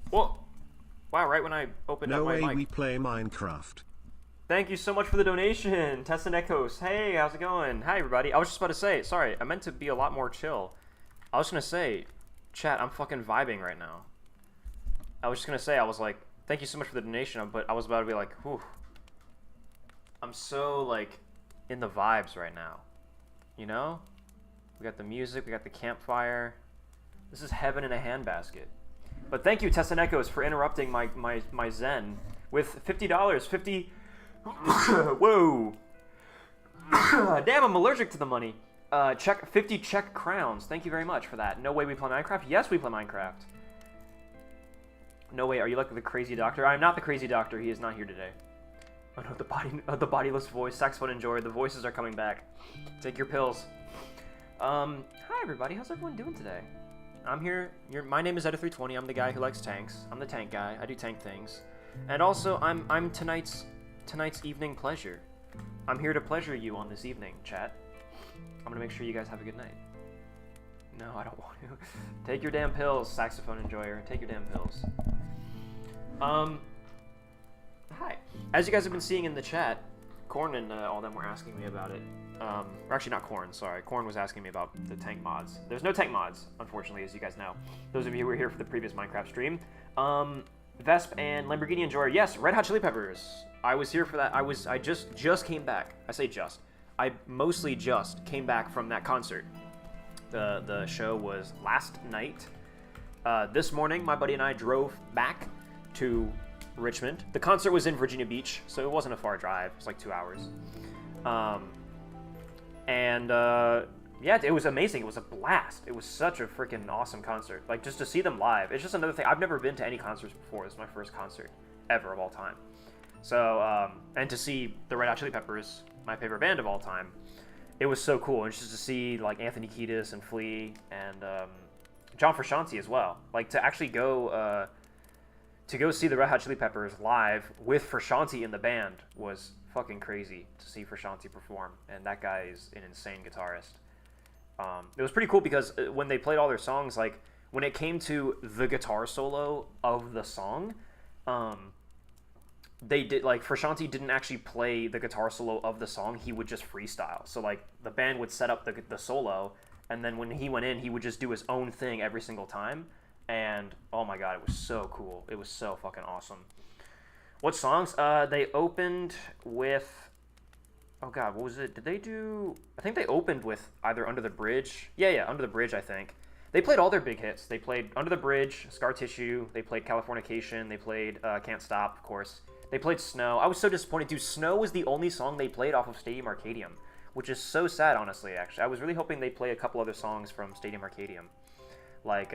Whoa! Wow, right when I opened up my mic. No way we play Minecraft. Thank you so much for the donation, Tessa Nekos. Hey, how's it going? Hi, everybody. I was just about to say, sorry, I meant to be a lot more chill. I was gonna say, chat, I'm fucking vibing right now. I was just gonna say, I was like, thank you so much for the donation, but I was about to be like, whew. I'm so, like, in the vibes right now. You know? We got the music, we got the campfire. This is heaven in a handbasket. But thank you, Tessa Nekos, for interrupting my zen with $50. 50... Whoa! Damn, I'm allergic to the money. 50 Czech crowns. Thank you very much for that. No way we play Minecraft? Yes, we play Minecraft. No way, are you like the crazy doctor? I'm not the crazy doctor, he is not here today. Oh no, the bodiless voice, saxophone enjoyer, the voices are coming back. Take your pills. Hi everybody, how's everyone doing today? I'm here, my name is Eta320, I'm the guy who likes tanks. I'm the tank guy, I do tank things. And also, I'm tonight's evening pleasure. I'm here to pleasure you on this evening, chat. I'm gonna make sure you guys have a good night. No, I don't want to. Take your damn pills, saxophone enjoyer. Take your damn pills. Hi. As you guys have been seeing in the chat, Corn and all them were asking me about it. Or actually not Corn, sorry. Corn was asking me about the tank mods. There's no tank mods, unfortunately, as you guys know. Those of you who were here for the previous Minecraft stream. Vesp and Lamborghini Enjoyer. Yes, Red Hot Chili Peppers. I was here for that. I just came back. I say just. I mostly just came back from that concert. The show was last night. This morning, my buddy and I drove back to Richmond. The concert was in Virginia Beach, so it wasn't a far drive. It was like 2 hours. Yeah, it was amazing. It was a blast. It was such a freaking awesome concert. Like, just to see them live. It's just another thing. I've never been to any concerts before. This is my first concert ever of all time. So, and to see the Red Hot Chili Peppers, my favorite band of all time, it was so cool. And just to see, like, Anthony Kiedis and Flea and John Frusciante as well. Like, to actually go see the Red Hot Chili Peppers live with Frusciante in the band was fucking crazy to see Frusciante perform. And that guy is an insane guitarist. It was pretty cool because when they played all their songs, like, when it came to the guitar solo of the song, they did, like, Frusciante didn't actually play the guitar solo of the song. He would just freestyle. So, like, the band would set up the solo, and then when he went in, he would just do his own thing every single time. And, oh my god, it was so cool. It was so fucking awesome. What songs? They opened with... Oh god, what was it? Did they do... I think they opened with either Under the Bridge. Yeah, Under the Bridge, I think. They played all their big hits. They played Under the Bridge, Scar Tissue. They played Californication. They played Can't Stop, of course. They played Snow. I was so disappointed, dude. Snow was the only song they played off of Stadium Arcadium, which is so sad, honestly, actually. I was really hoping they'd play a couple other songs from Stadium Arcadium. Like,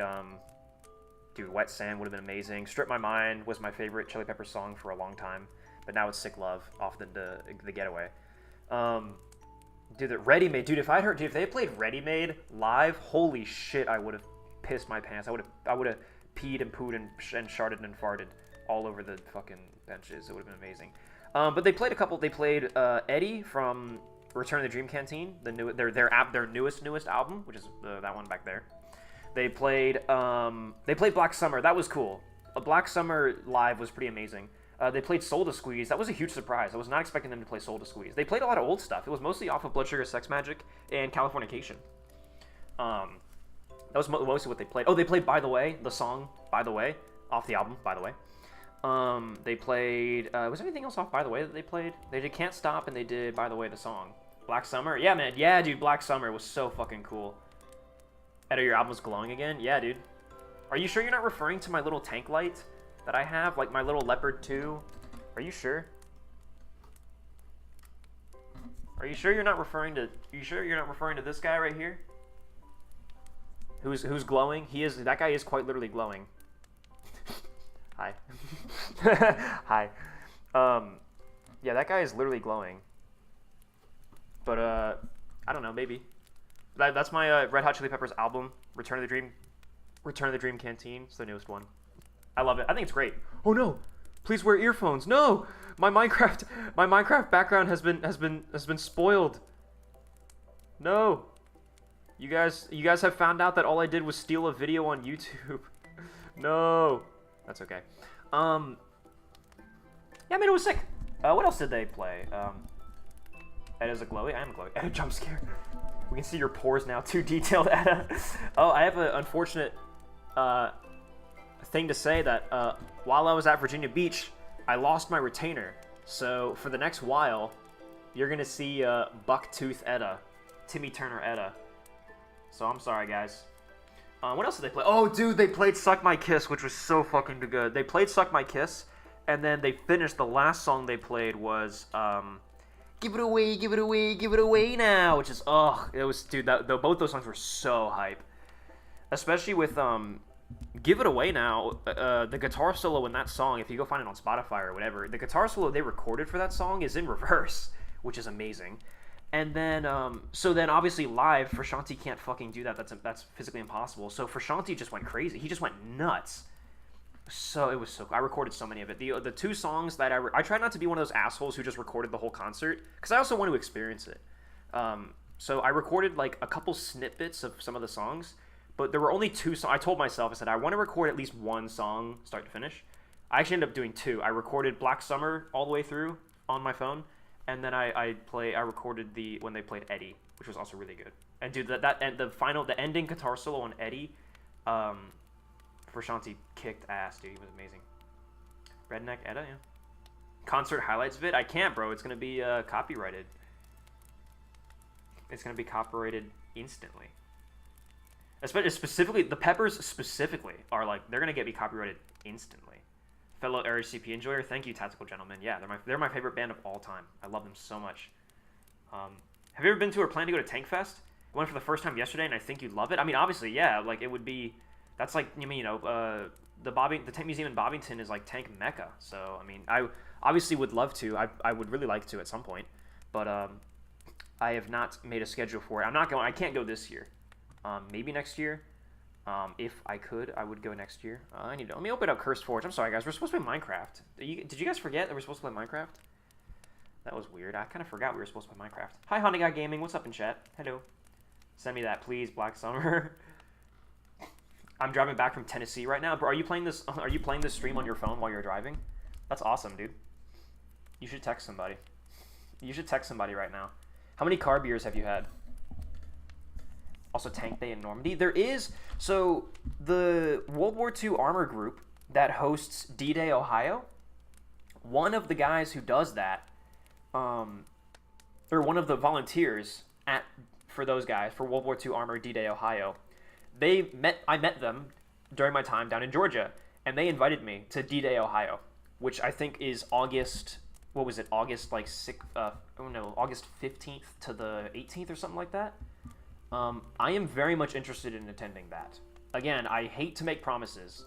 dude, Wet Sand would have been amazing. Strip My Mind was my favorite Chili Pepper song for a long time, but now it's Sick Love off the Getaway. Dude, the Ready Made, dude, if they had played Ready Made live, holy shit, I would have pissed my pants. I would have peed and pooed and sharted and farted all over the fucking benches. It would have been amazing. But they played a couple. They played Eddie from Return of the Dream Canteen, their newest album, which is that one back there. They played Black Summer. That was cool. Black Summer live was pretty amazing. They played Soul to Squeeze. That was a huge surprise. I was not expecting them to play Soul to Squeeze. They played a lot of old stuff. It was mostly off of Blood Sugar Sex Magic and Californication. That was mostly what they played. Oh, they played By the Way, the song By the Way, off the album By the Way. They played... was there anything else off By the Way that they played? They did Can't Stop and they did By the Way, the song. Black Summer? Yeah, man. Yeah, dude, Black Summer was so fucking cool. Edo, your album's glowing again? Yeah, dude. Are you sure you're not referring to my little tank light that I have? Like my little Leopard 2? Are you sure? Are you sure you're not referring to... this guy right here? Who's glowing? That guy is quite literally glowing. Hi. Hi. Yeah, that guy is literally glowing. But, I don't know, maybe. That's my Red Hot Chili Peppers album, Return of the Dream Canteen. It's the newest one. I love it. I think it's great. Oh no! Please wear earphones. No! My Minecraft background has been spoiled. No! You guys have found out that all I did was steal a video on YouTube. No! That's okay. Yeah, I mean, it was sick. What else did they play? Ed is a glowy. I am a glowy. Ed, jump scare. We can see your pores now. Too detailed, Ed. Oh, I have an unfortunate thing to say that while I was at Virginia Beach, I lost my retainer. So for the next while, you're gonna see Bucktooth Etta, Timmy Turner Etta. So I'm sorry, guys. What else did they play? Oh, dude, they played Suck My Kiss, which was so fucking good. They played Suck My Kiss, and then they finished. The last song they played was Give It Away, Give It Away, Give It Away Now, which is, it was, dude, both those songs were so hype. Especially with Give It Away Now, the guitar solo in that song, if you go find it on Spotify or whatever, the guitar solo they recorded for that song is in reverse, which is amazing. And then, so then obviously live, Frusciante can't fucking do that. That's physically impossible. So Frusciante just went crazy. He just went nuts. So it was so cool. I recorded so many of it. The two songs that I tried not to be one of those assholes who just recorded the whole concert, because I also want to experience it. So I recorded like a couple snippets of some of the songs, but there were only two songs. I told myself, I said, I want to record at least one song start to finish. I actually ended up doing two. I recorded Black Summer all the way through on my phone, and then I recorded when they played Eddie, which was also really good. And dude, the ending guitar solo on Eddie, Frusciante kicked ass, dude. He was amazing. Redneck Eta, yeah. Concert highlights vid? I can't, bro. It's gonna be copyrighted. It's gonna be copyrighted instantly. Especially specifically, the Peppers specifically are like they're gonna get me copyrighted instantly. Fellow RCP enjoyer, thank you, Tactical Gentlemen. Yeah, they're my favorite band of all time. I love them so much. Have you ever been to or plan to go to Tank Fest? I went for the first time yesterday, and I think you'd love it. I mean, obviously, yeah, like it would be. That's like the Tank Museum in Bobbyington is like Tank Mecca. So I mean, I obviously would love to. I would really like to at some point, but I have not made a schedule for it. I'm not going. I can't go this year. Maybe next year. If I could, I would go next year. Let me open up Cursed Forge. I'm sorry, guys. We're supposed to play Minecraft. Did you guys forget that we're supposed to play Minecraft? That was weird. I kind of forgot we were supposed to play Minecraft. Hi, Honda Guy Gaming. What's up in chat? Hello. Send me that, please, Black Summer. I'm driving back from Tennessee right now. Bro, are you playing this? Are you playing this stream on your phone while you're driving? That's awesome, dude. You should text somebody. You should text somebody right now. How many car beers have you had? Also, Tank Bay in Normandy. There is, so the World War II armor group that hosts D-Day Ohio, one of the guys who does that, or one of the volunteers for those guys, for World War II armor D-Day Ohio, I met them during my time down in Georgia, and they invited me to D-Day Ohio, which I think is August, what was it, August like August 15th to the 18th or something like that. I am very much interested in attending that. Again, I hate to make promises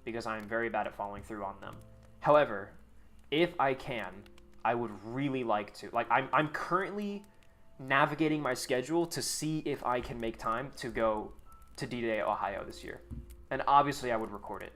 because I'm very bad at following through on them. However, if I can, I would really like to. Like, I'm currently navigating my schedule to see if I can make time to go to D-Day Ohio this year. And obviously I would record it.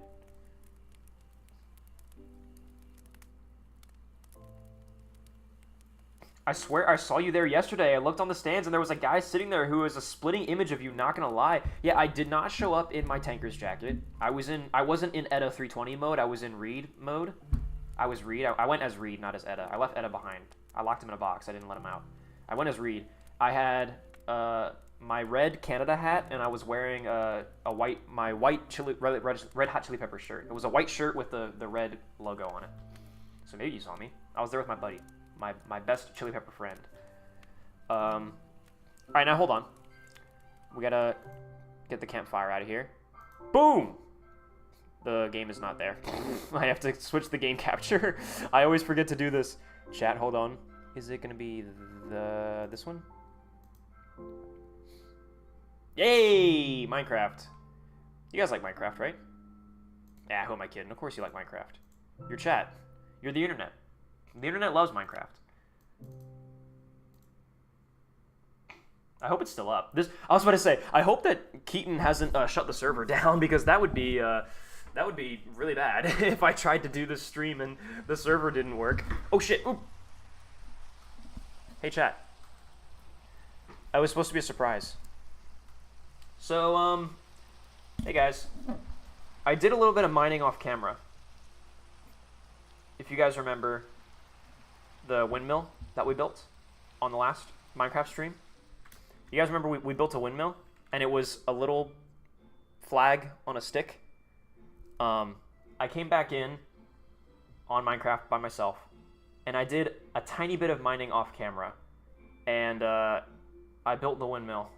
I swear I saw you there yesterday. I looked on the stands and there was a guy sitting there who was a splitting image of you, not gonna lie. Yeah, I did not show up in my tanker's jacket. I wasn't in Eta320 mode, I was in Reed mode. I was Reed. I went as Reed, not as Eta. I left Eta behind. I locked him in a box. I didn't let him out. I went as Reed. I had my red Canada hat and I was wearing my white red hot chili pepper shirt. It was a white shirt with the red logo on it. So maybe you saw me. I was there with my buddy. My best chili pepper friend. All right, now hold on. We gotta get the campfire out of here. Boom! The game is not there. I have to switch the game capture. I always forget to do this. Chat, hold on. Is it gonna be this one? Yay! Minecraft. You guys like Minecraft, right? Yeah, who am I kidding? Of course you like Minecraft. Your chat. You're the internet. The internet loves Minecraft. I hope it's still up. I was about to say, I hope that Keaton hasn't shut the server down because that would be really bad if I tried to do this stream and the server didn't work. Oh shit! Ooh. Hey chat. I was supposed to be a surprise. So hey guys, I did a little bit of mining off camera. If you guys remember the windmill that we built on the last Minecraft stream. You guys remember we built a windmill and it was a little flag on a stick. I came back in on Minecraft by myself and I did a tiny bit of mining off camera and I built the windmill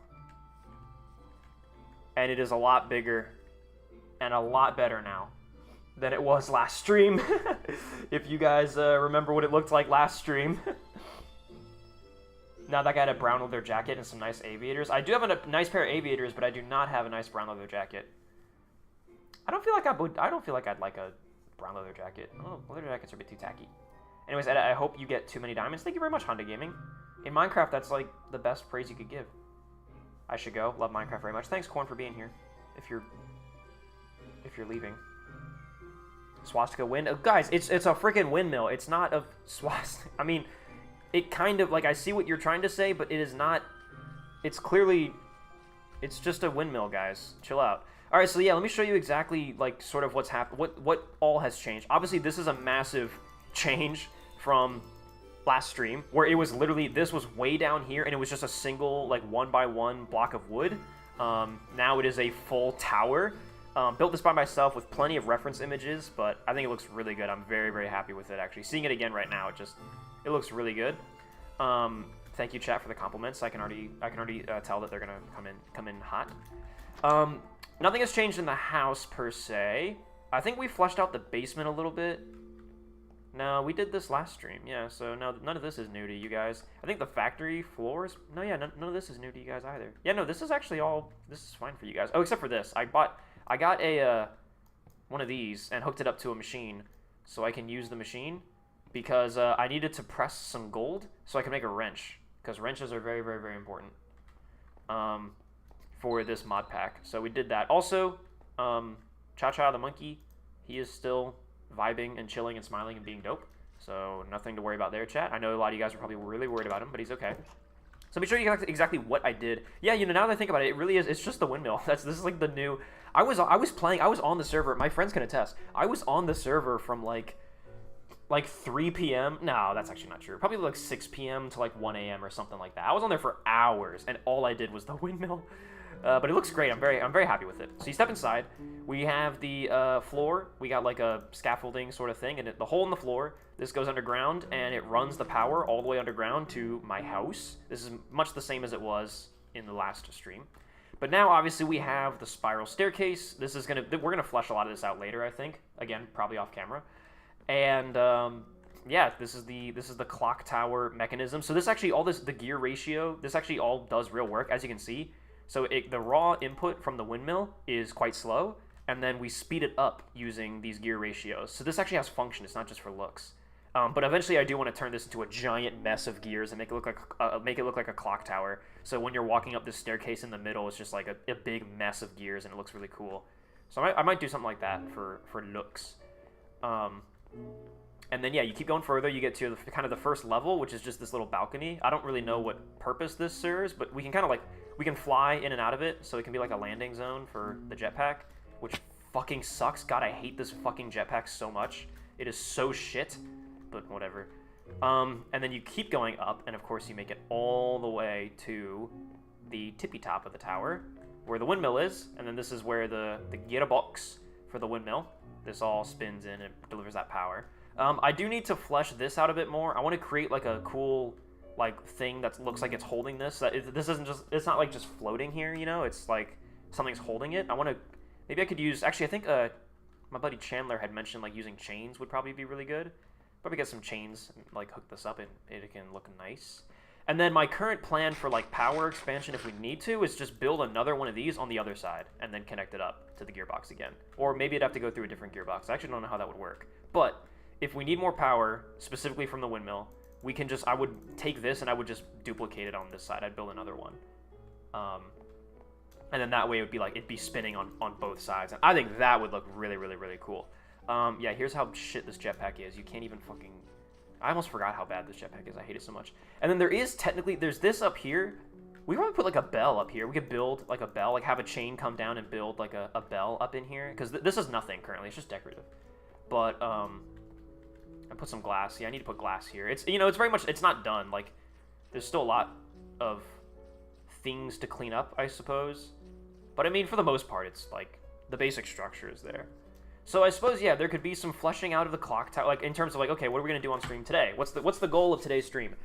and it is a lot bigger and a lot better now than it was last stream. If you guys remember what it looked like last stream. Now that guy had a brown leather jacket and some nice aviators. I do have a nice pair of aviators, but I do not have a nice brown leather jacket. I don't feel like I'd like a brown leather jacket. Oh, leather jackets are a bit too tacky. Anyways, I hope you get too many diamonds. Thank you very much, Honda Gaming. In Minecraft, that's like the best praise you could give. I should go. Love Minecraft very much. Thanks, Corn, for being here. If you're leaving. Swastika wind. Oh, guys, it's a freaking windmill. It's not a swastika. I mean, it kind of, like, I see what you're trying to say, but it is not, it's clearly, it's just a windmill, guys. Chill out. All right, so yeah, let me show you exactly, like, sort of what's happened, what all has changed. Obviously, this is a massive change from last stream, where it was literally, this was way down here, and it was just a single, like, 1x1 block of wood. Now it is a full tower. Built this by myself with plenty of reference images, but I think it looks really good. I'm very, very happy with it, actually. Seeing it again right now, it looks really good. Thank you, chat, for the compliments. I can already tell that they're gonna come in hot. Nothing has changed in the house per se. I think we fleshed out the basement a little bit. No, we did this last stream, yeah. So no, none of this is new to you guys. I think the factory floors. No, yeah, none of this is new to you guys either. Yeah, no, this is actually all. This is fine for you guys. Oh, except for this. I got a one of these and hooked it up to a machine, so I can use the machine because I needed to press some gold so I can make a wrench, because wrenches are very, very, very important for this mod pack. So we did that. Also, Cha-Cha the monkey, he is still vibing and chilling and smiling and being dope. So nothing to worry about there, chat. I know a lot of you guys are probably really worried about him, but he's okay. So let me show you exactly what I did. Yeah, you know, now that I think about it, it really is. It's just the windmill. This is like the new. I was on the server. My friends can attest. I was on the server from like 3 p.m. No, that's actually not true. Probably like 6 p.m. to like 1 a.m. or something like that. I was on there for hours, and all I did was the windmill. But it looks great. I'm very happy with it. So you step inside. We have the floor. We got like a scaffolding sort of thing, and the hole in the floor. This goes underground, and it runs the power all the way underground to my house. This is much the same as it was in the last stream. But now, obviously, we have the spiral staircase. We're gonna flesh a lot of this out later, I think. Again, probably off camera. And yeah, this is the clock tower mechanism. So this actually the gear ratio. This actually all does real work, as you can see. So the raw input from the windmill is quite slow, and then we speed it up using these gear ratios. So this actually has function. It's not just for looks. But eventually, I do want to turn this into a giant mess of gears and make it look like a clock tower. So when you're walking up this staircase in the middle, it's just like a big mess of gears, and it looks really cool. So I might do something like that for looks. And then yeah, you keep going further. You get to kind of the first level, which is just this little balcony. I don't really know what purpose this serves, but we can kind of we can fly in and out of it, so it can be like a landing zone for the jetpack, which fucking sucks. God, I hate this fucking jetpack so much. It is so shit. But whatever. And then you keep going up, and of course you make it all the way to the tippy top of the tower, where the windmill is, and then this is where the gearbox for the windmill. This all spins in and delivers that power. I do need to flesh this out a bit more. I want to create like a cool thing that looks like it's holding this. It's not like just floating here, you know? It's like something's holding it. Maybe I could use, actually I think my buddy Chandler had mentioned like using chains would probably be really good. Probably get some chains and like hook this up and it can look nice. And then my current plan for like power expansion, if we need to, is just build another one of these on the other side and then connect it up to the gearbox again. Or maybe it'd have to go through a different gearbox. I actually don't know how that would work. But if we need more power, specifically from the windmill, we can I would take this and I would just duplicate it on this side. I'd build another one. And then that way it'd be spinning on both sides. And I think that would look really, really, really cool. Yeah, here's how shit this jetpack is. You can't even fucking... I almost forgot how bad this jetpack is. I hate it so much. And then there's this up here. We probably put like a bell up here. We could build like a bell, like have a chain come down and build like a bell up in here. Because this is nothing currently. It's just decorative. But, I put some glass. Yeah, I need to put glass here. It's, you know, it's very much... It's not done. Like, there's still a lot of things to clean up, I suppose. But, I mean, for the most part, it's like the basic structure is there. So I suppose, yeah, there could be some fleshing out of the clock tower, like in terms of like, okay, what are we gonna do on stream today? What's the goal of today's stream?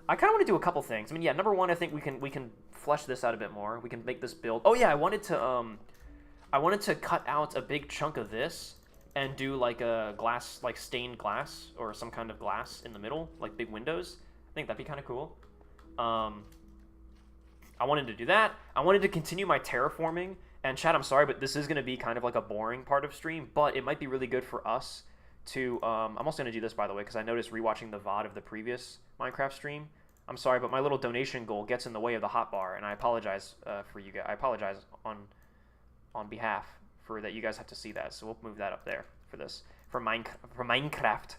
I kind of want to do a couple things. I mean, yeah, number one, I think we can flesh this out a bit more. We can make this build. Oh yeah, I wanted to cut out a big chunk of this and do like a glass, like stained glass or some kind of glass in the middle, like big windows. I think that'd be kind of cool. I wanted to do that. I wanted to continue my terraforming. And chat, I'm sorry, but this is going to be kind of like a boring part of stream, but it might be really good for us to... I'm also going to do this, by the way, because I noticed rewatching the VOD of the previous Minecraft stream. I'm sorry, but my little donation goal gets in the way of the hotbar, and I apologize for you guys. I apologize on behalf for that you guys have to see that, so we'll move that up there for this, for Minecraft.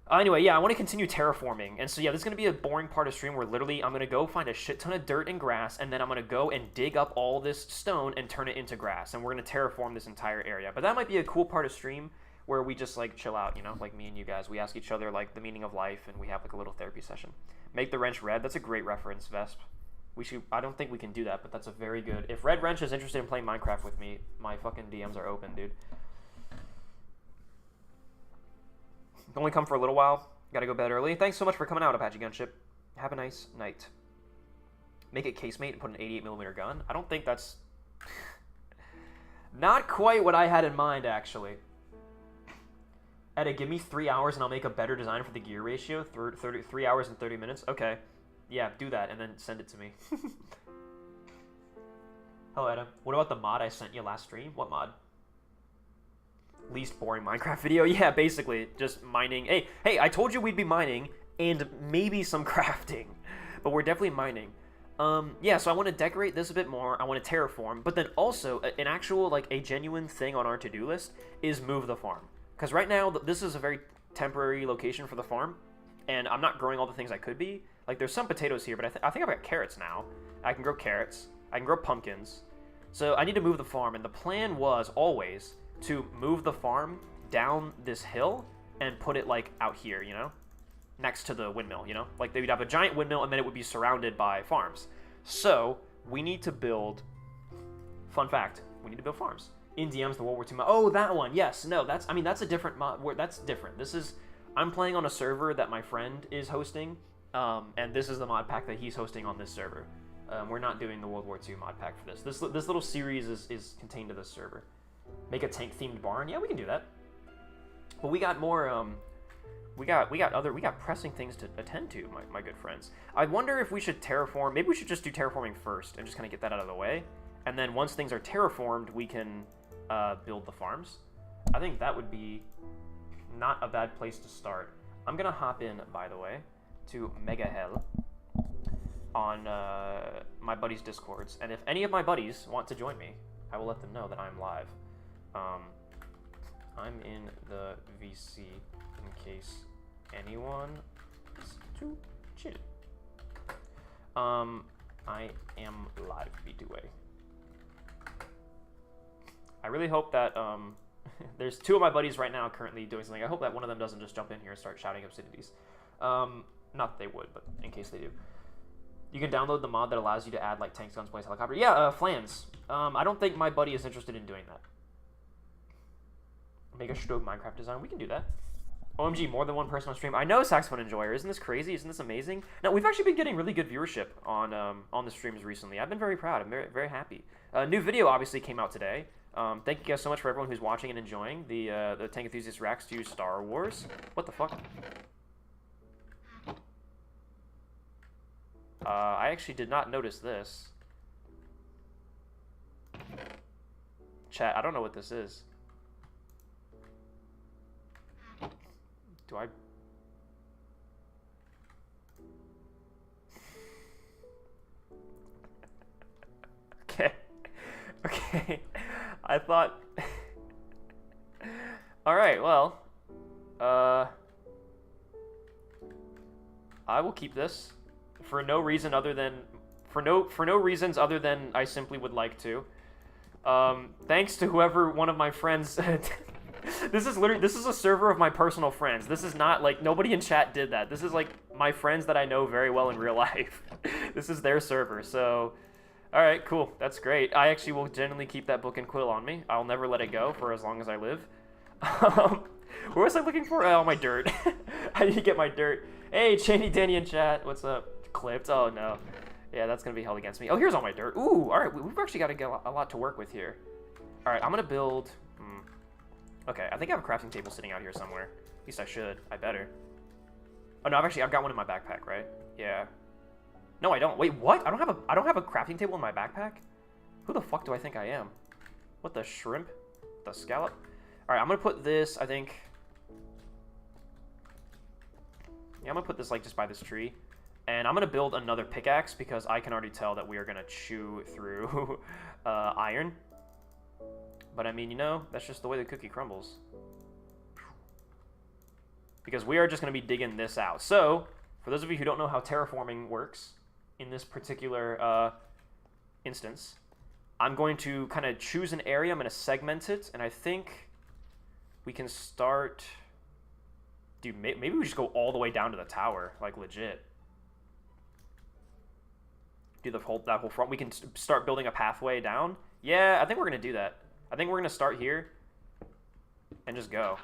Anyway, yeah, I want to continue terraforming, and so yeah, this is going to be a boring part of stream where literally I'm going to go find a shit ton of dirt and grass, and then I'm going to go and dig up all this stone and turn it into grass, and we're going to terraform this entire area. But that might be a cool part of stream where we just like chill out, you know, like me and you guys. We ask each other like the meaning of life, and we have like a little therapy session. Make the wrench red. That's a great reference, Vesp. I don't think we can do that, but that's a very good... If Red Wrench is interested in playing Minecraft with me, my fucking DMs are open, dude. Only come for a little while. Gotta go bed early. Thanks so much for coming out, Apache Gunship. Have a nice night. Make it casemate and put an 88mm gun? I don't think that's... Not quite what I had in mind, actually. Etta, give me 3 hours and I'll make a better design for the gear ratio. 3 hours and 30 minutes? Okay. Yeah, do that and then send it to me. Hello, Etta. What about the mod I sent you last stream? What mod? Least boring Minecraft video? Yeah, basically. Just mining. Hey, I told you we'd be mining and maybe some crafting. But we're definitely mining. Yeah, so I want to decorate this a bit more. I want to terraform. But then also, an actual, like, a genuine thing on our to-do list is move the farm. Because right now, this is a very temporary location for the farm. And I'm not growing all the things I could be. Like, there's some potatoes here, but I think I've got carrots now. I can grow carrots. I can grow pumpkins. So I need to move the farm, and the plan was always to move the farm down this hill and put it, like, out here, you know? Next to the windmill, you know? Like, they'd have a giant windmill, and then it would be surrounded by farms. So, we need to build... Fun fact, we need to build farms. In DM's the World War II mod. Oh, that one, yes. No, that's a different mod. That's different. This is... I'm playing on a server that my friend is hosting. And this is the mod pack that he's hosting on this server. We're not doing the World War II mod pack for this. This little series is contained to this server. Make a tank-themed barn? Yeah, we can do that. But we got more, we got pressing things to attend to, my good friends. I wonder if we should terraform. Maybe we should just do terraforming first and just kind of get that out of the way. And then once things are terraformed, we can build the farms. I think that would be not a bad place to start. I'm going to hop in, by the way, to Mega Hell on my buddies' Discords. And if any of my buddies want to join me, I will let them know that I'm live. I'm in the VC in case anyone wants to chill. I am live, B2A. I really hope that, there's two of my buddies right now currently doing something. I hope that one of them doesn't just jump in here and start shouting obscenities. Not that they would, but in case they do. You can download the mod that allows you to add, like, tanks, guns, planes, helicopter. Yeah, flans. I don't think my buddy is interested in doing that. Make a Stroke Minecraft design. We can do that. OMG, more than one person on stream. I know, Saxophone Enjoyer. Isn't this crazy? Isn't this amazing? Now, we've actually been getting really good viewership on the streams recently. I've been very proud. I'm very, very happy. New video obviously came out today. Thank you guys so much for everyone who's watching and enjoying the Tank Enthusiast Reacts to Star Wars. What the fuck? I actually did not notice this. Chat, I don't know what this is. Do I... Okay. Okay. I thought... Alright, well... I will keep this. For no reason other than... For no reasons other than I simply would like to. Thanks to whoever one of my friends... This is a server of my personal friends. This is not, like, nobody in chat did that. This is, like, my friends that I know very well in real life. This is their server, so... Alright, cool. That's great. I actually will genuinely keep that book and quill on me. I'll never let it go for as long as I live. What was I looking for? Oh, my dirt. I need to get my dirt. Hey, Chaney Danny in chat. What's up? Clipped? Oh, no. Yeah, that's going to be held against me. Oh, here's all my dirt. Ooh, alright. We've actually got to get a lot to work with here. Alright, I'm going to build... Okay, I think I have a crafting table sitting out here somewhere. At least I should. I better. Oh no, I've got one in my backpack, right? Yeah. No, I don't. Wait, what? I don't have a crafting table in my backpack? Who the fuck do I think I am? What the shrimp? The scallop? Alright, I'm gonna put this, I think... Yeah, I'm gonna put this, like, just by this tree. And I'm gonna build another pickaxe because I can already tell that we are gonna chew through iron. But I mean, you know, that's just the way the cookie crumbles. Because we are just going to be digging this out. So, for those of you who don't know how terraforming works in this particular instance, I'm going to kind of choose an area. I'm going to segment it. And I think we can start... Dude, maybe we just go all the way down to the tower. Like, legit. do that whole front. We can start building a pathway down. Yeah, I think we're gonna do that. I think we're gonna start here and just go.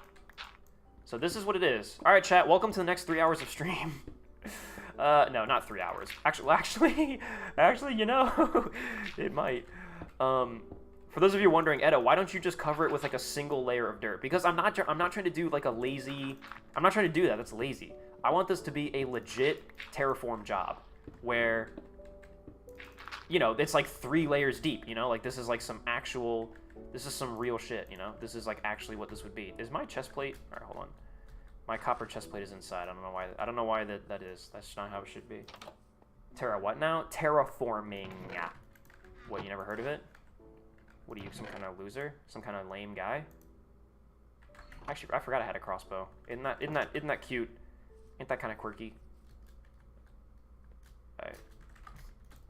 So this is what it is. All right, chat. Welcome to the next 3 hours of stream. No, not 3 hours. Actually, you know, it might. For those of you wondering, Etta, why don't you just cover it with like a single layer of dirt? Because I'm not trying to do like a lazy. I'm not trying to do that. That's lazy. I want this to be a legit terraform job, where, you know, it's like 3 layers deep. You know, like this is like some actual. This is some real shit. You know, this is like actually what this would be. Is my chest plate? All right, hold on. My copper chest plate is inside. I don't know why that is. That's not how it should be. Terra what now? Terraforming. What, you never heard of it? What are you, some kind of loser? Some kind of lame guy? Actually, I forgot I had a crossbow. Isn't that cute? Ain't that kind of quirky? Alright.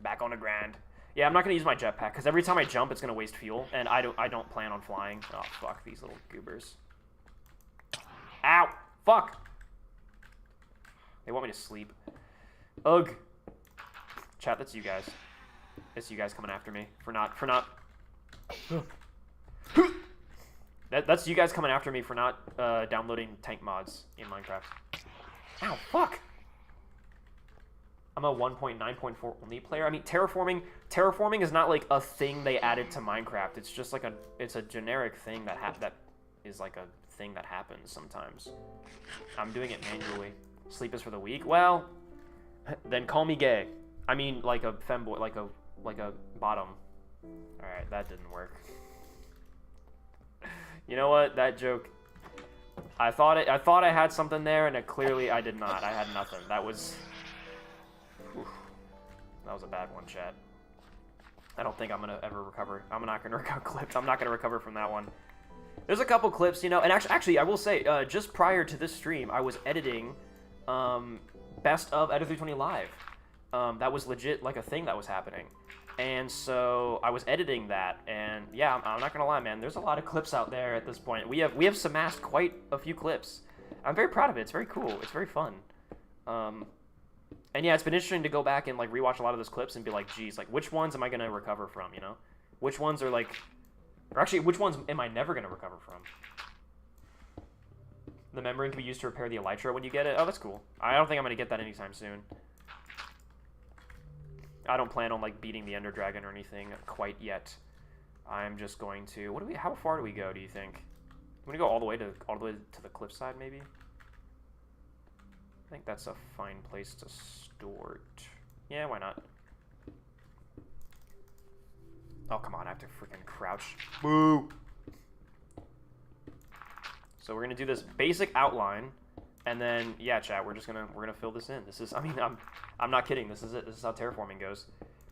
Back on the grind. Yeah, I'm not gonna use my jetpack because every time I jump, it's gonna waste fuel, and I don't plan on flying. Oh fuck, these little goobers. Ow! Fuck! They want me to sleep. Ugh. Chat, that's you guys. It's you guys coming after me for not. That's you guys coming after me for not downloading tank mods in Minecraft. Ow, fuck! I'm a 1.9.4 only player. I mean, terraforming is not like a thing they added to Minecraft. It's just like it's a generic thing that is like a thing that happens sometimes. I'm doing it manually. Sleep is for the weak. Well, then call me gay. I mean, like a femboy, like a bottom. All right, that didn't work. You know what? That joke. I thought I had something there, and clearly I did not. I had nothing. That was. Whew, that was a bad one, chat. I don't think I'm gonna ever recover. I'm not gonna recover clips. I'm not gonna recover from that one. There's a couple clips, you know, and actually, I will say, just prior to this stream, I was editing best of Eta320 Live. That was legit like a thing that was happening. And so I was editing that, and yeah, I'm not gonna lie, man, there's a lot of clips out there at this point. We have amassed quite a few clips. I'm very proud of it. It's very cool. It's very fun. And yeah, it's been interesting to go back and like rewatch a lot of those clips and be like, geez, like which ones am I gonna recover from, you know? Which ones are like, or actually, which ones am I never gonna recover from? The membrane can be used to repair the elytra when you get it. Oh, that's cool. I don't think I'm gonna get that anytime soon. I don't plan on like beating the Ender Dragon or anything quite yet. I'm just going to. How far do we go? Do you think? I'm gonna go all the way to the cliffside, maybe. I think that's a fine place to start. Yeah, why not? Oh come on! I have to freaking crouch. Boo! So we're gonna do this basic outline. And then, yeah, chat, we're gonna fill this in. This is, I mean, I'm not kidding. This is it. This is how terraforming goes.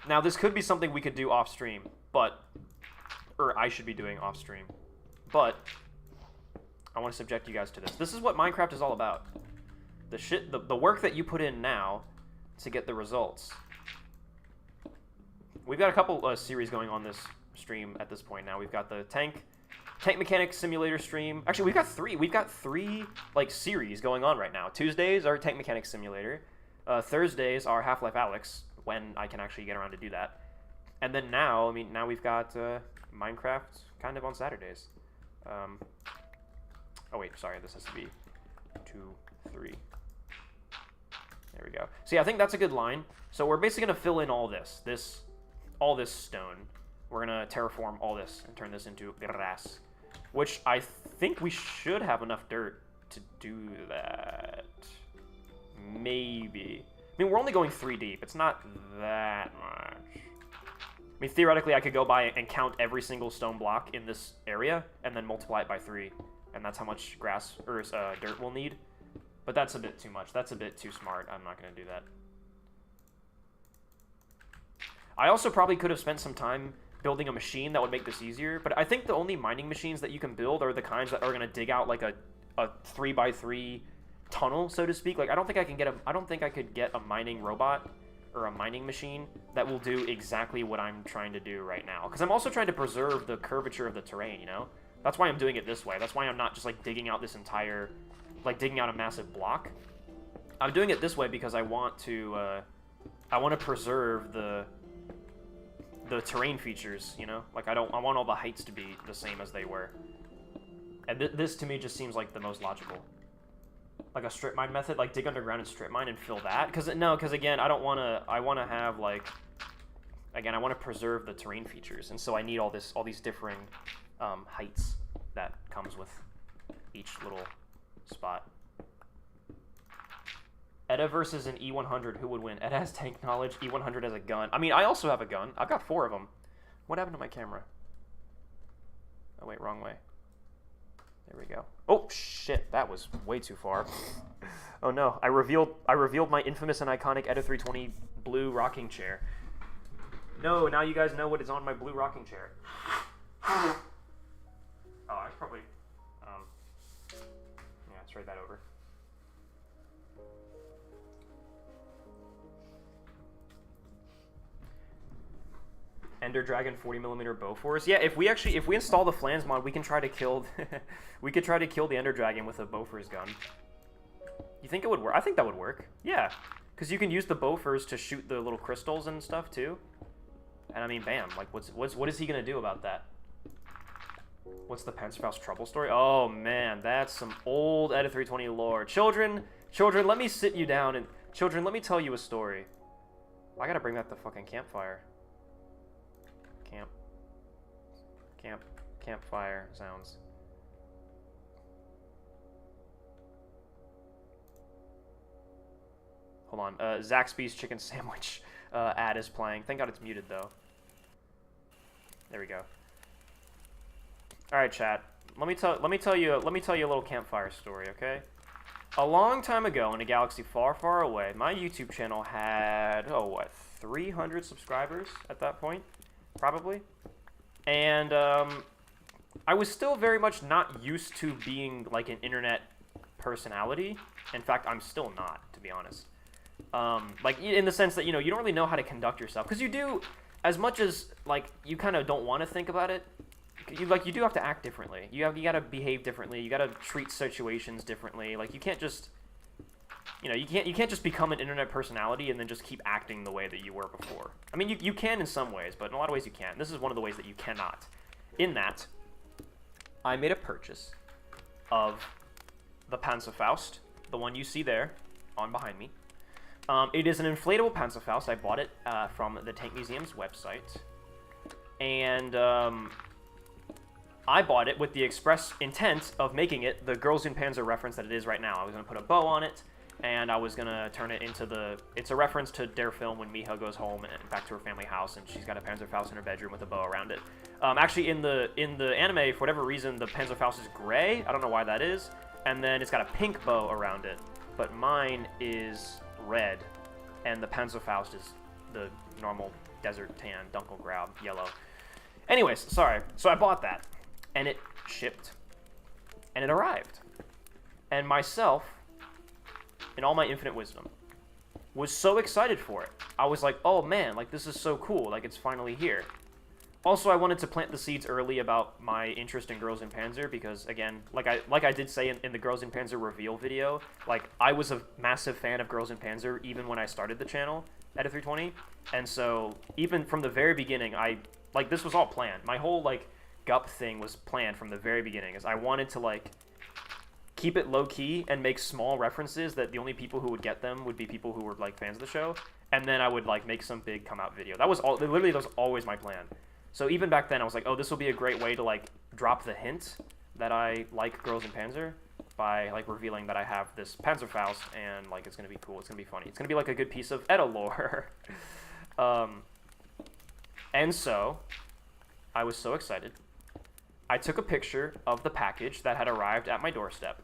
Now, this could be something we could do off stream, or I should be doing off stream, but I want to subject you guys to this. This is what Minecraft is all about. The work that you put in now to get the results. We've got a couple series going on this stream at this point now. We've got the tank mechanics simulator stream. Actually, we've got three like series going on right now. Tuesdays are tank mechanics simulator. Thursdays are Half-Life Alyx, when I can actually get around to do that. And then now we've got Minecraft kind of on Saturdays. Oh wait, sorry, this has to be 2, 3. There we go. So yeah, I think that's a good line. So we're basically gonna fill in all this stone. We're gonna terraform all this and turn this into grass, which I think we should have enough dirt to do that. Maybe. I mean, we're only going 3 deep. It's not that much. I mean, theoretically, I could go by and count every single stone block in this area and then multiply it by 3, and that's how much grass or dirt we'll need. But that's a bit too much. That's a bit too smart. I'm not gonna do that. I also probably could have spent some time building a machine that would make this easier, but I think the only mining machines that you can build are the kinds that are going to dig out like a 3x3 tunnel, so to speak. Like I don't think I could get a mining robot or a mining machine that will do exactly what I'm trying to do right now, because I'm also trying to preserve the curvature of the terrain, you know? That's why I'm doing it this way. That's why I'm not just like digging out this entire, like digging out a massive block. I'm doing it this way because I want to preserve the the terrain features, you know? Like, I want all the heights to be the same as they were. And this, to me, just seems like the most logical. Like a strip mine method, like dig underground and strip mine and fill that. Because again, I want to have, like, again, I want to preserve the terrain features. And so I need all these differing heights that comes with each little spot. Eta versus an E100, who would win? Eta has tank knowledge, E100 has a gun. I mean, I also have a gun. I've got 4 of them. What happened to my camera? Oh, wait, wrong way. There we go. Oh, shit, that was way too far. Oh, no, I revealed my infamous and iconic Eta320 blue rocking chair. No, now you guys know what is on my blue rocking chair. Oh, I should probably, yeah, trade that over. Ender Dragon 40mm bow force. Yeah, if we install the flans mod, we can try to kill we could try to kill the Ender Dragon with a Bofors gun. You think it would work? I think that would work. Yeah, because you can use the Bofors to shoot the little crystals and stuff too. And I mean, bam! Like, what is he gonna do about that? What's the Panzerfaust trouble story? Oh man, that's some old Eta320 lore. Children, let me sit you down and children, let me tell you a story. I gotta bring back the fucking campfire. Campfire sounds. Hold on. Zaxby's chicken sandwich ad is playing. Thank God it's muted though. There we go. All right, chat. Let me tell you a little campfire story, okay? A long time ago in a galaxy far, far away, my YouTube channel had 300 subscribers at that point, probably. And I was still very much not used to being like an internet personality. In fact, I'm still not, to be honest. Like in the sense that, you know, you don't really know how to conduct yourself, because you do, as much as like you kind of don't want to think about it, you do have to act differently. You gotta behave differently. You gotta treat situations differently. Like you can't just, you know, you can't just become an internet personality and then just keep acting the way that you were before. I mean, you can in some ways, but in a lot of ways you can't. This is one of the ways that you cannot. In that, I made a purchase of the Panzerfaust, the one you see there, on behind me. It is an inflatable Panzerfaust. I bought it from the Tank Museum's website, and I bought it with the express intent of making it the Girls in Panzer reference that it is right now. I was going to put a bow on it, and I was going to turn it into it's a reference to Der Film when Miha goes home and back to her family house, and she's got a Panzerfaust in her bedroom with a bow around it. Actually, in the anime, for whatever reason, the Panzerfaust is gray. I don't know why that is. And then it's got a pink bow around it. But mine is red, and the Panzerfaust is the normal desert tan, Dunkelgrau, yellow. Anyways, sorry. So I bought that, and it shipped, and it arrived. And myself, in all my infinite wisdom, was so excited for it. I was like, oh man, like this is so cool, like it's finally here. Also, I wanted to plant the seeds early about my interest in Girls in Panzer because, again, like I did say in the Girls in Panzer reveal video, like I was a massive fan of Girls in Panzer even when I started the channel at Eta320, and so even from the very beginning, this was all planned. My whole like GUP thing was planned from the very beginning, as I wanted to like keep it low key and make small references that the only people who would get them would be people who were like fans of the show, and then I would like make some big come out video. That was always my plan. So even back then, I was like, oh, this will be a great way to, like, drop the hint that I like Girls in Panzer by, like, revealing that I have this Panzerfaust, and, like, it's going to be cool. It's going to be funny. It's going to be, like, a good piece of Eta lore. And so, I was so excited. I took a picture of the package that had arrived at my doorstep,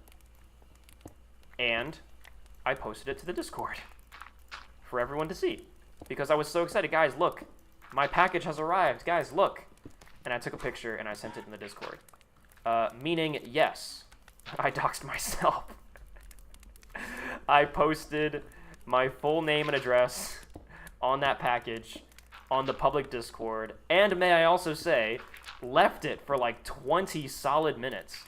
and I posted it to the Discord for everyone to see. Because I was so excited. Guys, look. My package has arrived. Guys, look. And I took a picture and I sent it in the Discord. Meaning, yes, I doxed myself. I posted my full name and address on that package on the public Discord. And may I also say, left it for like 20 solid minutes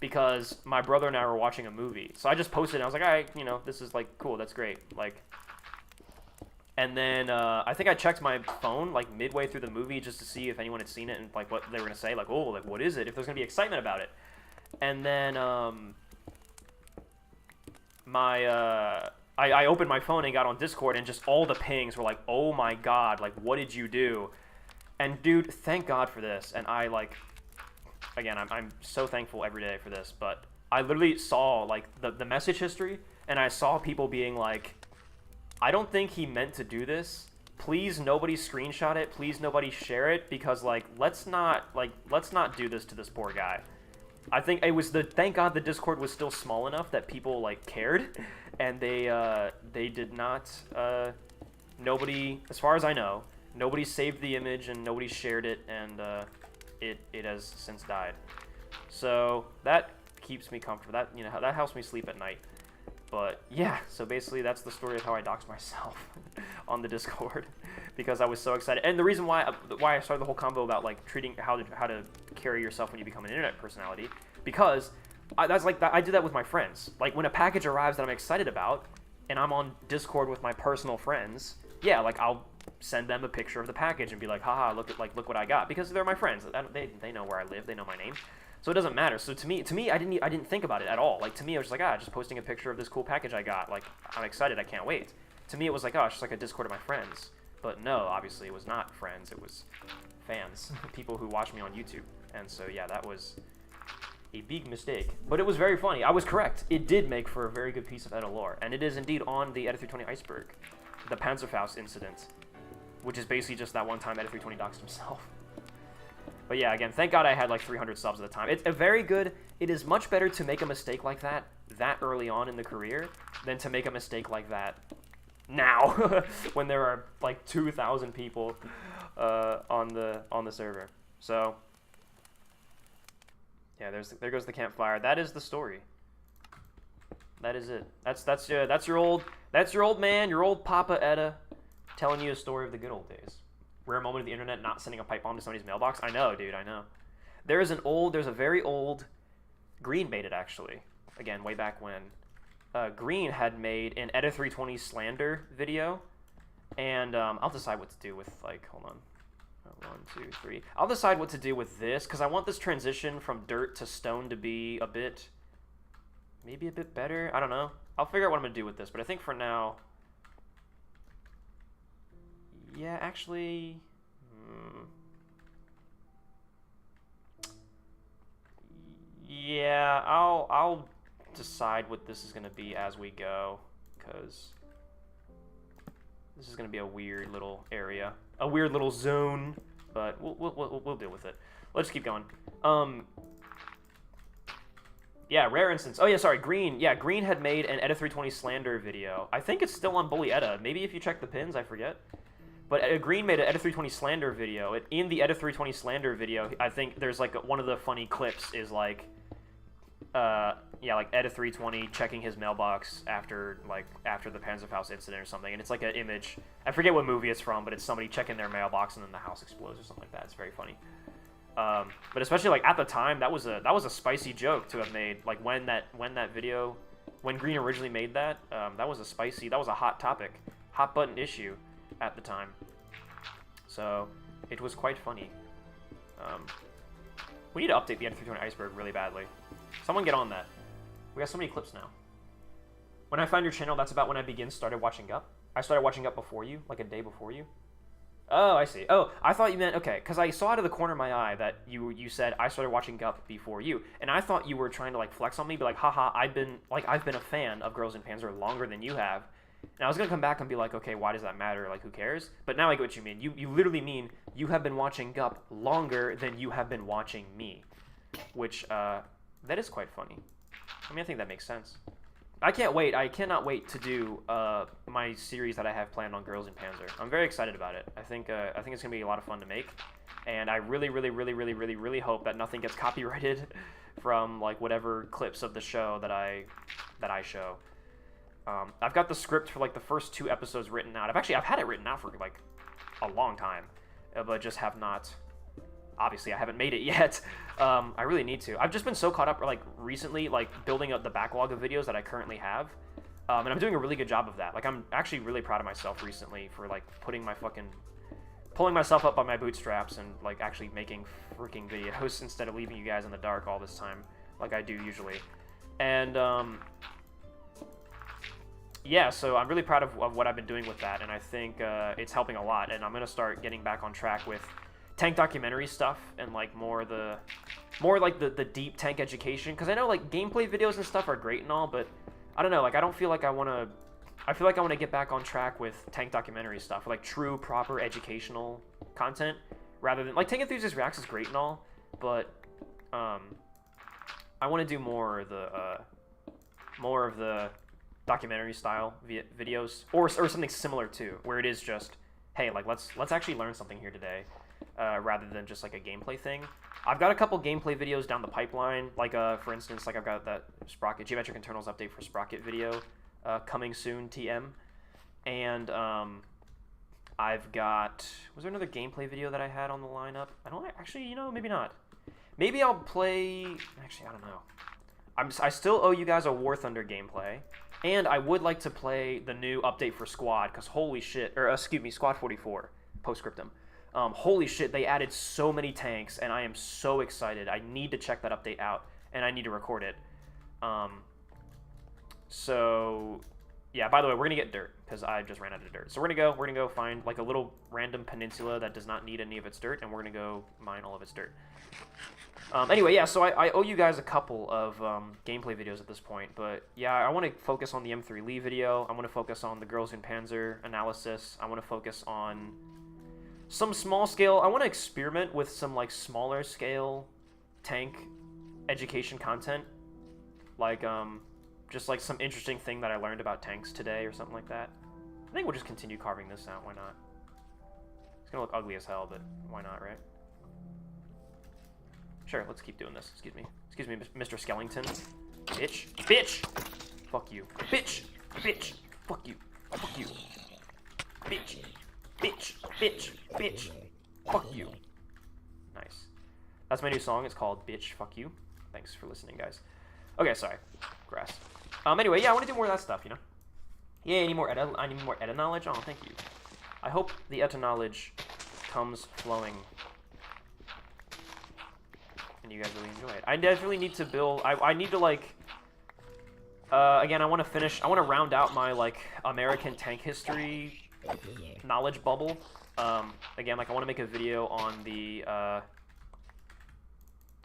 because my brother and I were watching a movie. So I just posted it and I was like, all right, you know, this is like cool. That's great. Like, And then I think I checked my phone like midway through the movie just to see if anyone had seen it and like what they were gonna say, like, oh, like what is it? If there's gonna be excitement about it. And then I opened my phone and got on Discord, and just all the pings were like, oh my god, like what did you do? And dude, thank God for this. And I like, again, I'm so thankful every day for this, but I literally saw like the message history, and I saw people being like, I don't think he meant to do this. Please nobody screenshot it. Please nobody share it, because like let's not do this to this poor guy. I think it was thank God the Discord was still small enough that people like cared, and they did not nobody, as far as I know, nobody saved the image and nobody shared it, and it has since died. So that keeps me comfortable. That, you know, that helps me sleep at night. But yeah, so basically that's the story of how I doxed myself on the Discord, because I was so excited. And the reason why I started the whole combo about like treating how to carry yourself when you become an internet personality, because I do that with my friends. Like when a package arrives that I'm excited about, and I'm on Discord with my personal friends, yeah, like I'll send them a picture of the package and be like, haha, look what I got, because they're my friends. They know where I live, they know my name. So it doesn't matter. So to me, I didn't think about it at all. Like to me, I was just like, just posting a picture of this cool package I got. Like I'm excited, I can't wait. To me, it was like, it's just like a Discord of my friends. But no, obviously it was not friends. It was fans, people who watch me on YouTube. And so yeah, that was a big mistake. But it was very funny. I was correct. It did make for a very good piece of Eta lore, and it is indeed on the Eta320 iceberg, the Panzerfaust incident, which is basically just that one time Eta320 doxed himself. But yeah, again, thank God I had like 300 subs at the time. It's a very good. It is much better to make a mistake like that early on in the career than to make a mistake like that now, when there are like 2,000 people on the server. So yeah, there goes the campfire. That is the story. That is it. That's your old man, your old Papa Eta, telling you a story of the good old days. Rare moment of the internet, not sending a pipe bomb to somebody's mailbox. I know, dude, I know. There's a very old, Green made it actually. Again, way back when. Green had made an Eta320 slander video, and I'll decide what to do with, like, hold on. 1, 2, 3. I'll decide what to do with this, because I want this transition from dirt to stone to be maybe a bit better. I don't know. I'll figure out what I'm going to do with this, but I think for now, yeah, actually, yeah, I'll decide what this is going to be as we go, because this is going to be a weird little area, a weird little zone, but we'll deal with it. Let's keep going. Yeah, rare instance. Oh yeah, sorry, Green. Yeah, Green had made an Eta320 slander video. I think it's still on Bully Eta. Maybe if you check the pins, I forget. But Green made an Eta320 slander video. In the Eta320 slander video, I think there's like one of the funny clips is like, yeah, like Eta320 checking his mailbox after the Panzerfaust incident or something, and it's like an image. I forget what movie it's from, but it's somebody checking their mailbox and then the house explodes or something like that. It's very funny. But especially like at the time, that was a spicy joke to have made. Like when Green originally made that, that was a hot topic, hot button issue at the time. So it was quite funny. We need to update the Eta320 iceberg really badly. Someone get on that. We got so many clips now. When I found your channel, that's about when I started watching Gup. I started watching Gup before you, like a day before you. Oh, I see. Oh, I thought you meant, okay, because I saw out of the corner of my eye that you said I started watching Gup before you, and I thought you were trying to like flex on me, be like, haha, I've been a fan of Girls in Panzer longer than you have. And I was gonna come back and be like, okay, why does that matter? Like, who cares? But now I get what you mean. You literally mean you have been watching Gup longer than you have been watching me, which that is quite funny. I mean, I think that makes sense. I can't wait. I cannot wait to do my series that I have planned on Girls in Panzer. I'm very excited about it. I think it's gonna be a lot of fun to make, and I really hope that nothing gets copyrighted from like whatever clips of the show that I show. I've got the script for like the first 2 episodes written out. I've had it written out for like a long time, but just have not. Obviously, I haven't made it yet. I really need to. I've just been so caught up, like, recently, like, building up the backlog of videos that I currently have. And I'm doing a really good job of that. Like, I'm actually really proud of myself recently for, like, pulling myself up by my bootstraps and, like, actually making freaking videos instead of leaving you guys in the dark all this time, like I do usually. And, yeah, so I'm really proud of what I've been doing with that, and I think it's helping a lot, and I'm going to start getting back on track with tank documentary stuff and, like, more like the deep tank education, because I know, like, gameplay videos and stuff are great and all, but I don't know, like, I don't feel like I feel like I want to get back on track with tank documentary stuff, like true, proper educational content, rather than, like, Tank Enthusiast Reacts is great and all, but I want to do more of the documentary style videos, or something similar too, where it is just, hey, like, let's actually learn something here today, rather than just like a gameplay thing. I've got a couple gameplay videos down the pipeline, like for instance, like I've got that Sprocket Geometric Internals update for Sprocket video coming soon, TM, and I've got, was there another gameplay video that I had on the lineup? I don't actually, you know, maybe not. Maybe I'll play, actually, I don't know. I still owe you guys a War Thunder gameplay. And I would like to play the new update for Squad, because holy shit, or excuse me, Squad 44, postscriptum. Holy shit, they added so many tanks, and I am so excited. I need to check that update out, and I need to record it. So, yeah, by the way, we're going to get dirt, because I just ran out of dirt. So we're going to go find, like, a little random peninsula that does not need any of its dirt, and we're going to go mine all of its dirt. Anyway, yeah, so I owe you guys a couple of gameplay videos at this point, but yeah, I want to focus on the M3 Lee video, I want to focus on the Girls in Panzer analysis, I want to focus on some small scale, I want to experiment with some, like, smaller scale tank education content, like, just, like, some interesting thing that I learned about tanks today or something like that. I think we'll just continue carving this out, why not? It's gonna look ugly as hell, but why not, right? Sure, let's keep doing this. Excuse me, Mr. Skellington. Bitch. Bitch! Fuck you. Bitch! Bitch! Fuck you. Fuck you. Bitch! Bitch! Bitch! Bitch! Fuck you. Nice. That's my new song. It's called Bitch, Fuck You. Thanks for listening, guys. Okay, sorry. Grass. Anyway, yeah, I want to do more of that stuff, you know? Yeah, I need more Eta knowledge? Oh, thank you. I hope the Eta knowledge comes flowing and you guys really enjoy it. I definitely need to build, I need to, like, again, I want to round out my, like, American tank history knowledge bubble. Again, like, I want to make a video on the,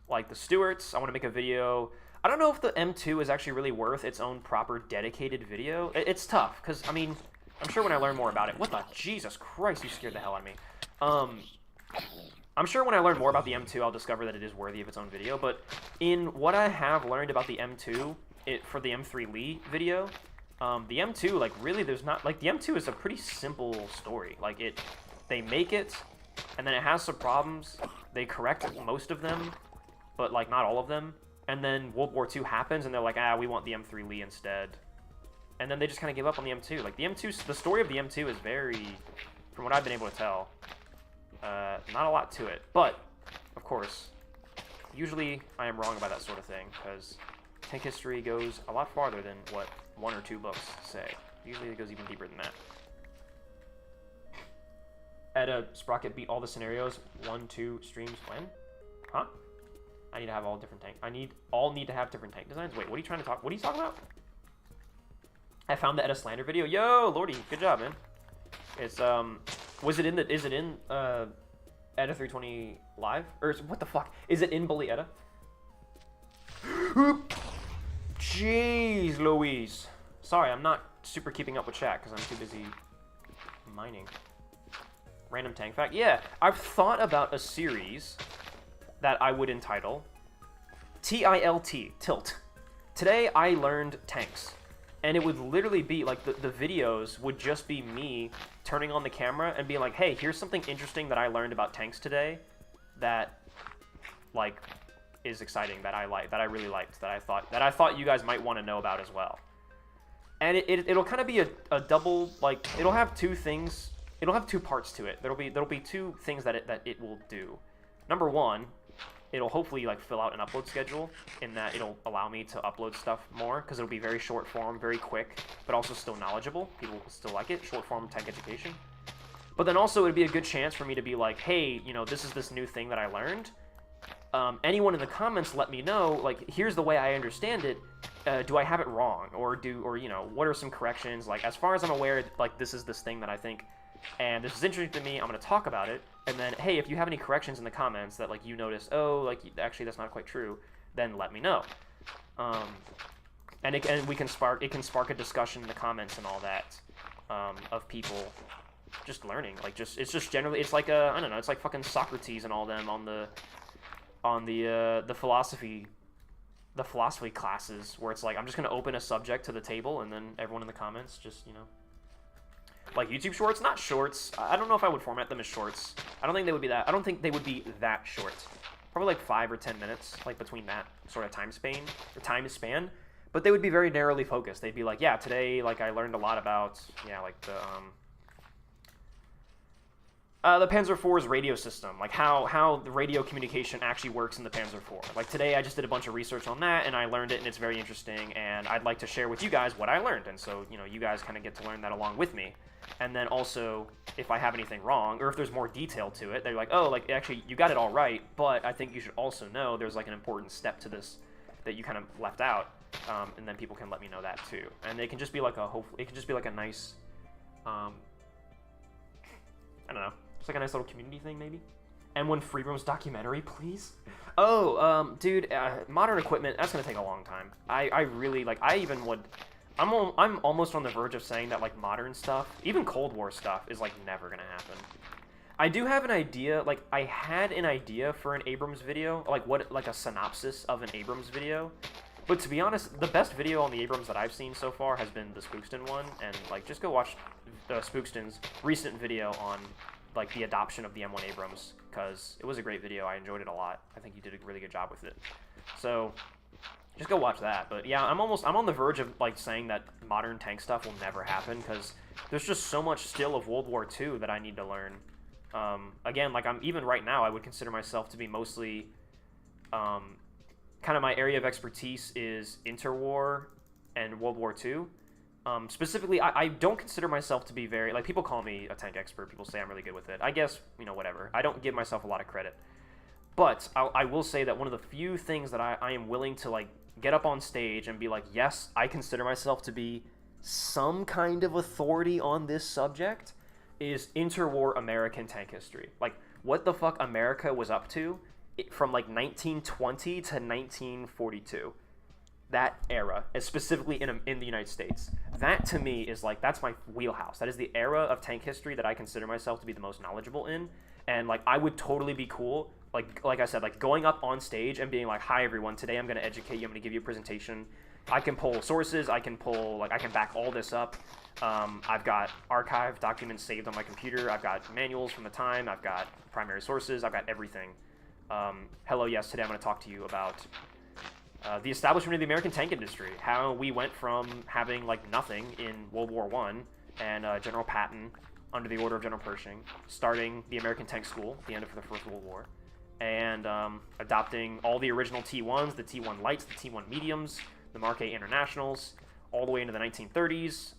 like, the Stuarts. I want to make a video, I don't know if the M2 is actually really worth its own proper dedicated video. It's tough, because, I mean, I'm sure when I learn more about it, what the, Jesus Christ, you scared the hell out of me. I'm sure when I learn more about the M2, I'll discover that it is worthy of its own video, but in what I have learned about the M2, for the M3 Lee video, the M2, like, really, there's not, like, the M2 is a pretty simple story. Like, they make it, and then it has some problems, they correct most of them, but, like, not all of them, and then World War II happens, and they're like, we want the M3 Lee instead. And then they just kind of give up on the M2. Like, the M2, the story of the M2 is very, from what I've been able to tell, not a lot to it, but, of course, usually I am wrong about that sort of thing, because tank history goes a lot farther than what 1 or 2 books say. Usually it goes even deeper than that. Eta Sprocket beat all the scenarios, 1, 2 streams when? Huh? I need to have all different tank. All need to have different tank designs. Wait, what are you trying to talk? What are you talking about? I found the Eta Slander video. Yo, Lordy, good job, man. It's is it in Eta320 live? Or what the fuck? Is it in Bully Eta? Jeez Louise. Sorry, I'm not super keeping up with chat because I'm too busy mining. Random tank fact. Yeah, I've thought about a series that I would entitle TILT, Tilt. Today I learned tanks. And it would literally be, like, the videos would just be me turning on the camera and being like, hey, here's something interesting that I learned about tanks today that, like, is exciting, that I really liked, that I thought you guys might want to know about as well. And it'll kind of be a double, like, it'll have 2 things, it'll have 2 parts to it. There'll be 2 things that it will do. Number 1, it'll hopefully like fill out an upload schedule in that it'll allow me to upload stuff more because it'll be very short form, very quick, but also still knowledgeable. People will still like it, short form tech education. But then also it'd be a good chance for me to be like, hey, you know, this is this new thing that I learned. Anyone in the comments let me know, like, here's the way I understand it. Do I have it wrong? Or you know, what are some corrections? Like, as far as I'm aware, like, this is this thing that I think, and this is interesting to me, I'm going to talk about it. And then, hey, if you have any corrections in the comments that, like, you notice, oh, like, actually that's not quite true, then let me know. And it can spark a discussion in the comments and all that, of people just learning. Like, it's just generally, it's like I don't know, it's like fucking Socrates and all them on the philosophy classes, where it's like, I'm just gonna open a subject to the table and then everyone in the comments just, you know, like YouTube shorts, not shorts. I don't know if I would format them as shorts. I don't think they would be that short. Probably like 5 or 10 minutes, like between that sort of time span. But they would be very narrowly focused. They'd be like, yeah, today, like, I learned a lot about, yeah, like the Panzer IV's radio system, like how the radio communication actually works in the Panzer IV. Like, today I just did a bunch of research on that, and I learned it, and it's very interesting, and I'd like to share with you guys what I learned. And so, you know, you guys kind of get to learn that along with me. And then also, if I have anything wrong, or if there's more detail to it, they're like, oh, like, actually, you got it all right, but I think you should also know there's, like, an important step to this that you kind of left out, and then people can let me know that, too. And it can just be like a nice, I don't know, it's like a nice little community thing, maybe. M1 Freeroom's documentary, please. Oh, dude, modern equipment, that's gonna take a long time. I really, like, I'm almost on the verge of saying that, like, modern stuff, even Cold War stuff, is, like, never gonna happen. I do have an idea, like, I had an idea for an Abrams video, like a synopsis of an Abrams video. But to be honest, the best video on the Abrams that I've seen so far has been the Spookston one, and, like, just go watch Spookston's recent video on, like, the adoption of the M1 Abrams, because it was a great video. I enjoyed it a lot. I think he did a really good job with it. So just go watch that. But yeah, I'm on the verge of, like, saying that modern tank stuff will never happen, because there's just so much still of World War II that I need to learn. Again, like, even right now, I would consider myself to be mostly, kind of my area of expertise is interwar and World War II. Specifically, I don't consider myself to be very, like, people call me a tank expert. People say I'm really good with it. I guess, you know, whatever. I don't give myself a lot of credit. But I will say that one of the few things that I am willing to, like, get up on stage and be like, yes, I consider myself to be some kind of authority on this subject, is interwar American tank history. Like, what the fuck America was up to from, like, 1920 to 1942. That era, specifically in the United States. That, to me, is, like, that's my wheelhouse. That is the era of tank history that I consider myself to be the most knowledgeable in. And, like, I would totally be cool, like I said, like, going up on stage and being like, hi, everyone, today I'm going to educate you, I'm going to give you a presentation. I can pull sources, I can back all this up. I've got archived documents saved on my computer, I've got manuals from the time, I've got primary sources, I've got everything. Hello, yes, today I'm going to talk to you about the establishment of the American tank industry, how we went from having, like, nothing in World War I, and General Patton, under the order of General Pershing, starting the American Tank School at the end of the First World War, and adopting all the original T1s, the T1 Lights, the T1 Mediums, the Mark A Internationals, all the way into the 1930s,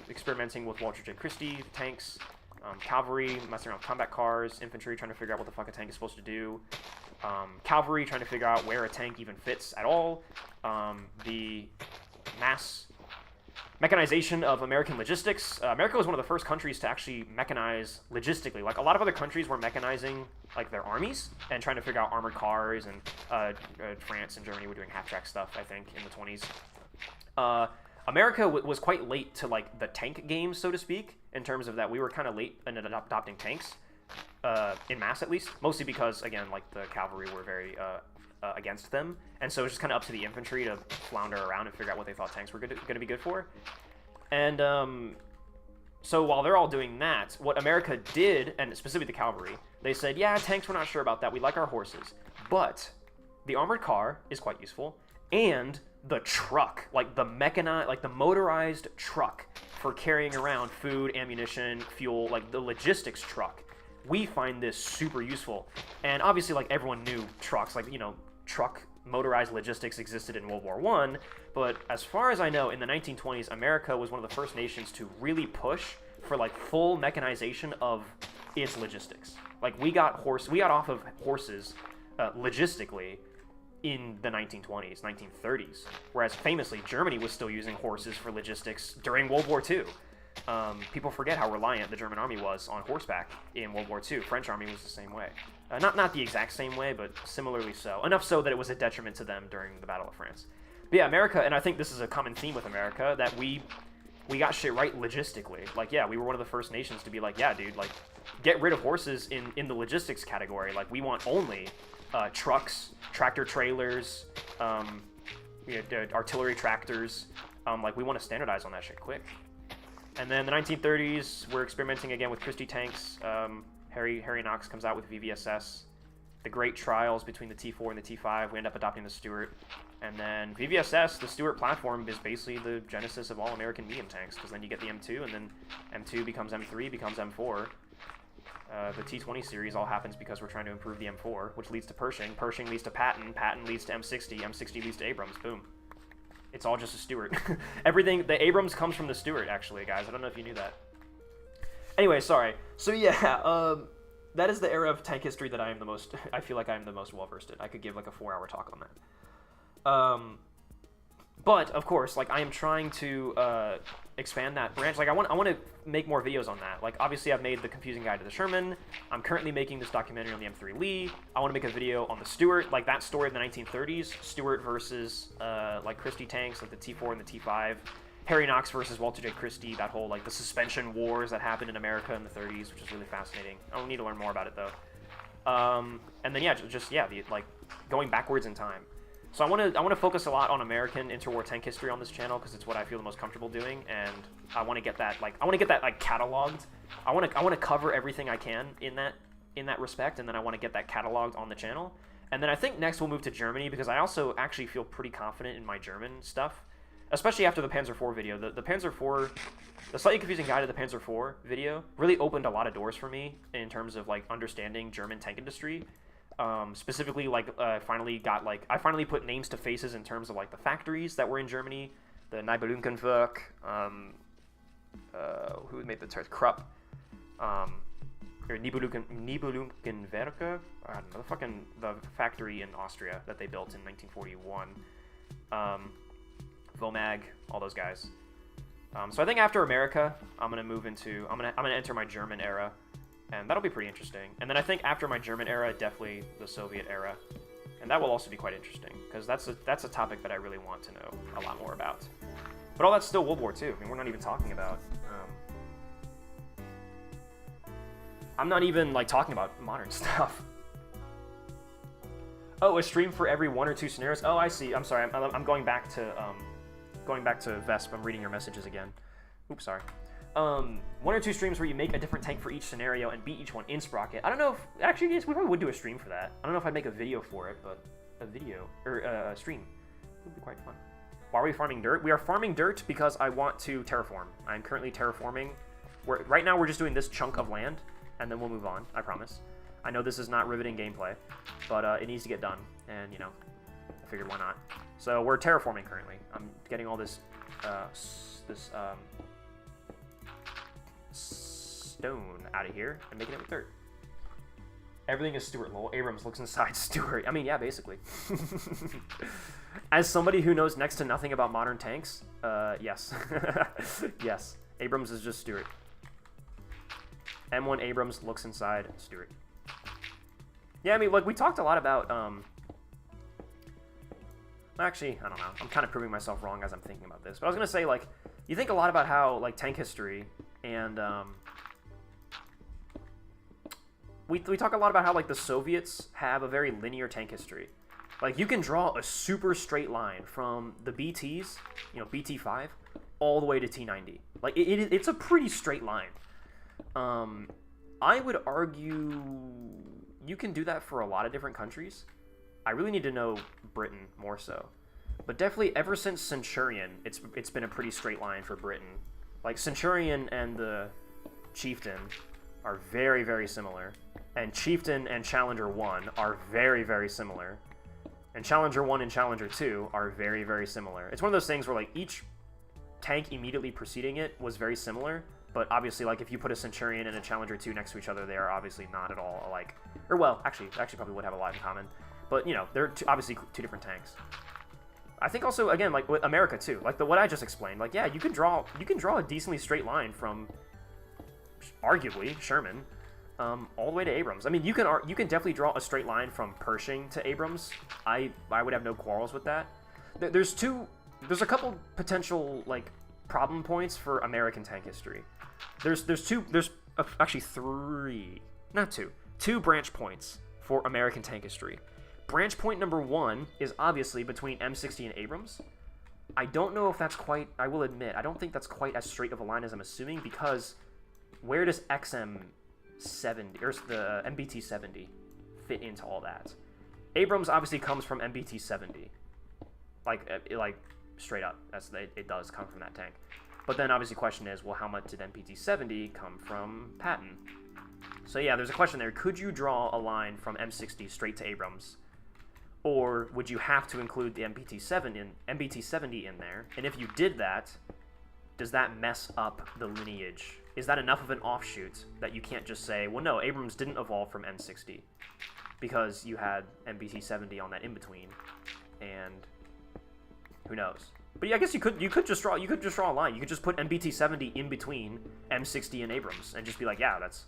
experimenting with Walter J. Christie tanks, cavalry, messing around with combat cars, infantry trying to figure out what the fuck a tank is supposed to do, cavalry trying to figure out where a tank even fits at all, the mass mechanization of American logistics. America was one of the first countries to actually mechanize logistically. Like, a lot of other countries were mechanizing, like, their armies and trying to figure out armored cars, and France and Germany were doing half-track stuff, I think, in the 20s. America was quite late to, like, the tank game, so to speak, in terms of that we were kind of late in adopting tanks, in mass at least, mostly because, again, like, the cavalry were very against them, and so it was just kind of up to the infantry to flounder around and figure out what they thought tanks were going to be good for. And so while they're all doing that, what America did, and specifically the cavalry, they said, yeah, tanks, we're not sure about that, we like our horses, but the armored car is quite useful, and the truck, like the mechanized, like the motorized truck for carrying around food, ammunition, fuel, like the logistics truck, we find this super useful. And obviously, like, everyone knew trucks, like, you know, truck motorized logistics existed in World War I, but as far as I know, in the 1920s, America was one of the first nations to really push for, like, full mechanization of its logistics. Like, we got off of horses logistically in the 1920s, 1930s, whereas famously Germany was still using horses for logistics during World War II. People forget how reliant the German army was on horseback in World War II. French army was the same way. Not the exact same way, but similarly so. Enough so that it was a detriment to them during the Battle of France. But yeah, America, and I think this is a common theme with America, that we got shit right logistically. Like, yeah, we were one of the first nations to be like, yeah, dude, like, get rid of horses in the logistics category. Like, we want only trucks, tractor trailers, artillery tractors. Like, we want to standardize on that shit quick. And then the 1930s, we're experimenting again with Christie tanks. Harry Knox comes out with VVSS. The great trials between the T4 and the T5, we end up adopting the Stuart. And then VVSS, the Stuart platform, is basically the genesis of all American medium tanks, because then you get the M2, and then M2 becomes M3, becomes M4. The T20 series all happens because we're trying to improve the M4, which leads to Pershing. Pershing leads to Patton. Patton leads to M60. M60 leads to Abrams. Boom. It's all just a Stuart. Everything, the Abrams comes from the Stuart, actually, guys. I don't know if you knew that. Anyway, sorry. So yeah, that is the era of tank history that I feel like I am the most well-versed in. I could give like a 4-hour talk on that. But of course, like, I am trying to expand that branch. Like, I want to make more videos on that. Like, obviously, I've made the confusing guide to the Sherman. I'm currently making this documentary on the M3 Lee. I want to make a video on the Stuart, like that story of the 1930s, Stuart versus like Christie tanks, like the T4 and the T5. Harry Knox versus Walter J. Christie, that whole, like, the suspension wars that happened in America in the 30s, which is really fascinating. I don't need to learn more about it though. And then yeah, like, going backwards in time. So I want to focus a lot on American interwar tank history on this channel, because it's what I feel the most comfortable doing, and I want to get that cataloged. I want to cover everything I can in that respect, and then I want to get that cataloged on the channel. And then I think next we'll move to Germany, because I also actually feel pretty confident in my German stuff, especially after the Panzer IV video. The Panzer IV, the Slightly Confusing Guide to the Panzer IV video really opened a lot of doors for me in terms of, like, understanding German tank industry. Specifically, like, I finally put names to faces in terms of, like, the factories that were in Germany, the Nibelungenwerk, who made the turret, Krupp, or Nibelungenwerke, I don't know, the factory in Austria that they built in 1941, Vomag, all those guys. So I think after America, I'm gonna enter my German era. And that'll be pretty interesting. And then I think after my German era, definitely the Soviet era. And that will also be quite interesting, because that's a topic that I really want to know a lot more about. But all that's still World War II. I mean, we're not even talking about... I'm not even, like, talking about modern stuff. Oh, a stream for every 1 or 2 scenarios? Oh, I see. I'm sorry. I'm going back to Vesp. I'm reading your messages again. Oops, sorry. 1 or 2 streams where you make a different tank for each scenario and beat each one in Sprocket. I don't know if... Actually, yes, we probably would do a stream for that. I don't know if I'd make a video for it, but a video, or a stream would be quite fun. Why are we farming dirt? We are farming dirt because I want to terraform. I'm currently terraforming. Right now, we're just doing this chunk of land, and then we'll move on, I promise. I know this is not riveting gameplay, but it needs to get done, and, you know, I figured why not. So we're terraforming currently. I'm getting all this, stone out of here and making it with dirt. Everything is Stuart, lol. Abrams looks inside Stuart. I mean, yeah, basically. As somebody who knows next to nothing about modern tanks, yes. Yes. Abrams is just Stuart. M1 Abrams looks inside Stuart. Yeah, I mean, like, we talked a lot about, actually, I don't know. I'm kind of proving myself wrong as I'm thinking about this. But I was going to say, like, you think a lot about how, like, tank history and, we talk a lot about how, like, the Soviets have a very linear tank history. Like, you can draw a super straight line from the BTs, you know, BT5, all the way to T90. Like, it's a pretty straight line. I would argue you can do that for a lot of different countries. I really need to know Britain more so. But definitely ever since Centurion, it's been a pretty straight line for Britain. Like, Centurion and the Chieftain are very, very similar. And Chieftain and Challenger 1 are very, very similar. And Challenger 1 and Challenger 2 are very, very similar. It's one of those things where, like, each tank immediately preceding it was very similar, but obviously, like, if you put a Centurion and a Challenger 2 next to each other, they are obviously not at all alike. Or, well, actually probably would have a lot in common. But, you know, they're obviously two different tanks. I think also, again, like, with America, too. Like, what I just explained. Like, yeah, you can draw a decently straight line from, arguably, Sherman, all the way to Abrams. I mean, you can definitely draw a straight line from Pershing to Abrams. I would have no quarrels with that. There's a couple potential, like, problem points for American tank history. There's actually two branch points for American tank history. Branch point number 1 is obviously between M60 and Abrams. I don't know if that's quite, I will admit, I don't think that's quite as straight of a line as I'm assuming, because where does XM70, or the MBT-70 fit into all that? Abrams obviously comes from MBT-70. Like straight up, it does come from that tank. But then obviously the question is, well, how much did MBT-70 come from Patton? So yeah, there's a question there. Could you draw a line from M60 straight to Abrams? Or would you have to include the MBT-70 in there? And if you did that, does that mess up the lineage? Is that enough of an offshoot that you can't just say, well, no, Abrams didn't evolve from M60 because you had MBT-70 on that in-between, and who knows? But yeah, I guess you could just draw a line. You could just put MBT-70 in between M60 and Abrams and just be like, yeah, that's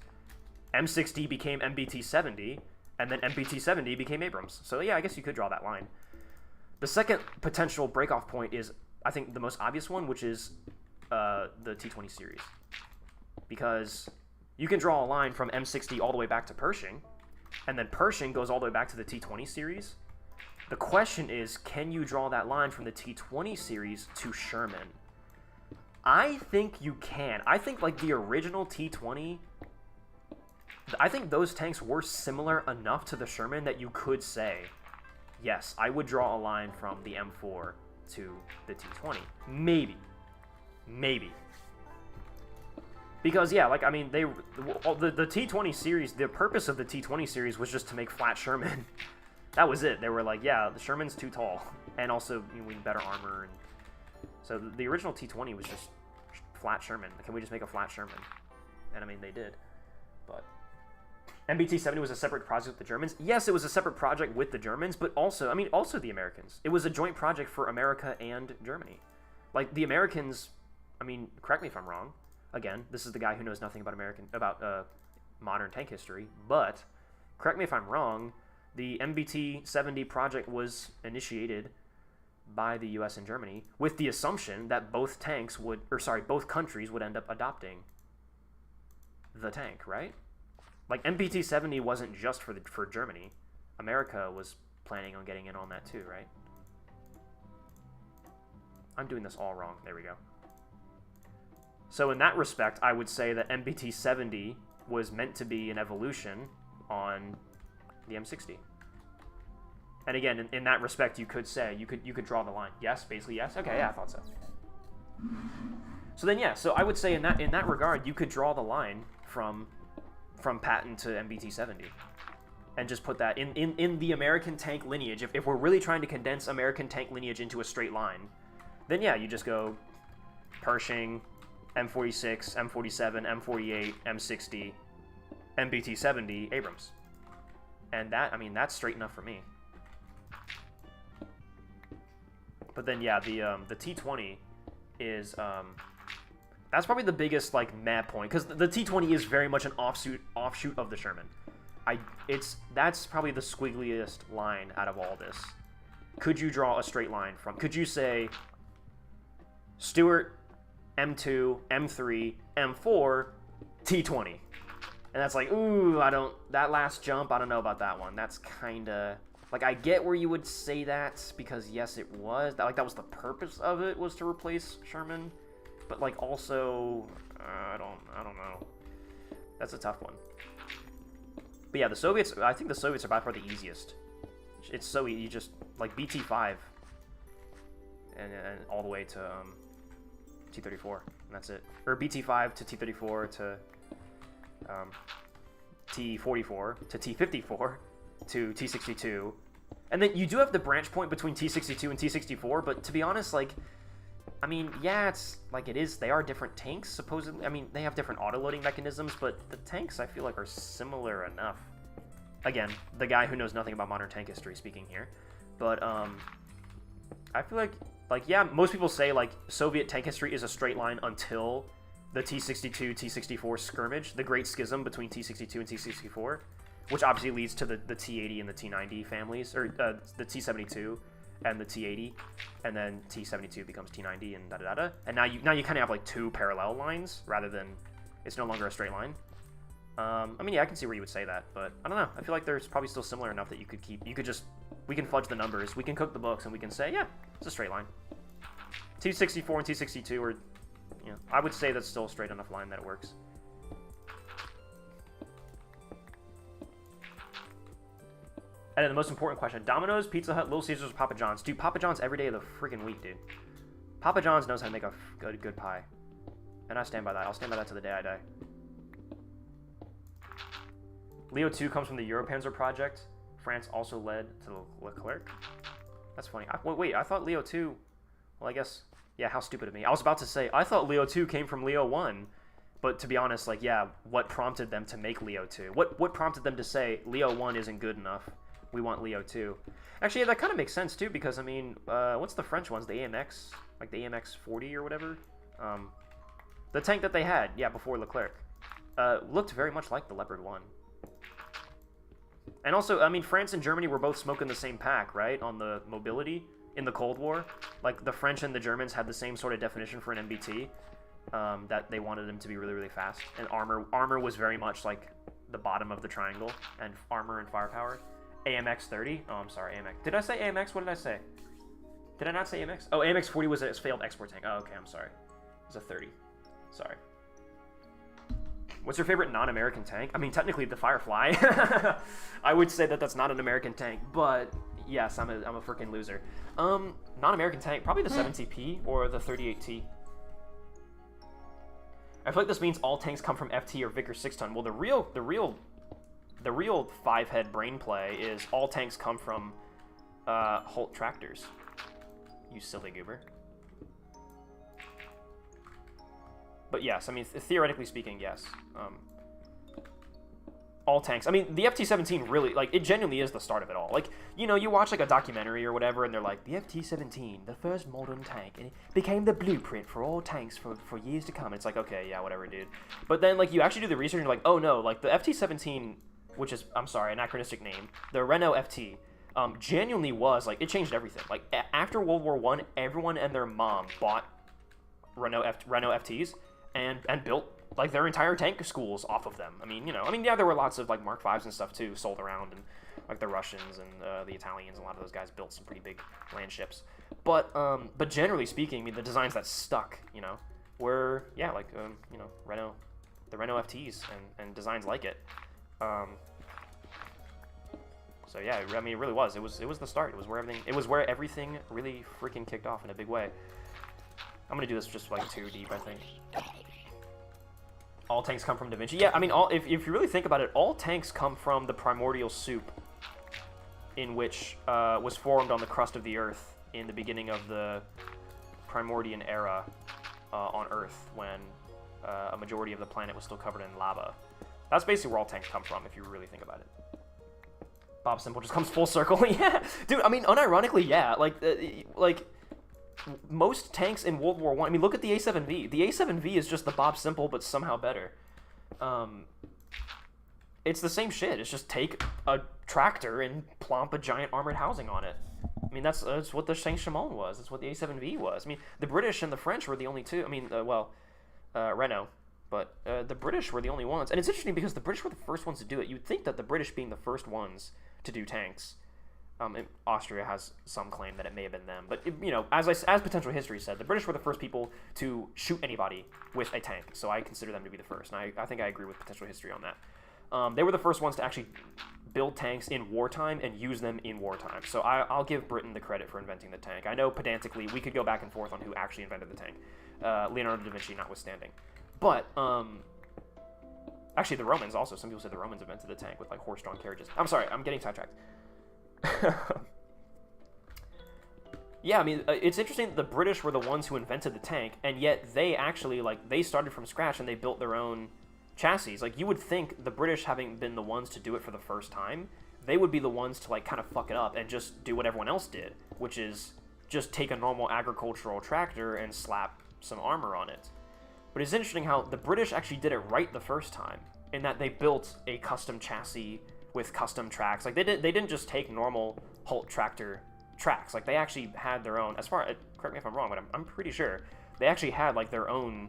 M60 became MBT-70, and then MBT-70 became Abrams. So yeah, I guess you could draw that line. The second potential breakoff point is, I think, the most obvious one, which is the T20 series. Because you can draw a line from M60 all the way back to Pershing, and then Pershing goes all the way back to the T20 series. The question is, can you draw that line from the T20 series to Sherman? I think you can. I think, like, the original T20, I think those tanks were similar enough to the Sherman that you could say, yes, I would draw a line from the M4 to the T20. Maybe. Because, yeah, like, I mean, the T20 series, the purpose of the T20 series was just to make flat Sherman. That was it. They were like, yeah, the Sherman's too tall. And also, you know, we need better armor. And so the original T20 was just flat Sherman. Can we just make a flat Sherman? And, I mean, they did. But MBT-70 was a separate project with the Germans. Yes, it was a separate project with the Germans, but also, I mean, also the Americans. It was a joint project for America and Germany. Like, the Americans, I mean, correct me if I'm wrong. Again, this is the guy who knows nothing about modern tank history, but correct me if I'm wrong, the MBT-70 project was initiated by the US and Germany with the assumption that both countries would end up adopting the tank, right? Like, MBT-70 wasn't just for Germany. America was planning on getting in on that too, right? I'm doing this all wrong. There we go. So in that respect, I would say that MBT-70 was meant to be an evolution on the M60. And again, in that respect, you could say, you could draw the line. Yes, basically yes. Okay, yeah, I thought so. So then, yeah, so I would say in that regard, you could draw the line from Patton to MBT-70 and just put that in the American tank lineage. If we're really trying to condense American tank lineage into a straight line, then yeah, you just go Pershing, M46, M47, M48, M60, MBT-70, Abrams. And that, I mean, that's straight enough for me. But then, yeah, the T20 is, that's probably the biggest, like, meh point, because the T20 is very much an offshoot of the Sherman. That's probably the squiggliest line out of all this. Could you draw a straight line from, could you say, Stuart, M2, M3, M4, T20? And that's like, ooh, that last jump, I don't know about that one. That's kind of, like, I get where you would say that, because yes, it was, that was the purpose of it, was to replace Sherman, but, like, also, I don't know. That's a tough one. But yeah, the Soviets, I think the Soviets are by far the easiest. It's so easy, you just, like, BT5, and all the way to, T-34, and that's it. Or BT5 to T-34 to T44 to T54 to T62. And then you do have the branch point between T62 and T64, but to be honest, like, I mean, yeah, it's like it is. They are different tanks, supposedly. I mean, they have different auto-loading mechanisms, but the tanks, I feel like, are similar enough. Again, the guy who knows nothing about modern tank history speaking here. But, I feel like, yeah, most people say, like, Soviet tank history is a straight line until the T62, T64 skirmish, the Great Schism between T62 and T64, which obviously leads to the T80 and the T90 families, or the T72 and the T80, and then T72 becomes T90 and da-da-da-da. And now you kind of have, like, two parallel lines, rather than, it's no longer a straight line. I mean, yeah, I can see where you would say that, but I don't know. I feel like there's probably still similar enough that you could just, we can fudge the numbers, we can cook the books, and we can say, yeah, it's a straight line. T64 and T62 are, you know, I would say that's still a straight enough line that it works. And then the most important question, Domino's, Pizza Hut, Little Caesars, or Papa John's? Dude, Papa John's every day of the freaking week, dude. Papa John's knows how to make a good pie. And I stand by that. I'll stand by that to the day I die. Leo 2 comes from the Europanzer project. France also led to Leclerc. That's funny. Wait, I thought Leo 2... Well, I guess... Yeah, how stupid of me. I was about to say, I thought Leo 2 came from Leo 1. But to be honest, like, yeah, what prompted them to make Leo 2? What prompted them to say, Leo 1 isn't good enough? We want Leo 2. Actually, yeah, that kind of makes sense, too, because, I mean, what's the French ones? The AMX? Like, the AMX 40 or whatever? The tank that they had, yeah, before Leclerc. Looked very much like the Leopard 1. And also, I mean, France and Germany were both smoking the same pack, right? On the mobility in the Cold War. Like, the French and the Germans had the same sort of definition for an MBT. That they wanted them to be really, really fast. And armor was very much like the bottom of the triangle. And armor and firepower. AMX 30. Oh, I'm sorry, AMX. Did I say AMX? What did I say? Did I not say AMX? Oh, AMX 40 was a failed export tank. Oh, okay, I'm sorry. It was a 30. Sorry. What's your favorite non-American tank? I mean, technically the Firefly. I would say that that's not an American tank, but yes, I'm a freaking loser. Non-American tank, probably the 70P or the 38T. I feel like this means all tanks come from FT or Vickers 6-ton. Well, the real 5-head brain play is all tanks come from Holt tractors. You silly goober. But yes, I mean, theoretically speaking, yes. All tanks. I mean, the FT-17 really, like, it genuinely is the start of it all. Like, you know, you watch, like, a documentary or whatever, and they're like, the FT-17, the first modern tank, and it became the blueprint for all tanks for years to come. And it's like, okay, yeah, whatever, dude. But then, like, you actually do the research, and you're like, oh, no, like, the FT-17, which is, I'm sorry, anachronistic name, the Renault FT, genuinely was, like, it changed everything. Like, after World War I, everyone and their mom bought Renault FTs, and built, like, their entire tank schools off of them. I mean, you know, yeah, there were lots of, like, Mark Vs and stuff, too, sold around, and, like, the Russians and the Italians, a lot of those guys built some pretty big land ships. But generally speaking, I mean, the designs that stuck, you know, were, yeah, like, you know, the Renault FTs and designs like it. So, yeah, I mean, it really was. It was the start. It was where everything really freaking kicked off in a big way. I'm gonna do this just, like, too deep, I think. All tanks come from Da Vinci. Yeah, I mean, if you really think about it, all tanks come from the primordial soup in which was formed on the crust of the Earth in the beginning of the Primordian era on Earth, when a majority of the planet was still covered in lava. That's basically where all tanks come from, if you really think about it. Bob Simple just comes full circle. Yeah, dude, I mean, unironically, yeah. Like, most tanks in World War I mean, look at the A7V. The A7V is just the Bob Simple, but somehow better. It's the same shit. It's just take a tractor and plomp a giant armored housing on it. I mean, that's what the Saint-Chamond was. That's what the A7V was. I mean, the British and the French were the only two. I mean, Renault. But the British were the only ones. And it's interesting because the British were the first ones to do it. You'd think that the British being the first ones to do tanks, Austria has some claim that it may have been them. But, you know, as Potential History said, the British were the first people to shoot anybody with a tank. So I consider them to be the first. And I think I agree with Potential History on that. They were the first ones to actually build tanks in wartime and use them in wartime. So I'll give Britain the credit for inventing the tank. I know pedantically we could go back and forth on who actually invented the tank, Leonardo da Vinci notwithstanding. But Actually, the Romans also. Some people say the Romans invented the tank with like horse-drawn carriages. I'm sorry, I'm getting sidetracked. Yeah, I mean, it's interesting that the British were the ones who invented the tank, and yet they actually, like, they started from scratch and they built their own chassis. Like, you would think the British, having been the ones to do it for the first time, they would be the ones to, like, kind of fuck it up and just do what everyone else did, which is just take a normal agricultural tractor and slap some armor on it. But it's interesting how the British actually did it right the first time, in that they built a custom chassis with custom tracks. Like, they didn't just take normal Holt tractor tracks. Like, they actually had their own, as far, correct me if I'm wrong, but I'm pretty sure they actually had, like, their own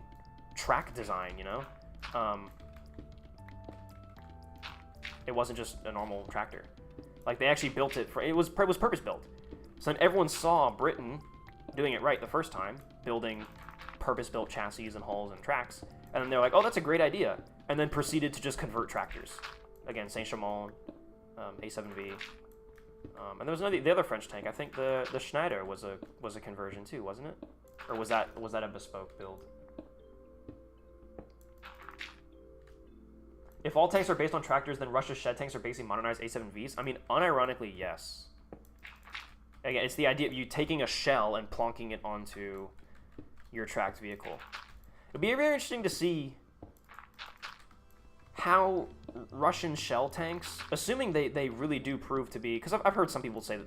track design, you know? It wasn't just a normal tractor. Like, they actually built it for, it was purpose built. So then everyone saw Britain doing it right the first time, building purpose-built chassis and hulls and tracks, and then they're like, oh, that's a great idea, and then proceeded to just convert tractors. Again, Saint-Chamond, A7V, and there was the other French tank. I think the Schneider was a conversion too, wasn't it? Or was that a bespoke build? If all tanks are based on tractors, then Russia's shed tanks are basically modernized A7Vs. I mean, unironically, yes. Again, it's the idea of you taking a shell and plonking it onto your tracked vehicle. It'd be very interesting to see how Russian shell tanks, assuming they really do prove to be, because I've heard some people say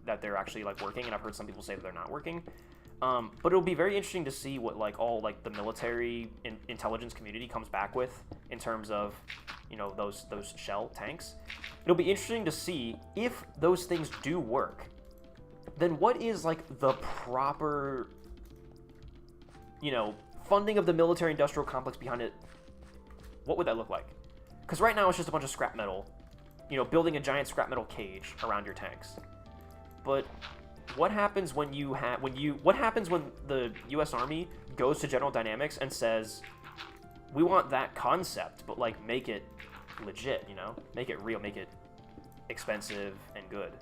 that they're actually like working, and I've heard some people say that they're not working. But it'll be very interesting to see what like all like the military intelligence community comes back with in terms of, you know, those shell tanks. It'll be interesting to see if those things do work. Then what is like the proper, you know, funding of the military-industrial complex behind it? What would that look like? Because right now it's just a bunch of scrap metal, you know, building a giant scrap metal cage around your tanks. But what happens when what happens when the U.S. Army goes to General Dynamics and says, we want that concept, but like make it legit, you know, make it real, make it expensive and good?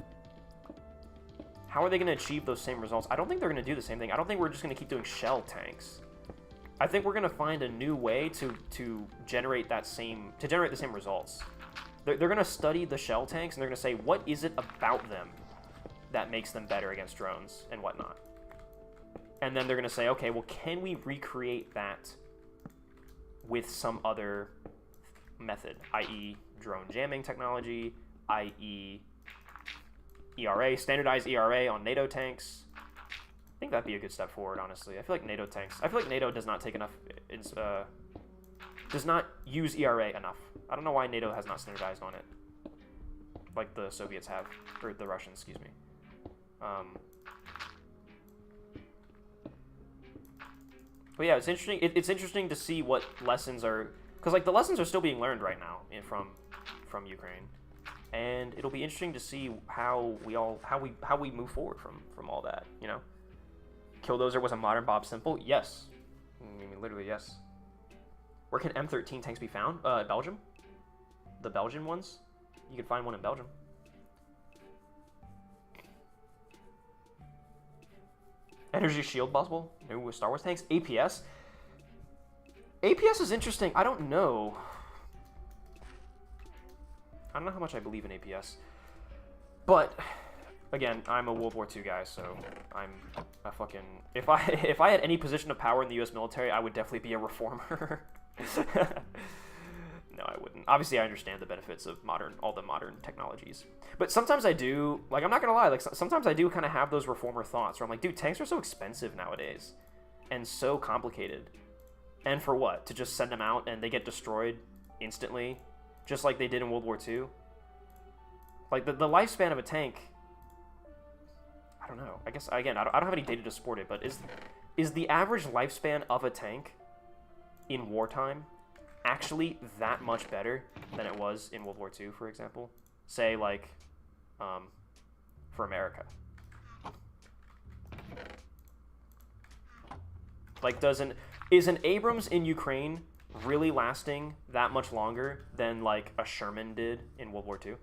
How are they going to achieve those same results? I don't think they're going to do the same thing. I don't think we're just going to keep doing shell tanks. I think we're going to find a new way to generate the same results. They're going to study the shell tanks, and they're going to say, what is it about them that makes them better against drones and whatnot? And then they're going to say, okay, well, can we recreate that with some other method, i.e. drone jamming technology, i.e. ERA, standardized ERA on NATO tanks. I think that'd be a good step forward, honestly. I feel like NATO does not take enough, does not use ERA enough. I don't know why NATO has not standardized on it, like the Soviets have, or the Russians, excuse me. But yeah, it's interesting. It's interesting to see what lessons are, because like the lessons are still being learned right now from Ukraine. And it'll be interesting to see how we move forward from all that, you know. Killdozer was a modern Bob Simple? Yes. I mean, literally, yes. Where can M13 tanks be found? Belgium. The Belgian ones? You can find one in Belgium. Energy Shield possible? New Star Wars tanks? APS? APS is interesting. I don't know how much I believe in APS, but again, I'm a World War II guy, so I'm a fucking, if I had any position of power in the U.S. military, I would definitely be a reformer. No, I wouldn't. Obviously, I understand the benefits of all the modern technologies, but sometimes I do, like, I'm not gonna lie, like sometimes I do kind of have those reformer thoughts where I'm like, dude, tanks are so expensive nowadays and so complicated, and for what? To just send them out and they get destroyed instantly, just like they did in World War II. Like, the lifespan of a tank, I don't know. I guess, again, I don't have any data to support it, but is the average lifespan of a tank in wartime actually that much better than it was in World War II, for example? Say, like, for America. Like, is an Abrams in Ukraine really lasting that much longer than like a Sherman did in World War II?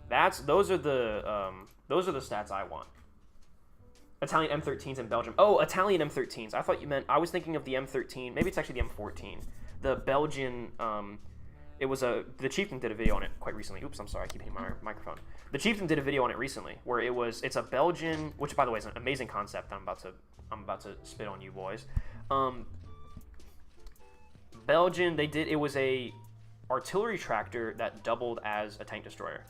Those are the stats I want. Italian M13s in Belgium. Oh, Italian M13s. I thought you meant, I was thinking of the M13. Maybe it's actually the M14. the Belgian, it was the Chieftain did a video on it quite recently. Oops, I'm sorry, I keep hitting my microphone. The Chieftain did a video on it recently where it's a Belgian, which by the way is an amazing concept. I'm about to spit on you boys. Belgian, it was a artillery tractor that doubled as a tank destroyer.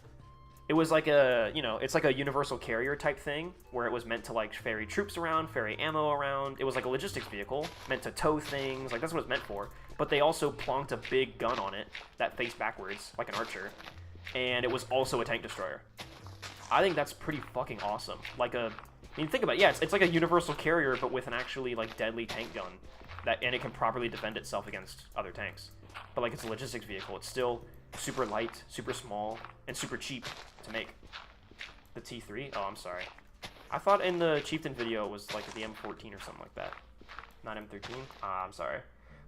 It was like it's like a universal carrier type thing where it was meant to like ferry troops around, ferry ammo around. It was like a logistics vehicle meant to tow things. Like that's what it's meant for. But they also plonked a big gun on it that faced backwards like an archer, and it was also a tank destroyer. I think that's pretty fucking awesome. I mean, think about it. Yeah, it's like a universal carrier, but with an actually like deadly tank gun and it can properly defend itself against other tanks. But like it's a logistics vehicle. It's still super light, super small, and super cheap to make. The T3? Oh, I'm sorry. I thought in the Chieftain video it was like the M14 or something like that. Not M13? I'm sorry.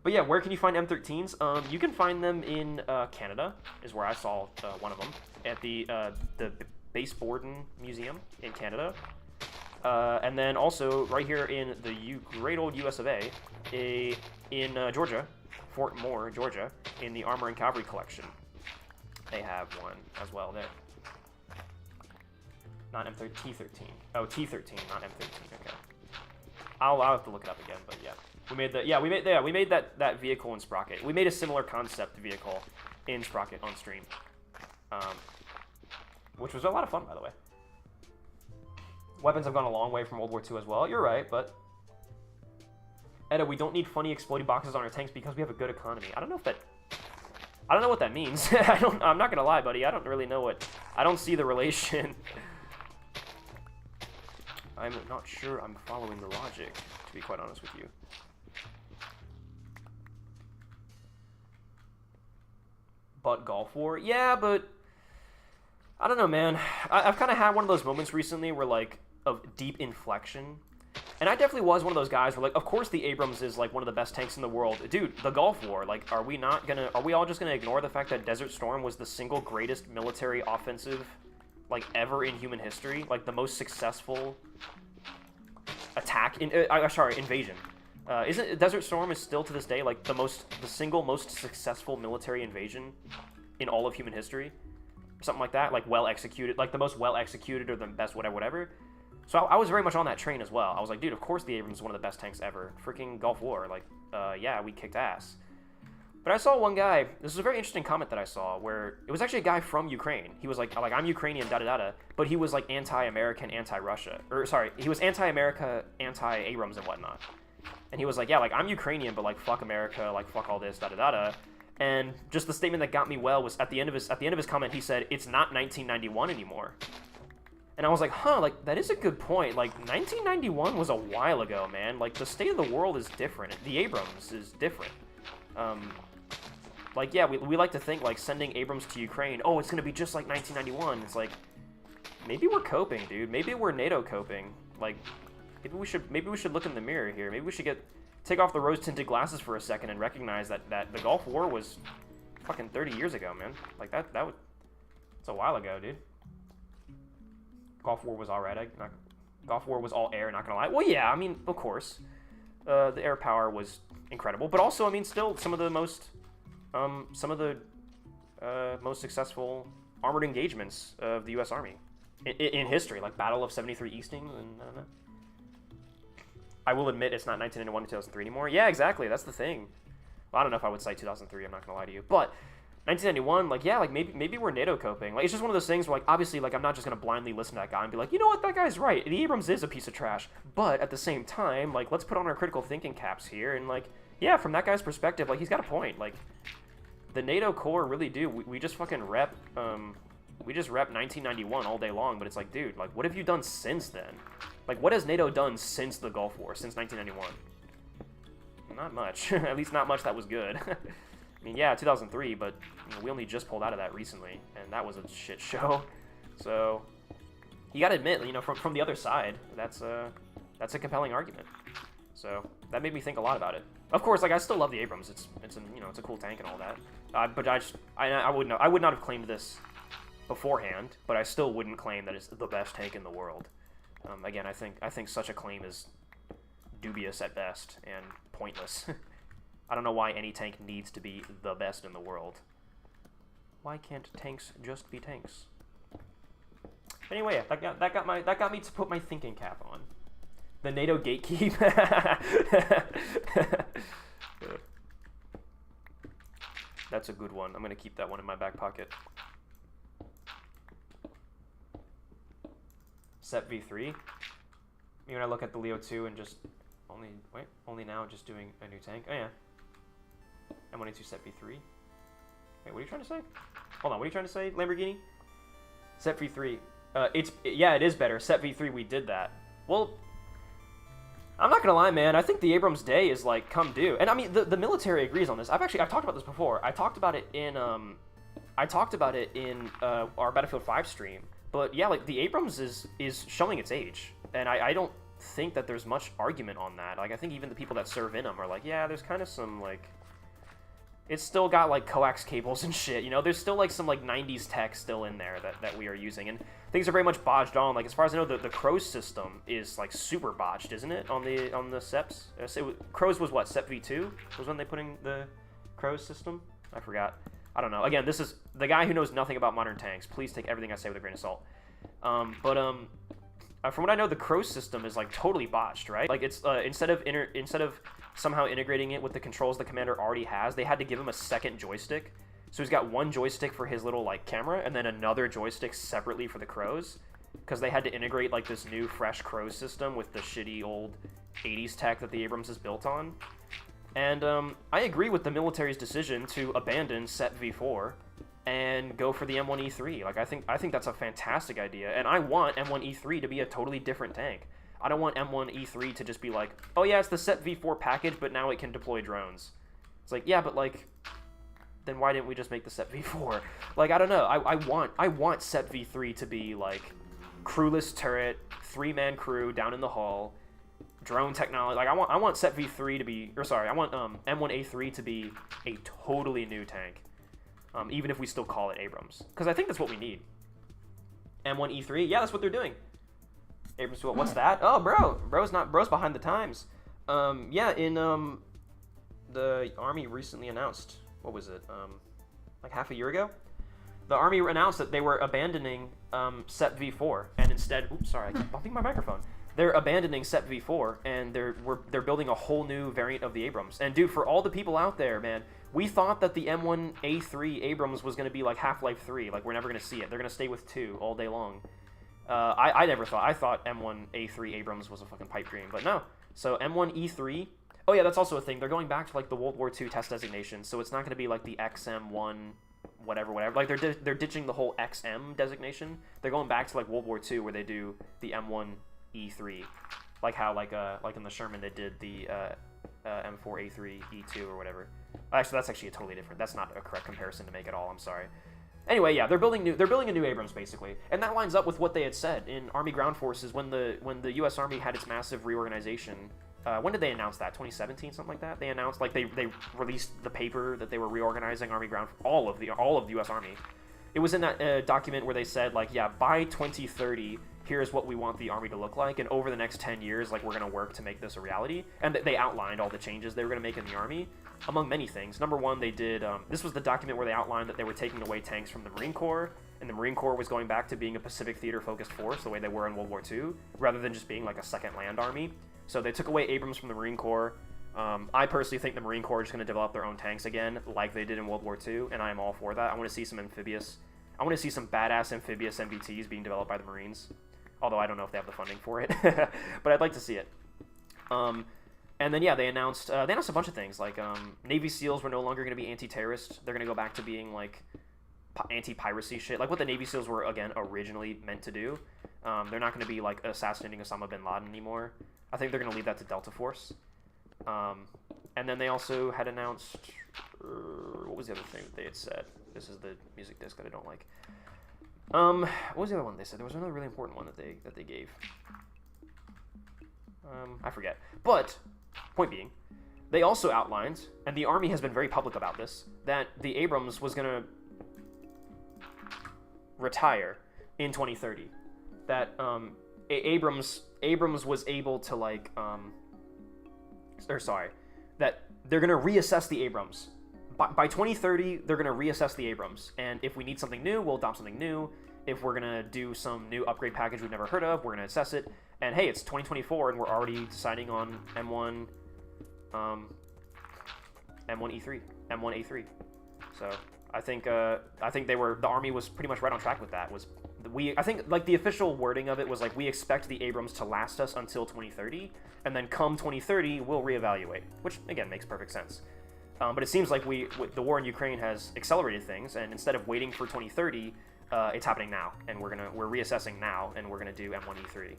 But yeah, where can you find M13s? You can find them in Canada, is where I saw one of them, at the Baseborden Museum in Canada. And then also right here in the great old US of A, in Georgia, Fort Moore, Georgia, in the Armor and Cavalry Collection. They have one as well there. Not M13, T13. Oh, T13, not M13. Okay. I'll have to look it up again, but yeah. We made that vehicle in Sprocket. We made a similar concept vehicle in Sprocket on stream. Which was a lot of fun, by the way. Weapons have gone a long way from World War II as well. You're right, but Etta, we don't need funny exploding boxes on our tanks because we have a good economy. I don't know what that means. I'm not gonna lie, buddy. I don't really know I don't see the relation. I'm not sure I'm following the logic, to be quite honest with you. But Gulf War? Yeah, but I don't know, man. I've kind of had one of those moments recently where, like, of deep inflection. And I definitely was one of those guys where, like, of course the Abrams is, like, one of the best tanks in the world. Dude, the Gulf War, like, are we all just gonna ignore the fact that Desert Storm was the single greatest military offensive, like, ever in human history? Like, the most successful invasion. Isn't Desert Storm is still to this day, like, the single most successful military invasion in all of human history? Something like that, like, well executed, like, the most well executed or the best whatever. So I was very much on that train as well. I was like, dude, of course the Abrams is one of the best tanks ever. Freaking Gulf War, like, yeah, we kicked ass. But I saw one guy, this is a very interesting comment that I saw, where it was actually a guy from Ukraine. He was like I'm Ukrainian, da-da-da-da, but he was, like, anti-American, anti-Russia. Or, sorry, he was anti-America, anti-Abrams and whatnot. And he was like, yeah, like, I'm Ukrainian, but, like, fuck America, like, fuck all this, da-da-da-da. And just the statement that got me well was at the end of his comment, he said, it's not 1991 anymore. And I was like, huh, like, that is a good point. Like, 1991 was a while ago, man. Like, the state of the world is different. The Abrams is different. Like, yeah, we like to think, like, sending Abrams to Ukraine, oh, it's going to be just like 1991. It's like, maybe we're coping, dude. Maybe we're NATO coping. Like, maybe we should look in the mirror here. Maybe we should take off the rose-tinted glasses for a second and recognize that the Gulf War was fucking 30 years ago, man. Like, it's a while ago, dude. Gulf War was alright. Gulf War was all air, not gonna lie. Well, yeah, I mean, of course. The air power was incredible. But also, I mean, still, some of the most successful armored engagements of the U.S. Army in history, like Battle of 73 Easting, and I don't know. I will admit it's not 1991 to 2003 anymore. Yeah, exactly. That's the thing. Well, I don't know if I would say 2003. I'm not gonna lie to you, but 1991, like, yeah, like, maybe we're NATO coping. Like, it's just one of those things where, like, obviously, like, I'm not just gonna blindly listen to that guy and be like, you know what, that guy's right. The Abrams is a piece of trash. But at the same time, like, let's put on our critical thinking caps here and, like, yeah, from that guy's perspective, like, he's got a point. Like, the NATO core really do. We just fucking rep 1991 all day long, but it's like, dude, like, what have you done since then? Like, what has NATO done since the Gulf War, since 1991? Not much. At least not much that was good. I mean, yeah, 2003, but you know, we only just pulled out of that recently, and that was a shit show. So, you gotta admit, you know, from the other side, that's a compelling argument. So, that made me think a lot about it. Of course, like, I still love the Abrams. It's a cool tank and all that. But I would not have claimed this beforehand, but I still wouldn't claim that it's the best tank in the world. Again, I think such a claim is dubious at best and pointless. I don't know why any tank needs to be the best in the world. Why can't tanks just be tanks? Anyway, that got me to put my thinking cap on. The NATO gatekeep. That's a good one. I'm gonna keep that one in my back pocket. Set V3. When I look at the Leo 2 and just only now just doing a new tank. Oh yeah. M1A2 Set V3. Wait, what are you trying to say? Hold on, what are you trying to say, Lamborghini? Set V3. It is better. Set V3, we did that. Well, I'm not gonna lie, man. I think the Abrams day is like come due, and I mean the military agrees on this. I've talked about this before. I talked about it in our Battlefield 5 stream. But yeah, like the Abrams is showing its age, and I don't think that there's much argument on that. Like I think even the people that serve in them are like, yeah, there's kind of some like, it's still got like coax cables and shit. You know, there's still like some like 90s tech still in there that we are using, and things are very much botched on. Like as far as I know, the Crows system is like super botched, isn't it? On the Seps, Crows was what, Sep V2 was when they put in the Crows system. I forgot. I don't know. Again, this is the guy who knows nothing about modern tanks. Please take everything I say with a grain of salt. From what I know, the Crows system is like totally botched, right? Like it's instead of somehow integrating it with the controls the commander already has, they had to give him a second joystick. So he's got one joystick for his little like camera, and then another joystick separately for the Crows, because they had to integrate like this new fresh Crows system with the shitty old 80s tech that the Abrams is built on. And I agree with the military's decision to abandon Set V4 and go for the M1E3. Like I think that's a fantastic idea, and I want M1E3 to be a totally different tank. I don't want M1E3 to just be like, oh yeah, it's the Set V4 package, but now it can deploy drones. It's like, yeah, but like, then why didn't we just make the Set V4? Like I don't know. I want Set V3 to be like crewless turret, 3-man crew down in the hull. Drone technology, like I want Set V3 to be, I want M1A3 to be a totally new tank, even if we still call it Abrams, because I think that's what we need. M1E3, yeah, that's what they're doing. Abrams, what's that? Oh, bro's behind the times. Yeah, in the Army recently announced, what was it, like half a year ago? The Army announced that they were abandoning Set V4, and instead, oops, sorry, I keep bumping my microphone. They're abandoning Set V4, and they're building a whole new variant of the Abrams. And dude, for all the people out there, man, we thought that the M1A3 Abrams was going to be like Half-Life 3. Like, we're never going to see it. They're going to stay with 2 all day long. I never thought. I thought M1A3 Abrams was a fucking pipe dream, but no. So M1E3... Oh yeah, that's also a thing. They're going back to like the World War II test designation, so it's not going to be like the XM1... whatever. Like, they're ditching the whole XM designation. They're going back to like World War II, where they do the M1E3, like how like in the Sherman they did the M4A3 E2 or whatever. Actually, that's actually totally different. That's not a correct comparison to make at all. I'm sorry. Anyway, yeah, they're building a new Abrams basically, and that lines up with what they had said in Army Ground Forces when the U.S. Army had its massive reorganization. When did they announce that? 2017, something like that. They announced, like, they released the paper that they were reorganizing Army Ground, all of the U.S. Army. It was in that document where they said, like, yeah, by 2030, here's what we want the Army to look like, and over the next 10 years, like, we're going to work to make this a reality. And they outlined all the changes they were going to make in the Army, among many things. Number one, they did, this was the document where they outlined that they were taking away tanks from the Marine Corps, and the Marine Corps was going back to being a Pacific Theater-focused force, the way they were in World War II, rather than just being, like, a second land army. So they took away Abrams from the Marine Corps. I personally think the Marine Corps is just going to develop their own tanks again, like they did in World War II, and I am all for that. I want to see some badass amphibious MBTs being developed by the Marines, although I don't know if they have the funding for it, but I'd like to see it. And then, yeah, they announced a bunch of things, like Navy SEALs were no longer going to be anti-terrorist. They're going to go back to being, like, anti-piracy shit, like what the Navy SEALs were, again, originally meant to do. They're not going to be, like, assassinating Osama bin Laden anymore. I think they're going to leave that to Delta Force. And then they also had announced... what was the other thing that they had said? This is the music disc that I don't like. What was the other one they said? There was another really important one that they gave. I forget. But, point being, they also outlined, and the Army has been very public about this, that the Abrams was going to retire in 2030. That Abrams was able to, like, that they're going to reassess the Abrams. By 2030, they're going to reassess the Abrams. And if we need something new, we'll adopt something new. If we're going to do some new upgrade package we've never heard of, we're going to assess it. And hey, it's 2024, and we're already deciding on M1, M1E3, M1A3. So I think the Army was pretty much right on track with that. I think like the official wording of it was like, we expect the Abrams to last us until 2030, and then come 2030, we'll reevaluate, which again makes perfect sense. But it seems like the war in Ukraine has accelerated things, and instead of waiting for 2030, it's happening now, and we're reassessing now, and we're gonna do M1E3.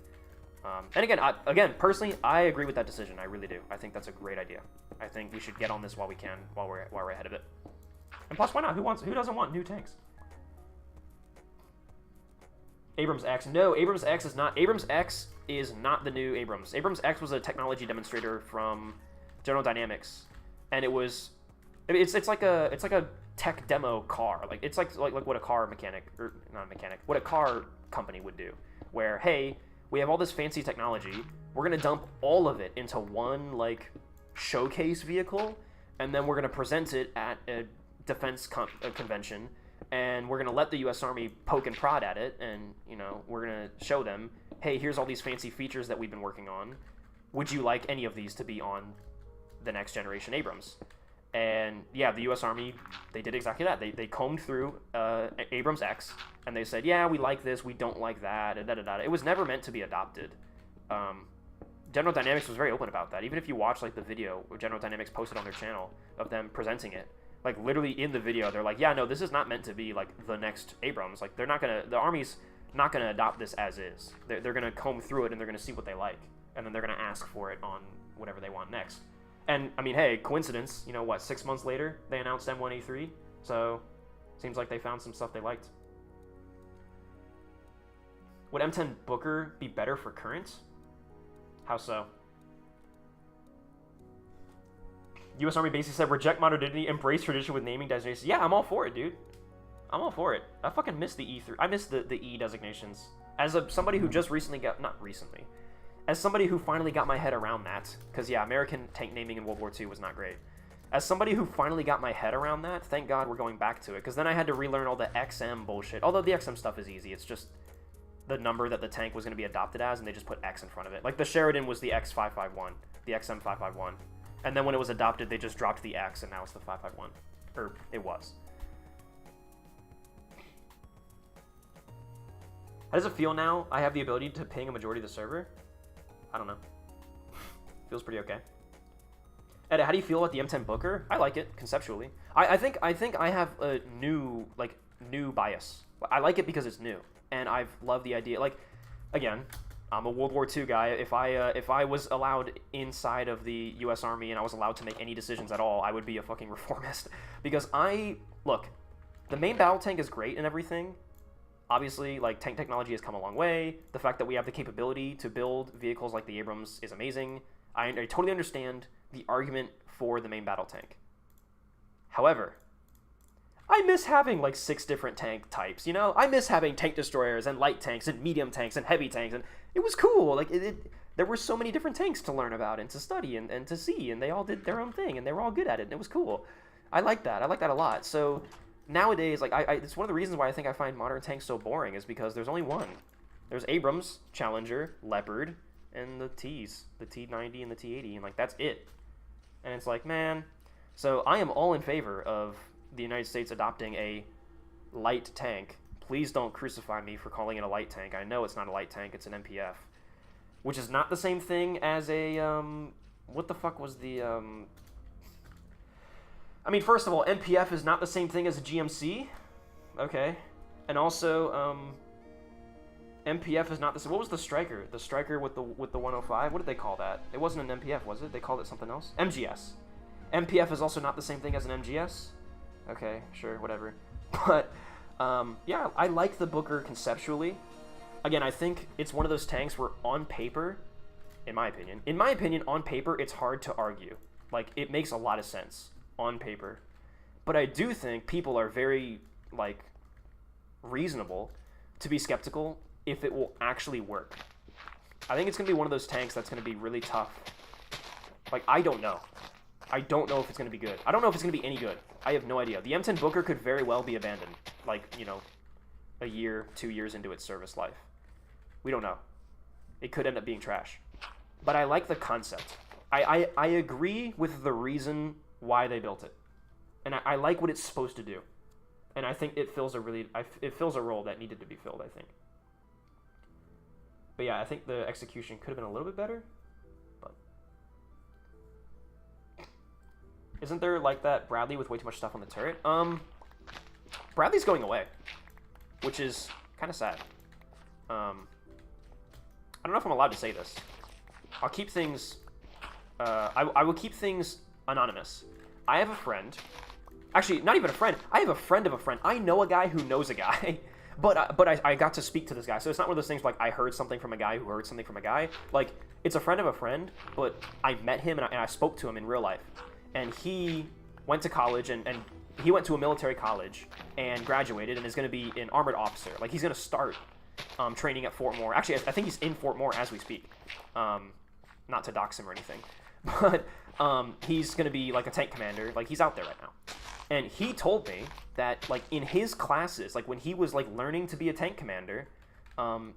And again, personally, I agree with that decision. I really do. I think that's a great idea. I think we should get on this while we can, while we're ahead of it. And plus, why not? Who doesn't want new tanks? Abrams X. No, Abrams X is not. Abrams X is not the new Abrams. Abrams X was a technology demonstrator from General Dynamics, and it's like a tech demo car. Like it's like what a car mechanic, or not a mechanic, what a car company would do. Where, hey, we have all this fancy technology, we're gonna dump all of it into one like showcase vehicle, and then we're gonna present it at a defense convention, and we're gonna let the U.S. Army poke and prod at it, and we're gonna show them, hey, here's all these fancy features that we've been working on. Would you like any of these to be on the next generation Abrams? And yeah, the U.S. Army, they did exactly that. They combed through Abrams X, and they said, yeah, we like this, we don't like that, and da-da-da. It was never meant to be adopted. General Dynamics was very open about that. Even if you watch like the video where General Dynamics posted on their channel of them presenting it, like literally in the video, they're like, yeah, no, this is not meant to be like the next Abrams. Like the Army's not gonna adopt this as is. They're gonna comb through it, and they're gonna see what they like, and then they're gonna ask for it on whatever they want next. And I mean, hey, coincidence, 6 months later they announced M1A3, so seems like they found some stuff they liked. Would M10 Booker be better for current? How so? U.S. Army basically said, reject modernity, embrace tradition with naming designations. Yeah, I'm all for it, dude. I'm all for it. I fucking miss the E3. I miss the E designations. As somebody who just recently got, not recently, as somebody who finally got my head around that, because yeah, American tank naming in World War II was not great. As somebody who finally got my head around that, thank God we're going back to it, because then I had to relearn all the XM bullshit. Although the XM stuff is easy, it's just the number that the tank was going to be adopted as, and they just put X in front of it. Like the Sheridan was the X551, the XM551. And then when it was adopted, they just dropped the X, and now it's the 551. Or it was. How does it feel now? I have the ability to ping a majority of the server? I don't know. Feels pretty okay. Ed, how do you feel about the M10 Booker? I like it conceptually. I think I have a new bias. I like it because it's new, and I've loved the idea. Like, again, I'm a World War II guy. If I was allowed inside of the U.S. Army and I was allowed to make any decisions at all, I would be a fucking reformist. Because look, the main battle tank is great and everything. Obviously, like, tank technology has come a long way. The fact that we have the capability to build vehicles like the Abrams is amazing. I totally understand the argument for the main battle tank. However, I miss having like 6 different tank types, I miss having tank destroyers and light tanks and medium tanks and heavy tanks, and it was cool. Like, there were so many different tanks to learn about and to study and to see, and they all did their own thing, and they were all good at it, and it was cool. I like that. I like that a lot. So nowadays, like, it's one of the reasons why I think I find modern tanks so boring, is because there's only one. There's Abrams, Challenger, Leopard, and the Ts, the T90 and the T80, and like, that's it. And it's like, man. So I am all in favor of the United States adopting a light tank. Please don't crucify me for calling it a light tank. I know it's not a light tank, it's an MPF. Which is not the same thing as a, what the fuck was the, I mean, first of all, MPF is not the same thing as a GMC. Okay. And also, MPF is not the same. What was the Striker? The Striker with the 105? What did they call that? It wasn't an MPF, was it? They called it something else? MGS. MPF is also not the same thing as an MGS. Okay, sure, whatever. But, yeah, I like the Booker conceptually. Again, I think it's one of those tanks where on paper, in my opinion, on paper, it's hard to argue. Like, it makes a lot of sense on paper. But I do think people are very, like, reasonable to be skeptical if it will actually work. I think it's going to be one of those tanks that's going to be really tough. Like, I don't know. I don't know if it's going to be good. I don't know if it's going to be any good. I have no idea. The M10 Booker could very well be abandoned, like, you know, a year, 2 years into its service life. We don't know. It could end up being trash. But I like the concept. I agree with the reason why they built it. And I like what it's supposed to do. And I think it fills a role that needed to be filled, I think. But yeah, I think the execution could have been a little bit better. But isn't there like that Bradley with way too much stuff on the turret? Bradley's going away, which is kind of sad. I don't know if I'm allowed to say this. I'll keep things. I will keep things anonymous. I have a friend. Actually, not even a friend. I have a friend of a friend. I know a guy who knows a guy. But I got to speak to this guy. So it's not one of those things like I heard something from a guy who heard something from a guy. Like, it's a friend of a friend, but I met him and I spoke to him in real life. And he went to college and he went to a military college and graduated and is going to be an armored officer. Like, he's going to start training at Fort Moore. Actually, I think he's in Fort Moore as we speak. Not to dox him or anything. But he's going to be like a tank commander. Like, he's out there right now. And he told me that, like, in his classes, like, when he was, like, learning to be a tank commander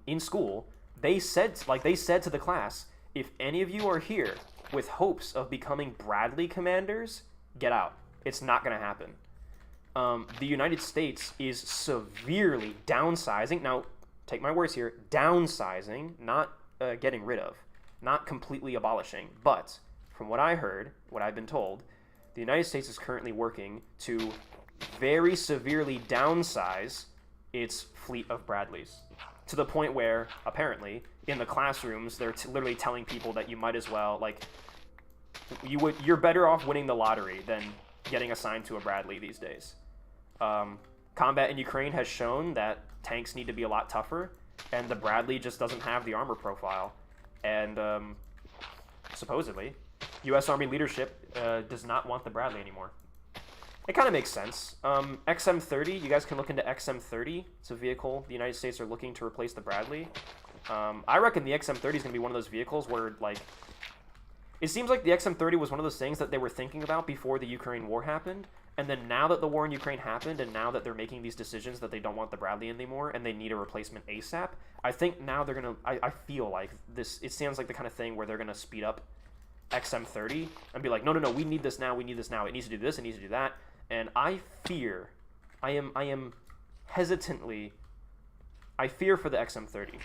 in school, they said to the class, if any of you are here with hopes of becoming Bradley commanders, get out. It's not going to happen. The United States is severely downsizing. Now, take my words here, downsizing, not getting rid of, not completely abolishing. But from what I heard, what I've been told, the United States is currently working to very severely downsize its fleet of Bradleys to the point where, apparently, in the classrooms, they're literally telling people that you might as well, like, you're better off winning the lottery than getting assigned to a Bradley these days. Combat in Ukraine has shown that tanks need to be a lot tougher, and the Bradley just doesn't have the armor profile. And supposedly, U.S. Army leadership does not want the Bradley anymore. It kind of makes sense. XM30, you guys can look into XM30. It's a vehicle the United States are looking to replace the Bradley. I reckon the XM30 is going to be one of those vehicles where, like, it seems like the XM30 was one of those things that they were thinking about before the Ukraine war happened. And then now that the war in Ukraine happened, and now that they're making these decisions that they don't want the Bradley anymore, and they need a replacement ASAP, I think now they're going to, I feel like this, it sounds like the kind of thing where they're going to speed up XM30 and be like, no, we need this now, it needs to do this, it needs to do that. And I fear for the XM30.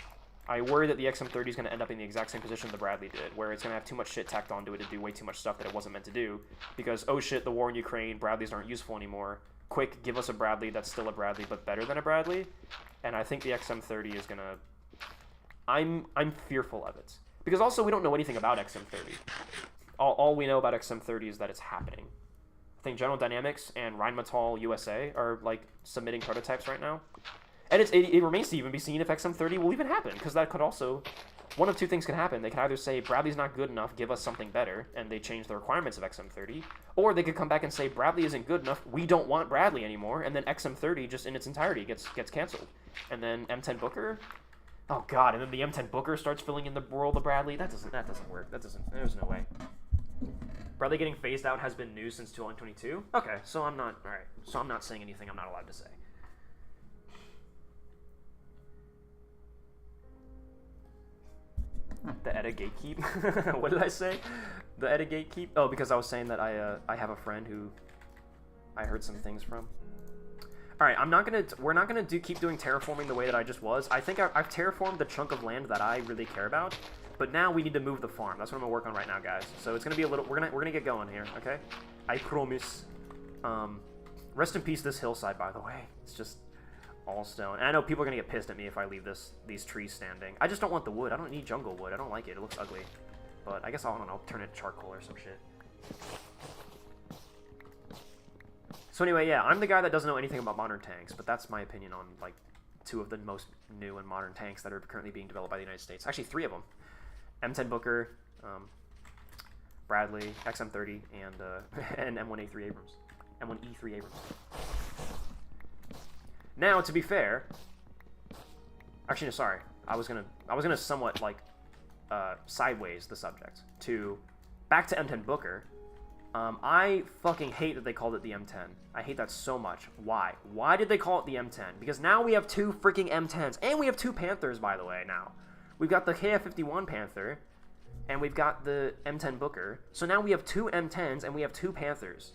I worry that the XM30 is going to end up in the exact same position the Bradley did, where it's going to have too much shit tacked onto it to do way too much stuff that it wasn't meant to do, because, oh shit, the war in Ukraine, Bradleys aren't useful anymore. Quick, give us a Bradley that's still a Bradley, but better than a Bradley. And I think the XM30 is going to... I'm fearful of it. Because also, we don't know anything about XM30. All we know about XM30 is that it's happening. I think General Dynamics and Rheinmetall USA are, like, submitting prototypes right now. And it remains to even be seen if XM30 will even happen, because that could also... One of two things could happen. They could either say, Bradley's not good enough, give us something better, and they change the requirements of XM30, or they could come back and say, Bradley isn't good enough, we don't want Bradley anymore, and then XM30 just in its entirety gets canceled. And then M10 Booker... Oh god, and then the M10 Booker starts filling in the role of Bradley? That doesn't work. There's no way. Bradley getting phased out has been news since 2022? Okay, so I'm not... Alright, so I'm not saying anything I'm not allowed to say. The Eta gatekeep? What did I say? The Eta gatekeep? Oh, because I was saying that I have a friend who I heard some things from. Alright, we're not gonna keep doing terraforming the way that I just was. I think I've terraformed the chunk of land that I really care about, but now we need to move the farm. That's what I'm gonna work on right now, guys. So it's gonna be a little, we're gonna get going here, okay? I promise. Rest in peace this hillside, by the way. It's just all stone. And I know people are gonna get pissed at me if I leave these trees standing. I just don't want the wood. I don't need jungle wood. I don't like it. It looks ugly. But I guess I'll turn it to charcoal or some shit. So anyway, yeah, I'm the guy that doesn't know anything about modern tanks, but that's my opinion on, like, two of the most new and modern tanks that are currently being developed by the United States. Actually, 3 of them. M10 Booker, Bradley, XM30, and M1A3 Abrams. M1E3 Abrams. Now, to be fair... Actually, no, sorry. I was gonna somewhat, like, sideways the subject to... Back to M10 Booker. I fucking hate that they called it the M10. I hate that so much. Why? Why did they call it the M10? Because now we have 2 freaking M10s. And we have 2 Panthers, by the way, now. We've got the KF-51 Panther, and we've got the M10 Booker. So now we have 2 M10s, and we have 2 Panthers.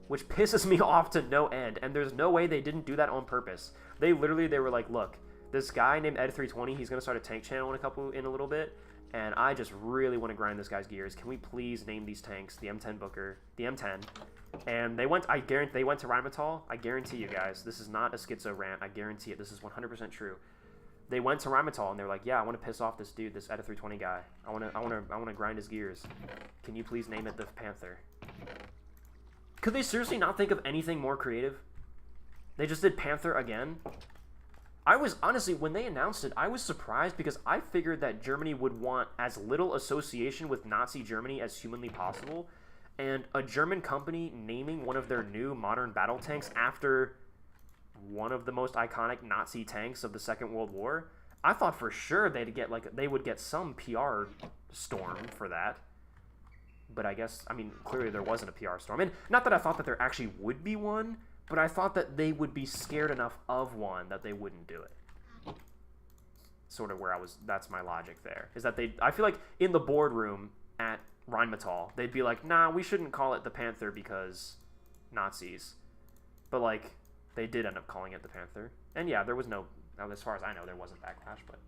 Which pisses me off to no end. And there's no way they didn't do that on purpose. They were like, look, this guy named Eta320, he's going to start a tank channel in a little bit. And I just really want to grind this guy's gears. Can we please name these tanks the M10 Booker, the M10? And they went to Rheinmetall. I guarantee you guys, this is not a schizo rant. I guarantee it. This is 100% true. They went to Rheinmetall and they're like, yeah, I want to piss off this dude, this Eta320 guy. I want to grind his gears. Can you please name it the Panther? Could they seriously not think of anything more creative? They just did Panther again. I was, honestly, when they announced it, I was surprised because I figured that Germany would want as little association with Nazi Germany as humanly possible. And a German company naming one of their new modern battle tanks after one of the most iconic Nazi tanks of the Second World War, I thought for sure they would get some PR storm for that. But I guess, I mean, clearly there wasn't a PR storm. And not that I thought that there actually would be one, but I thought that they would be scared enough of one that they wouldn't do it. Sort of where that's my logic there. Is that I feel like in the boardroom at Rheinmetall, they'd be like, nah, we shouldn't call it the Panther because Nazis. But, like, they did end up calling it the Panther. And yeah, there was as far as I know, there wasn't backlash, but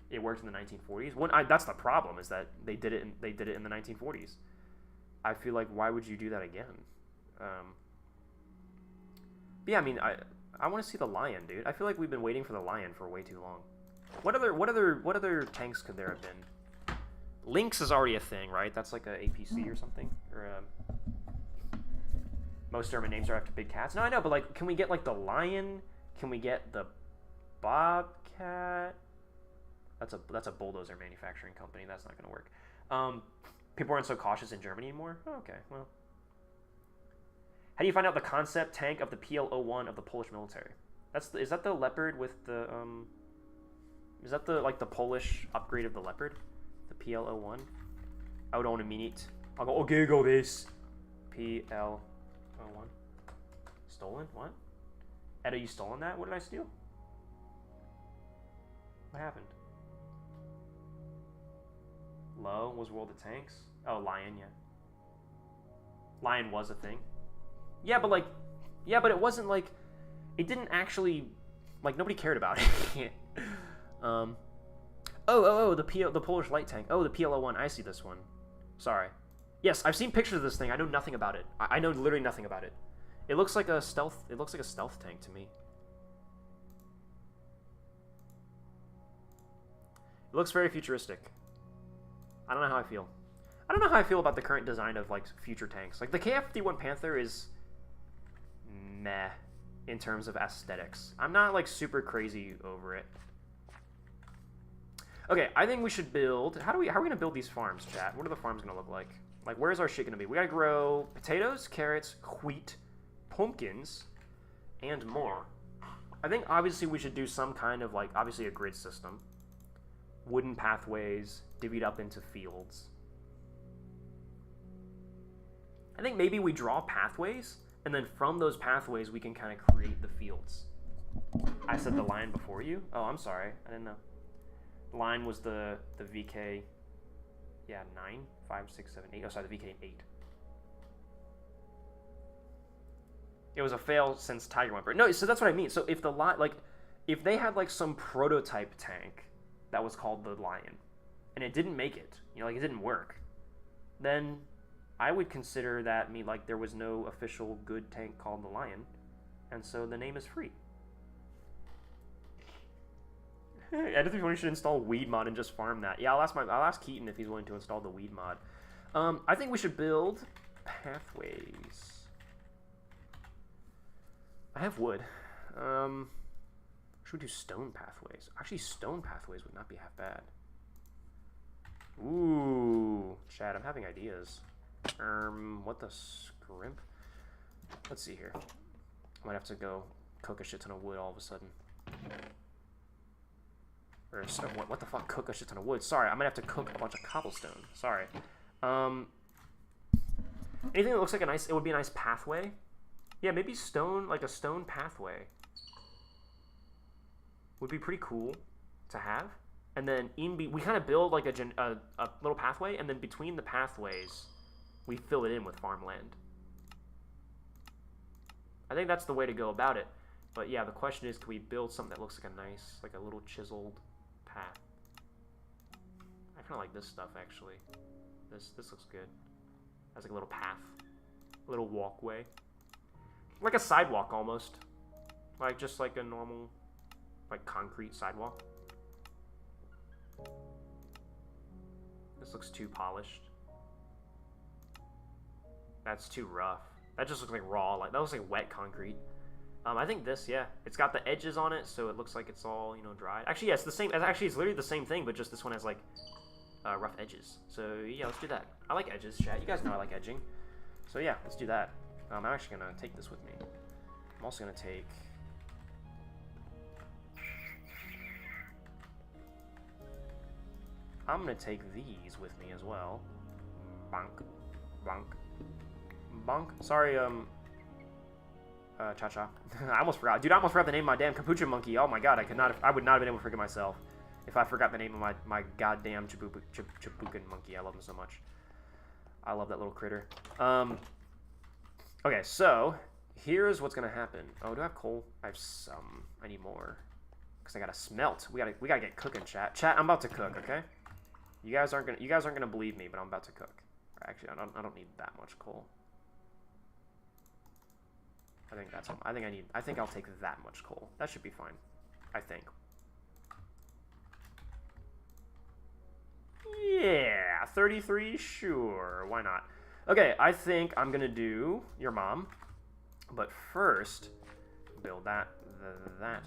it worked in the 1940s. That's the problem, is that they did it in the 1940s. I feel like, why would you do that again? But yeah, I mean, I want to see the Lion, dude. I feel like we've been waiting for the Lion for way too long. What other tanks could there have been? Lynx is already a thing, right? That's like a APC or something, or most German names are after big cats. No, I know, but like, can we get like the Lion? Can we get the Bobcat? That's a bulldozer manufacturing company. That's not gonna work. People aren't so cautious in Germany anymore. Oh, okay, well. How do you find out the concept tank of the PL-01 of the Polish military? Is that the Leopard with the is that the Polish upgrade of the Leopard? The PL-01? I would own a minute. I'll go, okay, go this. PL-01. Stolen? What? Eda, you stolen that? What did I steal? What happened? Low was World of Tanks? Oh, Lion, yeah. Lion was a thing. Yeah, but it wasn't like, it didn't actually, like, nobody cared about it. The Polish light tank. Oh, the PL-01. I see this one. Sorry. Yes, I've seen pictures of this thing. I know nothing about it. I know literally nothing about it. It looks like a stealth tank to me. It looks very futuristic. I don't know how I feel. I don't know how I feel about the current design of, like, future tanks. Like, the KF-51 Panther is meh in terms of aesthetics. I'm not, like, super crazy over it. Okay, I think we should build... How are we going to build these farms, chat? What are the farms going to look like? Like, where's our shit going to be? We got to grow potatoes, carrots, wheat, pumpkins, and more. I think, obviously, we should do some kind of, like, obviously a grid system. Wooden pathways, divvied up into fields. I think maybe we draw pathways, and then from those pathways we can kind of create the fields. I said the Lion before you? Oh, I'm sorry. I didn't know. The Lion was the VK, yeah, 9, 5, 6, 7, 8. Oh, sorry, the VK 8. It was a fail since Tiger went. No, so that's what I mean. So if if they had like some prototype tank that was called the Lion, and it didn't make it, like it didn't work, then I would consider that there was no official good tank called the Lion, and so the name is free. I don't think we should install Weed Mod and just farm that. Yeah, I'll ask Keaton if he's willing to install the Weed Mod. I think we should build pathways. I have wood. Should we do stone pathways? Actually, stone pathways would not be half bad. Ooh, Chad, I'm having ideas. What the scrimp? Let's see here. I might have to go cook a shit ton of wood all of a sudden. Or, what the fuck, cook a shit ton of wood? Sorry, I might have to cook a bunch of cobblestone. Sorry. Anything that looks like a nice, it would be a nice pathway. Yeah, maybe stone, like a stone pathway would be pretty cool to have. And then we kind of build like a little pathway, and then between the pathways, we fill it in with farmland. I think that's the way to go about it. But yeah, the question is, can we build something that looks like a nice, like a little chiseled path? I kind of like this stuff, actually. This looks good. Has like a little path, a little walkway, like a sidewalk almost, like just like a normal, like concrete sidewalk. This looks too polished. That's too rough. That just looks like raw, like that looks like wet concrete. I think this, yeah, it's got the edges on it, so it looks like it's all, you know, dried. Actually, yeah, it's the same. Actually, it's literally the same thing, but just this one has like rough edges. So yeah, let's do that. I like edges, chat. You guys know I like edging. So yeah, let's do that. I'm actually gonna take this with me. I'm also gonna take. I'm gonna take these with me as well. Bonk, bonk, bonk. Sorry, Cha-Cha. I almost forgot. Dude, I almost forgot the name of my damn capuchin monkey. Oh my god, I would not have been able to forget myself if I forgot the name of my goddamn Chibukin monkey. I love him so much. I love that little critter. Okay, so here's what's gonna happen. Oh, do I have coal? I have some. I need more. Cause I gotta smelt. We gotta get cooking, chat. Chat, I'm about to cook, okay? You guys aren't gonna believe me, but I'm about to cook. Actually, I don't need that much coal. I think I'll take that much coal. That should be fine. I think. Yeah, 33, sure, why not? Okay, I think I'm gonna do your mom, but first, build that, and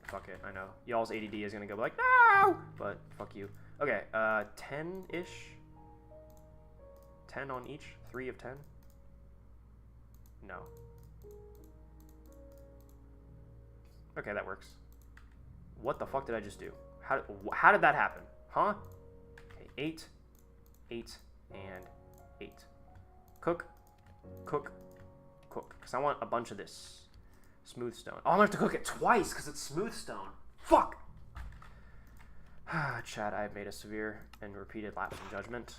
fuck it, I know. Y'all's ADD is gonna go like, no! But, fuck you. Okay, 10-ish? 10 on each? 3 of 10? No. Okay, that works. What the fuck did I just do? How did that happen? Huh? Okay, 8, 8, and 8. Cook, cook, cook. Because I want a bunch of this. Smooth stone. Oh, I'm going to have to cook it twice because it's smooth stone. Fuck! Chad, I have made a severe and repeated lapse in judgment.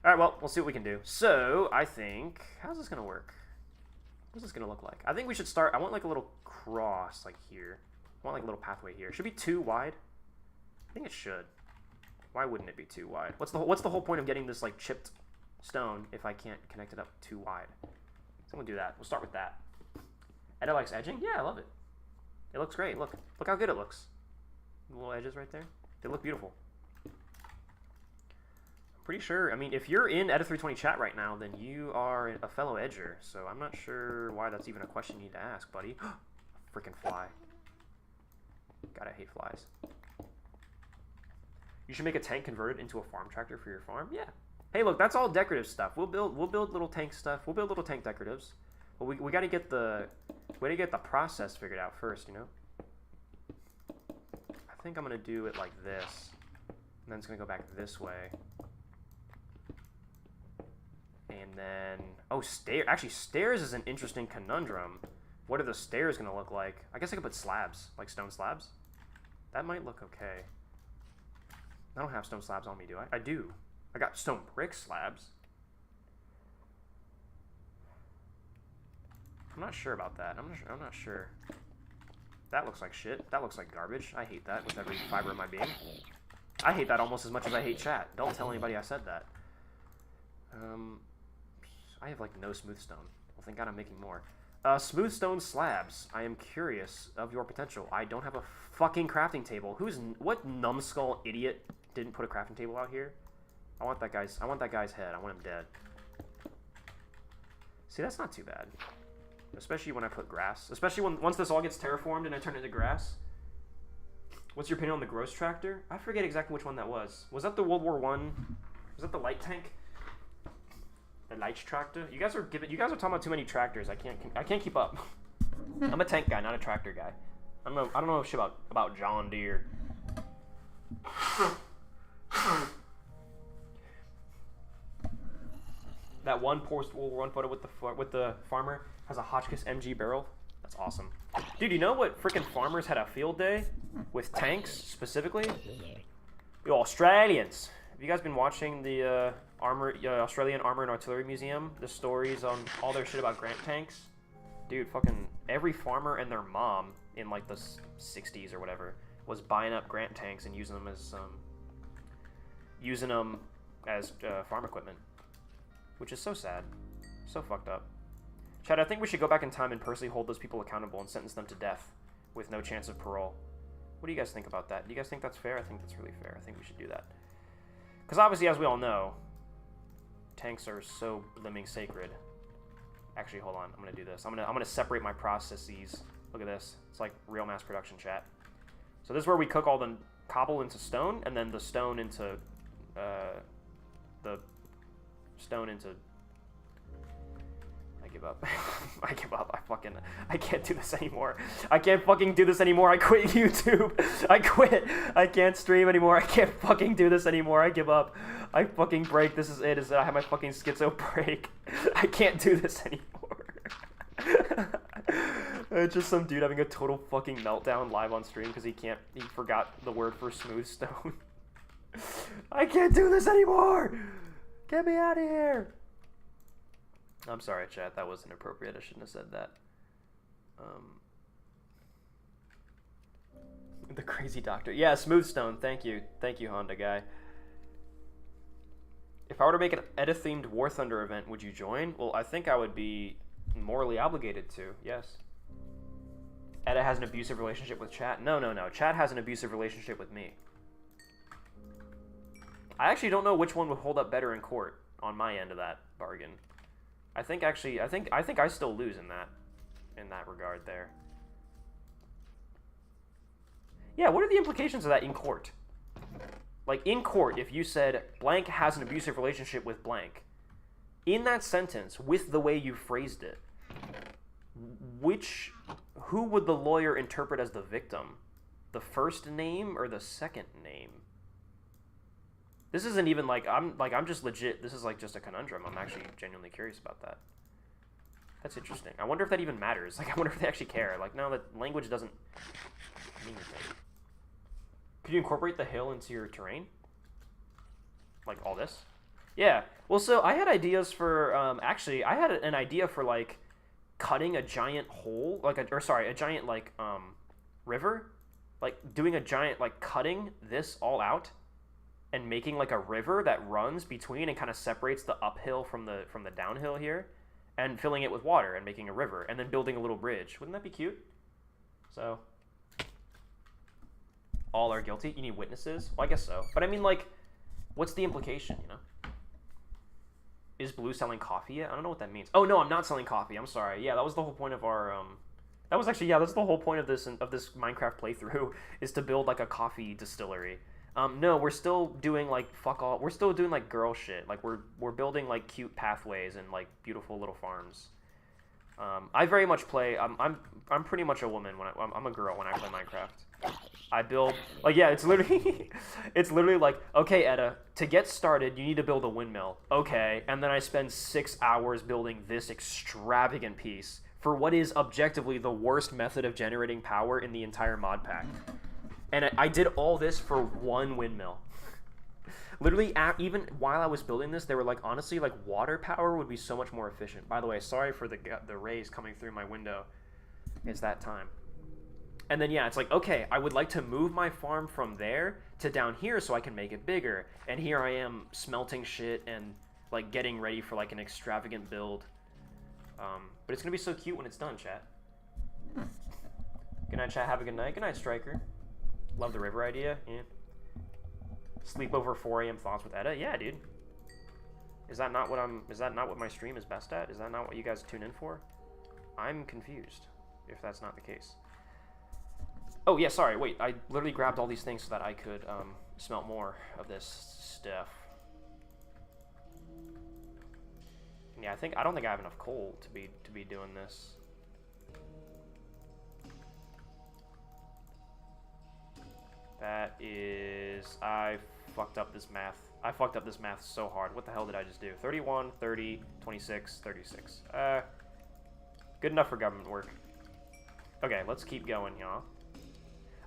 Alright, well, we'll see what we can do. So, I think... How's this going to work? What's this going to look like? I think we should start... I want like a little cross, like here. I want like a little pathway here. Should be 2 wide. I think it should. Why wouldn't it be 2 wide? What's the whole point of getting this like chipped stone if I can't connect it up 2 wide? So I'm going to do that. We'll start with that. Eda likes edging? Yeah, I love it. It looks great. Look how good it looks. The little edges right there. They look beautiful. Pretty sure, I mean, if you're in Eta320 chat right now, then you are a fellow edger, so I'm not sure why that's even a question you need to ask, buddy. Freaking fly. God, I hate flies. You should make a tank converted into a farm tractor for your farm? Yeah. Hey, look, that's all decorative stuff. We'll build little tank stuff. We'll build little tank decoratives. But we gotta get the process figured out first, you know? I think I'm gonna do it like this. And then it's gonna go back this way. And then, oh, actually, stairs is an interesting conundrum. What are the stairs going to look like? I guess I could put slabs, like stone slabs. That might look okay. I don't have stone slabs on me, do I? I do. I got stone brick slabs. I'm not sure about that. I'm not sure. That looks like shit. That looks like garbage. I hate that with every fiber of my being. I hate that almost as much as I hate chat. Don't tell anybody I said that. I have like no smooth stone. Well, thank God I'm making more. Smooth stone slabs. I am curious of your potential. I don't have a fucking crafting table. What numbskull idiot didn't put a crafting table out here? I want that guy's head. I want him dead. See, that's not too bad. Especially when I put grass. Especially once this all gets terraformed and I turn it into grass. What's your opinion on the Gross tractor? I forget exactly which one that was. Was that the World War I? Was that the light tank? The light tractor? You guys are talking about too many tractors. I can't keep up. I'm a tank guy, not a tractor guy. I don't know shit about John Deere. That one one photo with the farmer has a Hotchkiss MG barrel. That's awesome. Dude, you know what freaking farmers had a field day with tanks specifically? The Australians. Have you guys been watching the Australian Armor and Artillery Museum? The stories on all their shit about Grant tanks? Dude, fucking every farmer and their mom in like the 60s or whatever was buying up Grant tanks and using them as farm equipment, which is so sad, so fucked up. Chad, I think we should go back in time and personally hold those people accountable and sentence them to death with no chance of parole. What do you guys think about that? Do you guys think that's fair? I think that's really fair. I think we should do that. Because obviously, as we all know, tanks are so blooming sacred. Actually, hold on. I'm gonna do this. I'm gonna separate my processes. Look at this. It's like real mass production, chat. So this is where we cook all the cobble into stone, and then the stone into I give up. I give up. I can't do this anymore. I can't fucking do this anymore. I quit YouTube. I quit. I can't stream anymore. I can't fucking do this anymore. I give up. I fucking break. This is it. I have my fucking schizo break. I can't do this anymore. It's just some dude having a total fucking meltdown live on stream because he forgot the word for smooth stone. I can't do this anymore. Get me out of here. I'm sorry, chat. That was inappropriate. I shouldn't have said that. The crazy doctor. Yeah, smooth stone. Thank you. Thank you, Honda guy. If I were to make an Eta-themed War Thunder event, would you join? Well, I think I would be morally obligated to. Yes. Eta has an abusive relationship with chat. No. Chat has an abusive relationship with me. I actually don't know which one would hold up better in court on my end of that bargain. I think I still lose in that regard there. Yeah, what are the implications of that in court? Like in court, if you said blank has an abusive relationship with blank, in that sentence, with the way you phrased it, who would the lawyer interpret as the victim? The first name or the second name? This isn't even like I'm just legit. This is like just a conundrum. I'm actually genuinely curious about that. That's interesting. I wonder if that even matters. Like, I wonder if they actually care. Like, no, that language doesn't mean anything. Could you incorporate the hill into your terrain? Like all this? Yeah. Well, so I had ideas for actually I had an idea for like cutting a giant hole, like a giant like river, like doing a giant like cutting this all out. And making like a river that runs between and kind of separates the uphill from the downhill here, and filling it with water and making a river, and then building a little bridge. Wouldn't that be cute? So, all are guilty. You need witnesses. Well, I guess so. But I mean, like, what's the implication? You know, is Blue selling coffee yet? I don't know what that means. Oh no, I'm not selling coffee. I'm sorry. Yeah, that was the whole point of our That was actually that's the whole point of this Minecraft playthrough is to build like a coffee distillery. No, we're still doing like fuck all. We're still doing like girl shit. Like we're building like cute pathways and like beautiful little farms. I very much play. I'm pretty much a woman when I'm a girl when I play Minecraft. I build like yeah. It's literally like okay, Eta, to get started you need to build a windmill. Okay, and then I spend 6 hours building this extravagant piece for what is objectively the worst method of generating power in the entire mod pack. And I did all this for one windmill. Literally, even while I was building this, they were like, honestly, like water power would be so much more efficient. By the way, sorry for the rays coming through my window. It's that time. And then yeah, it's like, okay, I would like to move my farm from there to down here so I can make it bigger. And here I am smelting shit and like getting ready for like an extravagant build. But it's gonna be so cute when it's done, chat. Good night, chat. Have a good night. Good night, Striker. Love the river idea. Yeah. Sleep over 4 a.m. thoughts with Eta. Yeah, dude. Is that not what my stream is best at? Is that not what you guys tune in for? I'm confused if that's not the case. Oh yeah, sorry. Wait, I literally grabbed all these things so that I could smelt more of this stuff. Yeah, I don't think I have enough coal to be doing this. That is, I fucked up this math. I fucked up this math so hard. What the hell did I just do? 31, 30, 26, 36. Good enough for government work. Okay, let's keep going, y'all.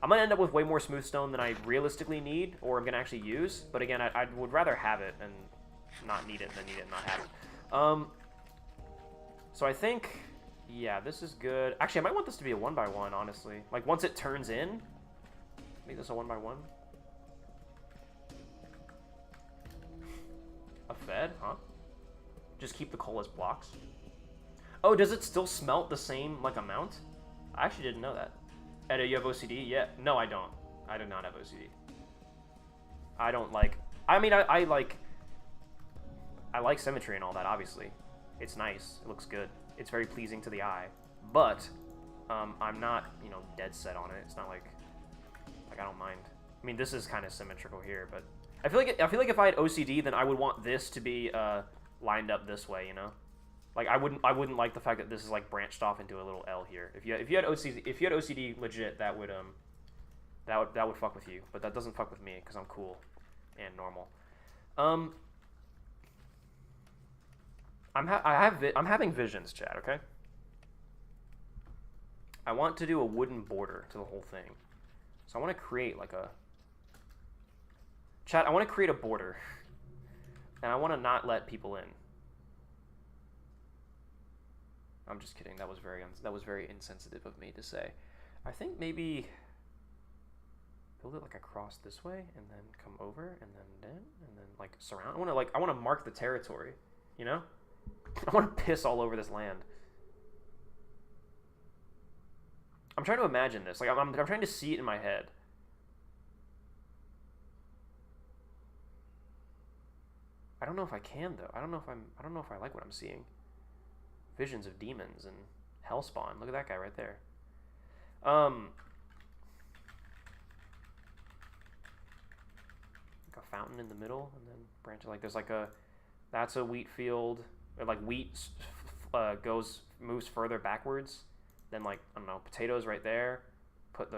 I'm gonna end up with way more smooth stone than I realistically need, or I'm gonna actually use. But again, I would rather have it and not need it than need it and not have it. So I think, yeah, this is good. Actually, I might want this to be a 1x1, honestly. Like, once it turns in, make this a 1x1. A fed, huh? Just keep the coal as blocks. Oh, does it still smelt the same, like, amount? I actually didn't know that. Eda, you have OCD? Yeah. No, I don't. I do not have OCD. I don't like... I mean, I like symmetry and all that, obviously. It's nice. It looks good. It's very pleasing to the eye. But, I'm not, you know, dead set on it. It's not like I don't mind. I mean, this is kind of symmetrical here, but... I feel like if I had OCD, then I would want this to be, lined up this way, you know? Like, I wouldn't like the fact that this is, like, branched off into a little L here. If you had OCD legit, that would fuck with you. But that doesn't fuck with me, because I'm cool and normal. I'm having visions, Chad, okay? I want to do a wooden border to the whole thing. So I want to create, like, a... Chad, I want to create a border. And I want to not let people in. I'm just kidding. That was very insensitive of me to say. I think maybe build it like across this way, and then come over, and then like surround. I want to mark the territory. You know, I want to piss all over this land. I'm trying to imagine this. Like I'm trying to see it in my head. I don't know if I can though. I don't know if I like what I'm seeing. Visions of demons and hellspawn. Look at that guy right there. Like a fountain in the middle, and then branch. Like there's like a, that's a wheat field. Or like wheat moves further backwards. Then like I don't know, potatoes right there. Put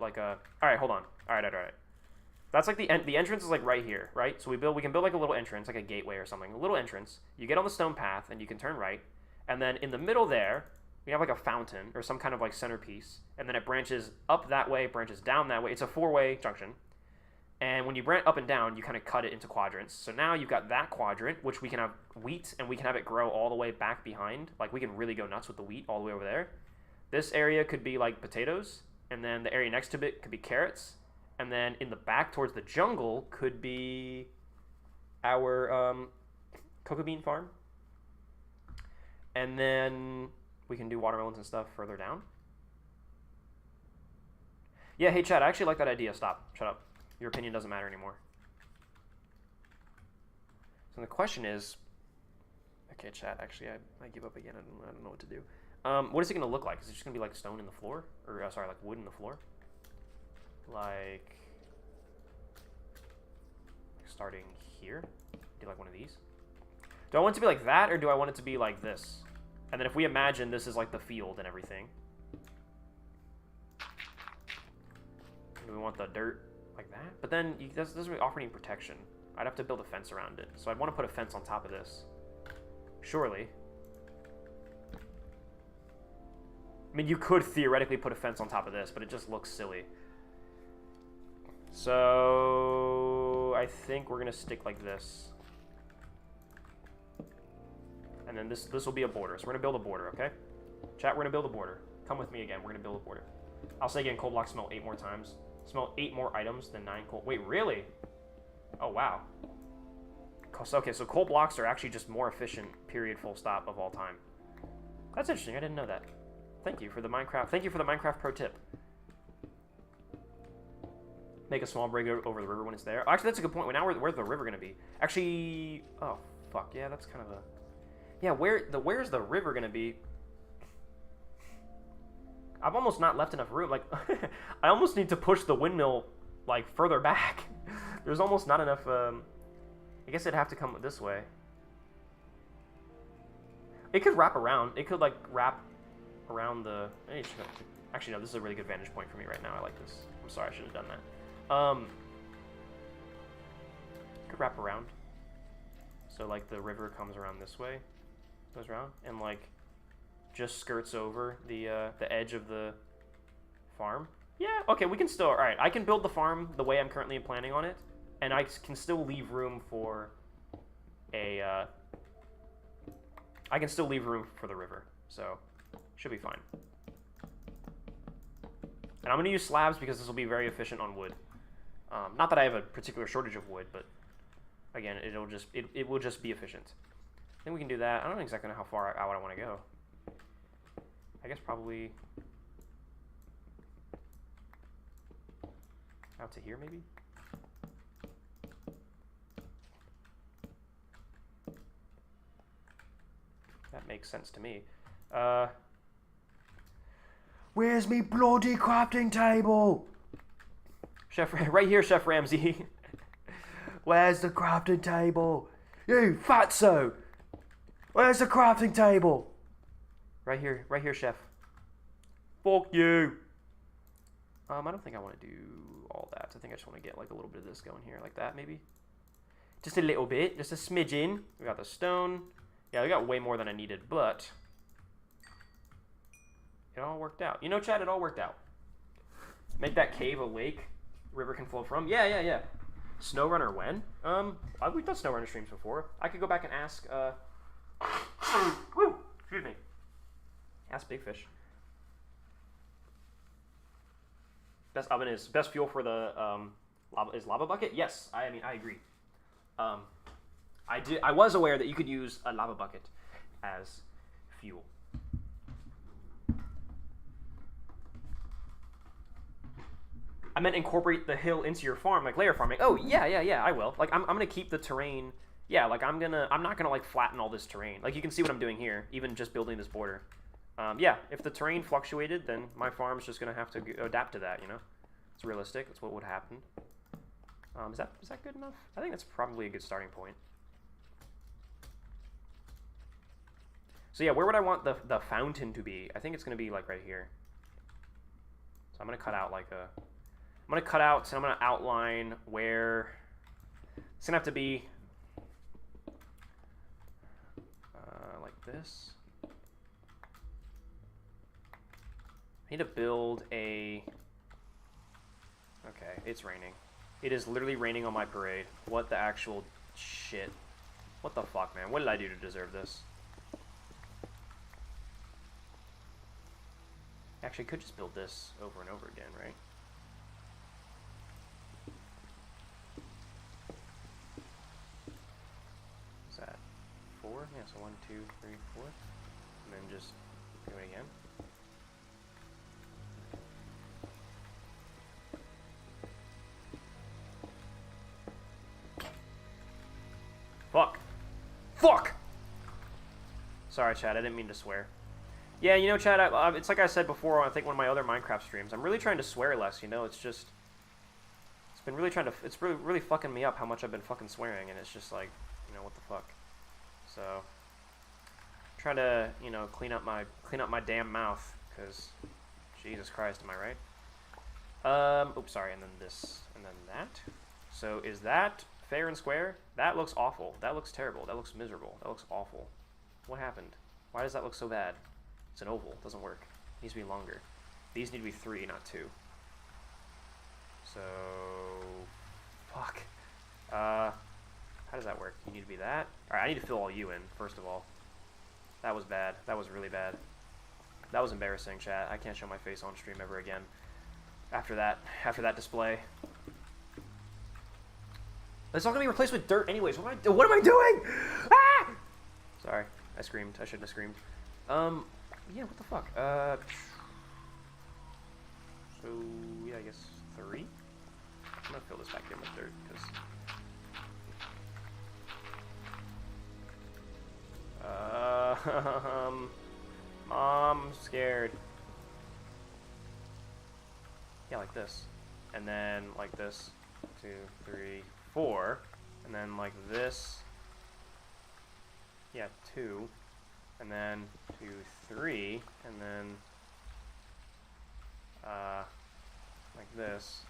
like a. All right, hold on. All right. That's like the entrance is like right here, right? So we can build like a little entrance, like a gateway or something. A little entrance. You get on the stone path, and you can turn right. And then in the middle there, we have like a fountain or some kind of like centerpiece. And then it branches up that way, branches down that way. It's a four-way junction. And when you branch up and down, you kind of cut it into quadrants. So now you've got that quadrant, which we can have wheat, and we can have it grow all the way back behind. Like we can really go nuts with the wheat all the way over there. This area could be like potatoes. And then the area next to it could be carrots. And then in the back towards the jungle could be our cocoa bean farm. And then we can do watermelons and stuff further down. Yeah, hey, Chad, I actually like that idea. Stop. Shut up. Your opinion doesn't matter anymore. So the question is... Okay, Chad, actually, I give up again. I don't know what to do. What is it going to look like? Is it just going to be like stone in the floor? Or, sorry, like wood in the floor? Like starting here? Do like one of these? Do I want it to be like that, or do I want it to be like this? And then if we imagine this is like the field and everything. Do we want the dirt like that? But then this doesn't really offer any protection. I'd have to build a fence around it. So I'd want to put a fence on top of this. Surely. I mean, you could theoretically put a fence on top of this, but it just looks silly. So I think we're going to stick like this. And then this will be a border. So we're going to build a border, okay? Chat, we're going to build a border. Come with me again. We're going to build a border. I'll say again, coal blocks smelt 8 more times. Smelt 8 more items than 9 coal. Wait, really? Oh, wow. Okay, so coal blocks are actually just more efficient, period, full stop, of all time. That's interesting. I didn't know that. Thank you for the Minecraft pro tip. Make a small bridge over the river when it's there. Oh, actually, that's a good point. Now, where's the river going to be? Actually, oh, fuck. Yeah, that's kind of a... Yeah, where's the river going to be? I've almost not left enough room. Like, I almost need to push the windmill, like, further back. There's almost not enough, I guess it'd have to come this way. It could wrap around. It could, like, wrap around the... Actually, no, this is a really good vantage point for me right now. I like this. I'm sorry, I should have done that. Could wrap around. So like the river comes around this way, goes around, and like just skirts over the edge of the farm. Yeah, okay, we can still, alright, I can build the farm the way I'm currently planning on it, and I can still leave room for a, I can still leave room for the river, so should be fine. And I'm going to use slabs because this will be very efficient on wood. Not that I have a particular shortage of wood, but again, it will just be efficient. I think we can do that. I don't exactly know how far out I want to go. I guess probably out to here, maybe? That makes sense to me. Where's me bloody crafting table? Chef, right here, Chef Ramsay. Where's the crafting table? You fatso! Where's the crafting table? Right here, Chef. Fuck you! I don't think I want to do all that. I think I just want to get like a little bit of this going here, like that maybe. Just a little bit, just a smidgen. We got the stone. Yeah, we got way more than I needed, but it all worked out. You know, Chad, it all worked out. Make that cave a lake river can flow from. Yeah. SnowRunner when? We've done SnowRunner streams before. I could go back and ask, woo, excuse me. Ask Big Fish. Best oven is best fuel for the lava bucket. Yes, I mean I agree. I was aware that you could use a lava bucket as fuel. I meant incorporate the hill into your farm, like layer farming. Oh yeah, I will. Like I'm gonna keep the terrain. Yeah, like I'm not gonna like flatten all this terrain. Like you can see what I'm doing here, even just building this border. Yeah, if the terrain fluctuated, then my farm's just gonna have to adapt to that. You know, it's realistic. That's what would happen. Is that good enough? I think that's probably a good starting point. So yeah, where would I want the fountain to be? I think it's gonna be like right here. So I'm gonna cut out like a. I'm gonna cut out. So I'm gonna outline where it's gonna have to be. Like this. I need to build a. Okay, it's raining. It is literally raining on my parade. What the actual shit? What the fuck, man? What did I do to deserve this? Actually, I could just build this over and over again, right? Is that 4? Yeah, so 1, 2, 3, 4. And then just do it again. Fuck. Fuck! Sorry, Chad, I didn't mean to swear. Yeah, you know, Chad, it's like I said before, I think one of my other Minecraft streams, I'm really trying to swear less, you know, it's just, it's been really it's really fucking me up how much I've been fucking swearing, and it's just like, you know, what the fuck. So, trying to, you know, clean up my damn mouth, because, Jesus Christ, am I right? Oops, sorry, and then this, and then that. So, is that fair and square? That looks awful. That looks terrible. That looks miserable. That looks awful. What happened? Why does that look so bad? It's an oval. It doesn't work. It needs to be longer. These need to be 3, not 2. So, fuck. How does that work? You need to be that? Alright, I need to fill all you in, first of all. That was bad. That was really bad. That was embarrassing, chat. I can't show my face on stream ever again. After that display. It's all gonna be replaced with dirt anyways. What am I doing? Ah! Sorry, I screamed. I shouldn't have screamed. Yeah, what the fuck? So, yeah, I guess 3? I'm gonna fill this back in with dirt, because... I'm scared. Yeah, like this. And then like this. 2, 3, 4. And then like this. Yeah, 2. And then 2, 3. And then like this.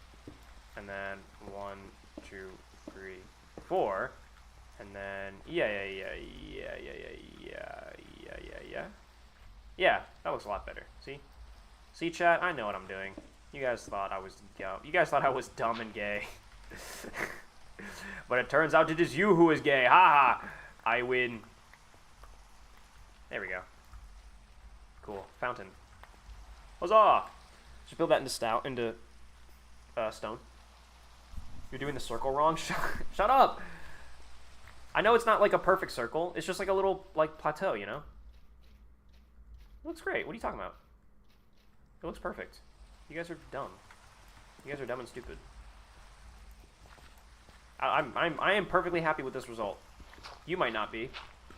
And then 1, 2, 3, 4, and then yeah. Yeah, that looks a lot better. See, chat. I know what I'm doing. You guys thought I was dumb and gay, but it turns out it is you who is gay. Ha ha! I win. There we go. Cool fountain. Huzzah! Just build that into stone. You're doing the circle wrong. Shut up. I know it's not like a perfect circle. It's just like a little like plateau, you know. It looks great. What are you talking about? It looks perfect. You guys are dumb. You guys are dumb and stupid. I am perfectly happy with this result. You might not be,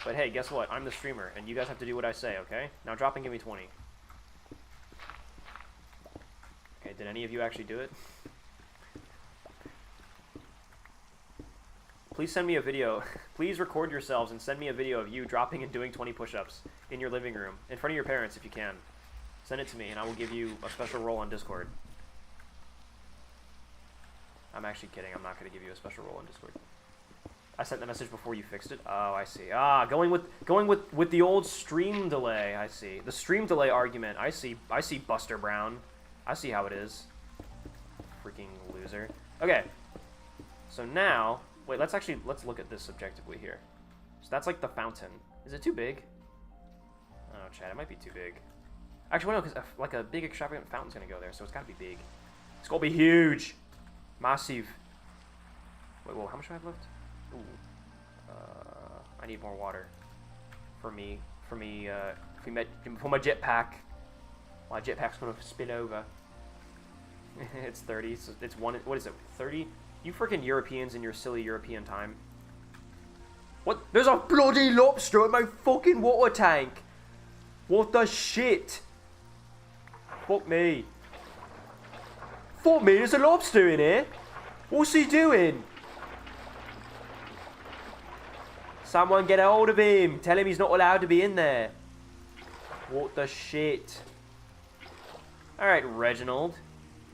but hey, guess what? I'm the streamer, and you guys have to do what I say, okay? Now drop and give me 20. Okay, did any of you actually do it? Please send me a video. Please record yourselves and send me a video of you dropping and doing 20 push-ups in your living room, in front of your parents if you can. Send it to me, and I will give you a special role on Discord. I'm actually kidding. I'm not going to give you a special role on Discord. I sent the message before you fixed it. Oh, I see. Ah, going with the old stream delay. I see. The stream delay argument. I see Buster Brown. I see how it is. Freaking loser. Okay. So now, wait, let's look at this subjectively here. So that's like the fountain. Is it too big? Oh, Chad, it might be too big. Actually, no, because like a big extravagant fountain's gonna go there, so it's gotta be big. It's gonna be huge, massive. Wait, whoa, how much do I have left? Ooh, I need more water. For my jetpack. My jetpack's gonna spill over. It's 30. So it's one. What is it? 30? You freaking Europeans in your silly European time. What? There's a bloody lobster in my fucking water tank. What the shit? Fuck me. Fuck me, there's a lobster in here. What's he doing? Someone get a hold of him. Tell him he's not allowed to be in there. What the shit? Alright, Reginald.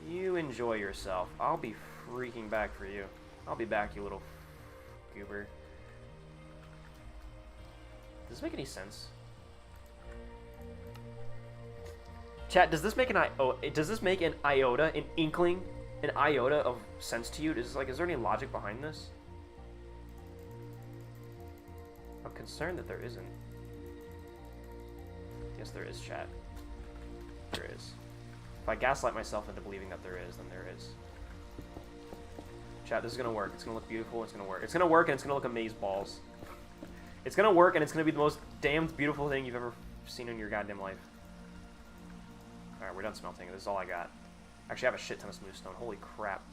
You enjoy yourself. I'll be freaking back for you. I'll be back, you little goober. Does this make any sense? Chat, does this make an iota, an inkling, an iota of sense to you? Is there any logic behind this? I'm concerned that there isn't. Yes, there is, chat. There is. If I gaslight myself into believing that there is, then there is. Chat, this is gonna work. It's gonna look beautiful. It's gonna work. It's gonna work, and it's gonna look amazeballs. It's gonna work, and it's gonna be the most damned beautiful thing you've ever seen in your goddamn life. Alright, we're done smelting. This is all I got. Actually, I have a shit ton of smooth stone. Holy crap.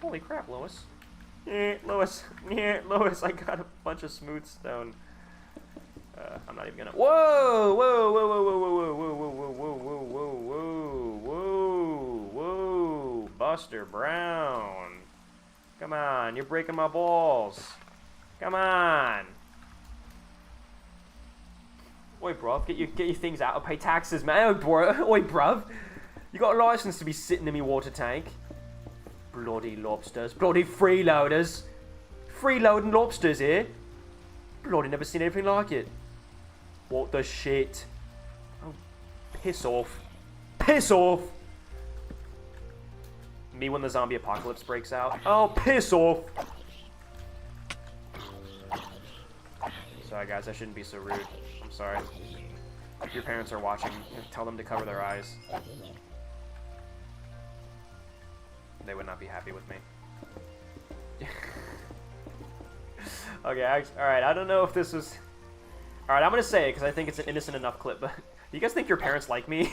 Holy crap, Lois. Lois, I got a bunch of smooth stone. I'm not even gonna... Whoa! Whoa, whoa, whoa, whoa, whoa, whoa, whoa, whoa, whoa, whoa, whoa, whoa, whoa, Buster Brown. Come on, you're breaking my balls. Come on. Oi, bruv, get your things out. Pay taxes, man. Oi, bruv. You got a license to be sitting in me water tank. Bloody lobsters. Bloody freeloaders. Freeloading lobsters here. Bloody never seen anything like it. What the shit? Oh, piss off. Piss off! Me when the zombie apocalypse breaks out. Oh, piss off! Sorry, guys, I shouldn't be so rude. I'm sorry. If your parents are watching, tell them to cover their eyes. They would not be happy with me. Okay, alright, I don't know if this was... Alright, I'm gonna say it because I think it's an innocent enough clip, but... Do you guys think your parents like me?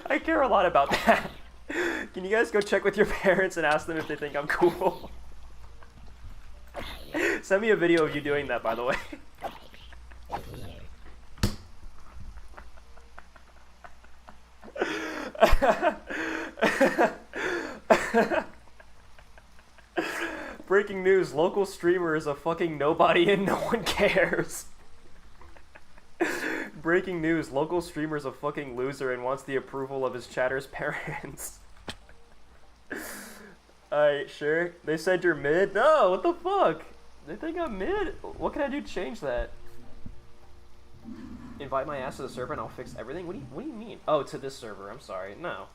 I care a lot about that. Can you guys go check with your parents and ask them if they think I'm cool? Send me a video of you doing that, by the way. Breaking news, local streamer is a fucking nobody and no one cares. Breaking news, local streamer is a fucking loser and wants the approval of his chatter's parents. Alright, sure. They said you're mid? No, what the fuck? They think I'm mid? What can I do to change that? Invite my ass to the server and I'll fix everything? What do you mean? Oh, to this server, I'm sorry. No.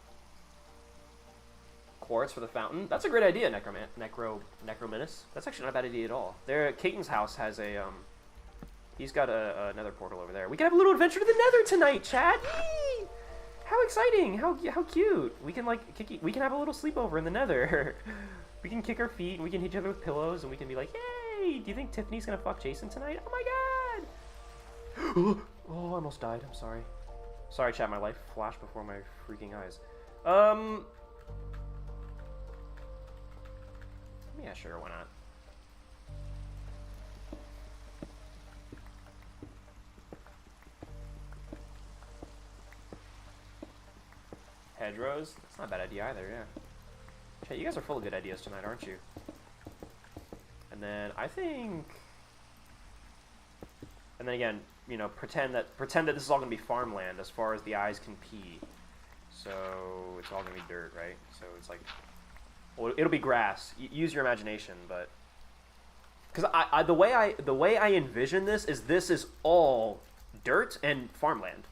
Quartz for the fountain. That's a great idea, Necrominus. That's actually not a bad idea at all. There, Caton's house has a, he's got a nether portal over there. We can have a little adventure to the nether tonight, chat! Yee! How exciting! How cute! We can, like, we can have a little sleepover in the nether. We can kick our feet, and we can hit each other with pillows, and we can be like, yay! Do you think Tiffany's gonna fuck Jason tonight? Oh my god! Oh, I almost died. I'm sorry. Sorry, chat. My life flashed before my freaking eyes. Yeah, sure. Why not? Hedgerows? That's not a bad idea either, yeah. Chat, you guys are full of good ideas tonight, aren't you? And then I think... And then again, you know, pretend that this is all gonna be farmland as far as the eyes can pee. So it's all gonna be dirt, right? So it's like, well, it'll be grass. Use your imagination, but because the way I envision this is all dirt and farmland.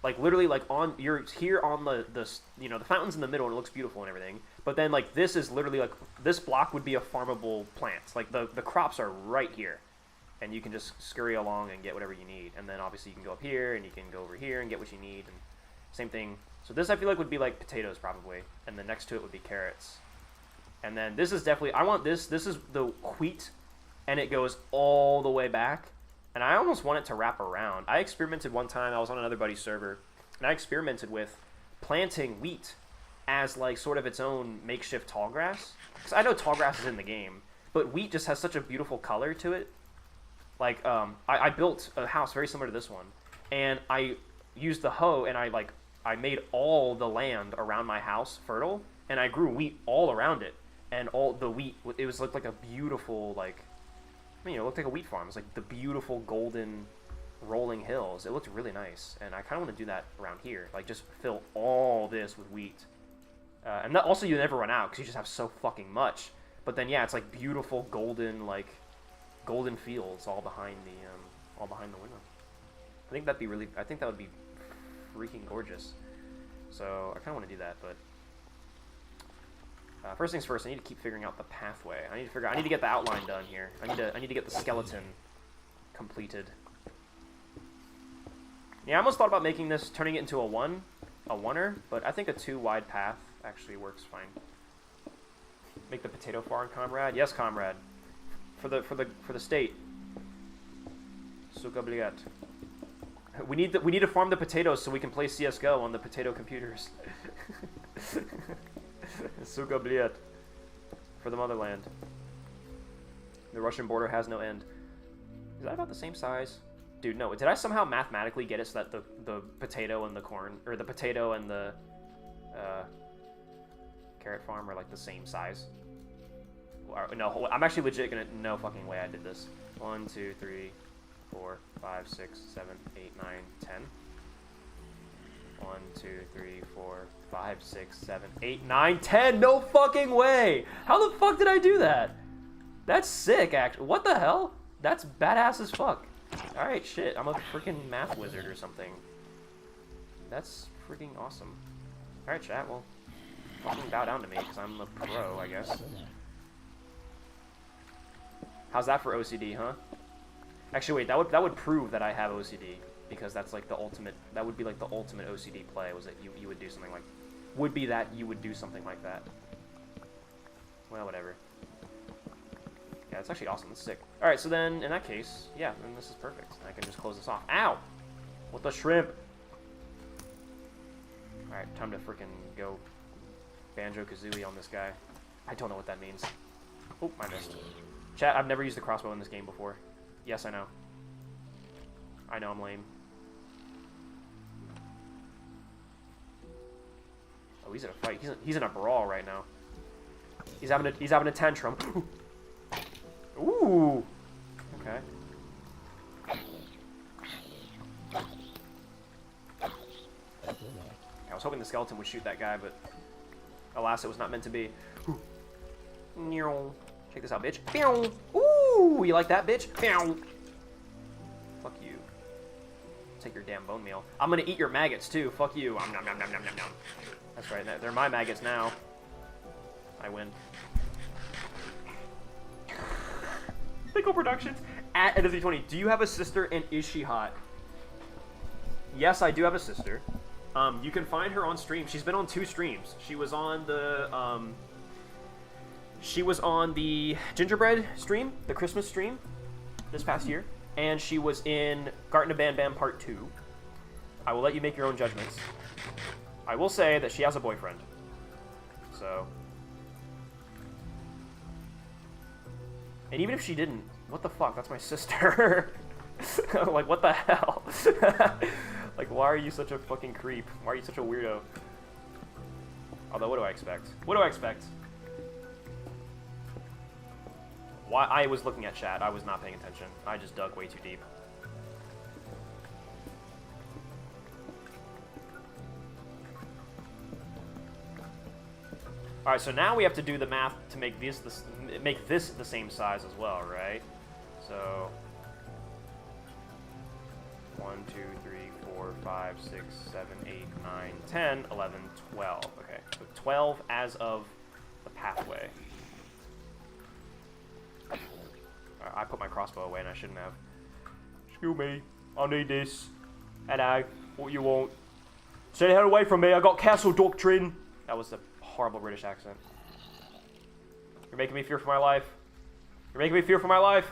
Like literally, like you're here on the you know, the fountain's in the middle and it looks beautiful and everything. But then like this is literally like this block would be a farmable plant. Like the crops are right here. And you can just scurry along and get whatever you need. And then obviously you can go up here, and you can go over here and get what you need. And same thing. So this I feel like would be like potatoes probably. And then next to it would be carrots. And then this is definitely, I want this is the wheat, and it goes all the way back. And I almost want it to wrap around. I experimented one time, I was on another buddy's server, and I experimented with planting wheat as like sort of its own makeshift tall grass. Because I know tall grass is in the game, but wheat just has such a beautiful color to it. Like, I built a house very similar to this one, and I used the hoe, and I made all the land around my house fertile, and I grew wheat all around it, and all the wheat, it looked like a beautiful, like, I mean, it looked like a wheat farm. It was like the beautiful golden rolling hills. It looked really nice, and I kind of want to do that around here, like just fill all this with wheat. And that, also you never run out, because you just have so fucking much. But then, yeah, it's like beautiful golden, like, golden fields all behind the window. I think that'd be really, I think that would be freaking gorgeous. So I kind of want to do that, but first things first, I need to keep figuring out the pathway. I need to get the outline done here. I need to get the skeleton completed. Yeah, I almost thought about making this, turning it into a oneer, but I think a 2 wide path actually works fine. Make the potato farm, comrade. Yes, comrade. For the state. Suka obligat. We need to farm the potatoes so we can play CS:GO on the potato computers. Suka obligat. For the motherland. The Russian border has no end. Is that about the same size? Dude, no. Did I somehow mathematically get it so that the potato and the corn, or the potato and the carrot farm are like the same size? No, I'm actually legit gonna, no fucking way I did this. 1, 2, 3, 4, 5, 6, 7, 8, 9, 10. 1, 2, 3, 4, 5, 6, 7, 8, 9, 10! No fucking way! How the fuck did I do that? That's sick, actually. What the hell? That's badass as fuck. Alright, shit. I'm a freaking math wizard or something. That's freaking awesome. Alright, chat, well, fucking bow down to me, because I'm a pro, I guess. How's that for OCD, huh? Actually, wait, that would prove that I have OCD, because that's like the ultimate, that would be like the ultimate OCD play, was that you would do something like, would be that you would do something like that. Well, whatever. Yeah, it's actually awesome, that's sick. Alright, so then, in that case, yeah, then this is perfect. I can just close this off. Ow! What the shrimp? Alright, time to freaking go Banjo-Kazooie on this guy. I don't know what that means. Oh, I missed. Chat, I've never used the crossbow in this game before. Yes, I know. I know I'm lame. Oh, he's in a fight. He's in a brawl right now. He's having a tantrum. Ooh. Okay. I was hoping the skeleton would shoot that guy, but alas, it was not meant to be. Check this out, bitch. Ooh, you like that, bitch? Fuck you. Take your damn bone meal. I'm gonna eat your maggots too. Fuck you. Nom, nom, nom, nom, nom, nom. That's right. They're my maggots now. I win. Pickle Productions at Eta320. Do you have a sister and is she hot? Yes, I do have a sister. You can find her on stream. She's been on 2 streams. She was on the gingerbread stream, the Christmas stream, this past year, and she was in Garten of Bam Bam Part 2. I will let you make your own judgments. I will say that she has a boyfriend. So. And even if she didn't, what the fuck? That's my sister. Like, what the hell? Like, why are you such a fucking creep? Why are you such a weirdo? Although, what do I expect? What do I expect? Why? I was looking at chat. I was not paying attention. I just dug way too deep. All right, so now we have to do the math to make this the same size as well, right? So 1, 2, 3, 4, 5, 6, 7, 8, 9, 10, 11, 12. Okay, so 12 as of the pathway. I put my crossbow away and I shouldn't have. Excuse me, I need this. Hello, what you want? Stay the hell away from me, I got castle doctrine. That was a horrible British accent. You're making me fear for my life. You're making me fear for my life.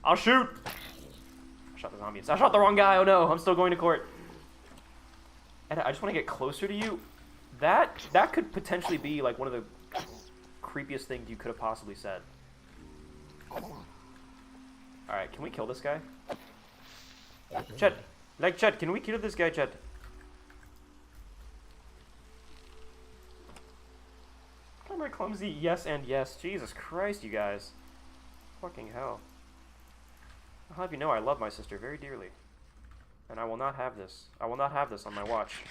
I'll shoot. I shot the zombie. I shot the wrong guy. Oh no, I'm still going to court. And I just want to get closer to you. That could potentially be like one of the creepiest things you could have possibly said. Alright, can we kill this guy? Chet, can we kill this guy, Chet? Camera clumsy, yes and yes. Jesus Christ, you guys. Fucking hell. I'll have you know I love my sister very dearly. And I will not have this. I will not have this on my watch.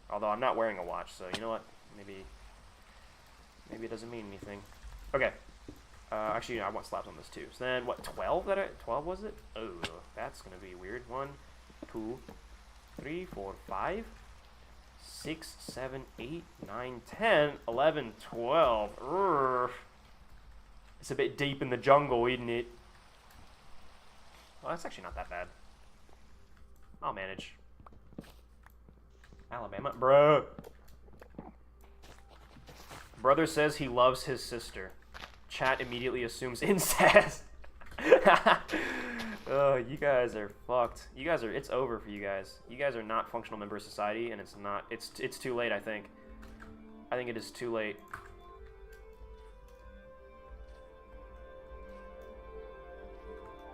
Although I'm not wearing a watch, so you know what? Maybe it doesn't mean anything. Okay. Actually, I want slabs on this too. So then, what, 12? 12 was it? Oh, that's going to be weird. 1, 2, 3, 4, 5, 6, 7, 8, 9, 10, 11, 12. Urgh. It's a bit deep in the jungle, isn't it? Well, that's actually not that bad. I'll manage. Alabama. Bruh. Brother says he loves his sister. Chat immediately assumes incest. Oh, you guys are fucked. You guys are, it's over for you guys. You guys are not functional members of society, and it's not, it's too late, I think. I think it is too late.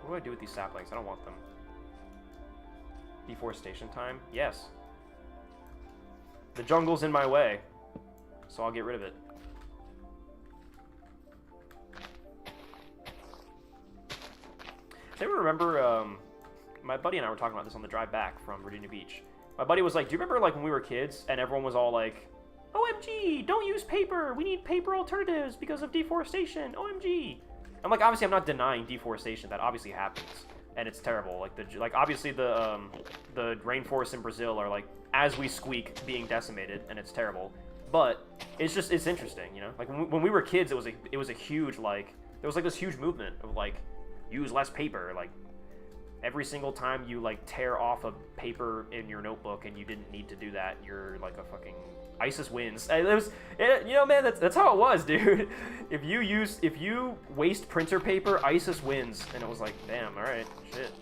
What do I do with these saplings? I don't want them. Deforestation time? Yes. The jungle's in my way, so I'll get rid of it. Does anyone remember, my buddy and I were talking about this on the drive back from Virginia Beach. My buddy was like, do you remember like when we were kids and everyone was all like, OMG, don't use paper, we need paper alternatives because of deforestation, OMG. I'm like, obviously I'm not denying deforestation, that obviously happens, and it's terrible. Like obviously the rainforests in Brazil are like, as we squeak, being decimated, and it's terrible. But it's just, it's interesting, you know? Like when we were kids, it was a huge, like, there was like this huge movement of like, use less paper. Like every single time you like tear off a paper in your notebook and you didn't need to do that, you're like a fucking ISIS wins. You know, man, that's how it was, dude. If you waste printer paper, ISIS wins. And it was like, damn, all right, shit.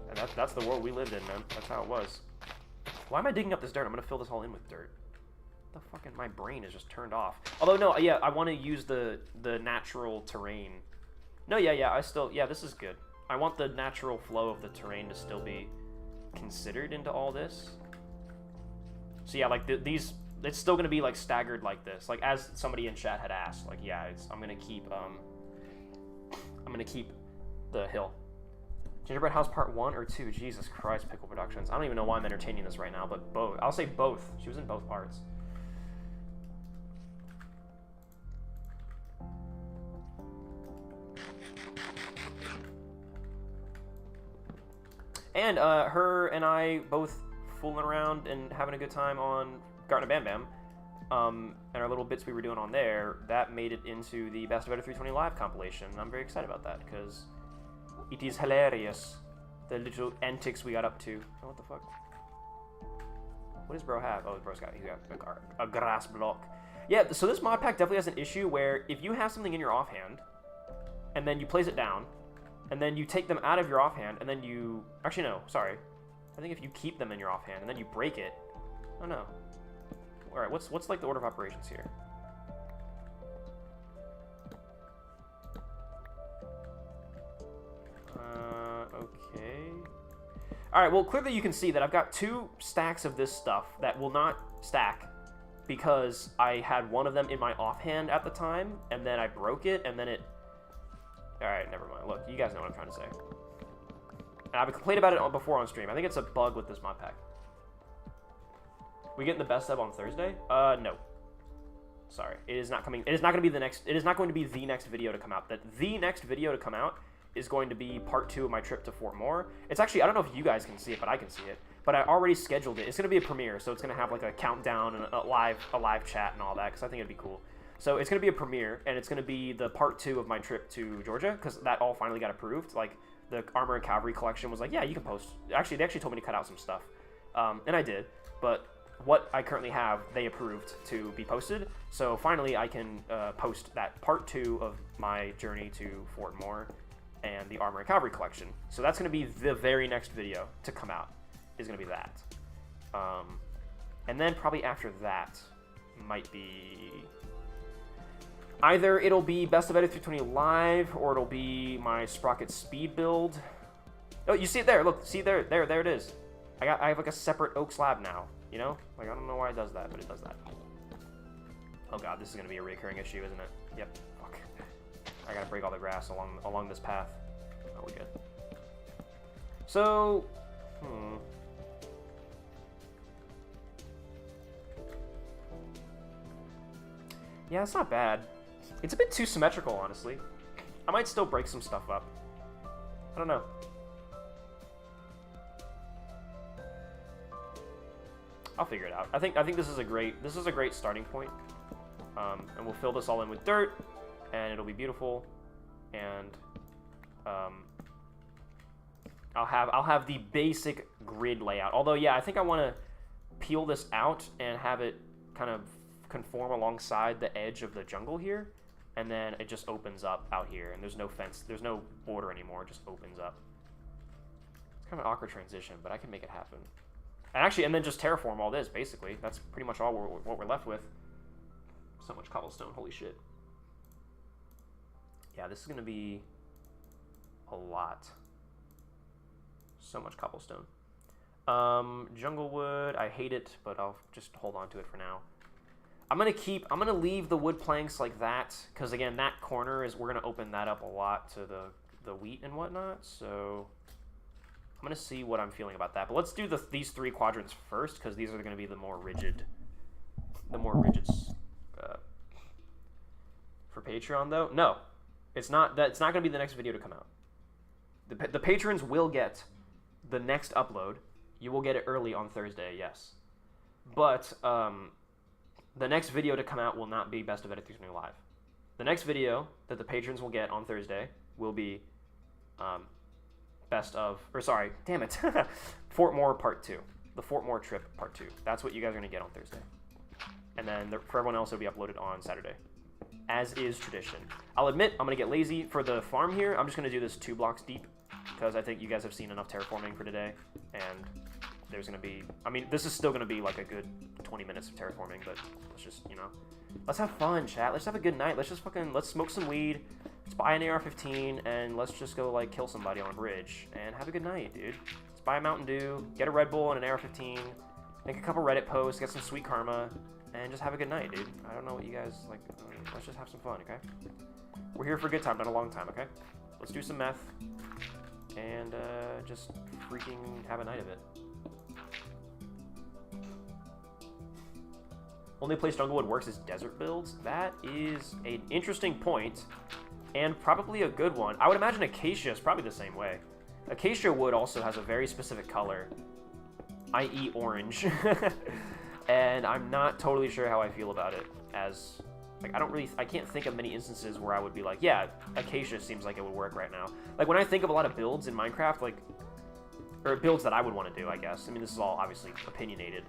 And that's the world we lived in, man. That's how it was. Why am I digging up this dirt? I'm gonna fill this all in with dirt. The fucking, my brain is just turned off. Although no, yeah, I want to use the natural terrain. No, yeah, this is good. I want the natural flow of the terrain to still be considered into all this. So yeah, like these, it's still gonna be like staggered like this. Like as somebody in chat had asked, like yeah, I'm gonna keep the hill. Gingerbread House Part 1 or 2? Jesus Christ, Pickle Productions. I don't even know why I'm entertaining this right now, but both. I'll say both. She was in both parts. And her and I both fooling around and having a good time on Garten Bam Bam. And our little bits we were doing on there, that made it into the Best of Eta320 Live compilation. And I'm very excited about that, because it is hilarious, the little antics we got up to. Oh, what the fuck? What does bro have? Oh, bro's got a grass block. Yeah, so this mod pack definitely has an issue where if you have something in your offhand, and then you place it down, and then you take them out of your offhand, and then you... Actually, no, sorry. I think if you keep them in your offhand, and then you break it... Oh, no. Alright, what's like the order of operations here? Okay. Alright, well, clearly you can see that I've got 2 stacks of this stuff that will not stack because I had one of them in my offhand at the time, and then I broke it, and then it... Alright, never mind. Look, you guys know what I'm trying to say. And I've complained about it before on stream. I think it's a bug with this mod pack. We getting the best of on Thursday? No. Sorry. It is not coming. It is not going to be the next... It is not going to be the next video to come out. The next video to come out is going to be part 2 of my trip to Fort Moore. It's actually... I don't know if you guys can see it, but I can see it. But I already scheduled it. It's going to be a premiere, so it's going to have like a countdown and a live chat and all that, because I think it'd be cool. So it's going to be a premiere, and it's going to be the part 2 of my trip to Georgia, because that all finally got approved. Like, the Armor and Cavalry collection was like, yeah, you can post. Actually, they actually told me to cut out some stuff. And I did. But what I currently have, they approved to be posted. So finally, I can post that part 2 of my journey to Fort Moore and the Armor and Cavalry collection. So that's going to be the very next video to come out, is going to be that. And then probably after that might be... Either it'll be Best of Eta320 Live, or it'll be my Sprocket Speed build. Oh, you see it there. Look, see there it is. I have like a separate oak slab now, you know? Like, I don't know why it does that, but it does that. Oh god, this is gonna be a recurring issue, isn't it? Yep. Fuck. I gotta break all the grass along this path. Oh, we good. So, yeah, it's not bad. It's a bit too symmetrical, honestly. I might still break some stuff up. I don't know. I'll figure it out. I think this is a great starting point. And we'll fill this all in with dirt, and it'll be beautiful. And I'll have the basic grid layout. Although, yeah, I think I want to peel this out and have it kind of conform alongside the edge of the jungle here, and then it just opens up out here, and there's no fence, there's no border anymore, it just opens up. It's kind of an awkward transition, but I can make it happen. And actually, and then just terraform all this, basically. That's pretty much all what we're left with. So much cobblestone, holy shit. Yeah, this is going to be a lot. So much cobblestone. Junglewood, I hate it, but I'll just hold on to it for now. I'm gonna leave the wood planks like that, because again, that corner is, we're gonna open that up a lot to the wheat and whatnot, so I'm gonna see what I'm feeling about that. But let's do these 3 quadrants first, because these are gonna be the more rigid for Patreon though. No, it's not gonna be the next video to come out. The patrons will get the next upload. You will get it early on Thursday, yes, but the next video to come out will not be Best of Eta320 Live. The next video that the patrons will get on Thursday will be Fort Moore Part 2. The Fort Moore trip Part 2. That's what you guys are going to get on Thursday. And then for everyone else, it'll be uploaded on Saturday, as is tradition. I'll admit, I'm going to get lazy for the farm here. I'm just going to do this 2 blocks deep, because I think you guys have seen enough terraforming for today, and there's going to be... I mean, this is still going to be like a good 20 minutes of terraforming, but let's just, you know... Let's have fun, chat. Let's have a good night. Let's smoke some weed. Let's buy an AR-15, and let's just go, like, kill somebody on a bridge. And have a good night, dude. Let's buy a Mountain Dew, get a Red Bull and an AR-15, make a couple Reddit posts, get some sweet karma, and just have a good night, dude. I don't know what you guys, like... let's just have some fun, okay? We're here for a good time, not a long time, okay? Let's do some meth, and just freaking have a night of it. Only place Junglewood works is desert builds. That is an interesting point. and probably a good one. I would imagine acacia is probably the same way. Acacia wood also has a very specific color, i.e. orange. And I'm not totally sure how I feel about it as, like, I can't think of many instances where I would be like, yeah, acacia seems like it would work right now. Like, when I think of a lot of builds in Minecraft, like, or builds that I would want to do, I guess. I mean, this is all obviously opinionated.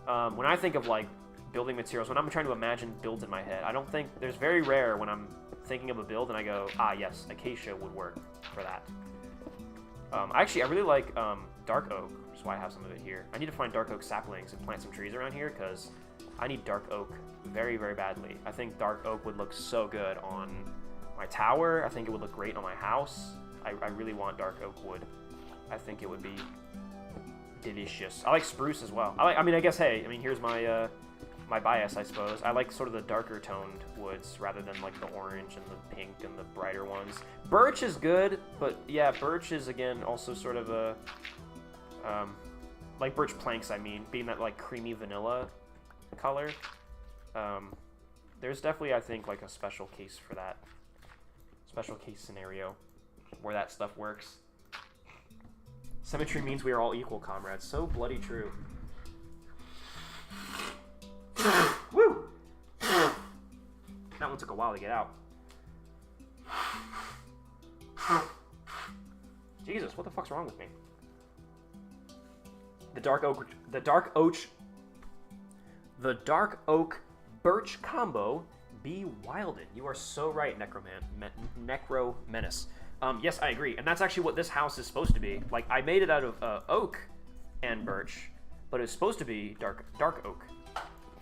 When I think of, like, building materials, when I'm trying to imagine builds in my head, I don't think, there's very rare when I'm thinking of a build and I go, ah, yes, acacia would work for that. Actually, I really like dark oak, which is why I have some of it here. I need to find dark oak saplings and plant some trees around here, because I need dark oak very, very badly. I think dark oak would look so good on my tower. I think it would look great on my house. I really want dark oak wood. I think it would be delicious. I like spruce as well. I mean, I guess, hey, I mean, here's my my bias, I suppose. I like sort of the darker toned woods rather than like the orange and the pink and the brighter ones. Birch is good, but yeah, birch is again also sort of a like birch planks, I mean, being that like creamy vanilla color. There's definitely, I think, like a special case for that. Special case scenario where that stuff works. Symmetry means we are all equal, comrades. So bloody true. Woo! That one took a while to get out. Jesus, what the fuck's wrong with me? The dark oak birch combo be wilded. You are so right, Necro Menace. Yes, I agree, and that's actually what this house is supposed to be. Like, I made it out of oak and birch, but it's supposed to be dark oak.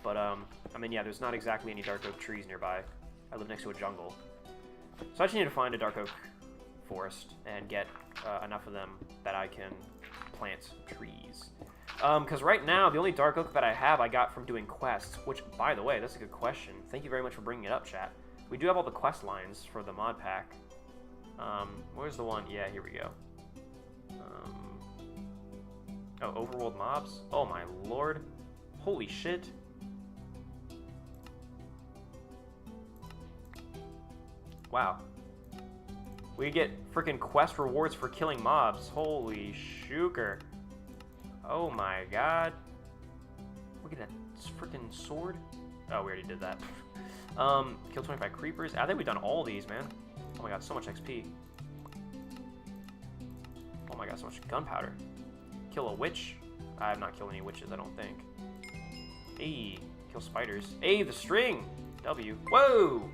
But I mean, yeah, there's not exactly any dark oak trees nearby. I live next to a jungle, so I just need to find a dark oak forest and get enough of them that I can plant trees. Because right now, the only dark oak that I have, I got from doing quests, which, by the way, that's a good question. Thank you very much for bringing it up, chat. We do have all the quest lines for the mod pack. Where's the one? Yeah, here we go. Oh, overworld mobs? Oh my lord. Holy shit. Wow. We get freaking quest rewards for killing mobs. Holy shooker. Oh my god. Look at that freaking sword. Oh, we already did that. Kill 25 creepers. I think we've done all these, man. Oh my god, so much XP. Oh my god, so much gunpowder. Kill a witch. I have not killed any witches, I don't think. Hey, kill spiders. Hey, the string! W. Whoa!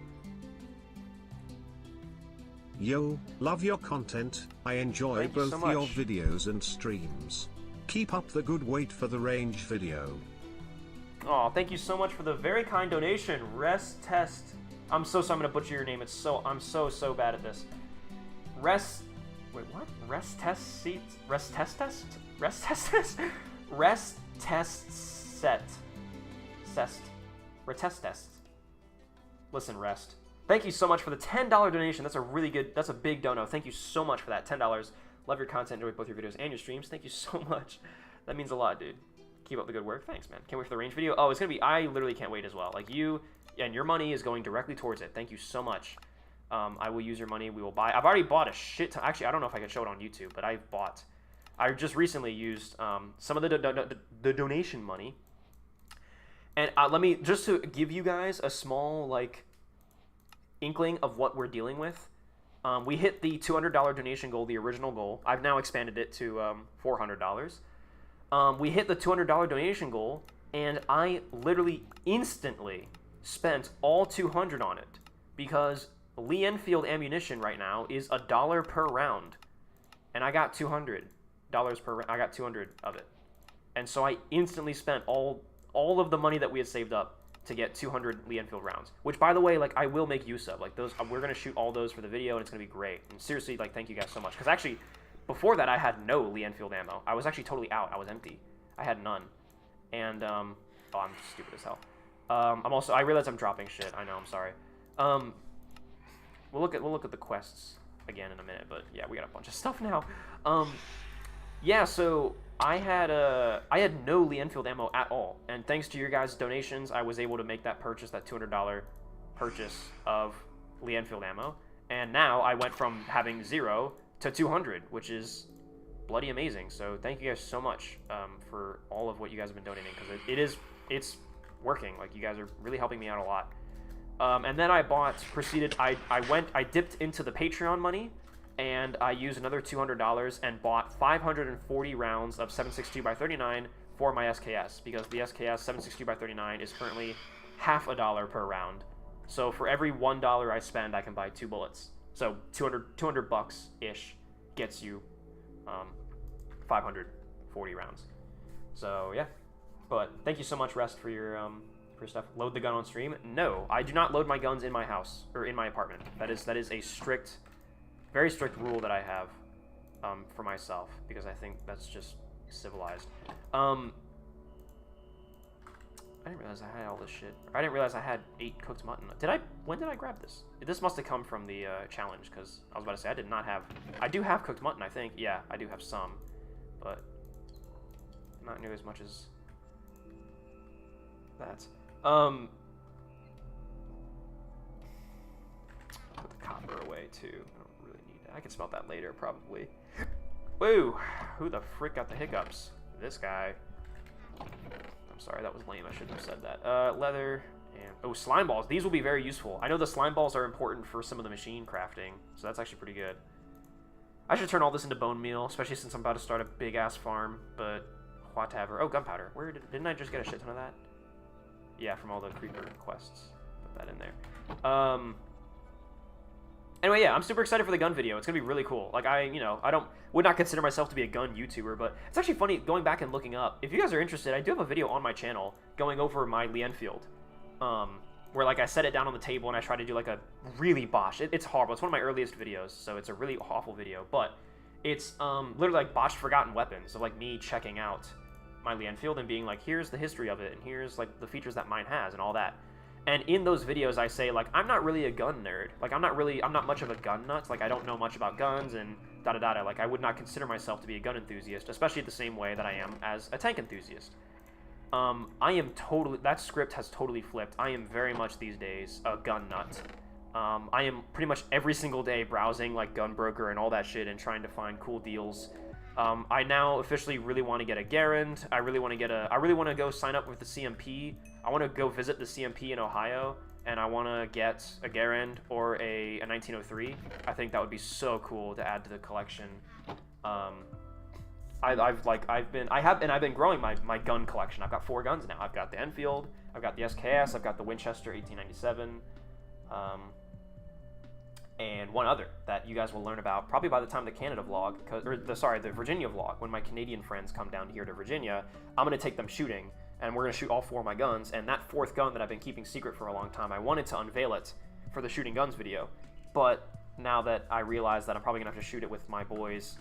Yo, love your content. I enjoy both your videos and streams. Keep up the good wait for the range video. Oh, thank you so much for the very kind donation. Rest Test. I'm so sorry, I'm gonna butcher your name. I'm so bad at this. Wait, what? Rest test seats? Rest test test? Rest test test? Rest test set. Cest. Retest test. Listen, Rest. Thank you so much for the $10 donation. That's a big dono. Thank you so much for that. $10. Love your content, enjoy both your videos and your streams. Thank you so much. That means a lot, dude. Keep up the good work. Thanks, man. Can't wait for the range video. Oh, it's gonna be, I literally can't wait as well. Like, you, and your money is going directly towards it. Thank you so much. I will use your money. We will buy. I've already bought a shit ton. Actually, I don't know if I can show it on YouTube, but I just recently used some of the donation money. And let me, just to give you guys a small, like, inkling of what we're dealing with. We hit the $200 donation goal, the original goal. I've now expanded it to $400. We hit the $200 donation goal, and I literally instantly spent all $200 on it, because Lee Enfield ammunition right now is $1 per round, and I got $200 per. I got 200 of it, and so I instantly spent all of the money that we had saved up to get 200 Lee Enfield rounds, which, by the way, like, I will make use of. Like, those, we're gonna shoot all those for the video, and it's gonna be great. And seriously, like, thank you guys so much, because actually, before that, I had no Lee Enfield ammo. I was actually totally out. I was empty. I had none. And oh, I'm stupid as hell. I realize I'm dropping shit. I know. I'm sorry. We'll look at the quests again in a minute, but yeah, we got a bunch of stuff now. Yeah, so I had no Lee Enfield ammo at all, and thanks to your guys' donations, I was able to make that purchase, that $200 purchase of Lee Enfield ammo, And now I went from having 0 to 200, which is bloody amazing. So thank you guys so much for all of what you guys have been donating, because it's working. Like, you guys are really helping me out a lot. And then I I dipped into the Patreon money, and I used another $200 and bought 540 rounds of 7.62x39 for my SKS, because the SKS 7.62x39 is currently $0.50 per round. So for every $1 I spend, I can buy 2 bullets. So 200 bucks ish gets you 540 rounds. So yeah, but thank you so much, Rest, for your stuff. Load the gun on stream? No, I do not load my guns in my house or in my apartment. That is a strict, very strict rule that I have for myself, because I think that's just civilized. I didn't realize I had all this shit. I didn't realize I had 8 cooked mutton. When did I grab this? This must have come from the challenge, because I was about to say I do have cooked mutton, I think. Yeah, I do have some, but not near as much as that. Put the copper away too. I don't really need that. I can smelt that later, probably. Woo! Who the frick got the hiccups? This guy. I'm sorry, that was lame. I shouldn't have said that. Leather and... Oh, slime balls. These will be very useful. I know the slime balls are important for some of the machine crafting, so that's actually pretty good. I should turn all this into bone meal, especially since I'm about to start a big-ass farm, but whatever. Oh, gunpowder. Didn't I just get a shit ton of that? Yeah, from all the creeper quests. Put that in there. Anyway, yeah, I'm super excited for the gun video. It's gonna be really cool. Like, I would not consider myself to be a gun YouTuber, but it's actually funny going back and looking up. If you guys are interested, I do have a video on my channel going over my Lee Enfield, where, like, I set it down on the table and I try to do, like, a really botched. It's horrible. It's one of my earliest videos, so it's a really awful video, but it's literally, like, botched forgotten weapons. So, like, me checking out my Lee Enfield and being like, here's the history of it, and here's, like, the features that mine has and all that. And in those videos, I say, like, I'm not really a gun nerd. Like, I'm not much of a gun nut. Like, I don't know much about guns and da-da-da-da. Like, I would not consider myself to be a gun enthusiast, especially the same way that I am as a tank enthusiast. That script has totally flipped. I am very much these days a gun nut. I am pretty much every single day browsing, like, Gunbroker and all that shit and trying to find cool deals. I now officially really want to get a Garand. I really want to go sign up with the CMP. I want to go visit the CMP in Ohio, and I want to get a Garand or a 1903. I think that would be so cool to add to the collection. I've been growing my gun collection. I've got 4 guns now. I've got the Enfield, I've got the SKS, I've got the Winchester 1897, and one other that you guys will learn about probably by the time the Canada vlog, the Virginia vlog, when my Canadian friends come down here to Virginia. I'm going to take them shooting, and we're going to shoot all 4 of my guns, and that 4th gun that I've been keeping secret for a long time, I wanted to unveil it for the shooting guns video, but now that I realize that I'm probably going to have to shoot it with my boys,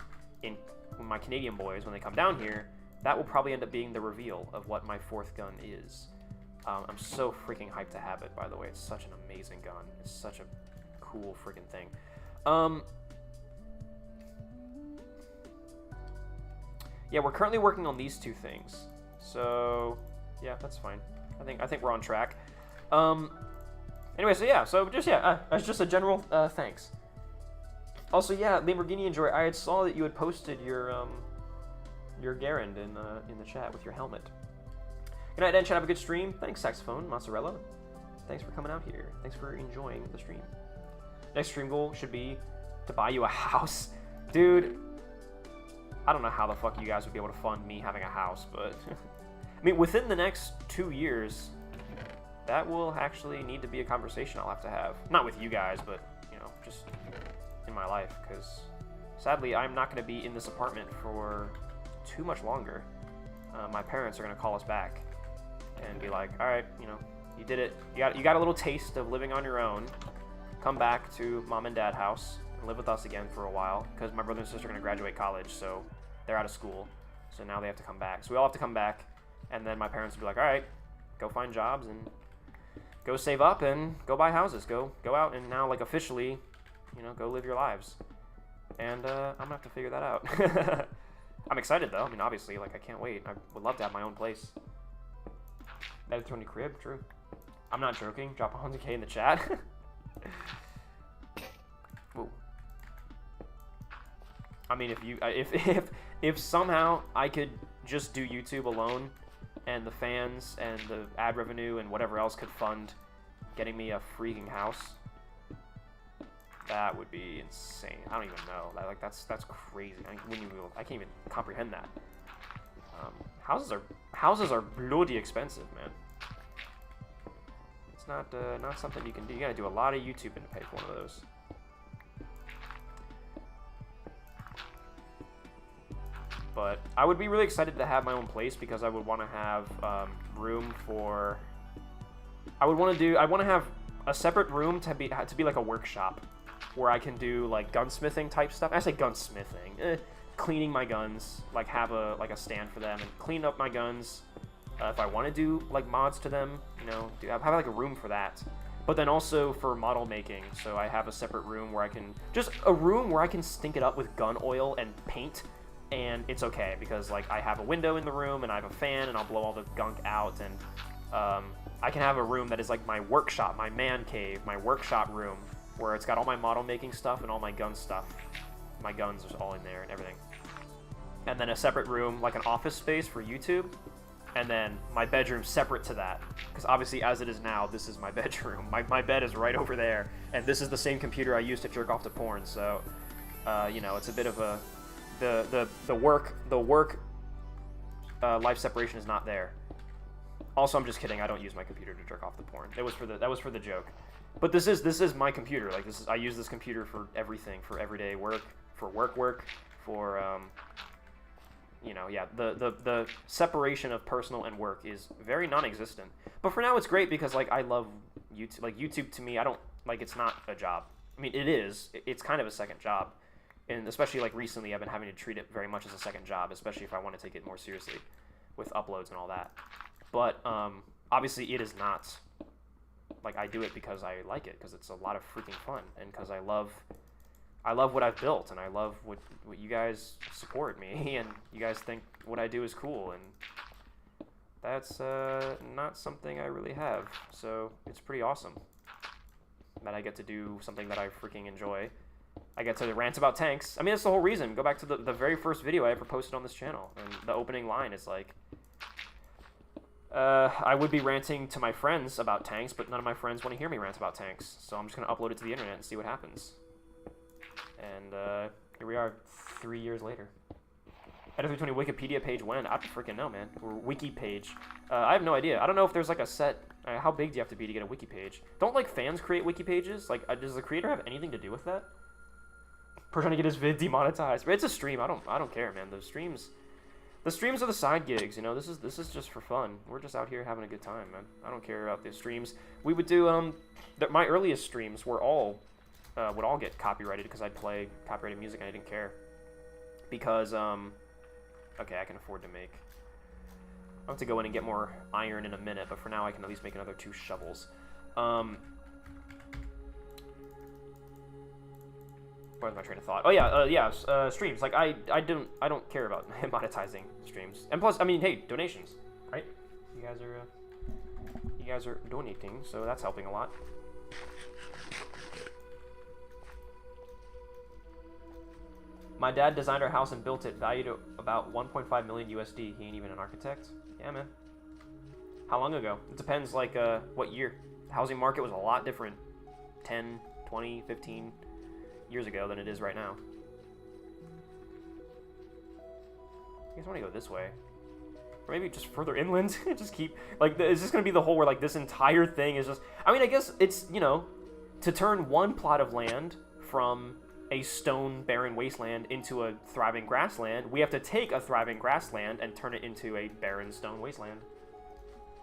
my Canadian boys, when they come down here, that will probably end up being the reveal of what my 4th gun is. I'm so freaking hyped to have it, by the way. It's such an amazing gun. It's such a cool freaking thing. Yeah, we're currently working on these 2 things, so yeah, that's fine. I think we're on track. Anyway, so yeah, that's just a general thanks. Also, yeah, Lamborghini Enjoy, I had saw that you had posted your Garand in the chat with your helmet. Good night, Dan. Chat, have a good stream. Thanks, Saxophone Mozzarella. Thanks for coming out here. Thanks for enjoying the stream. Next stream goal should be to buy you a house. Dude, I don't know how the fuck you guys would be able to fund me having a house, but... I mean, within the next 2 years, that will actually need to be a conversation I'll have to have. Not with you guys, but, you know, just in my life, because sadly, I'm not going to be in this apartment for too much longer. My parents are going to call us back and be like, all right, you know, you did it. You got a little taste of living on your own. Come back to mom and dad house and live with us again for a while, because my brother and sister are going to graduate college, so they're out of school. So now they have to come back. So we all have to come back, and then my parents will be like, all right, go find jobs and go save up and go buy houses. Go out and now, like, officially, you know, go live your lives. And I'm going to have to figure that out. I'm excited, though. I mean, obviously, like, I can't wait. I would love to have my own place. Eta320 crib, true. I'm not joking. Drop 100K in the chat. I mean, if somehow I could just do YouTube alone, and the fans and the ad revenue and whatever else could fund getting me a freaking house, that would be insane. I don't even know. That's crazy. I can't even comprehend that. Houses are bloody expensive, man. It's not something you can do. You gotta do a lot of YouTubing to pay for one of those. But I would be really excited to have my own place because I would want to have room for. I want to have a separate room to be like a workshop, where I can do like gunsmithing type stuff. I say gunsmithing, cleaning my guns, like have a stand for them and clean up my guns. If I want to do like mods to them, you know, have like a room for that. But then also for model making, so I have a separate room where I can stink it up with gun oil and paint. And it's okay because like I have a window in the room and I have a fan and I'll blow all the gunk out, and I can have a room that is like my workshop, my man cave, my workshop room, where it's got all my model making stuff and all my gun stuff. My guns are all in there and everything. And then a separate room, like an office space for YouTube, and then my bedroom separate to that. Because obviously as it is now, this is my bedroom. My bed is right over there, and this is the same computer I use to jerk off to porn, so you know, it's a bit of a the work life separation is not there. Also, I'm just kidding. I don't use my computer to jerk off the porn. That was for the joke. But this is my computer. Like I use this computer for everything, for everyday work, for work, for you know, yeah. The separation of personal and work is very non-existent. But for now, it's great because like I love YouTube. Like YouTube to me, I don't like. It's not a job. I mean, it is. It's kind of a second job. And especially like recently, I've been having to treat it very much as a second job, especially if I want to take it more seriously with uploads and all that. But obviously, it is not. Like I do it because I like it, because it's a lot of freaking fun, and because I love what I've built, and I love what you guys support me, and you guys think what I do is cool, and that's not something I really have. So it's pretty awesome that I get to do something that I freaking enjoy. I get to rant about tanks. I mean, that's the whole reason. Go back to the very first video I ever posted on this channel, and the opening line is like, I would be ranting to my friends about tanks, but none of my friends want to hear me rant about tanks, so I'm just going to upload it to the internet and see what happens. And here we are 3 years later. Eta320 Wikipedia page when? I don't freaking know, man. Or wiki page. I have no idea. I don't know if there's like a set... how big do you have to be to get a wiki page? Don't like fans create wiki pages? Like, does the creator have anything to do with that? We're trying to get his vid demonetized. But it's a stream. I don't care, man. The streams are the side gigs. You know, this is just for fun. We're just out here having a good time, man. I don't care about the streams. We would do my earliest streams were all would all get copyrighted because I'd play copyrighted music and I didn't care. Because okay, I can afford to make. I'll have to go in and get more iron in a minute, but for now I can at least make another 2 shovels. Where's my train of thought? Oh yeah, streams. Like I don't care about monetizing streams. And plus, I mean, hey, donations, right? You guys are donating, so that's helping a lot. My dad designed our house and built it, valued at about 1.5 million USD. He ain't even an architect. Yeah, man. How long ago? It depends, like, what year. The housing market was a lot different 10, 20, 15 years ago than it is right now. I guess I want to go this way. Or maybe just further inland. Just keep, like, is this going to be the whole where, like, this entire thing is just... I mean, I guess it's, you know, to turn one plot of land from a stone barren wasteland into a thriving grassland, we have to take a thriving grassland and turn it into a barren stone wasteland.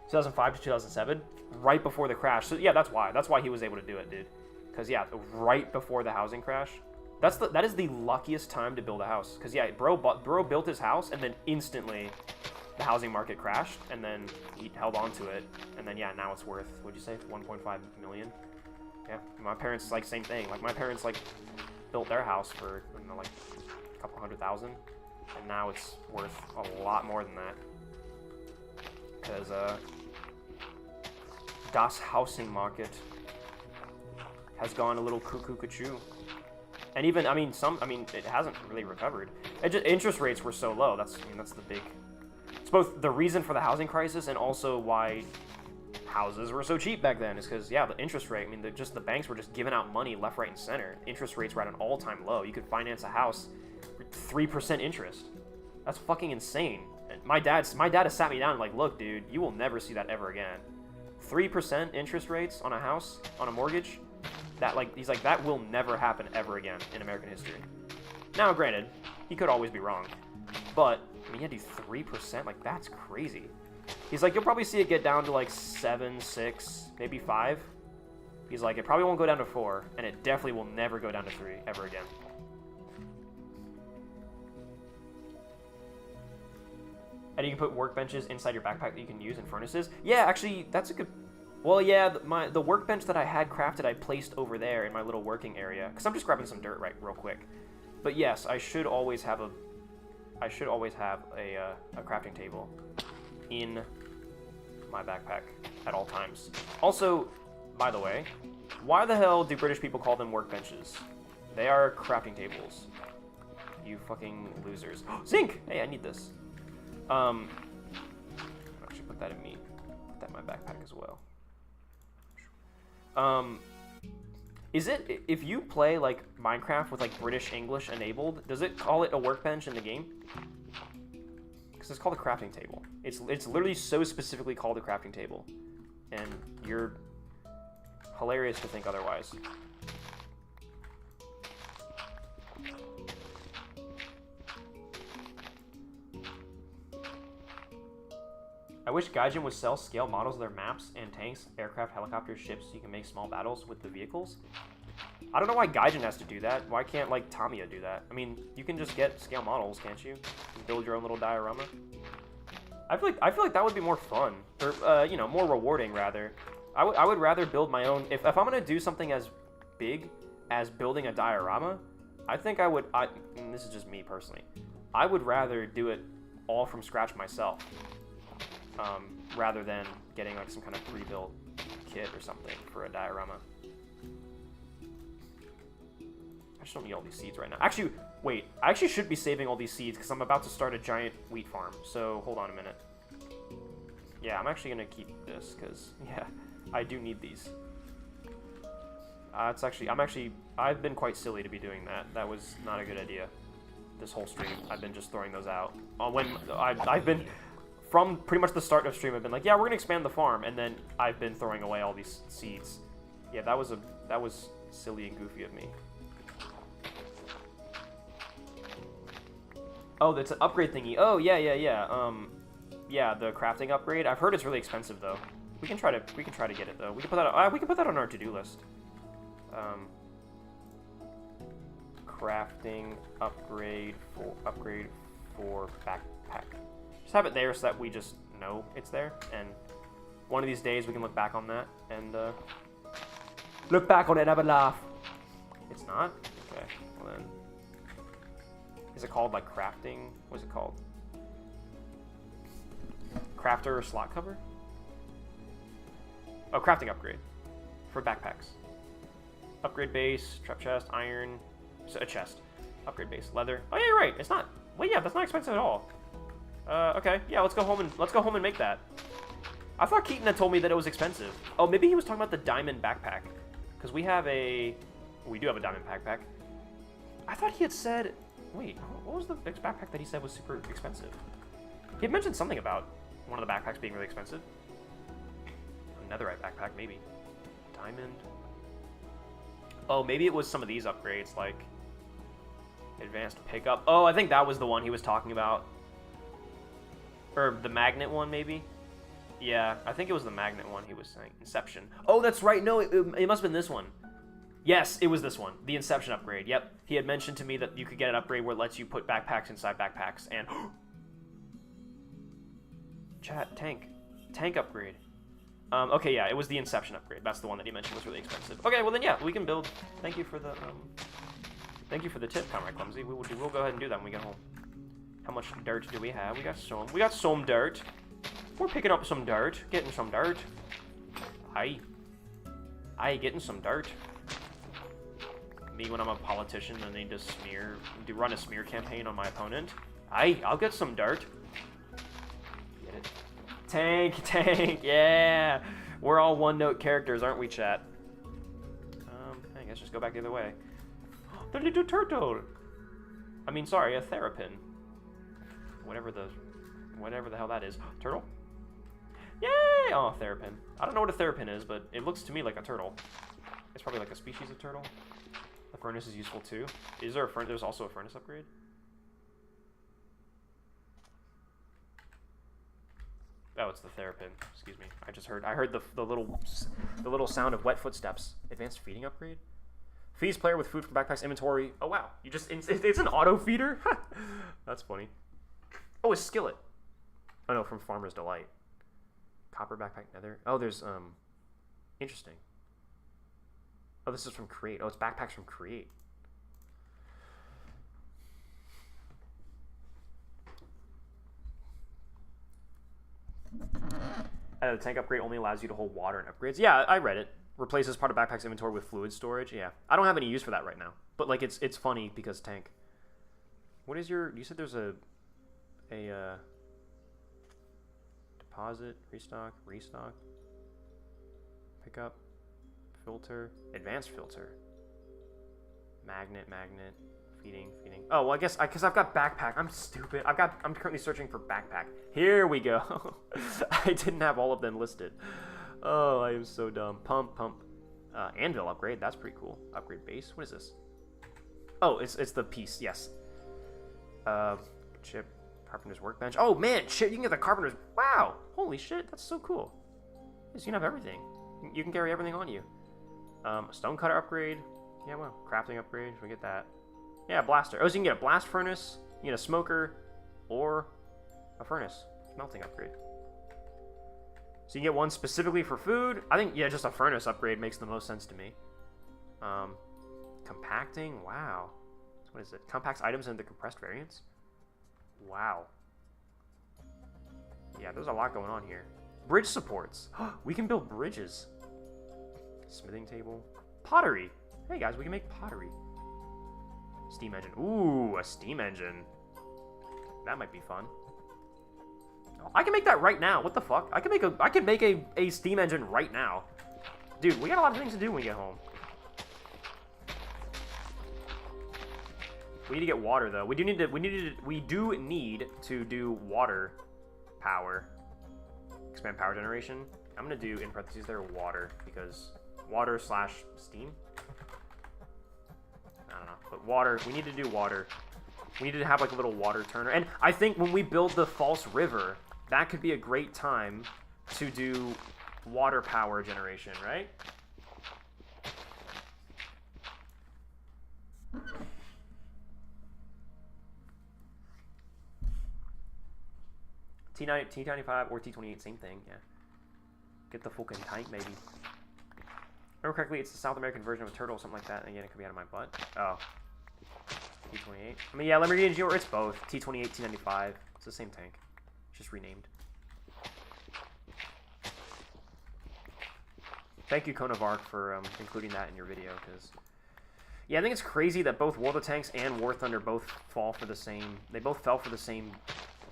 2005 to 2007, right before the crash. So yeah, that's why he was able to do it, dude. Because yeah, right before the housing crash, that is the luckiest time to build a house. Because yeah, bro built his house and then instantly the housing market crashed, and then he held on to it, and then yeah, now it's worth, what'd you say, 1.5 million? Yeah, my parents, like, same thing. Like, my parents, like, built their house for, I don't know, like, a couple $100,000, and now it's worth a lot more than that. Because, das housing market has gone a little cuckoo-cuckoo. And even, I mean, it hasn't really recovered. Interest rates were so low. That's the big... It's both the reason for the housing crisis and also why houses were so cheap back then. Is because, yeah, the interest rate, I mean, the banks were just giving out money left, right, and center. Interest rates were at an all-time low. You could finance a house with 3% interest. That's fucking insane. And my dad has sat me down and like, look, dude, you will never see that ever again. 3% interest rates on a house, on a mortgage? He's like, that will never happen ever again in American history. Now, granted, he could always be wrong. But, I mean, you had to do 3%? Like, that's crazy. He's like, you'll probably see it get down to like 7, 6, maybe 5. He's like, it probably won't go down to 4, and it definitely will never go down to 3 ever again. And you can put workbenches inside your backpack that you can use in furnaces. Yeah, actually, that's a good... Well, yeah, the workbench that I had crafted, I placed over there in my little working area. Because I'm just grabbing some dirt real quick. But yes, I should always have a crafting table in my backpack at all times. Also, by the way, why the hell do British people call them workbenches? They are crafting tables. You fucking losers. Zinc! Hey, I need this. I'll actually put that in me. Put that in my backpack as well. Is it, if you play like Minecraft with like British English enabled, does it call it a workbench in the game? Because it's called a crafting table. It's literally so specifically called a crafting table, and you're hilarious to think otherwise. I wish Gaijin would sell scale models of their maps and tanks, aircraft, helicopters, ships, so you can make small battles with the vehicles. I don't know why Gaijin has to do that. Why can't, like, Tamiya do that? I mean, you can just get scale models, can't you? And build your own little diorama. I feel like that would be more fun. Or, you know, more rewarding, rather. I would rather build my own... If I'm going to do something as big as building a diorama, I think and this is just me, personally. I would rather do it all from scratch myself. Rather than getting like some kind of pre-built kit or something for a diorama. I just don't need all these seeds right now. Actually, wait. I actually should be saving all these seeds because I'm about to start a giant wheat farm. So hold on a minute. Yeah, I'm actually gonna keep this because yeah, I do need these. I've been quite silly to be doing that. That was not a good idea. This whole stream, I've been just throwing those out. I've been. From pretty much the start of stream, I've been like, yeah, we're gonna expand the farm, and then I've been throwing away all these seeds. Yeah, that was silly and goofy of me. Oh, that's an upgrade thingy. Oh, yeah. Yeah, the crafting upgrade. I've heard it's really expensive though. We can try to get it though. We can put that on our to-do list. Crafting upgrade for backpack. Just have it there so that we just know it's there, and one of these days we can look back on that and look back on it and have a laugh. It's not? Okay, well then. Is it called like crafting? What's it called? Crafter or slot cover? Oh, crafting upgrade for backpacks. Upgrade base, trap chest, iron, a chest. Upgrade base, leather. Oh yeah, you're right. It's not. Well, yeah, that's not expensive at all. Okay, yeah, let's go home and make that. I thought Keaton had told me that it was expensive. Oh, maybe he was talking about the diamond backpack, because we do have a diamond backpack. I thought he had said, wait, what was the next backpack that he said was super expensive? He had mentioned something about one of the backpacks being really expensive. A netherite backpack, maybe. Diamond. Oh, maybe it was some of these upgrades, like advanced pickup. Oh, I think that was the one he was talking about. Or the magnet one, maybe? Yeah, I think it was the magnet one he was saying. Inception. Oh, that's right. No, it must have been this one. Yes, it was this one. The Inception upgrade. Yep. He had mentioned to me that you could get an upgrade where it lets you put backpacks inside backpacks. And... Chat, tank upgrade. Okay, yeah, it was the Inception upgrade. That's the one that he mentioned was really expensive. Okay, well then, yeah, we can build... Thank you for the tip, Comrade Clumsy. We'll go ahead and do that when we get home. How much dirt do we have? We got some dirt. We're picking up some dirt. Getting some dirt. Aye, getting some dirt. Me when I'm a politician and need to run a smear campaign on my opponent. I'll get some dirt. Get it? Tank, yeah! We're all one-note characters, aren't we, chat? I guess just go back the other way. The little turtle! I mean, sorry, a Therapin. Whatever the hell that is. Turtle? Yay! Oh, Therapin. I don't know what a Therapin is, but it looks to me like a turtle. It's probably like a species of turtle. The furnace is useful too. Is there a furnace? There's also a furnace upgrade? Oh, it's the Therapin. Excuse me. I heard the little sound of wet footsteps. Advanced feeding upgrade? Feeds player with food from backpack's inventory. Oh wow. It's an auto feeder? That's funny. Oh, a skillet. Oh no, from Farmer's Delight. Copper backpack nether. Oh, there's interesting. Oh, this is from Create. Oh, it's backpacks from Create. The tank upgrade only allows you to hold water and upgrades. Yeah, I read it. Replaces part of backpack's inventory with fluid storage. Yeah, I don't have any use for that right now. But like, it's funny because tank. What is your? You said there's a deposit, restock, pickup, filter, advanced filter, magnet, feeding. Oh, well, I guess because I've got backpack. I'm stupid. I'm currently searching for backpack. Here we go. I didn't have all of them listed. Oh, I am so dumb. Pump. Anvil upgrade. That's pretty cool. Upgrade base. What is this? Oh, it's the piece. Yes. Chip. Carpenter's workbench. Oh man, shit! You can get the carpenter's. Wow, holy shit, that's so cool. You can have everything. You can carry everything on you. Stonecutter upgrade. Yeah, well, crafting upgrade. Should we get that? Yeah, blaster. Oh, so you can get a blast furnace. You can get a smoker, or a furnace smelting upgrade. So you get one specifically for food. I think just a furnace upgrade makes the most sense to me. Compacting. Wow. What is it? Compacts items into the compressed variants. Wow. Yeah, there's a lot going on here. Bridge supports. We can build bridges. Smithing table. Pottery. Hey guys, we can make pottery. Steam engine. Ooh, a steam engine. That might be fun. I can make that right now. What the fuck? I can make a steam engine right now. Dude, we got a lot of things to do when we get home. We need to get water though. We do need to do water power. Expand power generation. I'm gonna do in parentheses there water because water / steam. I don't know, but water. We need to do water. We need to have like a little water turner. And I think when we build the false river, that could be a great time to do water power generation, right? T95 or T28, same thing, yeah. Get the fucking tank, maybe. Remember correctly, it's the South American version of a turtle, something like that. And again, it could be out of my butt. Oh. T28. I mean, yeah, Lamborghini Geo, it's both. T28, T95. It's the same tank. It's just renamed. Thank you, Konavark, for including that in your video, because... Yeah, I think it's crazy that both World of Tanks and War Thunder both fall for the same... They both fell for the same...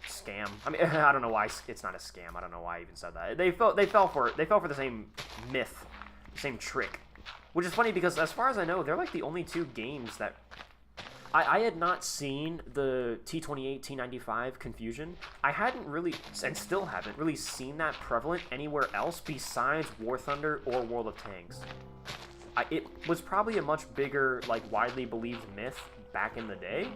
scam. I mean, I don't know why it's not a scam. I don't know why I even said that. They fell for the same myth, the same trick, which is funny because as far as I know, they're like the only two games that I had not seen the T28 T95 confusion. I hadn't really, and still haven't really seen that prevalent anywhere else besides War Thunder or World of Tanks. It was probably a much bigger, like widely believed myth back in the day.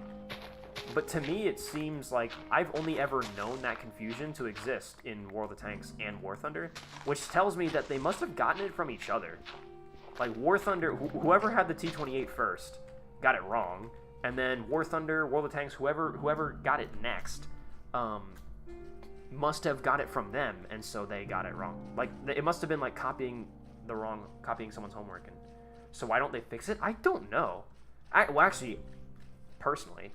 But to me, it seems like I've only ever known that confusion to exist in World of Tanks and War Thunder, which tells me that they must have gotten it from each other. Like War Thunder, whoever had the T28 first got it wrong, and then War Thunder, World of Tanks, whoever got it next, must have got it from them, and so they got it wrong. Like it must have been like copying someone's homework, and so why don't they fix it? I don't know. Well, actually, personally,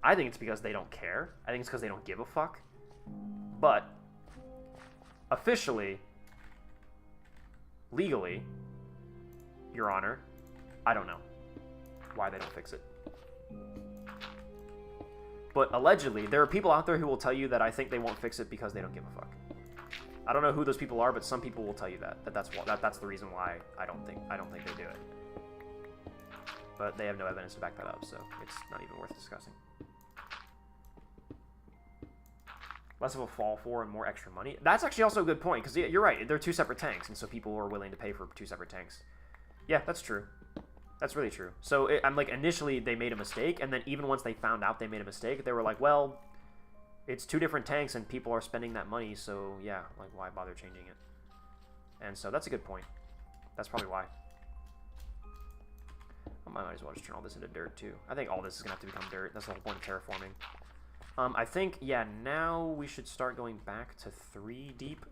I think it's because they don't care. I think it's because they don't give a fuck. But officially, legally, Your Honor, I don't know. why they don't fix it. But allegedly, there are people out there who will tell you that I think they won't fix it because they don't give a fuck. I don't know who those people are, but some people will tell you that's the reason why I don't think they do it. But they have no evidence to back that up, so it's not even worth discussing. Less of a fall for and more extra money. That's actually also a good point, because you're right. They're two separate tanks, and so people are willing to pay for two separate tanks. Yeah, that's true. That's really true. So I'm like, initially they made a mistake, and then even once they found out they made a mistake, they were like, well, it's two different tanks, and people are spending that money, so yeah, like, why bother changing it? And so that's a good point. That's probably why. I might as well just turn all this into dirt, too. I think all this is going to have to become dirt. That's the whole point of terraforming. I think, yeah, now we should start going back to 3 deep.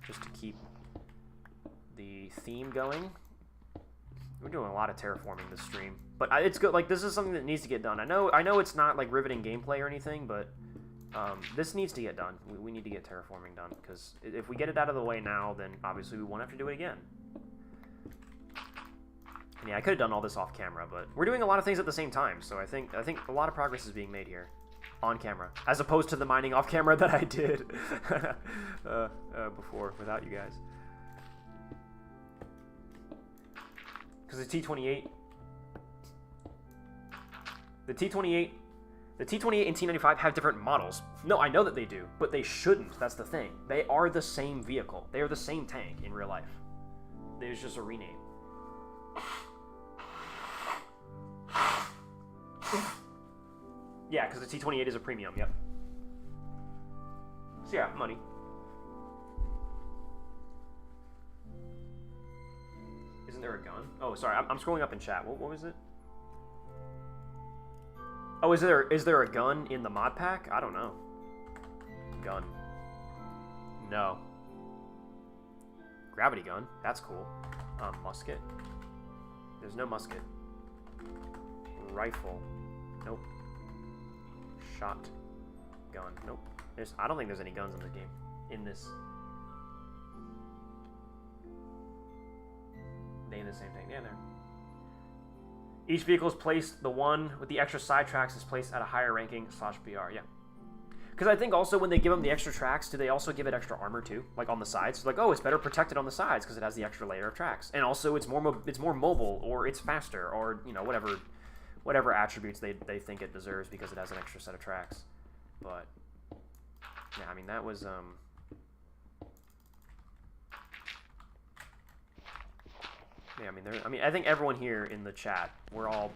Just to keep the theme going. We're doing a lot of terraforming this stream. But it's good. Like, this is something that needs to get done. I know it's not, like, riveting gameplay or anything, but this needs to get done. We need to get terraforming done. Because if we get it out of the way now, then obviously we won't have to do it again. Yeah, I could have done all this off camera, but we're doing a lot of things at the same time, so I think a lot of progress is being made here, on camera, as opposed to the mining off camera that I did before without you guys. Because the T28 and T95 have different models. No, I know that they do, but they shouldn't. That's the thing. They are the same vehicle. They are the same tank in real life. There's just a rename. Yeah, because the T28 is a premium, yep. So yeah, money. Isn't there a gun? Oh, sorry, I'm scrolling up in chat. What was it? Oh, is there a gun in the mod pack? I don't know. Gun. No. Gravity gun. That's cool. Musket. There's no musket. Rifle. Nope. Shot. Gun. Nope. I don't think there's any guns in this game. In this. They in the same thing. Yeah, there. Each vehicle is placed, the one with the extra side tracks is placed at a higher ranking /BR. Yeah. Because I think also when they give them the extra tracks, do they also give it extra armor too? Like on the sides? So like, oh, it's better protected on the sides because it has the extra layer of tracks. And also it's more mobile, or it's faster, or, you know, whatever attributes they think it deserves because it has an extra set of tracks. But yeah, I mean, that was yeah, I think everyone here in the chat, we're all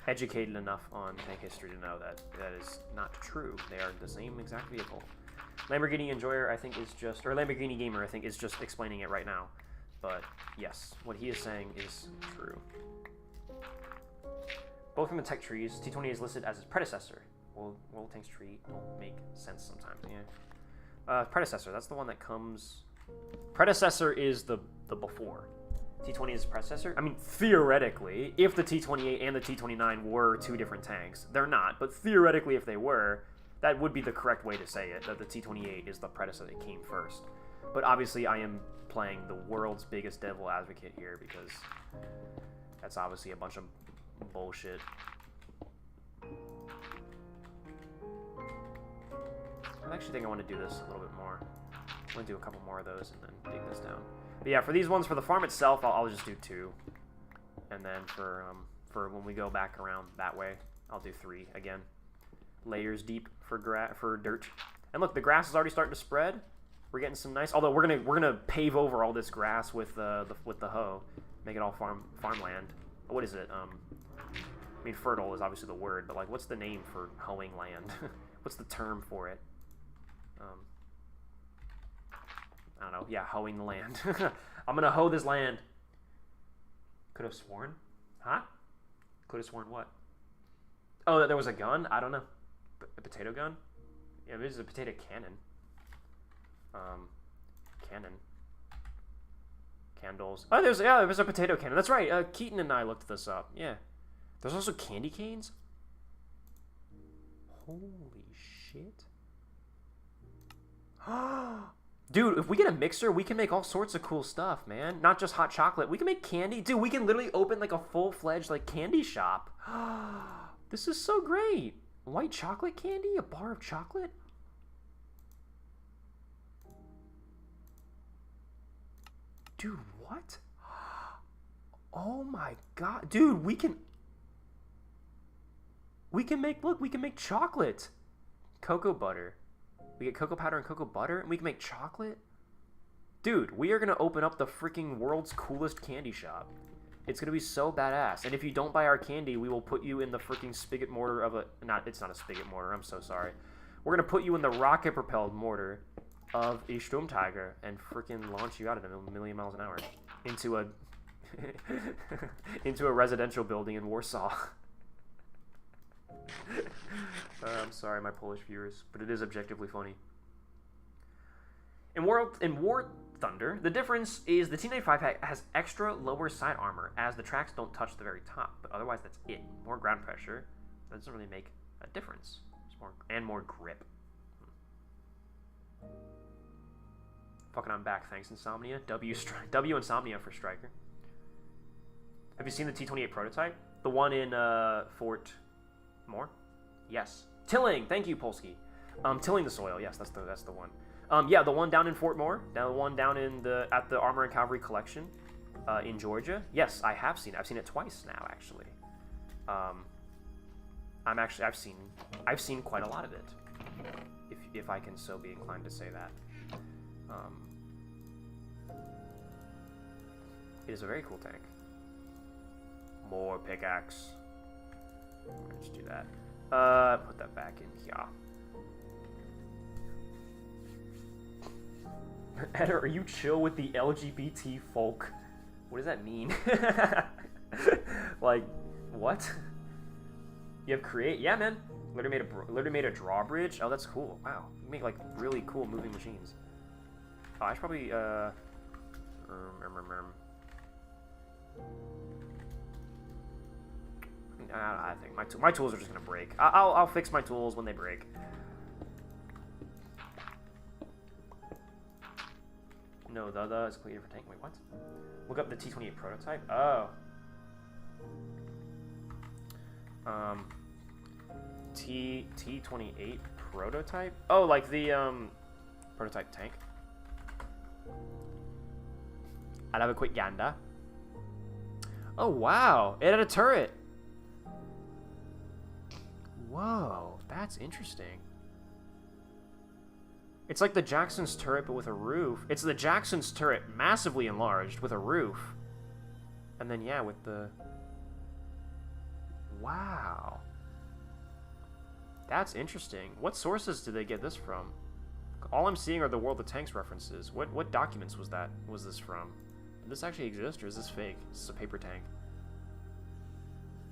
educated enough on tank history to know that that is not true. They are the same exact vehicle. Lamborghini Enjoyer, I think, is just, or Lamborghini Gamer, I think, is just explaining it right now. But yes, what he is saying is true. Both from the tech trees, T28 is listed as its predecessor. Well, World Tank's tree don't make sense sometimes. Yeah. Predecessor, that's the one that comes. Predecessor is the before. T20 is predecessor? I mean, theoretically, if the T28 and the T29 were two different tanks, they're not, but theoretically if they were, that would be the correct way to say it, that the T28 is the predecessor that came first. But obviously I am playing the world's biggest devil advocate here because that's obviously a bunch of bullshit. I actually think I want to do this a little bit more. I'm going to do a couple more of those and then dig this down. But yeah, for these ones, for the farm itself, I'll just do 2. And then for when we go back around that way, I'll do 3 again. Layers deep for dirt. And look, the grass is already starting to spread. We're getting some nice. Although we're gonna pave over all this grass with the hoe, make it all farmland. What is it? I mean, fertile is obviously the word, but like, what's the name for hoeing land? What's the term for it? I don't know. Yeah, hoeing the land. I'm gonna hoe this land. Could have sworn. Huh? Could have sworn what? Oh, that there was a gun? I don't know. A potato gun? Yeah, this is a potato cannon. Cannon. Candles. Oh, there's a potato cannon. That's right. Keaton and I looked this up. Yeah. There's also candy canes? Holy shit. Dude, if we get a mixer, we can make all sorts of cool stuff, man. Not just hot chocolate. We can make candy. Dude, we can literally open like a full-fledged like candy shop. This is so great. White chocolate candy? A bar of chocolate? Dude, what? Oh my god. Dude, we can make, look, we can make chocolate. Cocoa butter. We get cocoa powder and cocoa butter, and we can make chocolate? Dude, we are going to open up the freaking world's coolest candy shop. It's going to be so badass. And if you don't buy our candy, we will put you in the freaking spigot mortar of a... It's not a spigot mortar, I'm so sorry. We're going to put you in the rocket-propelled mortar of a Sturmtiger and freaking launch you out at a million miles an hour into a... into a residential building in Warsaw. I'm sorry, my Polish viewers, but it is objectively funny. In War Thunder, the difference is the T95 has extra lower side armor, as the tracks don't touch the very top, but otherwise that's it. More ground pressure. That doesn't really make a difference. It's more grip. Fucking I'm back, thanks Insomnia. W Insomnia for Striker. Have you seen the T28 prototype? The one in Fort Moore? Yes. Tilling, thank you, Polsky. Tilling the soil, yes, that's the one. Yeah, the one down in Fort Moore, the one down in at the Armor and Cavalry Collection, in Georgia. Yes, I have seen it. I've seen it twice now, actually. I've seen quite a lot of it, if I can so be inclined to say that. It is a very cool tank. More pickaxe. Let's do that. Put that back in here. Ed, are you chill with the LGBT folk? What does that mean? Like, what? You have create? Yeah, man. Literally made a drawbridge. Oh, that's cool. Wow. You make like really cool moving machines. Oh, I should probably I think my tools are just gonna break. I'll fix my tools when they break. No, the is completely different tank. Wait, what? Look up the T28 prototype. Oh. T28 prototype? Oh, like the prototype tank. I'll have a quick gander. Oh wow, it had a turret. Whoa, that's interesting. It's like the Jackson's turret, but with a roof. It's the Jackson's turret, massively enlarged, with a roof. And then, yeah, with the... Wow. That's interesting. What sources did they get this from? All I'm seeing are the World of Tanks references. What documents was this from? Did this actually exist, or is this fake? Is this a paper tank?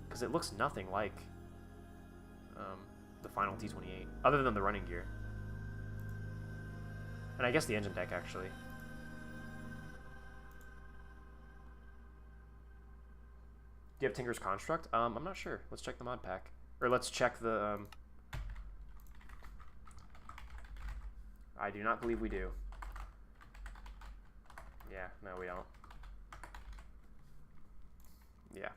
Because it looks nothing like the final T28, other than the running gear. And I guess the engine deck, actually. Do you have Tinker's Construct? I'm not sure. Let's check the mod pack. Or let's check the, I do not believe we do. Yeah, no, we don't. Yeah.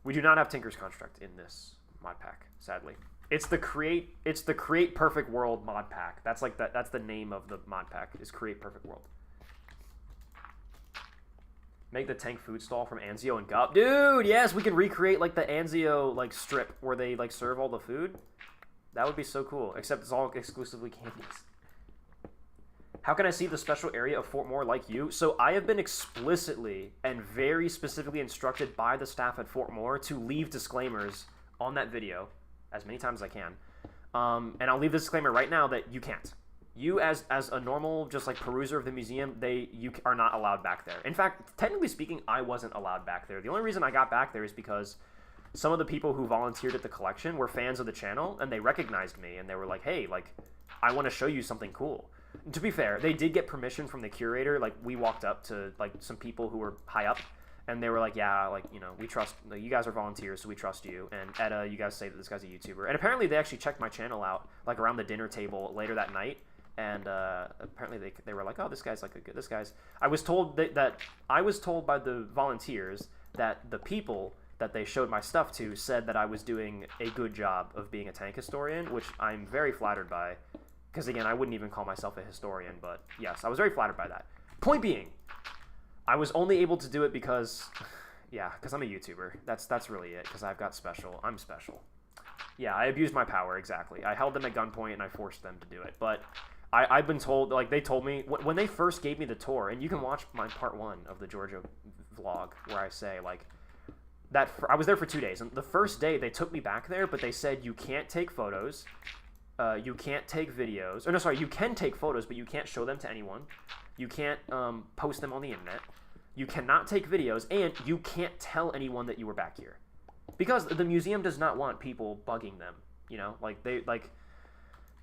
We do not have Tinker's Construct in this mod pack, sadly. It's the Create Perfect World mod pack. That's like that's the name of the mod pack, is Create Perfect World. Make the tank food stall from Anzio and Gup. Dude, yes, we can recreate like the Anzio like strip where they like serve all the food. That would be so cool, except it's all exclusively candies. How can I see the special area of Fort Moore like you? So I have been explicitly and very specifically instructed by the staff at Fort Moore to leave disclaimers on that video as many times as I can. And I'll leave the disclaimer right now that you can't. You, as a normal, just like peruser of the museum, you are not allowed back there. In fact, technically speaking, I wasn't allowed back there. The only reason I got back there is because some of the people who volunteered at the collection were fans of the channel, and they recognized me, and they were like, hey, like, I want to show you something cool. And to be fair, they did get permission from the curator. Like, we walked up to, like, some people who were high up, and they were like, yeah, like, you know, we trust, like, you guys are volunteers, so we trust you. And Eta, you guys say that this guy's a YouTuber. And apparently they actually checked my channel out, like, around the dinner table later that night. and apparently they were like, oh, this guy's like this guy's. I was told that I was told by the volunteers that the people that they showed my stuff to said that I was doing a good job of being a tank historian, which I'm very flattered by. Because again, I wouldn't even call myself a historian, but yes, I was very flattered by that. Point being, I was only able to do it because, yeah, because I'm a YouTuber. That's really it. Because I've got special. I'm special. Yeah, I abused my power, exactly. I held them at gunpoint and I forced them to do it. But I've been told, like, they told me, when they first gave me the tour, and you can watch my part 1 of the Georgia vlog, where I say, like, that I was there for 2 days. And the first day, they took me back there, but they said, you can't take photos. You can't take videos. Or no, sorry, you can take photos, but you can't show them to anyone. You can't post them on the internet. You cannot take videos, and you can't tell anyone that you were back here. Because the museum does not want people bugging them, you know? Like,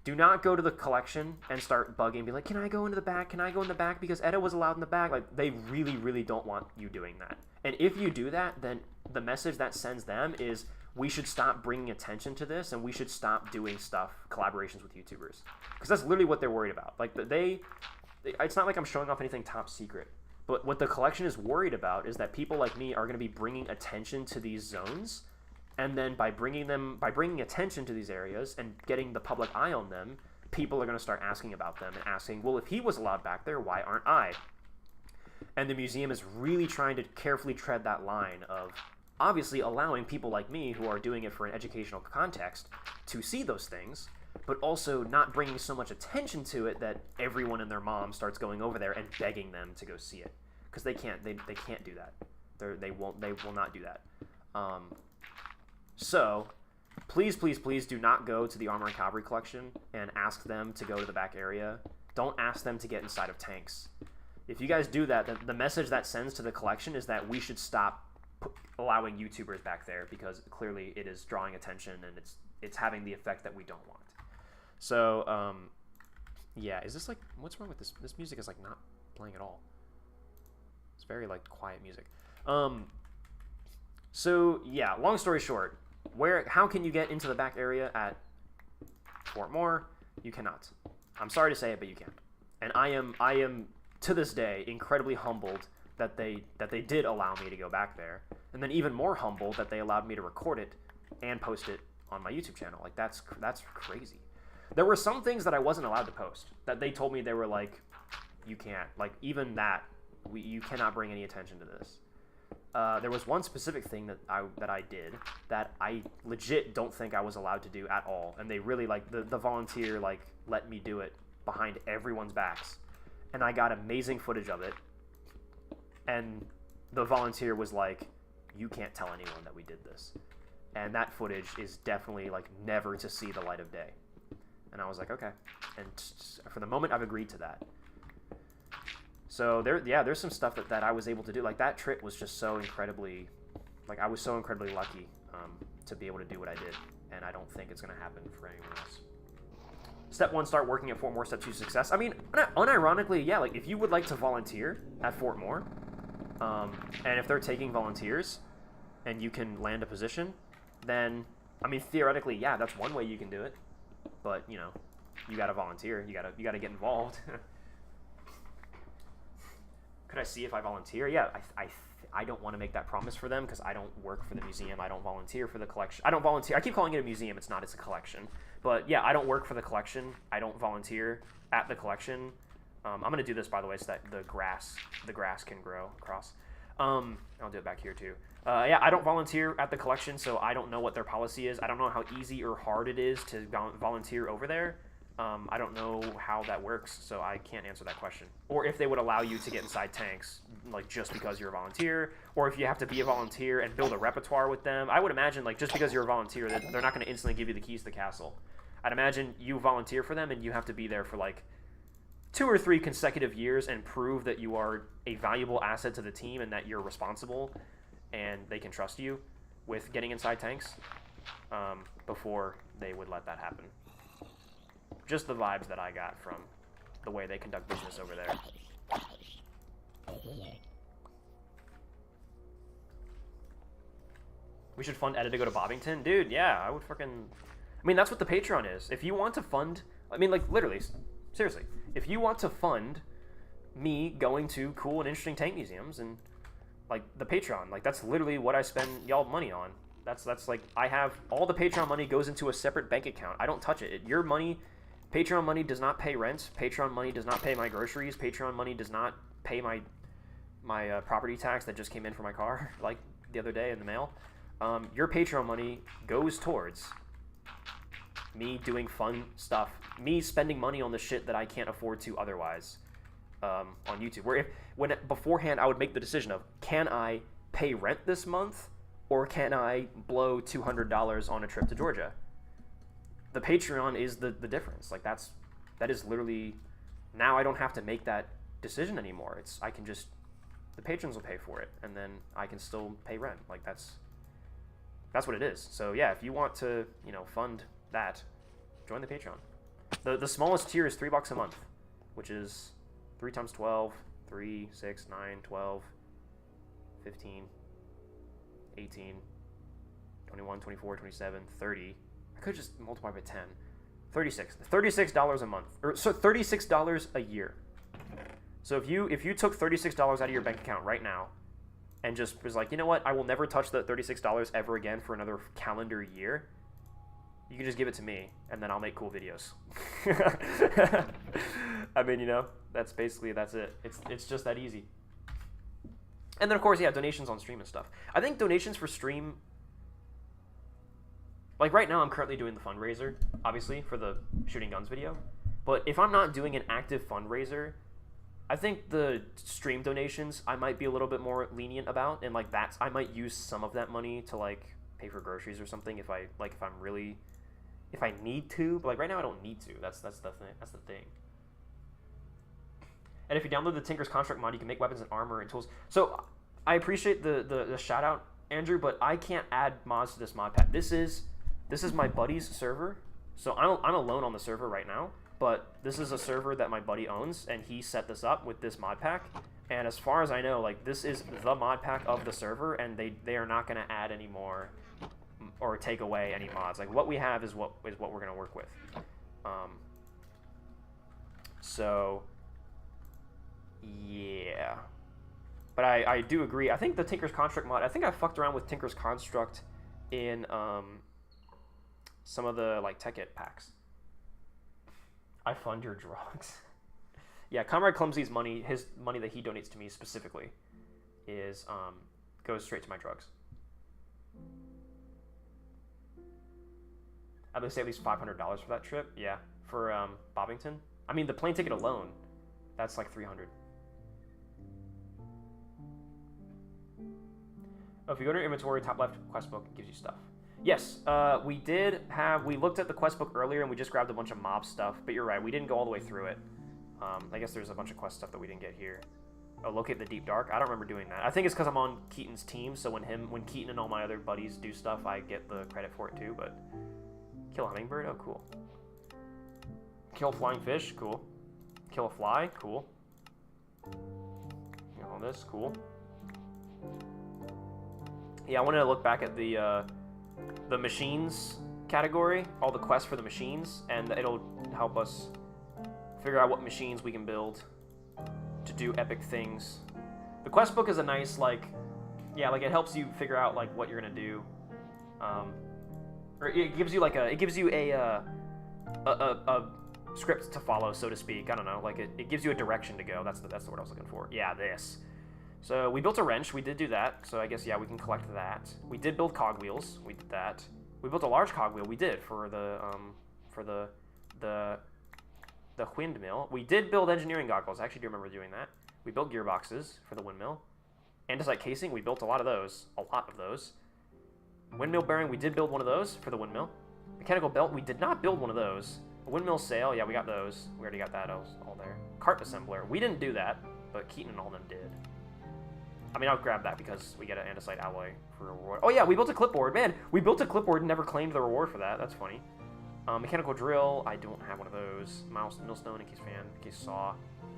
do not go to the collection and start bugging, be like, can I go into the back? Can I go in the back? Because Eta was allowed in the back. Like, they really, really don't want you doing that. And if you do that, then the message that sends them is, we should stop bringing attention to this, and we should stop doing collaborations with YouTubers. Because that's literally what they're worried about. Like, it's not like I'm showing off anything top secret. But what the collection is worried about is that people like me are going to be bringing attention to these zones, and then by bringing attention to these areas and getting the public eye on them, people are going to start asking about them and asking, well, if he was allowed back there, why aren't I? And the museum is really trying to carefully tread that line of obviously allowing people like me who are doing it for an educational context to see those things, but also not bringing so much attention to it that everyone and their mom starts going over there and begging them to go see it, because they can't do that. They will not do that. So please do not go to the Armor and Cavalry collection and ask them to go to the back area. Don't ask them to get inside of tanks. If you guys do that, then the message that sends to the collection is that we should stop allowing YouTubers back there, because clearly it is drawing attention and it's having the effect that we don't want. So yeah, is this like, what's wrong with this? This music is like not playing at all. It's very like quiet music. So yeah, long story short, how can you get into the back area at Fort Moore? You cannot. I'm sorry to say it, but you can't. And I am to this day incredibly humbled that they did allow me to go back there, and then even more humbled that they allowed me to record it and post it on my YouTube channel. Like, that's crazy. There were some things that I wasn't allowed to post that they told me, they were like, you can't, like, even that, you cannot bring any attention to this. There was one specific thing that I did that I legit don't think I was allowed to do at all, and they really, like, the volunteer, like, let me do it behind everyone's backs, and I got amazing footage of it. And the volunteer was like, you can't tell anyone that we did this. And that footage is definitely, like, never to see the light of day. And I was like, okay. And for the moment, I've agreed to that. So there's some stuff that I was able to do. Like, that trip was just so incredibly, like, I was so incredibly lucky to be able to do what I did. And I don't think it's going to happen for anyone else. Step 1, start working at Fort Moore. Step 2, success. I mean, unironically, yeah, like, if you would like to volunteer at Fort Moore, and if they're taking volunteers and you can land a position, then, I mean, theoretically, yeah, that's one way you can do it. But, you know, you gotta volunteer. You gotta get involved. Could I see if I volunteer? Yeah, I don't want to make that promise for them, because I don't work for the museum. I don't volunteer for the collection. I don't volunteer. I keep calling it a museum. It's not. It's a collection. But yeah, I don't work for the collection. I don't volunteer at the collection. I'm going to do this, by the way, so that the grass can grow across. I'll do it back here, too. Yeah, I don't volunteer at the collection, so I don't know what their policy is. I don't know how easy or hard it is to volunteer over there. I don't know how that works, so I can't answer that question. Or if they would allow you to get inside tanks, like, just because you're a volunteer, or if you have to be a volunteer and build a repertoire with them. I would imagine, like, just because you're a volunteer, they're not going to instantly give you the keys to the castle. I'd imagine you volunteer for them, and you have to be there for, like, 2 or 3 consecutive years and prove that you are a valuable asset to the team and that you're responsible and they can trust you with getting inside tanks before they would let that happen. Just the vibes that I got from the way they conduct business over there. We should fund Etta to go to Bobbington? Dude, yeah, I would fucking... I mean, that's what the Patreon is. If you want to fund... I mean, like, literally, Seriously. If you want to fund me going to cool and interesting tank museums and, like, the Patreon, like, that's literally what I spend y'all money on. That's like, I have, all the Patreon money goes into a separate bank account. I don't touch it. Your money, Patreon money does not pay rent. Patreon money does not pay my groceries. Patreon money does not pay my property tax that just came in for my car, like, the other day in the mail. Your Patreon money goes towards me doing fun stuff, me spending money on the shit that I can't afford to otherwise on YouTube. Where beforehand I would make the decision of, can I pay rent this month or can I blow $200 on a trip to Georgia? The Patreon is the difference. Like, that is literally, now I don't have to make that decision anymore. I can just, the patrons will pay for it and then I can still pay rent. Like, that's what it is. So yeah, if you want to, you know, fund that, join the Patreon. The smallest tier is $3 a month, which is 3 times 12, 3, 6, 9, 12, 15, 18, 21, 24, 27, 30. I could just multiply by 10. $36 a month, or so $36 a year. So if you took $36 out of your bank account right now and just was like, you know what, I will never touch that $36 ever again for another calendar year, you can just give it to me, and then I'll make cool videos. I mean, you know, that's it. It's just that easy. And then, of course, yeah, donations on stream and stuff. I think donations for stream, like right now I'm currently doing the fundraiser, obviously, for the shooting guns video. But if I'm not doing an active fundraiser, I think the stream donations I might be a little bit more lenient about, and like I might use some of that money to like pay for groceries or something if I need to. But like right now I don't need to. That's the thing. And if you download the Tinker's Construct mod, you can make weapons and armor and tools. So I appreciate the shout out, Andrew, but I can't add mods to this mod pack. This is my buddy's server, so I'm alone on the server right now. But this is a server that my buddy owns, and he set this up with this mod pack. And as far as I know, like, this is the mod pack of the server, and they are not going to add any more or take away any mods. Like, what we have is what we're going to work with. So, yeah. But I do agree. I think the Tinker's Construct mod, I think I fucked around with Tinker's Construct in some of the, like, Tech It packs. I fund your drugs. Yeah, Comrade Clumsy's money, his money that he donates to me specifically, goes straight to my drugs. I'd say at least $500 for that trip. Yeah, for Bobbington. I mean, the plane ticket alone, that's like $300. Oh, if you go to your inventory, top left quest book, it gives you stuff. Yes, we looked at the quest book earlier and we just grabbed a bunch of mob stuff, but you're right, we didn't go all the way through it. I guess there's a bunch of quest stuff that we didn't get here. Oh, locate the Deep Dark. I don't remember doing that. I think it's because I'm on Keaton's team, so when Keaton and all my other buddies do stuff, I get the credit for it too, but... Kill a hummingbird? Oh, cool. Kill a flying fish? Cool. Kill a fly? Cool. All this? Cool. Yeah, I wanted to look back at the machines category, all the quests for the machines, and it'll help us figure out what machines we can build to do epic things. The quest book is a nice, like, yeah, like it helps you figure out like what you're gonna do, or it gives you like a script to follow, so to speak. I don't know, like it gives you a direction to go. That's the word I was looking for. Yeah, this. So we built a wrench. We did do that. So I guess, yeah, we can collect that. We did build cogwheels. We did that. We built a large cogwheel. We did for the windmill. We did build engineering goggles. I actually do remember doing that. We built gearboxes for the windmill. Andesite casing. We built a lot of those. Windmill bearing. We did build one of those for the windmill. Mechanical belt. We did not build one of those. A windmill sail. Yeah, we got those. We already got that. That was all there. Cart assembler. We didn't do that, but Keaton and all them did. I mean, I'll grab that because we get an andesite alloy for a reward. Oh yeah, we built a clipboard. Man, we built a clipboard and never claimed the reward for that. That's funny. Mechanical drill. I don't have one of those. Millstone, in case saw.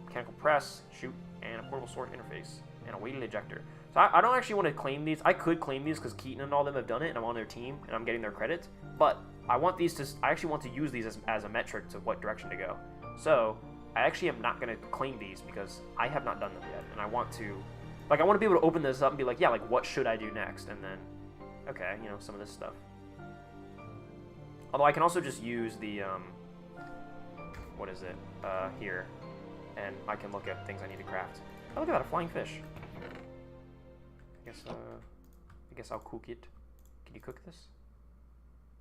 Mechanical press, shoot, and a portable sword interface, and a weighted ejector. So I don't actually want to claim these. I could claim these because Keaton and all them have done it, and I'm on their team, and I'm getting their credit. But I want these to. I actually want to use these as a metric to what direction to go. So, I actually am not going to claim these because I have not done them yet. And I want to, like, I want to be able to open this up and be like, yeah, like, what should I do next? And then, okay, you know, some of this stuff. Although I can also just use the, what is it, here. And I can look at things I need to craft. Oh, look at that, a flying fish. I guess I'll cook it. Can you cook this?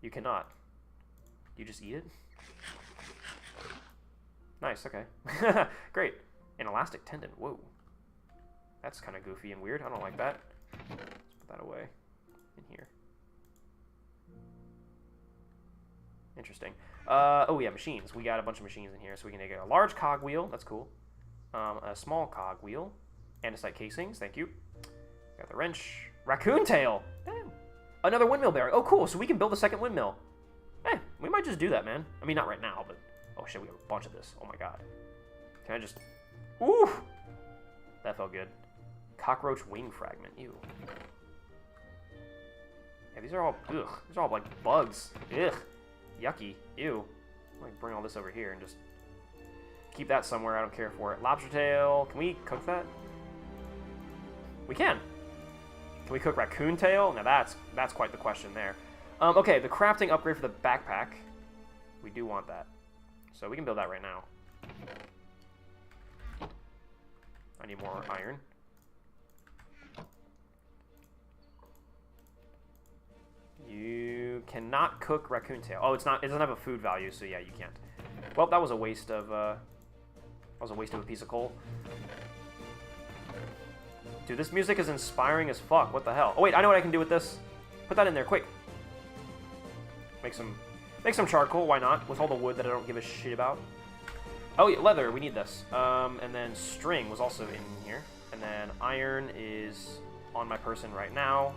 You cannot. You just eat it? Nice, okay. Great. An elastic tendon. Whoa. That's kind of goofy and weird. I don't like that. Let's put that away in here. Interesting. Oh yeah, machines. We got a bunch of machines in here, so we can get a large cog wheel. That's cool. A small cog wheel. Andesite casings. Thank you. Got the wrench. Raccoon tail. Damn. Another windmill bearing. Oh, cool. So we can build a second windmill. Hey, we might just do that, man. I mean, not right now, but... Oh, shit, we have a bunch of this. Oh, my God. Can I just... Ooh! That felt good. Cockroach wing fragment. Ew. Yeah, these are all... Ugh. These are all, like, bugs. Ugh. Yucky. Ew. I'm going to bring all this over here and just... Keep that somewhere. I don't care for it. Lobster tail. Can we cook that? We can. Can we cook raccoon tail? Now that's quite the question there. Okay, the crafting upgrade for the backpack. We do want that. So we can build that right now. I need more iron. You cannot cook raccoon tail. Oh, it's not. It doesn't have a food value, so yeah, you can't. Well, that was a waste of. That was a waste of a piece of coal. Dude, this music is inspiring as fuck. What the hell? Oh wait, I know what I can do with this. Put that in there, quick. Make some charcoal. Why not? With all the wood that I don't give a shit about. Oh yeah, leather. We need this. And then string was also in here. And then iron is on my person right now.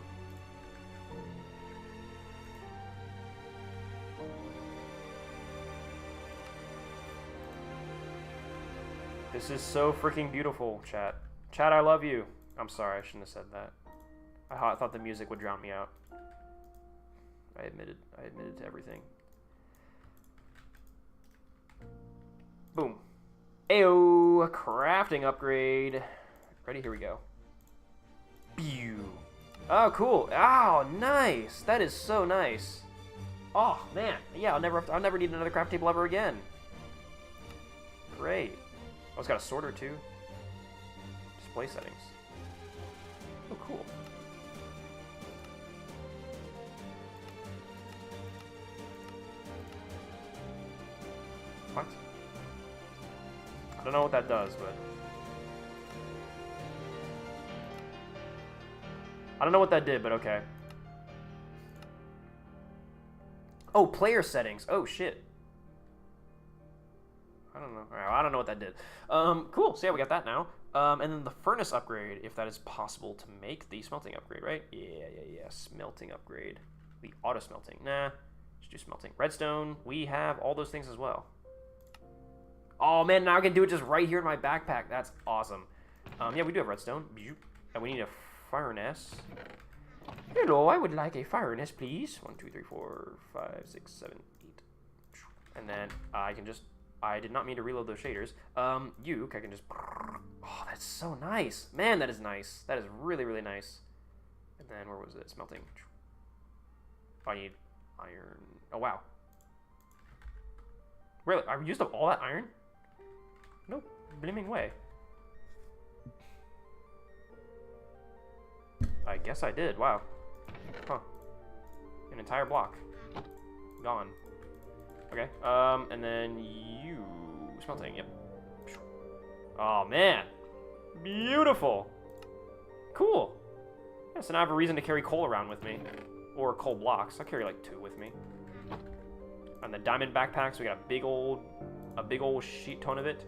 This is so freaking beautiful, chat. Chat, I love you. I'm sorry, I shouldn't have said that. I thought the music would drown me out. I admitted to everything. Boom. Ayo, crafting upgrade. Ready? Here we go. Pew. Oh, cool. Oh, nice. That is so nice. Oh man, yeah. I'll never need another craft table ever again. Great. Oh, it's got a sorter too. Display settings. Oh, cool. What? I don't know what that does, but... I don't know what that did, but okay. Oh, player settings. Oh, shit. I don't know. Alright, well, I don't know what that did. Cool. So yeah, we got that now. And then the furnace upgrade, if that is possible to make the smelting upgrade, right? Yeah. Smelting upgrade. The auto smelting. Nah. Just do smelting. Redstone. We have all those things as well. Oh man, now I can do it just right here in my backpack. That's awesome. Yeah, we do have redstone. And we need a furnace. Hello, I would like a furnace, please. 1, 2, 3, 4, 5, 6, 7, 8. And then I can just... I did not mean to reload those shaders. I can just... Oh, that's so nice. Man, that is nice. That is really, really nice. And then, where was it? Smelting. Oh, I need iron. Oh, wow. Really? I used up all that iron? No blimmin' way. I guess I did. Wow. Huh. An entire block. Gone. Okay, and then you... Smelting, yep. Oh, man. Beautiful. Cool. Yeah, so now I have a reason to carry coal around with me. Or coal blocks. I'll carry like 2 with me. On the diamond backpacks, we got a big old sheet ton of it.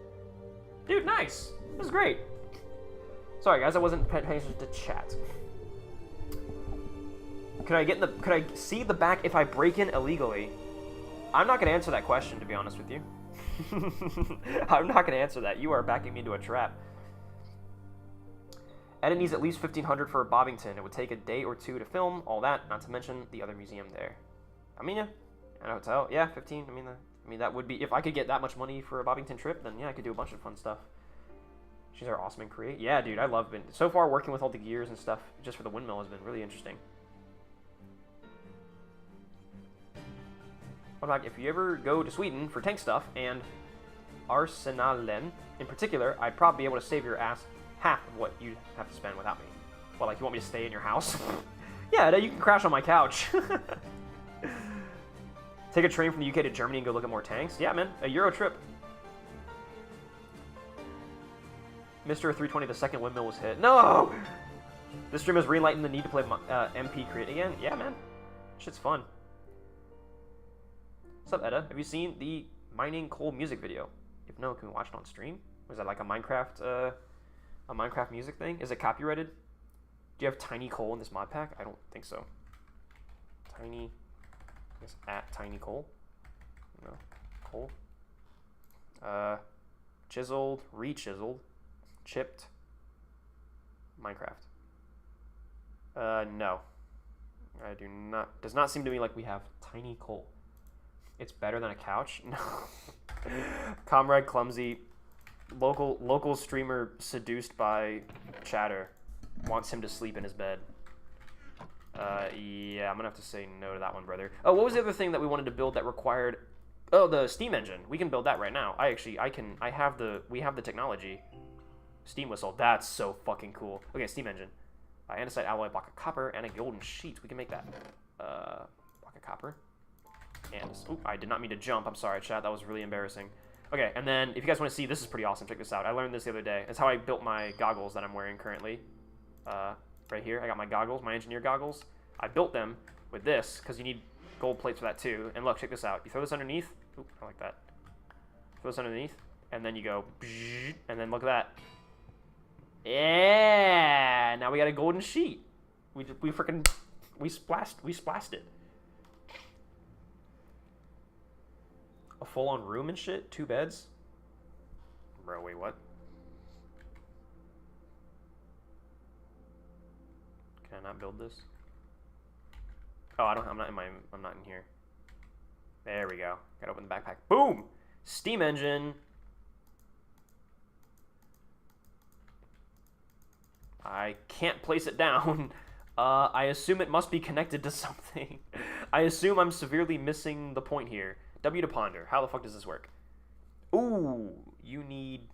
Dude, nice. This is great. Sorry, guys, I wasn't paying attention to chat. Could I see the back if I break in illegally? I'm not going to answer that question, to be honest with you. I'm not going to answer that. You are backing me into a trap. Edit needs at least 1,500 for Bobbington. It would take a day or 2 to film all that, not to mention the other museum there. I mean, yeah. And a hotel. Yeah, 15. I mean, I mean, that would be... If I could get that much money for a Bobbington trip, then yeah, I could do a bunch of fun stuff. She's our awesome and create. Yeah, dude, I love it. So far, working with all the gears and stuff just for the windmill has been really interesting. What about if you ever go to Sweden for tank stuff and Arsenalen in particular, I'd probably be able to save your ass half of what you'd have to spend without me. Well, like, you want me to stay in your house? Yeah, you can crash on my couch. Take a train from the UK to Germany and go look at more tanks? Yeah, man, a Euro trip. Mr. 320, the second windmill was hit. No! This stream has relightened the need to play MP Create again. Yeah, man. Shit's fun. What's up, Etta? Have you seen the mining coal music video? If no, can we watch it on stream? Was that like a Minecraft music thing? Is it copyrighted? Do you have tiny coal in this mod pack? I don't think so. Tiny, I guess at tiny coal. No, coal. Chiseled, re-chiseled, chipped. Minecraft. No. I do not. Does not seem to me like we have tiny coal. It's better than a couch? No. Comrade Clumsy, local streamer seduced by chatter, wants him to sleep in his bed. Yeah, I'm gonna have to say no to that one, brother. Oh, what was the other thing that we wanted to build that required? Oh, the steam engine. We can build that right now. We have the technology. Steam whistle. That's so fucking cool. Okay, steam engine. Andesite alloy, block of copper, and a golden sheet. We can make that. Block of copper. And oop, I did not mean to jump. I'm sorry, chat. That was really embarrassing. Okay, and then if you guys want to see, this is pretty awesome. Check this out. I learned this the other day. It's how I built my goggles that I'm wearing currently. Right here, I got my goggles, my engineer goggles. I built them with this because you need gold plates for that too. And look, check this out. You throw this underneath. Oop, I like that. Throw this underneath, and then you go, and then look at that. Yeah, now we got a golden sheet. We splashed it. A full-on room and shit? 2 beds? Bro, wait, what? Can I not build this? Oh, I'm not in here. There we go. Gotta open the backpack. Boom! Steam engine. I can't place it down. I assume it must be connected to something. I assume I'm severely missing the point here. W to ponder. How the fuck does this work? Ooh, you need...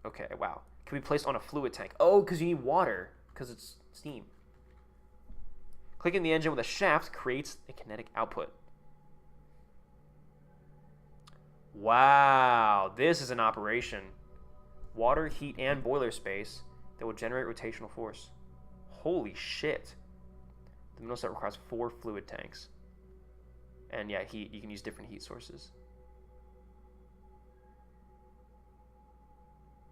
Okay, wow. Can be placed on a fluid tank. Oh, because you need water. Because it's steam. Clicking the engine with a shaft creates a kinetic output. Wow, this is an operation. Water, heat, and boiler space that will generate rotational force. Holy shit. The middle set requires 4 fluid tanks. And yeah, heat, you can use different heat sources.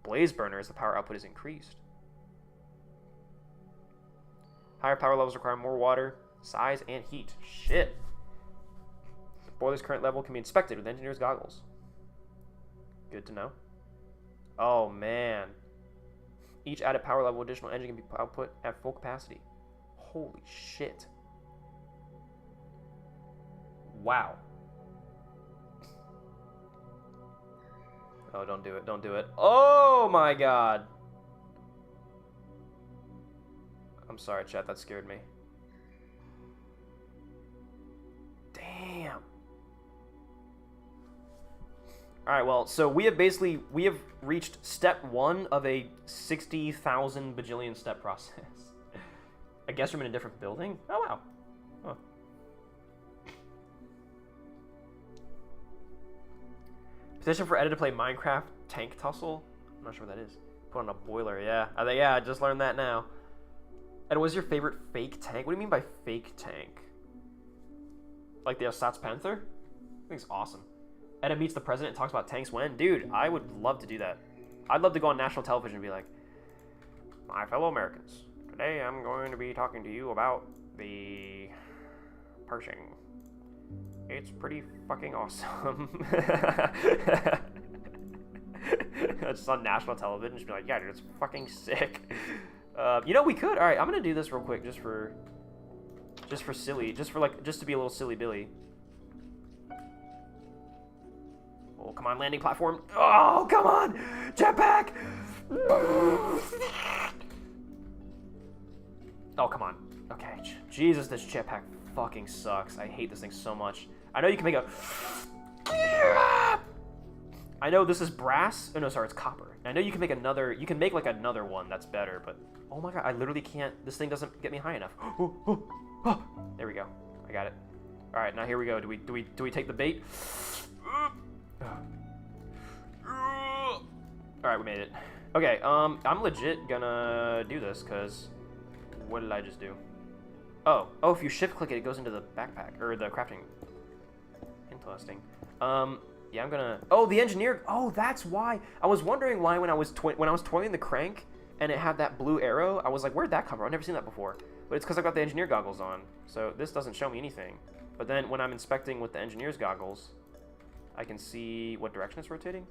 Blaze burner as the power output is increased. Higher power levels require more water, size, and heat. Shit. Boiler's current level can be inspected with engineer's goggles. Good to know. Oh, man. Each added power level additional engine can be output at full capacity. Holy shit. Wow. Oh, don't do it. Don't do it. Oh, my God. I'm sorry, chat. That scared me. Damn. All right, well, so we have reached step 1 of a 60,000 bajillion step process. I guess we're in a different building? Oh, wow. Huh. Petition for Edda to play Minecraft Tank Tussle? I'm not sure what that is. Put on a boiler, yeah. Yeah, I just learned that now. Edda, what's your favorite fake tank? What do you mean by fake tank? Like the Osats Panther? I think it's awesome. Edda meets the president and talks about tanks when? Dude, I would love to do that. I'd love to go on national television and be like, my fellow Americans, today I'm going to be talking to you about the Pershing. It's pretty fucking awesome. Just on national television, just be like, yeah, dude, it's fucking sick. You know, we could. All right, I'm gonna do this real quick, just for silly, just to be a little silly Billy. Oh, come on, landing platform. Oh, come on! Jetpack! Oh, come on. Okay, Jesus, this jetpack fucking sucks. I hate this thing so much. I know you can make a... I know this is brass. Oh, no, sorry, it's copper. I know you can make another... You can make, like, another one that's better, but... Oh, my God, I literally can't... This thing doesn't get me high enough. There we go. I got it. All right, now here we go. Do we take the bait? All right, we made it. Okay, I'm legit gonna do this, because... What did I just do? Oh, if you shift-click it, it goes into the backpack, or the crafting. Interesting. Yeah, I'm gonna... Oh, the engineer... Oh, that's why. I was wondering why when I was twirling the crank and it had that blue arrow, I was like, where'd that come from? I've never seen that before. But it's because I've got the engineer goggles on, so this doesn't show me anything. But then when I'm inspecting with the engineer's goggles, I can see what direction it's rotating.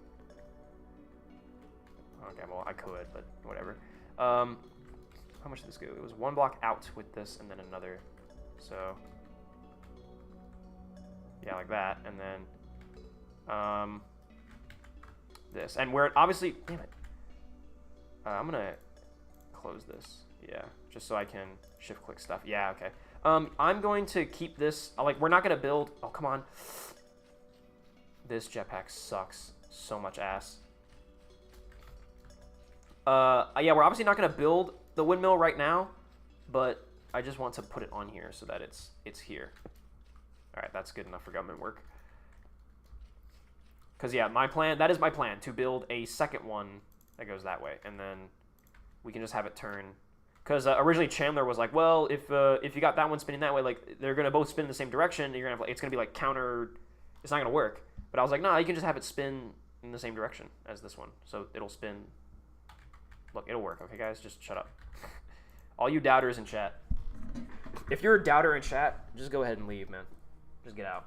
Okay, well, I could, but whatever. How much did this go? It was 1 block out with this and then another. So, yeah, like that. And then, this. And where it obviously, damn it. I'm gonna close this. Yeah, just so I can shift click stuff. Yeah, okay. I'm going to keep this, like, we're not gonna build, oh, come on. This jetpack sucks so much ass. Yeah, we're obviously not gonna build the windmill right now, but I just want to put it on here so that it's here. All right, that's good enough for government work. Because, yeah, that is my plan, to build a second one that goes that way, and then we can just have it turn. Because originally Chandler was like, well, if you got that one spinning that way, like, they're going to both spin in the same direction, you're gonna have, like, it's going to be, like, counter, it's not going to work. But I was like, nah, you can just have it spin in the same direction as this one. So it'll spin. Look, it'll work, okay, guys? Just shut up. All you doubters in chat. If you're a doubter in chat, just go ahead and leave, man. Just get out.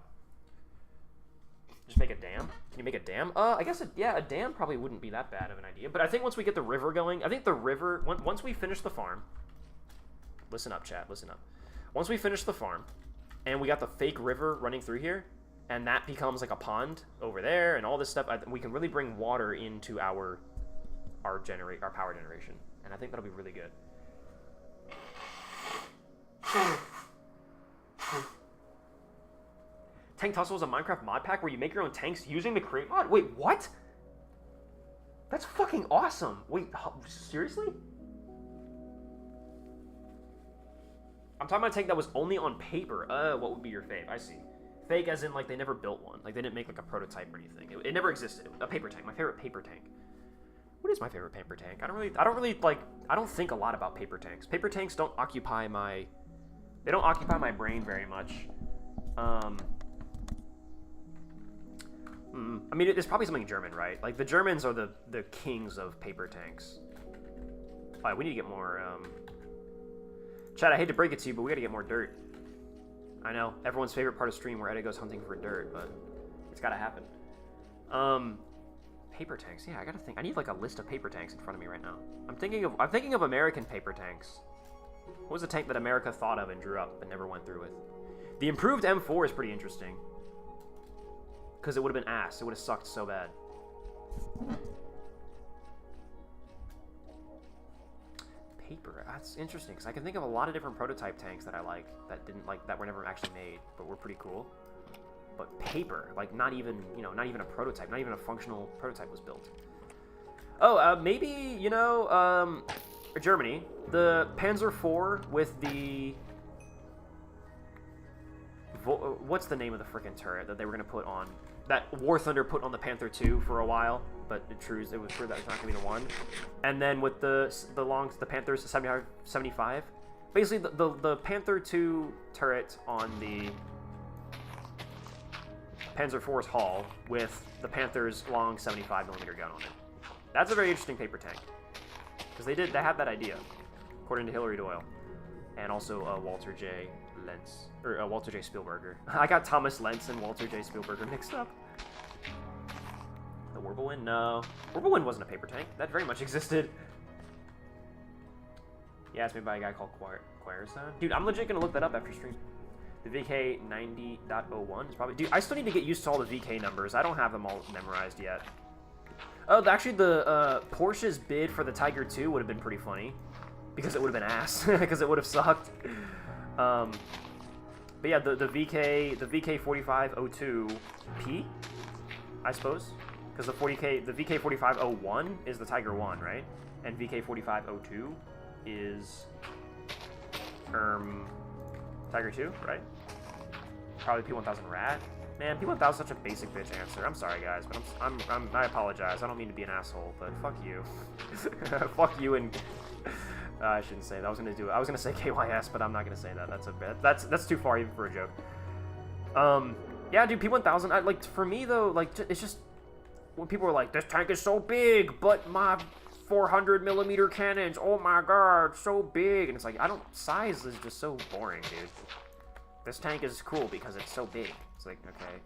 Just make a dam? Can you make a dam? I guess, yeah, a dam probably wouldn't be that bad of an idea. But I think once we get the river going, I think the river, once we finish the farm, listen up, chat, listen up. Once we finish the farm, and we got the fake river running through here, and that becomes like a pond over there, and all this stuff, we can really bring water into our power generation. And I think that'll be really good. Tank Tussle is a Minecraft mod pack where you make your own tanks using the crate mod? Wait, what? That's fucking awesome. Wait, seriously? I'm talking about a tank that was only on paper. What would be your fave? I see. Fake as in, like, they never built one. Like, they didn't make, like, a prototype or anything. It never existed. A paper tank. My favorite paper tank. What is my favorite paper tank? I don't think a lot about paper tanks. Paper tanks don't occupy my... They don't occupy my brain very much. I mean, it's probably something German, right? Like, the Germans are the kings of paper tanks. Alright, we need to get more, Chad, I hate to break it to you, but we gotta get more dirt. I know, everyone's favorite part of stream where Eddie goes hunting for dirt, but it's gotta happen. Paper tanks, yeah, I gotta think. I need, like, a list of paper tanks in front of me right now. I'm thinking of American paper tanks. What was the tank that America thought of and drew up but never went through with? The improved M4 is pretty interesting. Because it would have been ass. It would have sucked so bad. Paper. That's interesting, because I can think of a lot of different prototype tanks that I like that were never actually made, but were pretty cool. But paper, like not even a prototype, not even a functional prototype was built. Oh, maybe, Germany, the Panzer IV with the... What's the name of the frickin' turret that they were going to put on? That War Thunder put on the Panther II for a while, but it was true that it's not going to be the one. And then with the Panthers 75, basically the Panther II turret on the Panzer IV's hull with the Panther's long 75mm gun on it. That's a very interesting paper tank, because they had that idea, according to Hillary Doyle, and also Walter J. Lentz, or Walter J. Spielberger. I got Thomas Lentz and Walter J. Spielberger mixed up. The Wirbelwind? No. Wirbelwind wasn't a paper tank. That very much existed. Yeah, it's made by a guy called Quierson. Dude, I'm legit gonna look that up after stream. The VK 90.01 is probably... Dude, I still need to get used to all the VK numbers. I don't have them all memorized yet. Oh, actually, the Porsche's bid for the Tiger 2 would have been pretty funny. Because it would have been ass. Because it would have sucked. But yeah, the VK4502P, I suppose. Because the VK4501 is the Tiger 1, right? And VK4502 is Tiger 2, right? Probably P1000 Rat. Man, P1000 is such a basic bitch answer. I'm sorry, guys, but I apologize. I don't mean to be an asshole, but fuck you. Fuck you and I shouldn't say that. I was gonna say KYS, but I'm not gonna say that. That's too far even for a joke. Yeah, dude, P1000. Like for me though, like it's just when people are like, "This tank is so big, but my 400mm cannons, oh my god, so big," and it's like size is just so boring, dude. This tank is cool because it's so big. It's like, okay,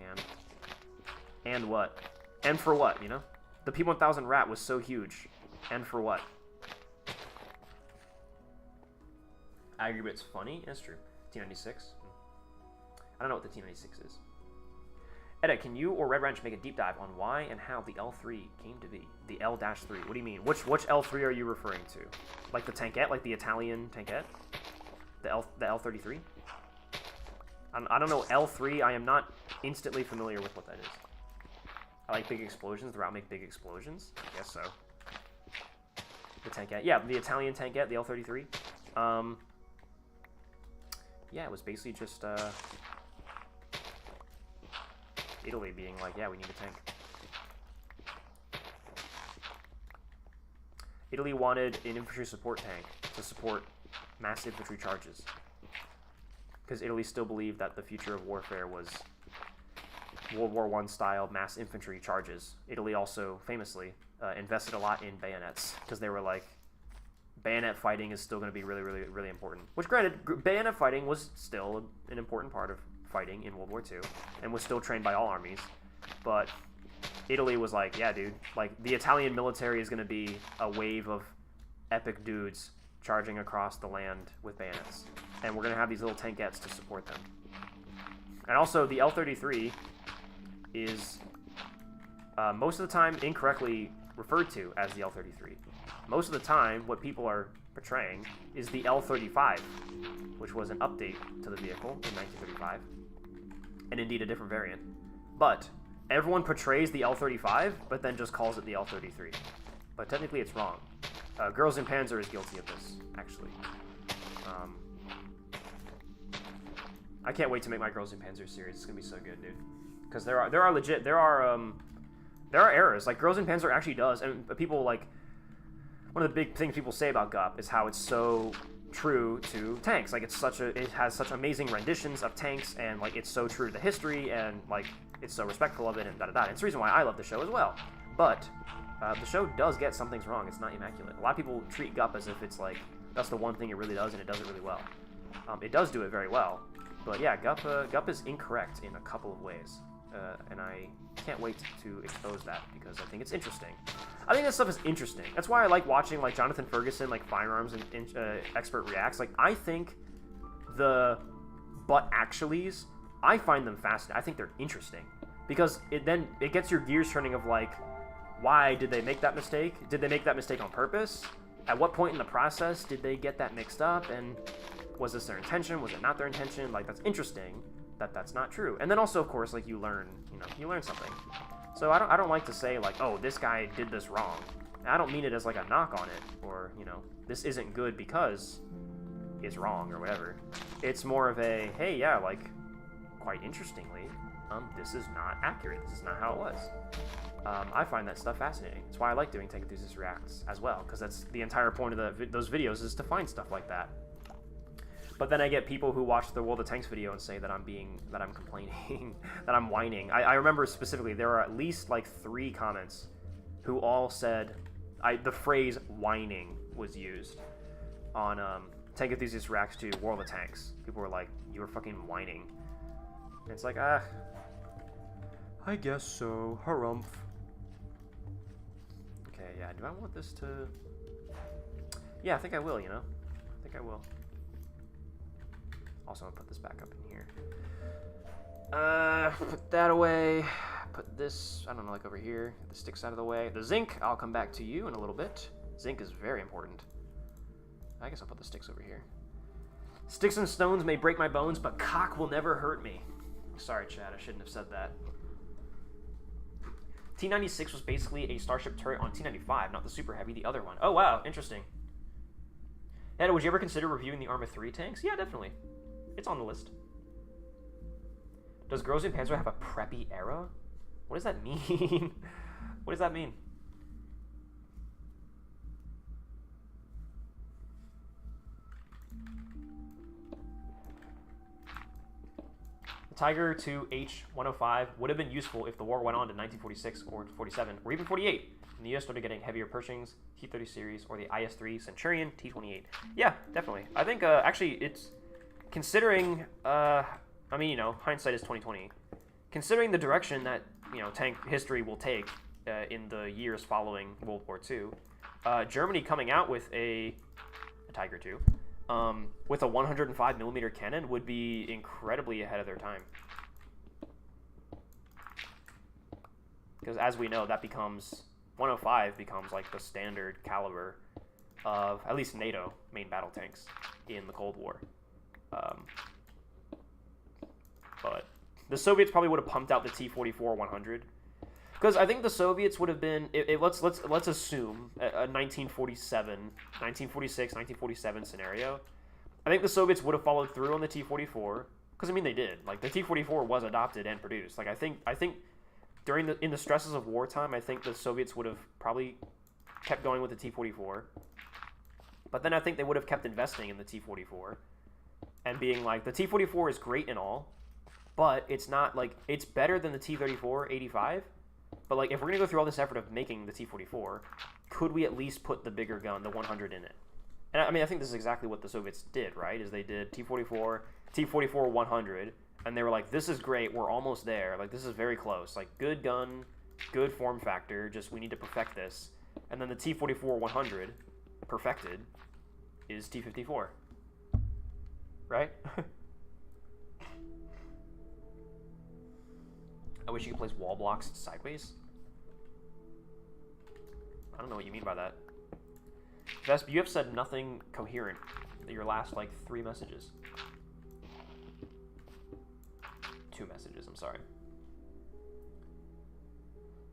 and what? And for what, you know? The P1000 Rat was so huge. And for what? I agree, but it's funny. That's true. T96. I don't know what the T96 is. Edit, can you or Red Wrench make a deep dive on why and how the L3 came to be? The L-3. What do you mean? Which L3 are you referring to? Like the tankette? Like the Italian tankette? The L33? I don't know, L3, I am not instantly familiar with what that is. I like big explosions. The Rat make big explosions? I guess so. The tankette. Yeah, the Italian tankette, the L33. Yeah, it was basically just, Italy being like, yeah, we need a tank. Italy wanted an infantry support tank to support mass infantry charges. Because Italy still believed that the future of warfare was World War I style mass infantry charges. Italy also famously invested a lot in bayonets because they were like, bayonet fighting is still going to be really, really, really important. Which, granted, bayonet fighting was still an important part of fighting in World War II and was still trained by all armies. But Italy was like, yeah, dude, like the Italian military is going to be a wave of epic dudes charging across the land with bayonets. And we're going to have these little tankettes to support them. And also, the L-33 is most of the time incorrectly referred to as the L-33. Most of the time, what people are portraying is the L-35, which was an update to the vehicle in 1935, and indeed a different variant. But everyone portrays the L-35, but then just calls it the L-33. But technically it's wrong. Girls in Panzer is guilty of this, actually. I can't wait to make my Girls in Panzer series. It's gonna be so good, dude. Because there are errors. Like Girls in Panzer actually does, and people like one of the big things people say about GUP is how it's so true to tanks. Like it has such amazing renditions of tanks, and like it's so true to the history, and like it's so respectful of it, and da-da-da. It's the reason why I love the show as well. But the show does get some things wrong. It's not immaculate. A lot of people treat GUP as if it's like that's the one thing it really does, and it does it really well. It does do it very well. But yeah, GUP is incorrect in a couple of ways, and I can't wait to expose that because I think it's interesting. I think that stuff is interesting. That's why I like watching like Jonathan Ferguson, like Firearms and Expert Reacts. Like I think the but actuallys, I find them fascinating. I think they're interesting because it gets your gears turning of like, why did they make that mistake? Did they make that mistake on purpose? At what point in the process did they get that mixed up? And was this their intention? Was it not their intention? Like, that's interesting that that's not true. And then also, of course, like, you learn something. So I don't like to say, like, oh, this guy did this wrong. And I don't mean it as, like, a knock on it or, this isn't good because it's wrong or whatever. It's more of a, hey, yeah, like, quite interestingly, this is not accurate. This is not how it was. I find that stuff fascinating. That's why I like doing Tank Enthusiast Reacts as well, because that's the entire point of those videos is to find stuff like that. But then I get people who watch the World of Tanks video and say that I'm complaining, that I'm whining. I remember specifically there are at least like 3 comments who all said the phrase whining was used on Tank Enthusiast Reacts to World of Tanks. People were like, you were fucking whining. And it's like, I guess so. Harumph. Okay, yeah, do I want this to... Yeah, I think I will, I think I will. Also, I'll put this back up in here. Put that away. Put this, I don't know, like over here. The sticks out of the way. The zinc, I'll come back to you in a little bit. Zinc is very important. I guess I'll put the sticks over here. Sticks and stones may break my bones, but cock will never hurt me. Sorry, Chad, I shouldn't have said that. T-96 was basically a Starship turret on T-95, not the Super Heavy, the other one. Oh, wow, interesting. Ed, would you ever consider reviewing the Arma 3 tanks? Yeah, definitely. It's on the list. Does Großen Panzer have a preppy era? What does that mean? What does that mean? Tiger to H-105 would have been useful if the war went on to 1946 or 47 or even 48, and the US started getting heavier Pershings, T-30 series, or the IS-3 Centurion T-28. Yeah, definitely. I think actually it's considering. I mean, you know, hindsight is 2020. Considering the direction that tank history will take in the years following World War II, Germany coming out with a Tiger II. With a 105mm cannon would be incredibly ahead of their time. Because as we know, that becomes 105 becomes like the standard caliber of at least NATO main battle tanks in the Cold War. But the Soviets probably would have pumped out the T-44-100. Because I think the Soviets would have been, let's assume a 1947, 1946, 1947 scenario. I think the Soviets would have followed through on the T-44, because I mean they did. Like the T-44 was adopted and produced. Like I think in the stresses of wartime, I think the Soviets would have probably kept going with the T-44. But then I think they would have kept investing in the T-44 and being like, the T-44 is great and all, but it's not like, it's better than the T-34-85. But like, if we're gonna go through all this effort of making the T-44, could we at least put the bigger gun, the 100, in it? And I mean, I think this is exactly what the Soviets did, right? Is they did T-44, T-44-100, and they were like, this is great, we're almost there. Like, this is very close. Like, good gun, good form factor, just we need to perfect this. And then the T-44-100, perfected, is T-54. Right? I wish you could place wall blocks sideways. I don't know what you mean by that. Vesp, you have said nothing coherent in your last, like, 3 messages. 2 messages, I'm sorry.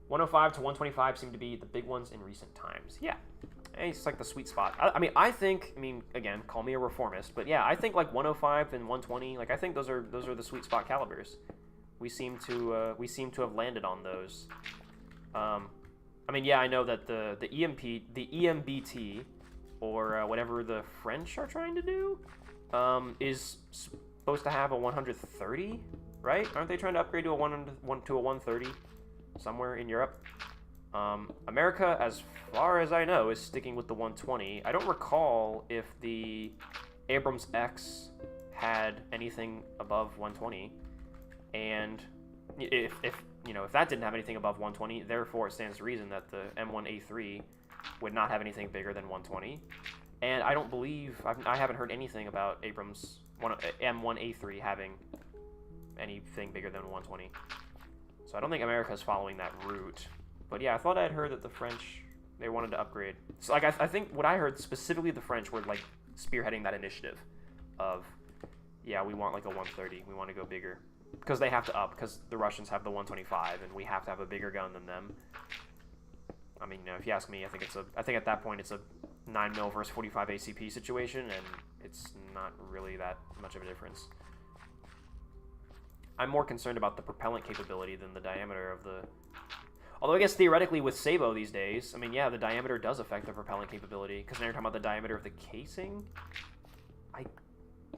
105 to 125 seem to be the big ones in recent times. Yeah. It's like the sweet spot. I mean, again, call me a reformist, but yeah, I think like 105 and 120, like I think those are the sweet spot calibers. We seem to have landed on those. I mean, yeah, I know that the EMBT, or whatever the French are trying to do, is supposed to have a 130, right? Aren't they trying to upgrade to a 130 somewhere in Europe? America, as far as I know, is sticking with the 120. I don't recall if the Abrams X had anything above 120. And if that didn't have anything above 120, therefore it stands to reason that the M1A3 would not have anything bigger than 120. And I don't believe, I haven't heard anything about Abrams M1A3 having anything bigger than 120. So I don't think America's following that route. But yeah, I thought I had heard that the French, they wanted to upgrade. So like I think what I heard, specifically the French were like spearheading that initiative of, yeah, we want like a 130, we want to go bigger. Because they have to up, because the Russians have the 125, and we have to have a bigger gun than them. I mean, if you ask me, I think at that point it's a 9mm versus 45 ACP situation, and it's not really that much of a difference. I'm more concerned about the propellant capability than the diameter of the... Although I guess theoretically with Sabo these days, I mean, yeah, the diameter does affect the propellant capability, because now you're talking about the diameter of the casing?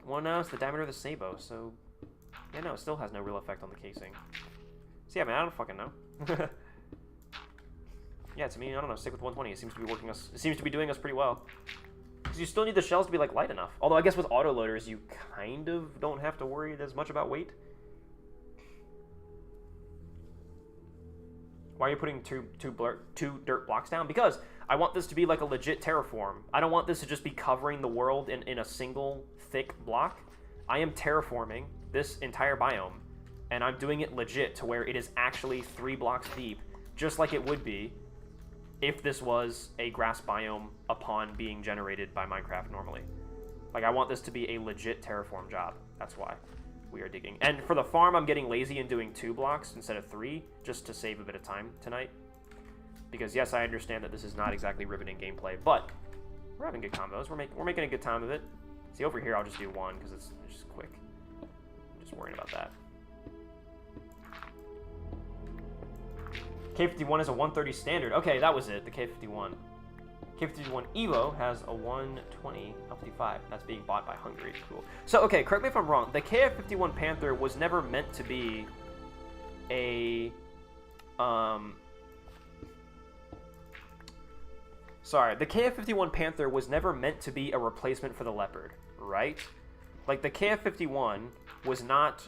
Well, no, it's the diameter of the Sabo, so... Yeah, no, it still has no real effect on the casing. So yeah, man, I don't fucking know. Yeah, to me, I don't know, stick with 120. It seems to be doing us pretty well. Because you still need the shells to be like light enough. Although I guess with autoloaders, you kind of don't have to worry as much about weight. Why are you putting two dirt blocks down? Because I want this to be like a legit terraform. I don't want this to just be covering the world in a single thick block. I am terraforming this entire biome, and I'm doing it legit to where it is actually 3 blocks deep, just like it would be if this was a grass biome upon being generated by Minecraft normally. Like, I want this to be a legit terraform job. That's why we are digging. And for the farm, I'm getting lazy and doing 2 blocks instead of 3, just to save a bit of time tonight. Because, yes, I understand that this is not exactly riveting gameplay, but we're having good combos. We're making a good time of it. See, over here, I'll just do 1, because it's just quick. I'm just worrying about that. K51 is a 130 standard. Okay, that was it, the K51. K51 Evo has a 120 LT5. That's being bought by Hungary. Cool. So, okay, correct me if I'm wrong. The KF51 Panther was never meant to be a... Sorry, the KF51 Panther was never meant to be a replacement for the Leopard, right? Like, the KF51 was not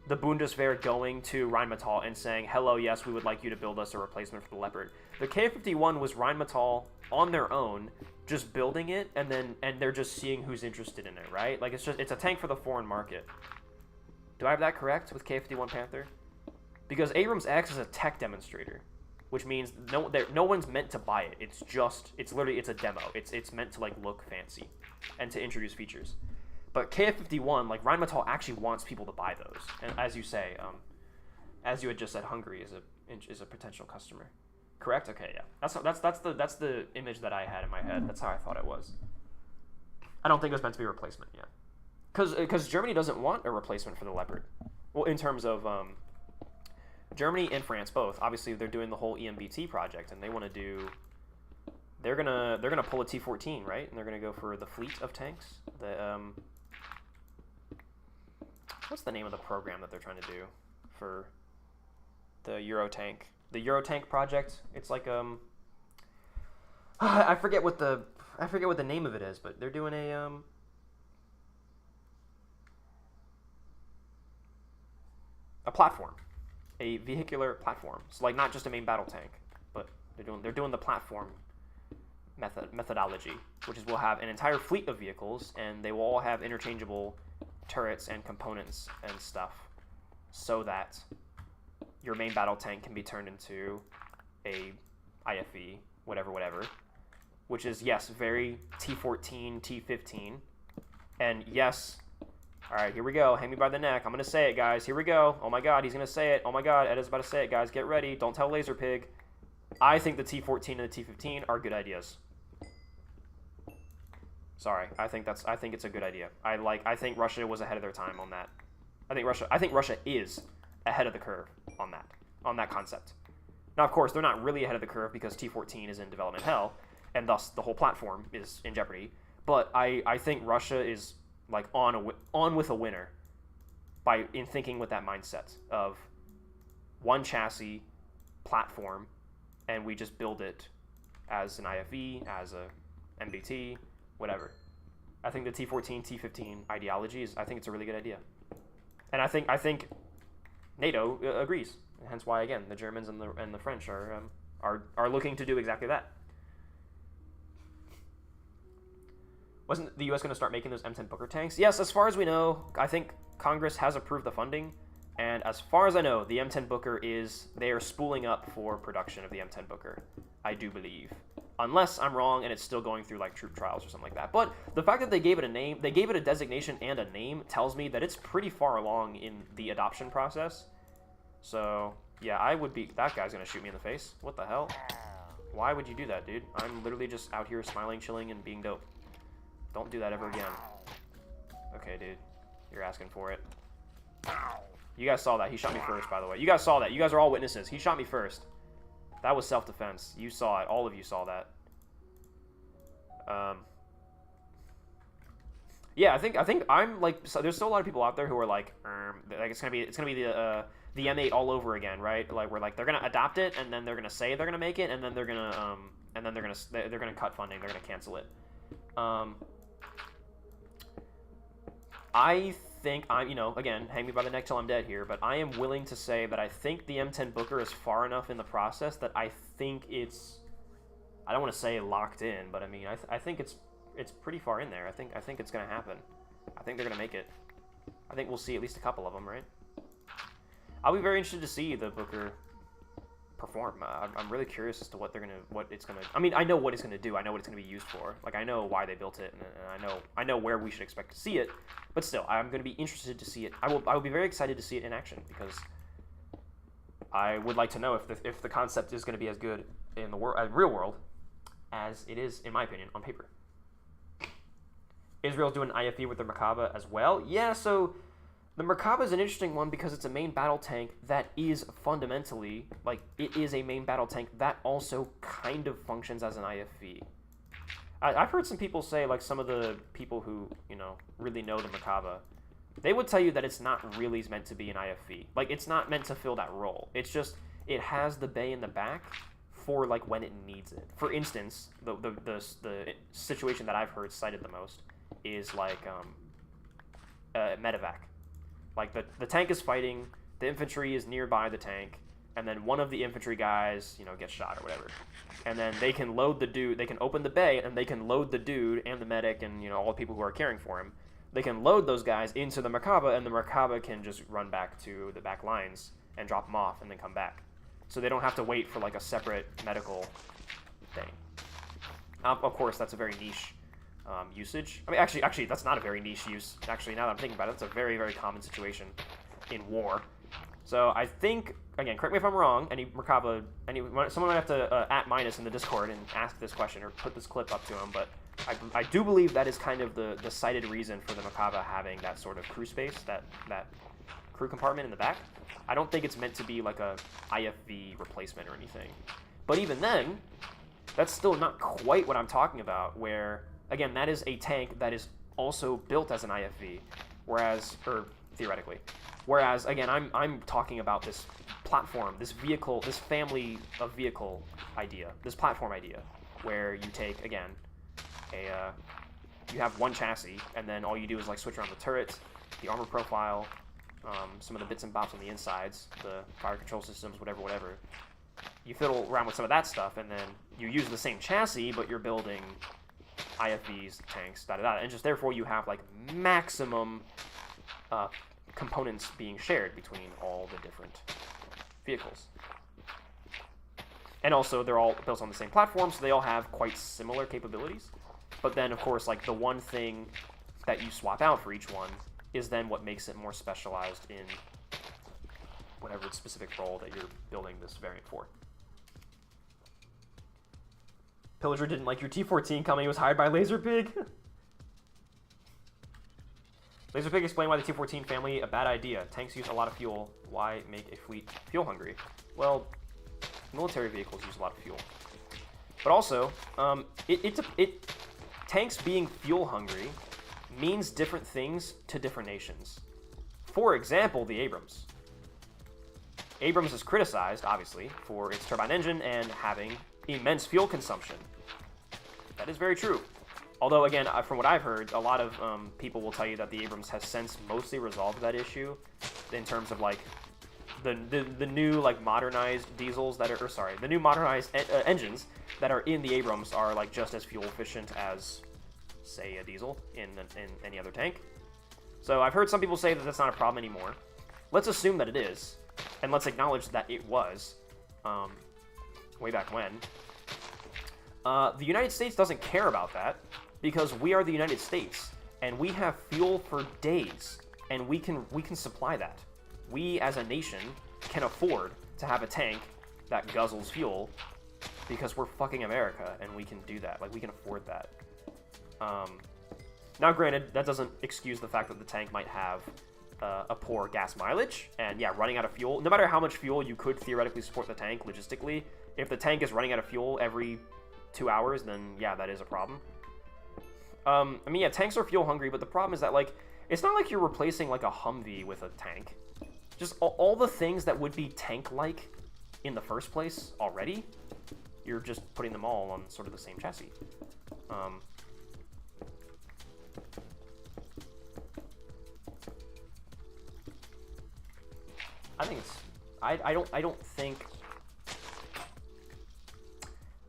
the Bundeswehr going to Rheinmetall and saying, hello, yes, we would like you to build us a replacement for the Leopard. The KF51 was Rheinmetall on their own, just building it, and they're just seeing who's interested in it, right? Like, it's a tank for the foreign market. Do I have that correct with KF51 Panther? Because Abrams X is a tech demonstrator, which means no one's meant to buy it. It's literally a demo. It's meant to, like, look fancy and to introduce features. But KF51, like, Rheinmetall actually wants people to buy those. And as you say, as you had just said, Hungary is a potential customer. Correct? Okay, yeah. That's the image that I had in my head. That's how I thought it was. I don't think it was meant to be a replacement, yeah. Because Germany doesn't want a replacement for the Leopard. Well, in terms of Germany and France both. Obviously, they're doing the whole EMBT project, and they want to do. They're gonna pull a T14, right? And they're gonna go for the fleet of tanks. What's the name of the program that they're trying to do for the Eurotank? The Eurotank project. It's like I forget what the name of it is, but they're doing a platform, a vehicular platform. So, like, not just a main battle tank, but they're doing the platform methodology, which is we'll have an entire fleet of vehicles, and they will all have interchangeable turrets and components and stuff, so that your main battle tank can be turned into a IFV, whatever, which is, yes, very T14, T15, and yes, all right, here we go, hang me by the neck, I'm going to say it, guys, here we go, oh my god, he's going to say it, oh my god, Ed is about to say it, guys, get ready, don't tell Laserpig. I think the T14 and the T15 are good ideas. Sorry, I think it's a good idea. I think Russia was ahead of their time on that. I think Russia is ahead of the curve on that concept. Now, of course, they're not really ahead of the curve because T14 is in development hell, and thus the whole platform is in jeopardy. But I think Russia is, like, on with a winner in thinking with that mindset of one chassis platform, and we just build it as an IFV, as a MBT, whatever. I think the T14, T15 ideology I think it's a really good idea. And I think NATO agrees. Hence why, again, the Germans and the French are looking to do exactly that. Wasn't the U.S. going to start making those M10 Booker tanks? Yes, as far as we know, I think Congress has approved the funding. And as far as I know, the M10 Booker they are spooling up for production of the M10 Booker, I do believe. Unless I'm wrong and it's still going through, like, troop trials or something like that. But the fact that they gave it a name, they gave it a designation and a name, tells me that it's pretty far along in the adoption process. So, yeah, that guy's going to shoot me in the face. What the hell? Why would you do that, dude? I'm literally just out here smiling, chilling, and being dope. Don't do that ever again. Okay, dude. You're asking for it. You guys saw that. He shot me first, by the way. You guys saw that. You guys are all witnesses. He shot me first. That was self-defense. You saw it. All of you saw that. Yeah, I think I'm, like, so there's still a lot of people out there who are like it's gonna be the M8 all over again, right? Like, we're like, they're gonna adopt it, and then they're gonna say they're gonna make it, and then they're gonna cut funding. They're gonna cancel it. I think again, hang me by the neck till I'm dead here, but I am willing to say that I think the M10 Booker is far enough in the process that I think it's, I don't want to say locked in, but I mean, I think it's pretty far in there. I think it's gonna happen. I think they're gonna make it. I think we'll see at least a couple of them, right? I'll be very interested to see the Booker perform. I'm really curious as to what it's gonna. I mean, I know what it's gonna do. I know what it's gonna be used for. Like, I know why they built it, and I know where we should expect to see it. But still, I'm gonna be interested to see it. I will be very excited to see it in action because I would like to know if the concept is gonna be as good in the real world as it is, in my opinion, on paper. Israel's doing IFV with the Merkaba as well. Yeah, so the Merkaba is an interesting one because it's a main battle tank that is fundamentally, like, it is a main battle tank that also kind of functions as an IFV. I've heard some people say, like, some of the people who, you know, really know the Merkaba, they would tell you that it's not really meant to be an IFV. Like, it's not meant to fill that role. It's just, it has the bay in the back for, like, when it needs it. For instance, the situation that I've heard cited the most is, like, medevac. Like, the tank is fighting, the infantry is nearby the tank, and then one of the infantry guys, you know, gets shot or whatever. And then they can load the dude, they can open the bay, and they can load the dude and the medic and, you know, all the people who are caring for him. They can load those guys into the Merkaba, and the Merkaba can just run back to the back lines and drop them off and then come back. So they don't have to wait for, like, a separate medical thing. Of course, that's a very niche usage. I mean, actually, that's not a very niche use. Actually, now that I'm thinking about it, it's a very, very common situation in war. So I think, again, correct me if I'm wrong, someone might have to @ minus in the Discord and ask this question or put this clip up to him, but I do believe that is kind of the cited reason for the Merkaba having that sort of crew space, that crew compartment in the back. I don't think it's meant to be like a IFV replacement or anything. But even then, that's still not quite what I'm talking about, where, again, that is a tank that is also built as an IFV, or theoretically. Whereas, again, I'm talking about this platform, this vehicle, this family of vehicle idea, this platform idea, where you take, again, you have one chassis, and then all you do is, like, switch around the turret, the armor profile, some of the bits and bobs on the insides, the fire control systems, whatever. You fiddle around with some of that stuff, and then you use the same chassis, but you're building IFVs, tanks, and just therefore you have, like, maximum components being shared between all the different vehicles. And also, they're all built on the same platform, so they all have quite similar capabilities. But then, of course, like, the one thing that you swap out for each one is then what makes it more specialized in whatever specific role that you're building this variant for. Pillager didn't like your T-14 coming. He was hired by Laserpig. Laserpig explained why the T-14 family a bad idea. Tanks use a lot of fuel. Why make a fleet fuel hungry? Well, military vehicles use a lot of fuel. But also, tanks being fuel hungry means different things to different nations. For example, the Abrams. Abrams is criticized, obviously, for its turbine engine and having immense fuel consumption. That is very true. Although, again, from what I've heard, a lot of people will tell you that the Abrams has since mostly resolved that issue in terms of, like, the new, like, modernized diesels that are, the new modernized engines that are in the Abrams are, like, just as fuel efficient as, say, a diesel in any other tank. So I've heard some people say that that's not a problem anymore. Let's assume that it is, and let's acknowledge that it was way back when. The United States doesn't care about that because we are the United States, and we have fuel for days, and we can supply that. We, as a nation, can afford to have a tank that guzzles fuel because we're fucking America, and we can do that. Like, we can afford that. Now, granted, that doesn't excuse the fact that the tank might have a poor gas mileage, and yeah, running out of fuel. No matter how much fuel you could theoretically support the tank logistically, if the tank is running out of fuel every 2 hours, then yeah, that is a problem. I mean, yeah, tanks are fuel hungry, but the problem is that, like, it's not like you're replacing, like, a Humvee with a tank. Just all the things that would be tank-like in the first place already, you're just putting them all on sort of the same chassis. I think it's... I don't think...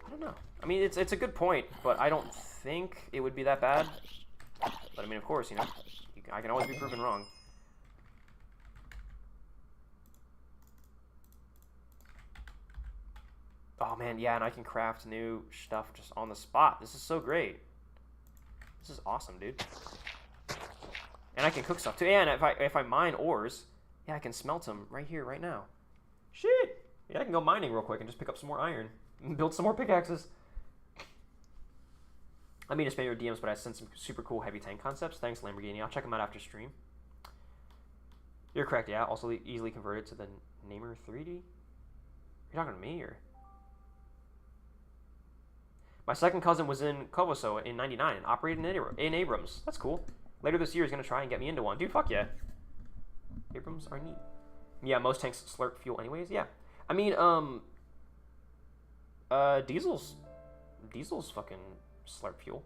I don't know. I mean, it's a good point, but I don't think it would be that bad. But I mean, of course, you know, I can always be proven wrong. man, yeah, and I can craft new stuff just on the spot. This is so great. This is awesome, dude. And I can cook stuff too. And if I mine ores, yeah, I can smelt them right here, right now. Shit. Yeah, I can go mining real quick and just pick up some more iron and build some more pickaxes. I mean, to spam your DMs, but I sent some super cool heavy tank concepts. Thanks, Lamborghini. I'll check them out after stream. You're correct, yeah. Also easily converted to the Namer 3D. You're talking to me, or? My second cousin was in Kovoso in '99 and operated in Abrams. That's cool. Later this year, he's gonna try and get me into one. Dude, fuck yeah. Abrams are neat. Yeah, most tanks slurp fuel anyways. Yeah. I mean, diesel's fucking slurp fuel.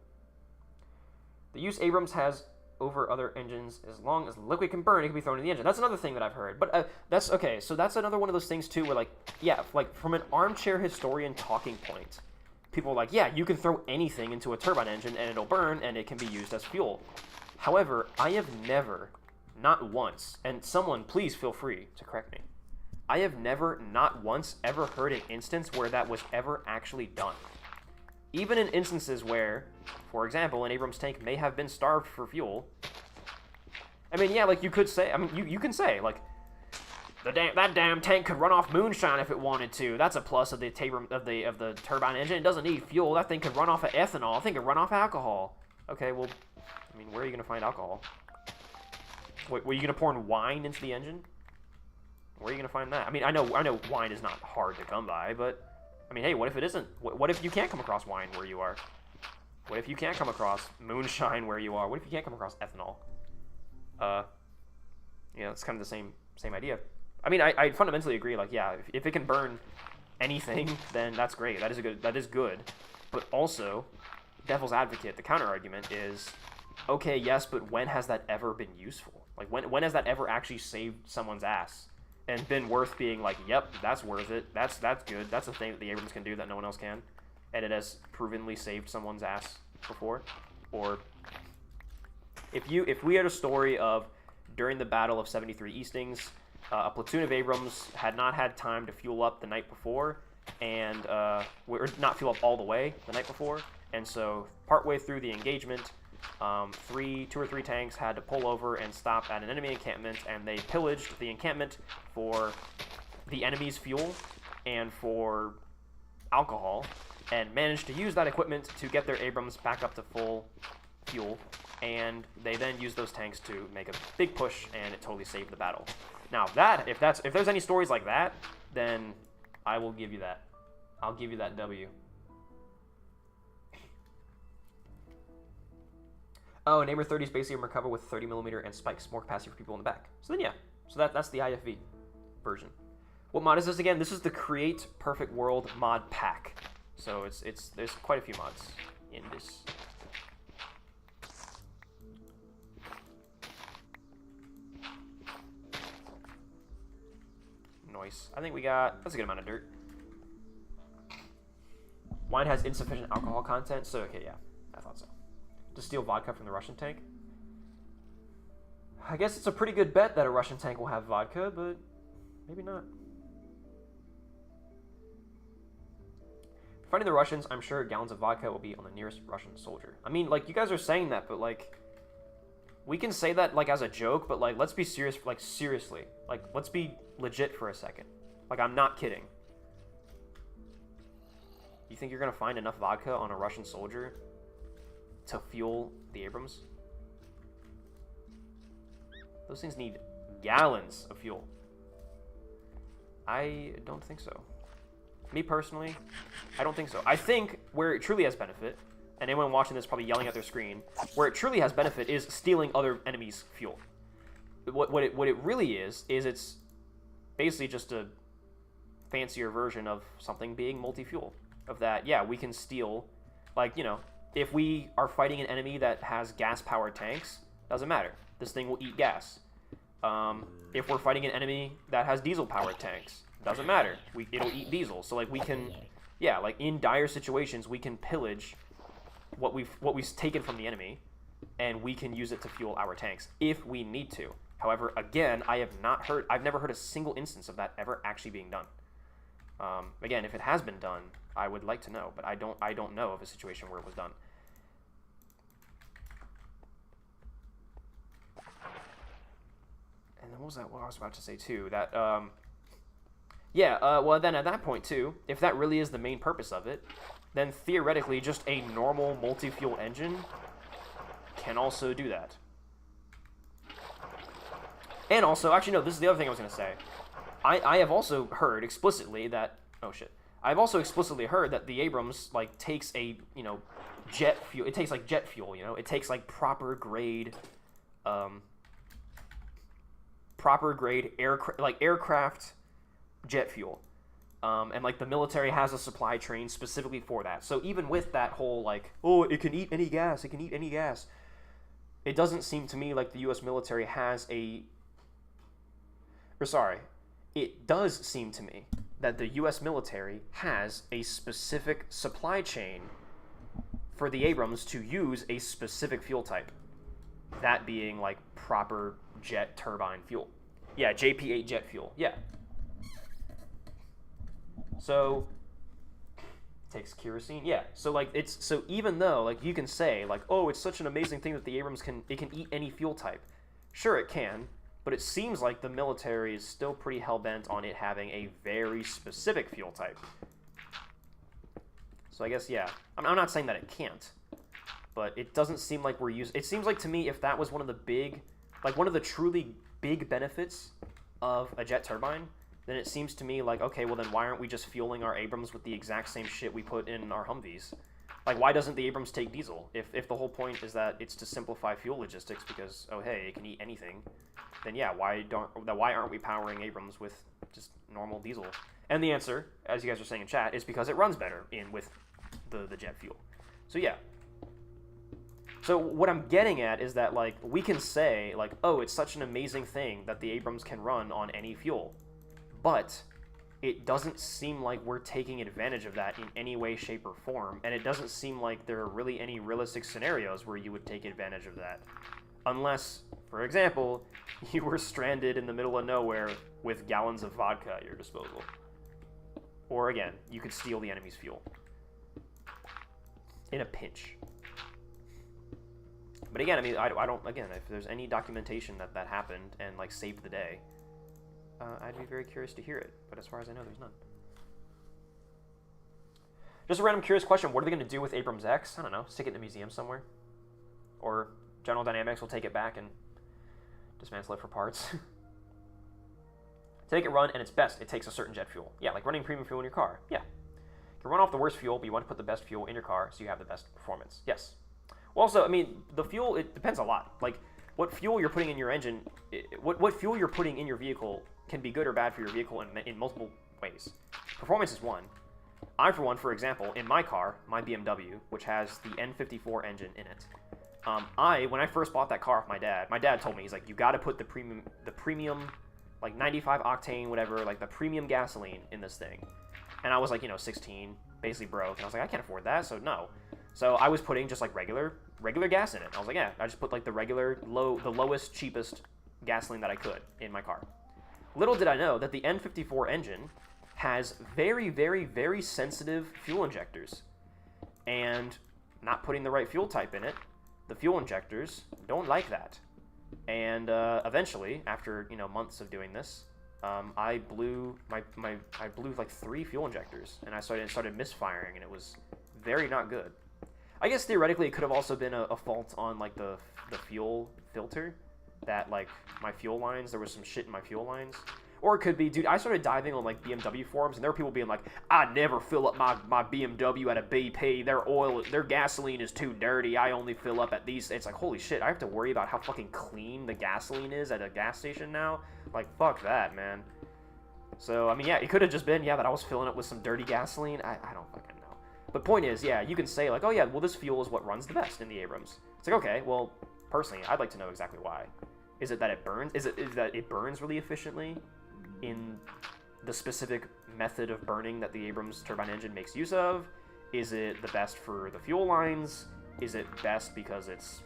The use Abrams has over other engines, as long as the liquid can burn, it can be thrown in the engine. That's another thing that I've heard. But that's okay. So that's another one of those things too, where like, yeah, like from an armchair historian talking point, people are like, yeah, you can throw anything into a turbine engine and it'll burn and it can be used as fuel. However, I have never, not once, and someone please feel free to correct me, I have never, not once, ever heard an instance where that was ever actually done. Even in instances where, for example, an Abrams tank may have been starved for fuel. I mean, yeah, like you could say, I mean, you can say, like, that damn tank could run off moonshine if it wanted to. That's a plus of the turbine engine. It doesn't need fuel. That thing could run off of ethanol. I think it could run off alcohol. Okay, well, I mean, where are you going to find alcohol? Wait, were you going to pour in wine into the engine? Where are you going to find that? I mean, I know wine is not hard to come by, but I mean, hey, what if it isn't? What if you can't come across wine where you are? What if you can't come across moonshine where you are? What if you can't come across ethanol? Yeah, it's kind of the same idea. I mean, I fundamentally agree. Like, yeah, if it can burn anything, then that's great. That is good. But also, devil's advocate, the counter argument is, okay, yes, but when has that ever been useful? Like, when has that ever actually saved someone's ass and been worth being like, yep, that's worth it. That's good. That's a thing that the Abrams can do that no one else can, and it has provenly saved someone's ass before. Or if we had a story of during the Battle of 73 Eastings, a platoon of Abrams had not had time to fuel up the night before, and or not fuel up all the way the night before, and so partway through the engagement, two or three tanks had to pull over and stop at an enemy encampment, and they pillaged the encampment for the enemy's fuel and for alcohol, and managed to use that equipment to get their Abrams back up to full fuel, and they then used those tanks to make a big push, and it totally saved the battle. Now if there's any stories like that, then I will give you that. I'll give you that W. Oh, Namer 30 is basically a Merkava with 30mm and spikes, more capacity for people in the back. So then yeah, so that's the IFV version. What mod is this again? This is the Create Perfect World mod pack. So there's quite a few mods in this. Nice. I think that's a good amount of dirt. Wine has insufficient alcohol content, so okay, yeah, I thought so. To steal vodka from the Russian tank? I guess it's a pretty good bet that a Russian tank will have vodka, but maybe not. Fighting the Russians, I'm sure gallons of vodka will be on the nearest Russian soldier. I mean, like, you guys are saying that, but, like, we can say that, like, as a joke, but, like, let's be serious, like, seriously. Like, let's be legit for a second. Like, I'm not kidding. You think you're gonna find enough vodka on a Russian soldier to fuel the Abrams? Those things need gallons of fuel. I don't think so. Me personally, I don't think so. I think where it truly has benefit, and anyone watching this probably yelling at their screen, where it truly has benefit is stealing other enemies' fuel. What it really is it's basically just a fancier version of something being multi-fuel. Of that, yeah, we can steal, like, you know, if we are fighting an enemy that has gas-powered tanks, doesn't matter. This thing will eat gas. If we're fighting an enemy that has diesel-powered tanks, doesn't matter. It'll eat diesel. So, like, we can, yeah, like, in dire situations, we can pillage what we've taken from the enemy, and we can use it to fuel our tanks if we need to. However, again, I've never heard a single instance of that ever actually being done. Again, if it has been done, I would like to know, but I don't know of a situation where it was done. And then what was that? What I was about to say too? That well then at that point too, if that really is the main purpose of it, then theoretically just a normal multi-fuel engine can also do that. And also, actually no, this is the other thing I was gonna say. I have also heard explicitly that I've also explicitly heard that the Abrams like takes a jet fuel. It takes like jet fuel. It takes like proper grade aircraft jet fuel, and like the military has a supply train specifically for that. So even with that whole like, oh, it can eat any gas, it doesn't seem to me like the U.S. military has it does seem to me that the U.S. military has a specific supply chain for the Abrams to use a specific fuel type. That being like proper jet turbine fuel. Yeah, JP8 jet fuel. Yeah. So takes kerosene. Yeah. So like so even though like you can say like, oh, it's such an amazing thing that the Abrams can eat any fuel type. Sure it can, but it seems like the military is still pretty hell-bent on it having a very specific fuel type. So I guess, yeah. I'm not saying that it can't, but it doesn't seem like we're using... It seems like to me if that was one of the truly big benefits of a jet turbine, then it seems to me like, okay, well then why aren't we just fueling our Abrams with the exact same shit we put in our Humvees? Like, why doesn't the Abrams take diesel? If the whole point is that it's to simplify fuel logistics because, oh hey, it can eat anything, then yeah, why aren't we powering Abrams with just normal diesel? And the answer, as you guys are saying in chat, is because it runs better with the jet fuel. So yeah. So what I'm getting at is that like we can say like, oh, it's such an amazing thing that the Abrams can run on any fuel, but it doesn't seem like we're taking advantage of that in any way, shape, or form, and it doesn't seem like there are really any realistic scenarios where you would take advantage of that. Unless, for example, you were stranded in the middle of nowhere with gallons of vodka at your disposal. Or again, you could steal the enemy's fuel. In a pinch. But again, I mean, I don't, again, if there's any documentation that happened and, like, saved the day, I'd be very curious to hear it. But as far as I know, there's none. Just a random curious question. What are they going to do with Abrams X? I don't know. Stick it in a museum somewhere? Or General Dynamics will take it back and dismantle it for parts. To make it run and its best, it takes a certain jet fuel. Yeah, like running premium fuel in your car. Yeah. You can run off the worst fuel, but you want to put the best fuel in your car so you have the best performance. Yes. Well, also, I mean, the fuel, it depends a lot. Like, what fuel you're putting in your engine, what fuel you're putting in your vehicle can be good or bad for your vehicle in multiple ways. Performance is one. I, for one, for example, in my car, my BMW, which has the N54 engine in it, when I first bought that car off my dad told me, he's like, you got to put the premium, like 95 octane, whatever, like the premium gasoline in this thing. And I was like, 16, basically broke, and I was like, I can't afford that, so no. So I was putting just like regular gas in it. I was like, yeah, I just put like the lowest, cheapest gasoline that I could in my car. Little did I know that the N54 engine has very, very, very sensitive fuel injectors. And not putting the right fuel type in it, the fuel injectors don't like that. And eventually, after months of doing this, I blew like 3 fuel injectors, and I started misfiring, and it was very not good. I guess theoretically it could have also been a fault on like the fuel filter, that like my fuel lines, there was some shit in my fuel lines. Or it could be, dude, I started diving on like BMW forums, and there were people being like, I never fill up my BMW at a BP, their gasoline is too dirty, I only fill up at these. It's like, holy shit, I have to worry about how fucking clean the gasoline is at a gas station now? Like, fuck that, man. So, I mean, yeah, it could have just been, that I was filling it with some dirty gasoline. I don't fucking know. But point is, yeah, you can say like, oh yeah, well this fuel is what runs the best in the Abrams. It's like, okay, well, personally, I'd like to know exactly why. Is it that it burns? Is that it burns really efficiently in the specific method of burning that the Abrams turbine engine makes use of? Is it the best for the fuel lines? Is it best because it's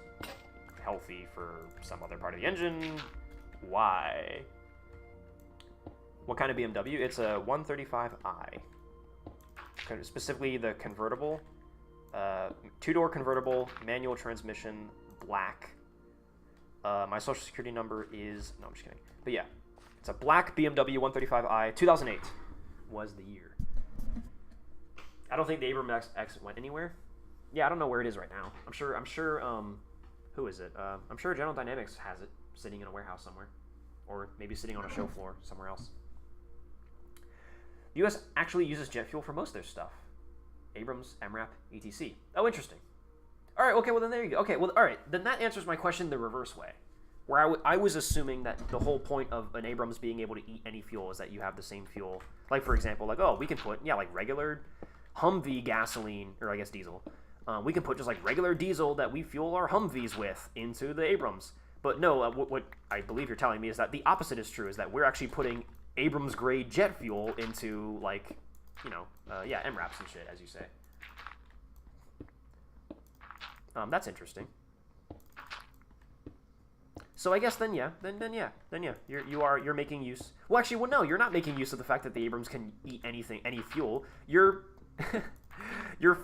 healthy for some other part of the engine? Why? What kind of BMW? It's a 135i. Specifically the convertible. Two-door convertible, manual transmission, black. My social security number is... No, I'm just kidding. But yeah, it's a black BMW 135i. 2008 was the year. I don't think the Abrams X went anywhere. Yeah, I don't know where it is right now. I'm sure, who is it? I'm sure General Dynamics has it sitting in a warehouse somewhere. Or maybe sitting on a show floor somewhere else. The U.S. actually uses jet fuel for most of their stuff. Abrams, MRAP, etc. Oh, interesting. All right, okay, well, then there you go. Okay, well, all right, then that answers my question the reverse way. Where I was assuming that the whole point of an Abrams being able to eat any fuel is that you have the same fuel. Like, for example, like, oh, we can put, yeah, like regular Humvee gasoline, or I guess diesel. We can put just like regular diesel that we fuel our Humvees with into the Abrams. But no, what I believe you're telling me is that the opposite is true, is that we're actually putting Abrams-grade jet fuel into, like, you know, yeah, MRAPs and shit, as you say. That's interesting. So I guess then yeah, you're making use. Well, actually, well, no, you're not making use of the fact that the Abrams can eat anything, any fuel. You're you're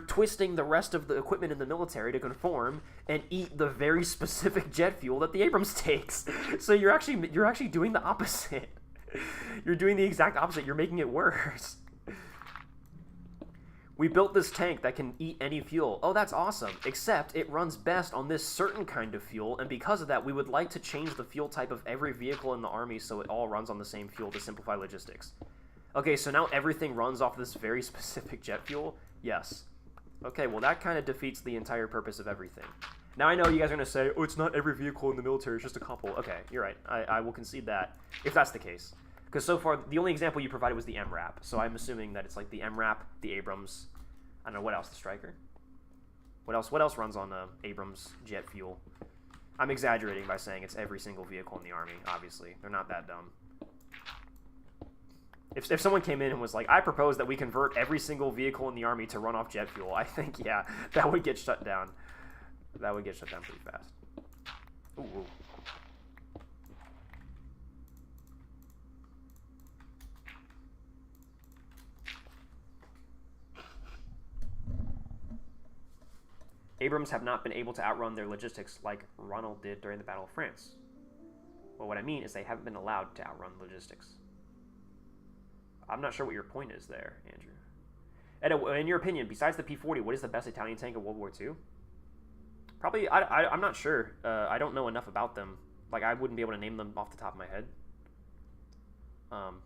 twisting the rest of the equipment in the military to conform and eat the very specific jet fuel that the Abrams takes. So you're actually doing the opposite. You're doing the exact opposite. You're making it worse. We built this tank that can eat any fuel. Oh, that's awesome. Except it runs best on this certain kind of fuel, and because of that, we would like to change the fuel type of every vehicle in the Army so it all runs on the same fuel to simplify logistics. Okay, so now everything runs off this very specific jet fuel? Yes. Okay, well that kind of defeats the entire purpose of everything. Now I know you guys are going to say, oh, it's not every vehicle in the military, it's just a couple. Okay, you're right. I will concede that, if that's the case. Because so far, the only example you provided was the MRAP, so I'm assuming that it's like the MRAP, the Abrams, I don't know, what else, the Stryker? What else runs on Abrams jet fuel? I'm exaggerating by saying it's every single vehicle in the Army, obviously. They're not that dumb. If someone came in and was like, I propose that we convert every single vehicle in the Army to run off jet fuel, I think, yeah, that would get shut down. That would get shut down pretty fast. Ooh. Abrams have not been able to outrun their logistics like Ronald did during the Battle of France. Well, what I mean is they haven't been allowed to outrun logistics. I'm not sure what your point is there, Andrew. Ed, in your opinion, besides the P-40, what is the best Italian tank of World War II? Probably, I'm not sure. I don't know enough about them. Like, I wouldn't be able to name them off the top of my head.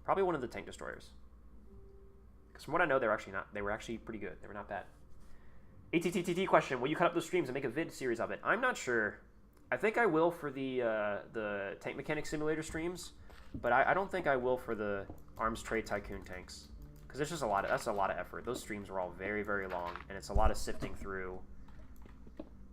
Probably one of the tank destroyers. Because from what I know, they were actually pretty good. They were not bad. ATTT question, will you cut up the streams and make a vid series of it? I'm not sure. I think I will for the Tank Mechanic Simulator streams, but I don't think I will for the Arms Trade Tycoon tanks. Because there's just that's a lot of effort. Those streams were all very, very long, and it's a lot of sifting through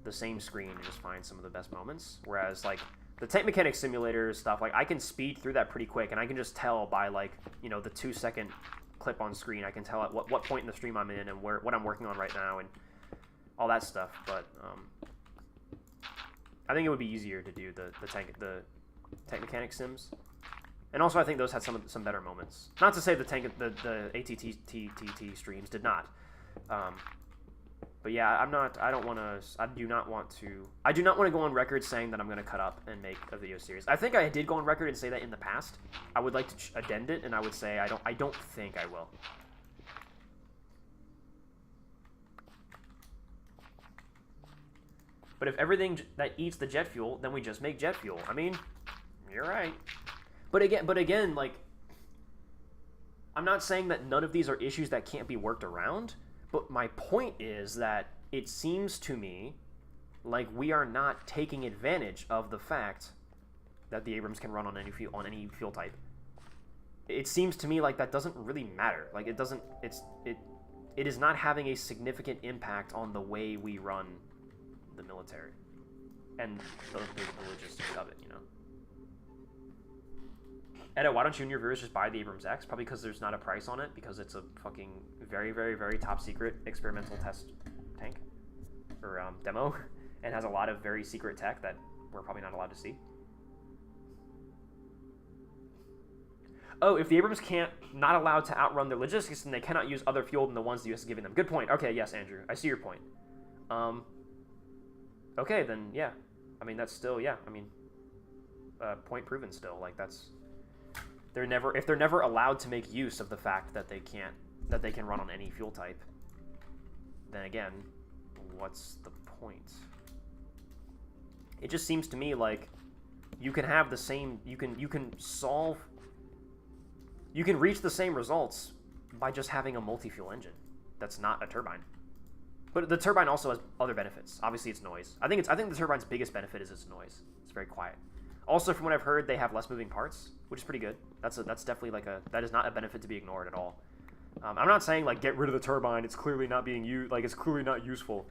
the same screen to just find some of the best moments. Whereas, like, the Tank Mechanic Simulator stuff, like, I can speed through that pretty quick, and I can just tell by, like, you know, the 2-second clip on screen. I can tell at what point in the stream I'm in and what I'm working on right now, and all that stuff. But I think it would be easier to do the tank mechanic sims, and also I think those had some better moments. Not to say the ATTT streams did not, but yeah, I do not want to go on record saying that I'm going to cut up and make a video series. I think I did go on record and say that in the past. I would like to addend it, and I would say I don't think I will. But if everything that eats the jet fuel, then we just make jet fuel. I mean, you're right. But again, like, I'm not saying that none of these are issues that can't be worked around, but my point is that it seems to me like we are not taking advantage of the fact that the Abrams can run on any fuel type. It seems to me like that doesn't really matter. Like, it is not having a significant impact on the way we run the military and the logistics of it, you know. Edo, why don't you and your viewers just buy the Abrams X? Probably because there's not a price on it, because it's a fucking very, very, very top secret experimental test tank or demo, and has a lot of very secret tech that we're probably not allowed to see. Oh, if the Abrams can't, not allowed to outrun their logistics, then they cannot use other fuel than the ones the U.S. is giving them. Good point. Okay, yes, Andrew. I see your point. Okay, then, yeah. I mean, that's still, yeah. I mean, point proven still. Like, that's... if they're never allowed to make use of the fact that they can run on any fuel type, then again, what's the point? It just seems to me like you can have the same, you can reach the same results by just having a multi-fuel engine that's not a turbine. But the turbine also has other benefits. Obviously, it's noise. I think the turbine's biggest benefit is its noise. It's very quiet. Also, from what I've heard, they have less moving parts, which is pretty good. That's definitely that is not a benefit to be ignored at all. I'm not saying like get rid of the turbine. It's clearly not being used. Like it's clearly not useful.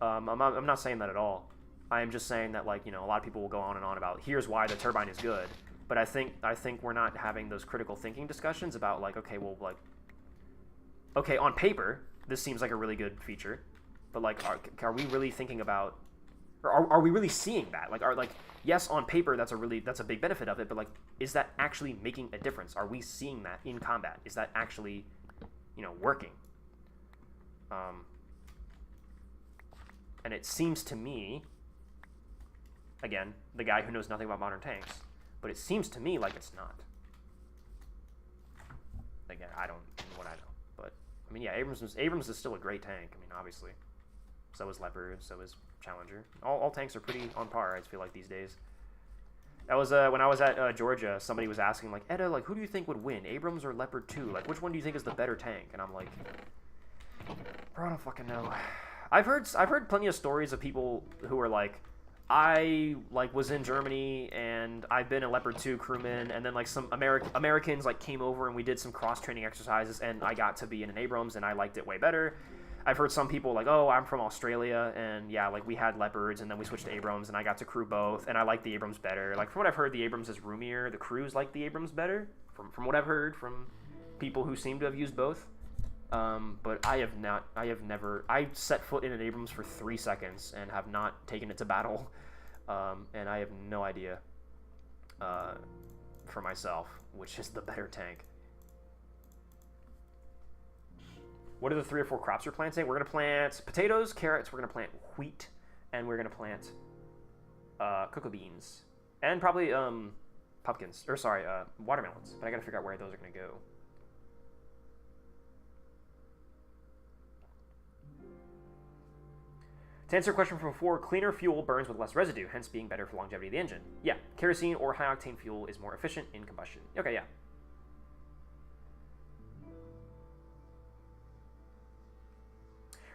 I'm not saying that at all. I am just saying that like a lot of people will go on and on about here's why the turbine is good. But I think we're not having those critical thinking discussions about like okay, on paper this seems like a really good feature, but like are we really thinking about, or are we really seeing that? Like yes, on paper that's a big benefit of it, but like is that actually making a difference? Are we seeing that in combat? Is that actually working? And it seems to me, again, the guy who knows nothing about modern tanks, but it seems to me like it's not. Again, I don't know what I know, but I mean, yeah, Abrams is still a great tank. I mean, obviously, so is Leopard, so is Challenger. All tanks are pretty on par, I feel like, these days. That was when I was at Georgia. Somebody was asking like, Etta, like, who do you think would win, Abrams or Leopard 2? Like, which one do you think is the better tank? And I'm like, bro, I don't fucking know. I've heard plenty of stories of people who are like, I was in Germany and I've been a Leopard 2 crewman, and then like some Americans like came over and we did some cross training exercises and I got to be in an Abrams and I liked it way better. I've heard some people like, oh, I'm from Australia and yeah, like we had Leopards and then we switched to Abrams and I got to crew both and I like the Abrams better. Like from what I've heard, the Abrams is roomier. The crews like the Abrams better. From what I've heard from people who seem to have used both. But I set foot in an Abrams for 3 seconds and have not taken it to battle. And I have no idea for myself which is the better tank. What are the 3 or 4 crops you're planting? We're going to plant potatoes, carrots, we're going to plant wheat, and we're going to plant cocoa beans. And probably pumpkins, or sorry, watermelons. But I got to figure out where those are going to go. To answer a question from before, cleaner fuel burns with less residue, hence being better for longevity of the engine. Yeah, kerosene or high-octane fuel is more efficient in combustion. Okay, yeah.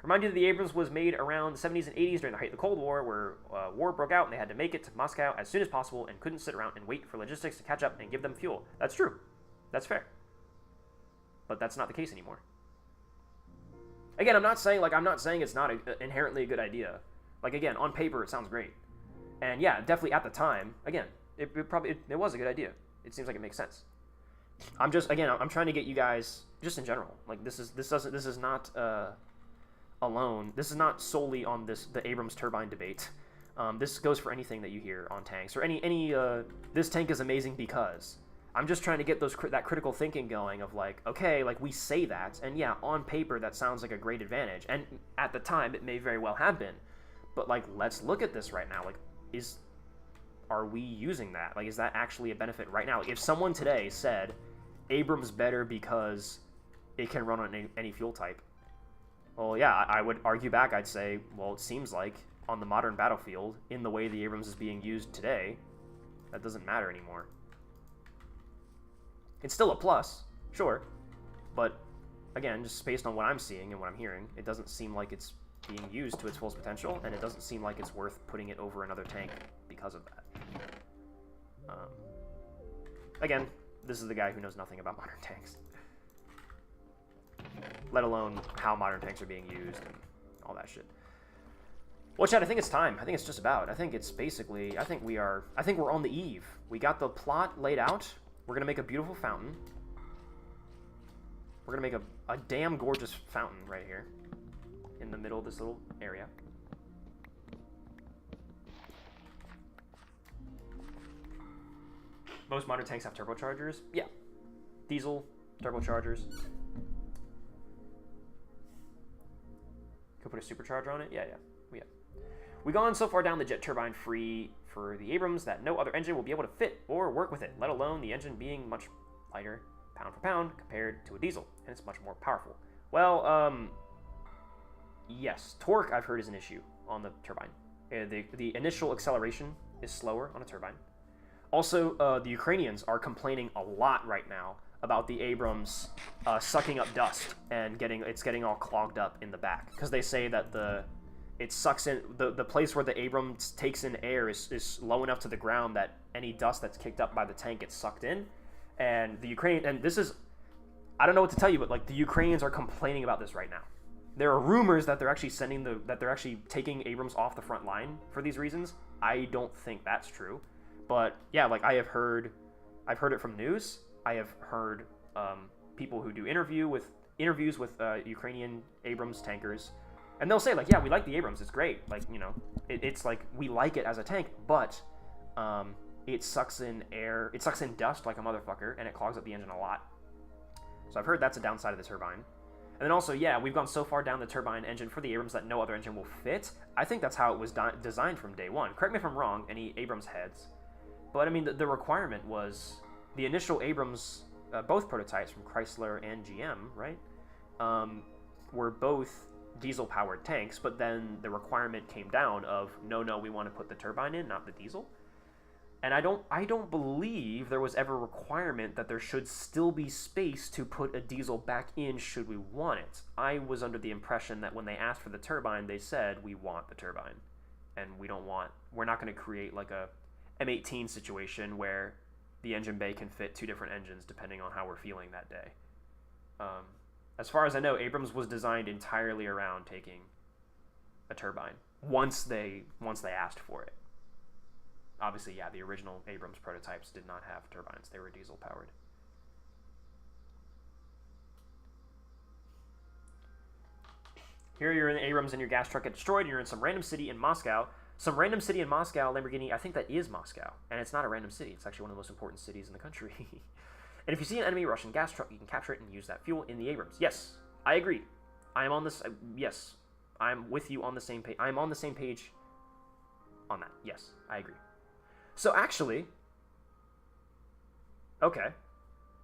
Remind you that the Abrams was made around the 70s and 80s during the height of the Cold War, where war broke out and they had to make it to Moscow as soon as possible and couldn't sit around and wait for logistics to catch up and give them fuel. That's true. That's fair. But that's not the case anymore. Again, I'm not saying it's not inherently a good idea. Like, again, on paper, it sounds great. And yeah, definitely at the time, again, it was a good idea. It seems like it makes sense. I'm trying to get you guys, just in general, like this is not alone. This is not solely on the Abrams turbine debate. This goes for anything that you hear on tanks, or any this tank is amazing because. I'm just trying to get that critical thinking going of like, okay, like we say that, and yeah, on paper that sounds like a great advantage, and at the time it may very well have been, but like let's look at this right now. Like, are we using that? Like, is that actually a benefit right now? Like, if someone today said Abrams better because it can run on any fuel type, well, yeah, I would argue back. I'd say, well, it seems like on the modern battlefield, in the way the Abrams is being used today, that doesn't matter anymore. It's still a plus, sure, but again, just based on what I'm seeing and what I'm hearing, it doesn't seem like it's being used to its fullest potential, and it doesn't seem like it's worth putting it over another tank because of that. Again, this is the guy who knows nothing about modern tanks, let alone how modern tanks are being used and all that shit. Well, Chad, I think it's time. I think it's just about. I think it's basically, I think we're on the eve. We got the plot laid out. We're going to make a beautiful fountain. We're going to make a damn gorgeous fountain right here in the middle of this little area. Most modern tanks have turbochargers. Yeah. Diesel turbochargers. Could put a supercharger on it? Yeah. We've gone so far down the jet turbine free for the Abrams that no other engine will be able to fit or work with it, let alone the engine being much lighter pound for pound compared to a diesel, and it's much more powerful. Well, yes, torque I've heard is an issue on the turbine. The initial acceleration is slower on a turbine. Also, the Ukrainians are complaining a lot right now about the Abrams sucking up dust and getting all clogged up in the back, because they say that it sucks in the place where the Abrams takes in air is low enough to the ground that any dust that's kicked up by the tank gets sucked in, and this is, I don't know what to tell you, but like the Ukrainians are complaining about this right now. There are rumors that they're actually taking Abrams off the front line for these reasons. I don't think that's true, but yeah, like I've heard it from news. I have heard people who do interviews with Ukrainian Abrams tankers, and they'll say like, yeah, we like the Abrams, it's great, like, you know, it's like we like it as a tank, but it sucks in air, it sucks in dust like a motherfucker, and it clogs up the engine a lot. So I've heard that's a downside of the turbine. And then also, yeah, we've gone so far down the turbine engine for the Abrams that no other engine will fit. I think that's how it was designed from day one. Correct me if I'm wrong, any Abrams heads. But I mean, the requirement was the initial Abrams, both prototypes from Chrysler and GM, right, were both diesel-powered tanks, but then the requirement came down of, no, we want to put the turbine in, not the diesel. And I don't believe there was ever a requirement that there should still be space to put a diesel back in should we want it. I was under the impression that when they asked for the turbine, they said, we want the turbine. And we're not going to create like a M18 situation where the engine bay can fit two different engines depending on how we're feeling that day. As far as I know, Abrams was designed entirely around taking a turbine once they asked for it. Obviously, yeah, the original Abrams prototypes did not have turbines. They were diesel-powered. Here you're in the Abrams and your gas truck get destroyed, and you're in some random city in Moscow. Some random city in Moscow, Lamborghini, I think that is Moscow. And it's not a random city. It's actually one of the most important cities in the country. And if you see an enemy Russian gas truck, you can capture it and use that fuel in the Abrams. Yes, I agree. I am on this. Yes, I'm with you on the same page. I'm on the same page on that. Yes, I agree. So actually, okay,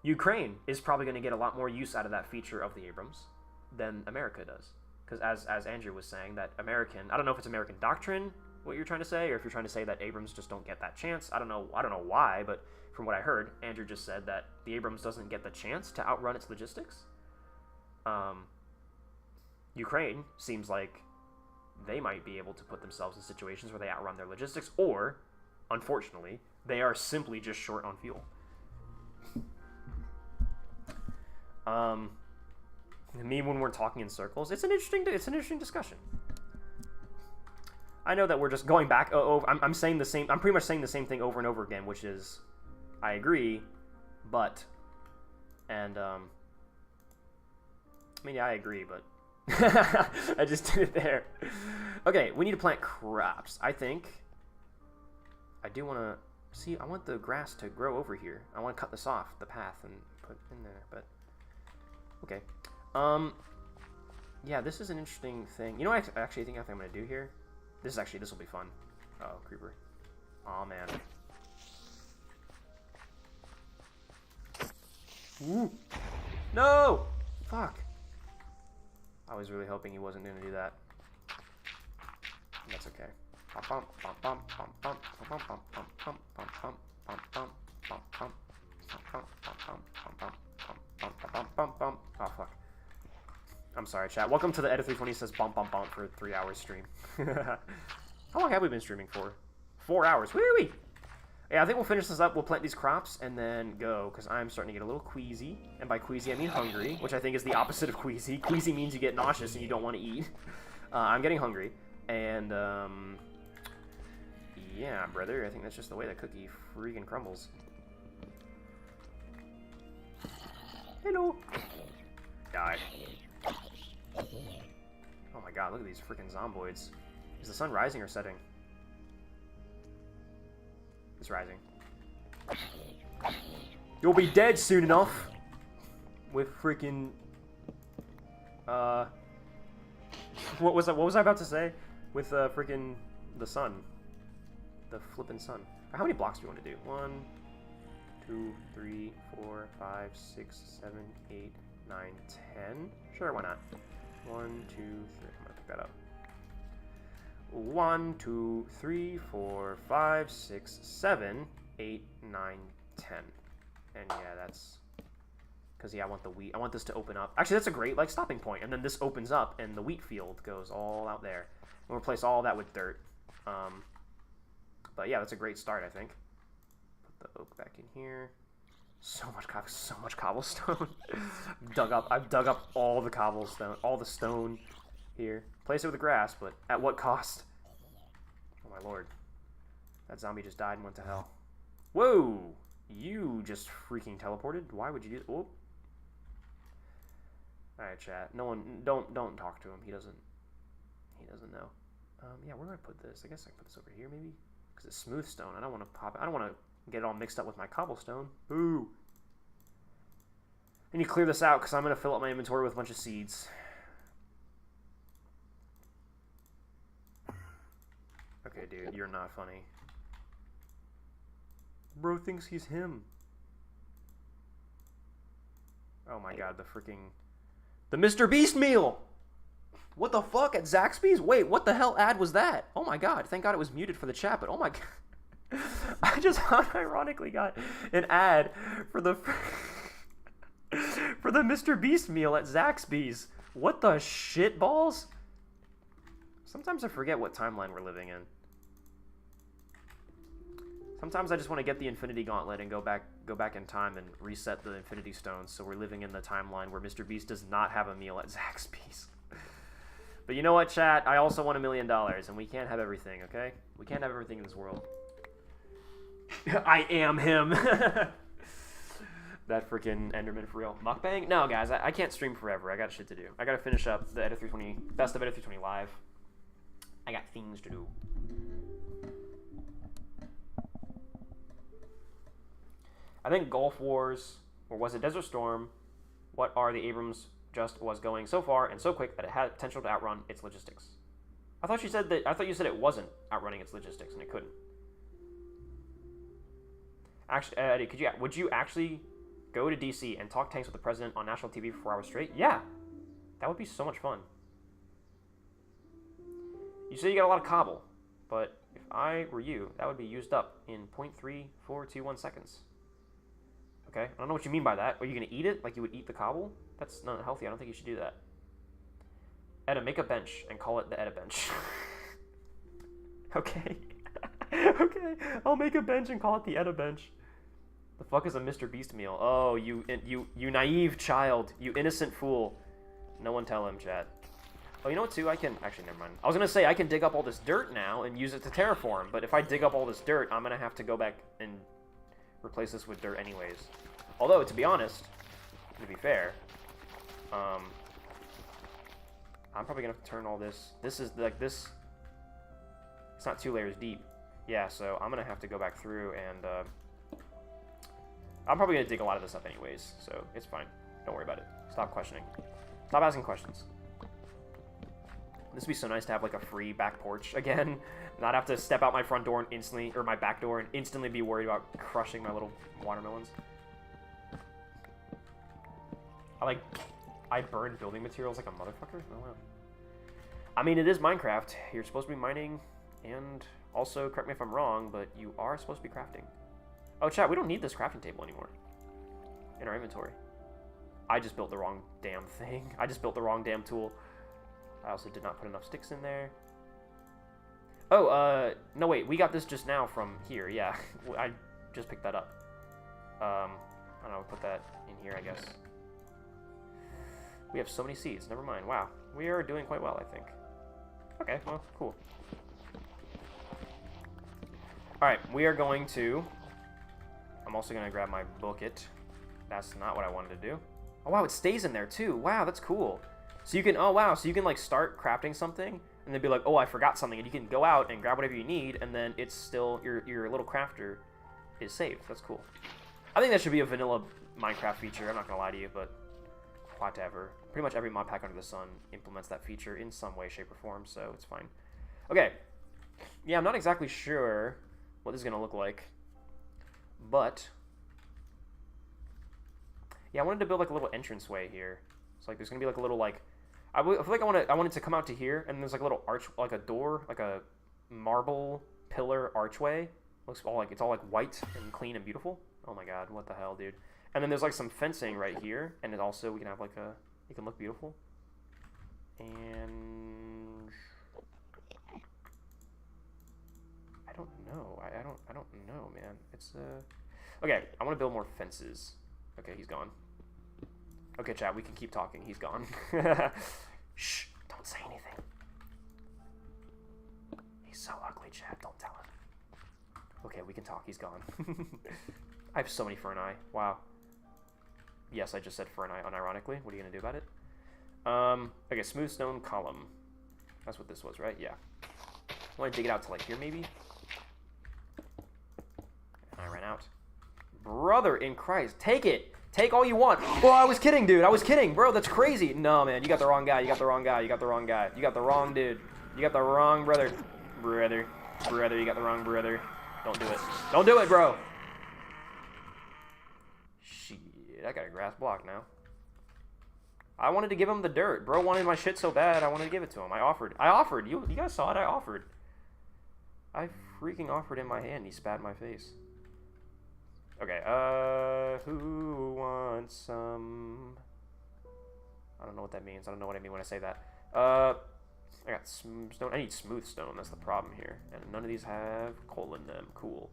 Ukraine is probably going to get a lot more use out of that feature of the Abrams than America does. Because as Andrew was saying, that American, I don't know if it's American doctrine, what you're trying to say, or if you're trying to say that Abrams just don't get that chance. I don't know why, but from what I heard, Andrew just said that the Abrams doesn't get the chance to outrun its logistics. Ukraine seems like they might be able to put themselves in situations where they outrun their logistics, or unfortunately, they are simply just short on fuel. Me, when we're talking in circles, it's an interesting discussion. I know that we're just going back. I'm saying the same. I'm pretty much saying the same thing over and over again, which is, I agree, but, and I mean, yeah, I agree, but I just did it there. Okay, we need to plant crops. I think. I do want to see. I want the grass to grow over here. I want to cut this off the path and put in there. But okay. Yeah, this is an interesting thing. You know what I actually think I'm going to do here? This will be fun. Uh-oh, creeper. Aw, man. Ooh. No! Fuck. I was really hoping he wasn't going to do that. That's okay. Oh, fuck. I'm sorry, chat. Welcome to the Eta320 says bump bump bump for a 3 hours stream. How long have we been streaming for? 4 hours. Woo-wee! Yeah, I think we'll finish this up. We'll plant these crops and then go, because I'm starting to get a little queasy. And by queasy, I mean hungry, which I think is the opposite of queasy. Queasy means you get nauseous and you don't want to eat. I'm getting hungry. And, yeah, brother, I think that's just the way that cookie freaking crumbles. Hello! Die. Oh my god, look at these freaking zomboids. Is the sun rising or setting? It's rising. You'll be dead soon enough. with freaking what was I about to say? With freaking the sun. The flippin' sun. How many blocks do you want to do? 1, 2, 3, 4, 5, 6, 7, 8, 9, 10. Sure, why not? 1, 2, 3. I'm gonna pick that up. 1, 2, 3, 4, 5, 6, 7, 8, 9, 10. And yeah, that's because yeah, I want the wheat. I want this to open up. Actually, that's a great like stopping point. And then this opens up, and the wheat field goes all out there. We'll replace all that with dirt. But yeah, that's a great start, I think. Put the oak back in here. So much cobblestone. I've dug up all the cobblestone, all the stone here. Place it with the grass, but at what cost? Oh my lord. That zombie just died and went to hell. Whoa! You just freaking teleported? Why would you do that? Oh. Alright, chat. No one, don't talk to him. He doesn't know. Yeah, where do I put this? I guess I can put this over here, maybe? Because it's smooth stone. I don't want to pop it. I don't want to get it all mixed up with my cobblestone. Boo! I need to clear this out because I'm going to fill up my inventory with a bunch of seeds. Okay, dude, you're not funny. Bro thinks he's him. Oh my god, the Mr. Beast meal! What the fuck, at Zaxby's? Wait, what the hell ad was that? Oh my god, thank god it was muted for the chat, but oh my god. I just unironically got an ad for the for the Mr. Beast meal at Zaxby's. What the shit balls? Sometimes I forget what timeline we're living in. Sometimes I just want to get the Infinity Gauntlet and go back in time and reset the Infinity Stones, so we're living in the timeline where Mr. Beast does not have a meal at Zaxby's. But you know what, chat? I also want $1 million, and we can't have everything, okay? We can't have everything in this world. I am him. That freaking Enderman for real. Mukbang? No, guys, I can't stream forever. I got shit to do. I gotta finish up the Eta320, best of Eta320 live. I got things to do. I think Gulf Wars, or was it Desert Storm? What are the Abrams just was going so far and so quick that it had potential to outrun its logistics? I thought you said it wasn't outrunning its logistics and it couldn't. Actually, Eddie, would you actually go to DC and talk tanks with the president on national TV for 4 hours straight? Yeah, that would be so much fun. You say you got a lot of cobble, but if I were you, that would be used up in 0.3421 seconds. Okay, I don't know what you mean by that. Are you going to eat it like you would eat the cobble? That's not healthy. I don't think you should do that. Etta, make a bench and call it the Etta bench. Okay. Okay, I'll make a bench and call it the Etta bench. The fuck is a Mr. Beast meal? Oh, you naive child. You innocent fool. No one tell him, chat. Oh, you know what, too? I can... Actually, never mind. I was going to say, I can dig up all this dirt now and use it to terraform, but if I dig up all this dirt, I'm going to have to go back and replace this with dirt anyways. Although, to be honest, to be fair, I'm probably going to have to turn all this... This is, like, this... It's not 2 layers deep. Yeah, so I'm going to have to go back through and... I'm probably going to dig a lot of this up anyways, so it's fine. Don't worry about it. Stop questioning. Stop asking questions. This would be so nice to have, like, a free back porch again. Not have to step out my front door and instantly... Or my back door and instantly be worried about crushing my little watermelons. I burn building materials like a motherfucker? Oh, wow. I mean, it is Minecraft. You're supposed to be mining, and also, correct me if I'm wrong, but you are supposed to be crafting. Oh, chat, we don't need this crafting table anymore in our inventory. I just built the wrong damn thing. I just built the wrong damn tool. I also did not put enough sticks in there. Oh, no, wait, we got this just now from here, yeah. I just picked that up. I don't know, put that in here, I guess. We have so many seeds, never mind. Wow, we are doing quite well, I think. Okay, well, cool. Alright, we are going to... I'm also going to grab my bucket. That's not what I wanted to do. Oh, wow, it stays in there, too. Wow, that's cool. So you can, oh, wow, so you can, like, start crafting something, and then be like, oh, I forgot something, and you can go out and grab whatever you need, and then it's still, your little crafter is saved. That's cool. I think that should be a vanilla Minecraft feature, I'm not going to lie to you, but whatever. Pretty much every mod pack under the sun implements that feature in some way, shape, or form, so it's fine. Okay. Yeah, I'm not exactly sure what this is going to look like, but yeah, I wanted to build like a little entranceway here. So like there's going to be like a little like I feel like I want it to come out to here, and there's like a little arch, like a door, like a marble pillar archway. Looks all like it's all like white and clean and beautiful. Oh my god, what the hell, dude? And then there's like some fencing right here, and then also we can have like it can look beautiful. And I don't know. I don't know, man. It's okay. I want to build more fences. Okay, he's gone. Okay, chat, we can keep talking. He's gone. Shh, don't say anything. He's so ugly, chat. Don't tell him. Okay, we can talk. He's gone. I have so many Ferni. Wow. Yes, I just said Ferni unironically. What are you going to do about it? Okay, smooth stone column. That's what this was, right? Yeah. I want to dig it out to like here, maybe? And I ran out. Brother in Christ, take it! Take all you want. Oh, I was kidding, dude. I was kidding. Bro, that's crazy. No, man, you got the wrong guy. You got the wrong guy. You got the wrong guy. You got the wrong dude. You got the wrong brother. Brother, you got the wrong brother. Don't do it. Don't do it, bro. Shit, I got a grass block now. I wanted to give him the dirt. Bro wanted my shit so bad, I wanted to give it to him. I offered. You guys saw it. I offered. I freaking offered him my hand. He spat in my face. Okay, who wants some? I don't know what that means. I don't know what I mean when I say that. I got smooth stone. I need smooth stone. That's the problem here. And none of these have coal in them. Cool.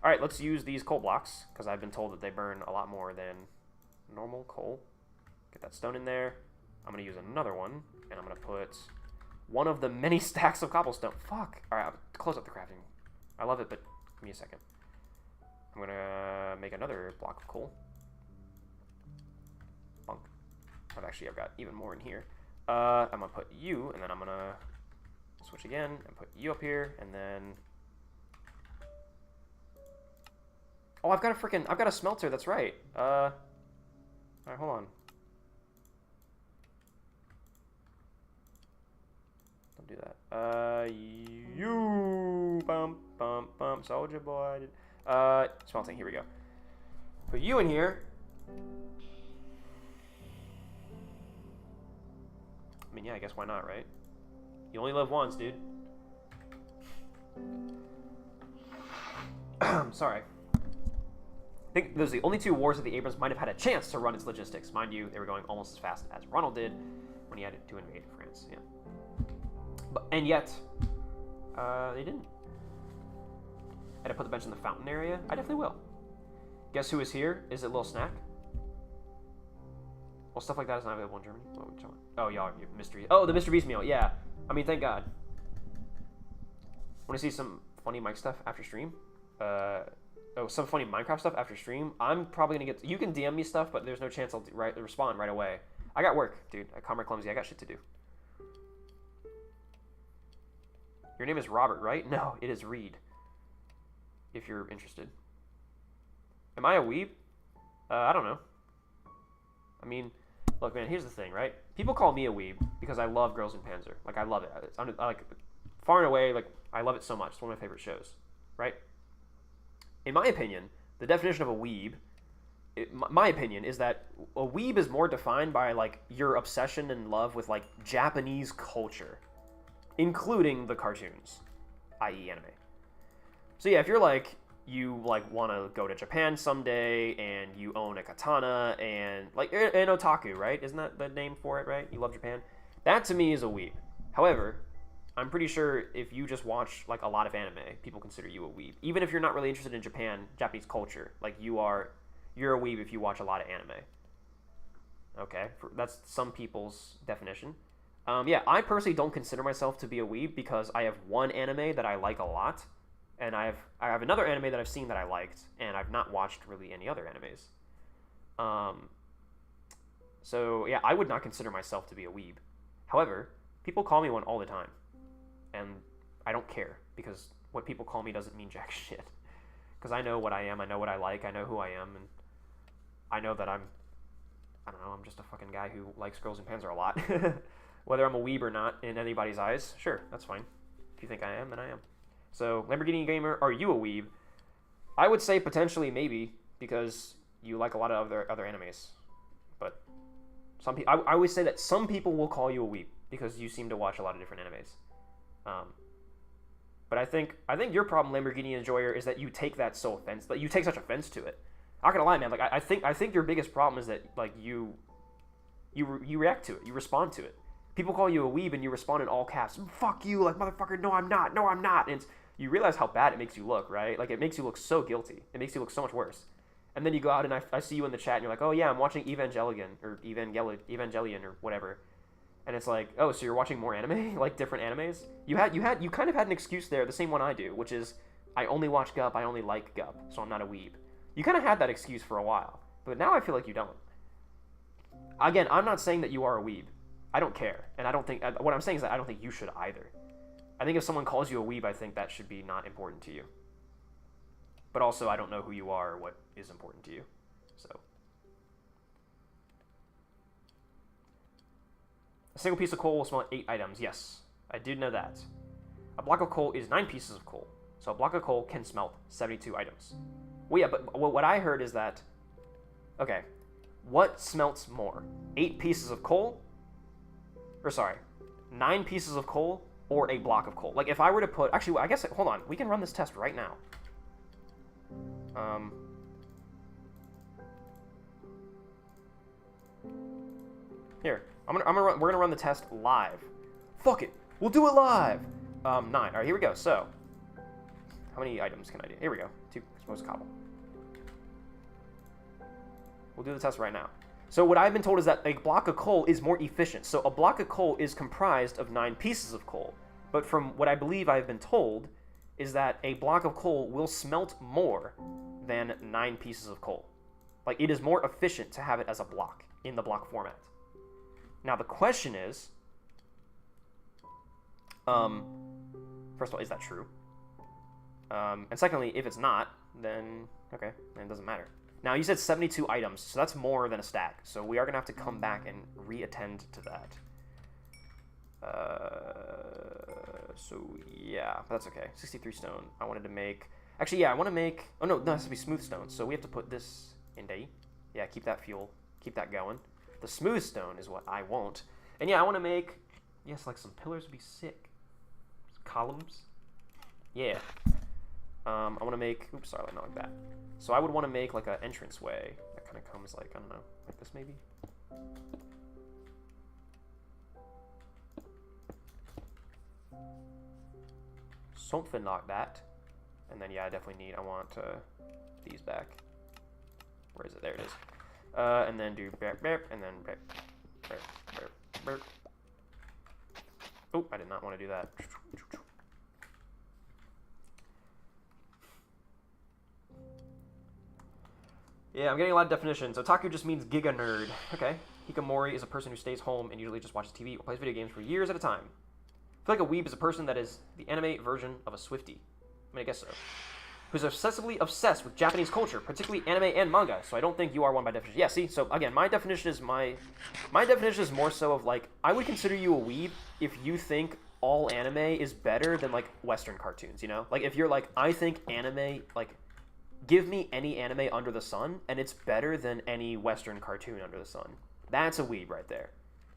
All right, let's use these coal blocks because I've been told that they burn a lot more than normal coal. Get that stone in there. I'm going to use another one, and I'm going to put one of the many stacks of cobblestone. Fuck. All right, I'll close up the crafting. I love it, but give me a second. I'm going to make another block of coal. Bunk. I've got even more in here. I'm going to put you, and then I'm going to switch again and put you up here, and then... Oh, I've got a smelter, that's right. Alright, hold on. Don't do that. You, bump, soldier boy. Smelting, here we go. Put you in here. I mean, yeah, I guess why not, right? You only live once, dude. Sorry. I think those are the only two wars that the Abrams might have had a chance to run its logistics. Mind you, they were going almost as fast as Ronald did when he had to invade France. Yeah. And yet, they didn't. I had to put the bench in the fountain area. I definitely will. Guess who is here? Is it a little snack? Well, stuff like that is not available in Germany. Oh, y'all, mystery. Oh, the Mr. Beast meal. Yeah. I mean, thank God. Want to see some funny Mike stuff after stream? Some funny Minecraft stuff after stream. I'm probably gonna get. You can DM me stuff, but there's no chance I'll respond right away. I got work, dude. Comrade Clumsy, I got shit to do. Your name is Robert, right? No, it is Reed. If you're interested. Am I a weeb? I don't know. I mean, look, man. Here's the thing, right? People call me a weeb because I love Girls in Panzer. Like, I love it. I like far and away. Like, I love it so much. It's one of my favorite shows, right? In my opinion, the definition of a weeb, my opinion, is that a weeb is more defined by, like, your obsession and love with, like, Japanese culture, including the cartoons, i.e. anime. So yeah, if you're like, you, like, want to go to Japan someday, and you own a katana, and, like, an otaku, right? Isn't that the name for it, right? You love Japan? That, to me, is a weeb. However, I'm pretty sure if you just watch, like, a lot of anime, people consider you a weeb. Even if you're not really interested in Japanese culture, like, you're a weeb if you watch a lot of anime. Okay, that's some people's definition. Yeah, I personally don't consider myself to be a weeb because I have one anime that I like a lot, and I have another anime that I've seen that I liked, and I've not watched really any other animes. So, yeah, I would not consider myself to be a weeb. However, people call me one all the time. And I don't care, because what people call me doesn't mean jack shit. Because I know what I am, I know what I like, I know who I am, and I know that I don't know, I'm just a fucking guy who likes girls in Panzer a lot. Whether I'm a weeb or not in anybody's eyes, sure, that's fine. If you think I am, then I am. So, Lamborghini Gamer, are you a weeb? I would say potentially maybe, because you like a lot of other animes. But some people, I always say that some people will call you a weeb because you seem to watch a lot of different animes. But I think your problem, Lamborghini Enjoyer, is that you take that so offense, that you take such offense to it. Not gonna lie, man. Like I think your biggest problem is that like you react to it, you respond to it. People call you a weeb and you respond in all caps. Fuck you, like motherfucker. No, I'm not. No, I'm not. And you realize how bad it makes you look, right? Like it makes you look so guilty. It makes you look so much worse. And then you go out and I see you in the chat and you're like, oh yeah, I'm watching Evangelion or whatever. And it's like, oh, so you're watching more anime, like different animes? You kind of had an excuse there, the same one I do, which is I only watch Gup, I only like Gup, so I'm not a weeb. You kind of had that excuse for a while, but now I feel like you don't. Again, I'm not saying that you are a weeb. I don't care, and I don't think what I'm saying is that I don't think you should either. I think if someone calls you a weeb, I think that should be not important to you. But also, I don't know who you are or what is important to you, so. A single piece of coal will smelt 8 items. Yes, I did know that. A block of coal is 9 pieces of coal, so a block of coal can smelt 72 items. Well, yeah, but what I heard is that, okay, what smelts more? 8 pieces of coal? Or sorry, 9 pieces of coal or a block of coal? Like, if I were to put, actually, I guess, hold on, we can run this test right now. Here, we're gonna run the test live. Fuck it, we'll do it live. 9. All right, here we go. So, how many items can I do? Here we go. 2. Suppose cobble. We'll do the test right now. So what I've been told is that a block of coal is more efficient. So a block of coal is comprised of 9 pieces of coal. But from what I believe I've been told is that a block of coal will smelt more than 9 pieces of coal. Like, it is more efficient to have it as a block in the block format. Now the question is, first of all, is that true? And secondly, if it's not, then okay, then it doesn't matter. Now, you said 72 items, so that's more than a stack. So we are going to have to come back and re-attend to that. So, yeah, that's okay. 63 stone. I wanted to make... Actually, yeah, I want to make... Oh, no, it has to be smooth stone. So we have to put this in day. Yeah, keep that fuel. Keep that going. The smooth stone is what I want. And yeah, I want to make... Yes, like some pillars would be sick. Columns. Yeah. I want to make... Oops, sorry, not like that. So I would want to make like an entranceway that kind of comes like, I don't know, like this maybe? Something like that. And then, yeah, I definitely I want these back. Where is it? There it is. And then do burp, burp, and then burp, burp, burp, burp. Oh, I did not want to do that. Yeah, I'm getting a lot of definitions. Otaku just means giga nerd. Okay. Hikikomori is a person who stays home and usually just watches TV or plays video games for years at a time. I feel like a weeb is a person that is the anime version of a Swiftie. I mean, I guess so. Who's obsessively obsessed with Japanese culture, particularly anime and manga. So I don't think you are one by definition. Yeah, see? So again, my definition is my definition is more so of like, I would consider you a weeb if you think all anime is better than like Western cartoons, you know? Like if you're like, I think anime, like, give me any anime under the sun, and it's better than any Western cartoon under the sun. That's a weeb right there.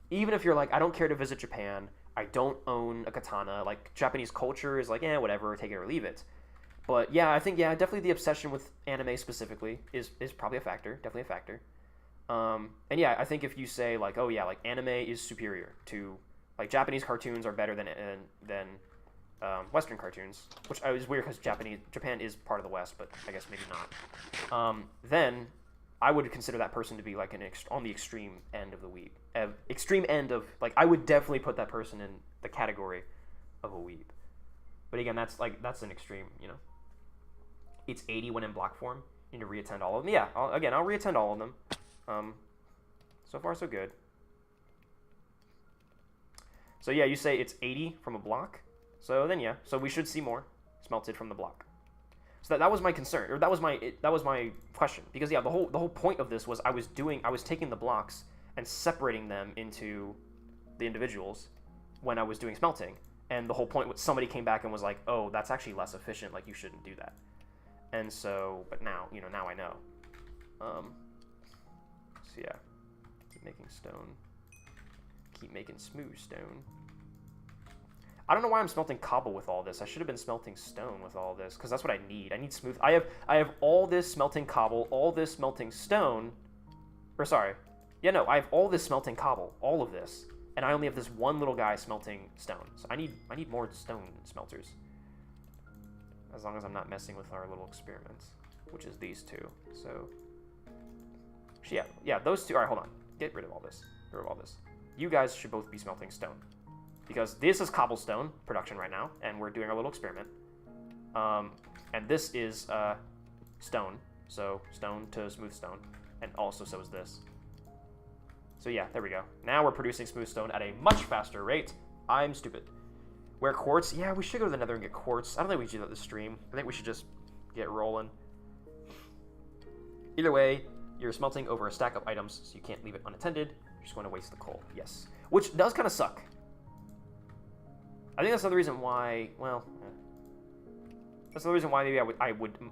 Even if you're like, I don't care to visit Japan, I don't own a katana, like, Japanese culture is like, whatever, take it or leave it. But yeah, I think, yeah, definitely the obsession with anime specifically is probably a factor, definitely a factor. And yeah, I think if you say, like, oh yeah, like, anime is superior to, like, Japanese cartoons are better than Western cartoons, which is weird because Japan is part of the West, but I guess maybe not. Then I would consider that person to be like on the extreme end of the weeb. Extreme end of, like, I would definitely put that person in the category of a weeb. But again, that's an extreme, you know. It's 80 when in block form. You need to reattend all of them. Yeah, I'll reattend all of them. So far, so good. So yeah, you say it's 80 from a block. So then, yeah. So we should see more smelted from the block. So that was my concern, or that was my question. Because yeah, the whole point of this was I was taking the blocks and separating them into the individuals when I was doing smelting. And the whole point was somebody came back and was like, oh, that's actually less efficient. Like, you shouldn't do that. And so, but now, now I know. So yeah, keep making stone. Keep making smooth stone. I don't know why I'm smelting cobble with all this. I should have been smelting stone with all this, because that's what I need. I need smooth. I have all this smelting cobble, all this smelting stone. Or sorry. Yeah, no, I have all this smelting cobble, all of this. And I only have this one little guy smelting stone. So I need more stone smelters. As long as I'm not messing with our little experiments, which is these two. So yeah, those two. All right, hold on. Get rid of all this. Get rid of all this. You guys should both be smelting stone, because this is cobblestone production right now, and we're doing our little experiment. And this is stone, so stone to smooth stone, and also so is this. So yeah, there we go. Now we're producing smooth stone at a much faster rate. I'm stupid. Where quartz? Yeah, we should go to the nether and get quartz. I don't think we should do that this stream. I think we should just get rolling. Either way, you're smelting over a stack of items, so you can't leave it unattended. You're just going to waste the coal. Yes. Which does kind of suck. I think that's another reason why, well, that's the reason why maybe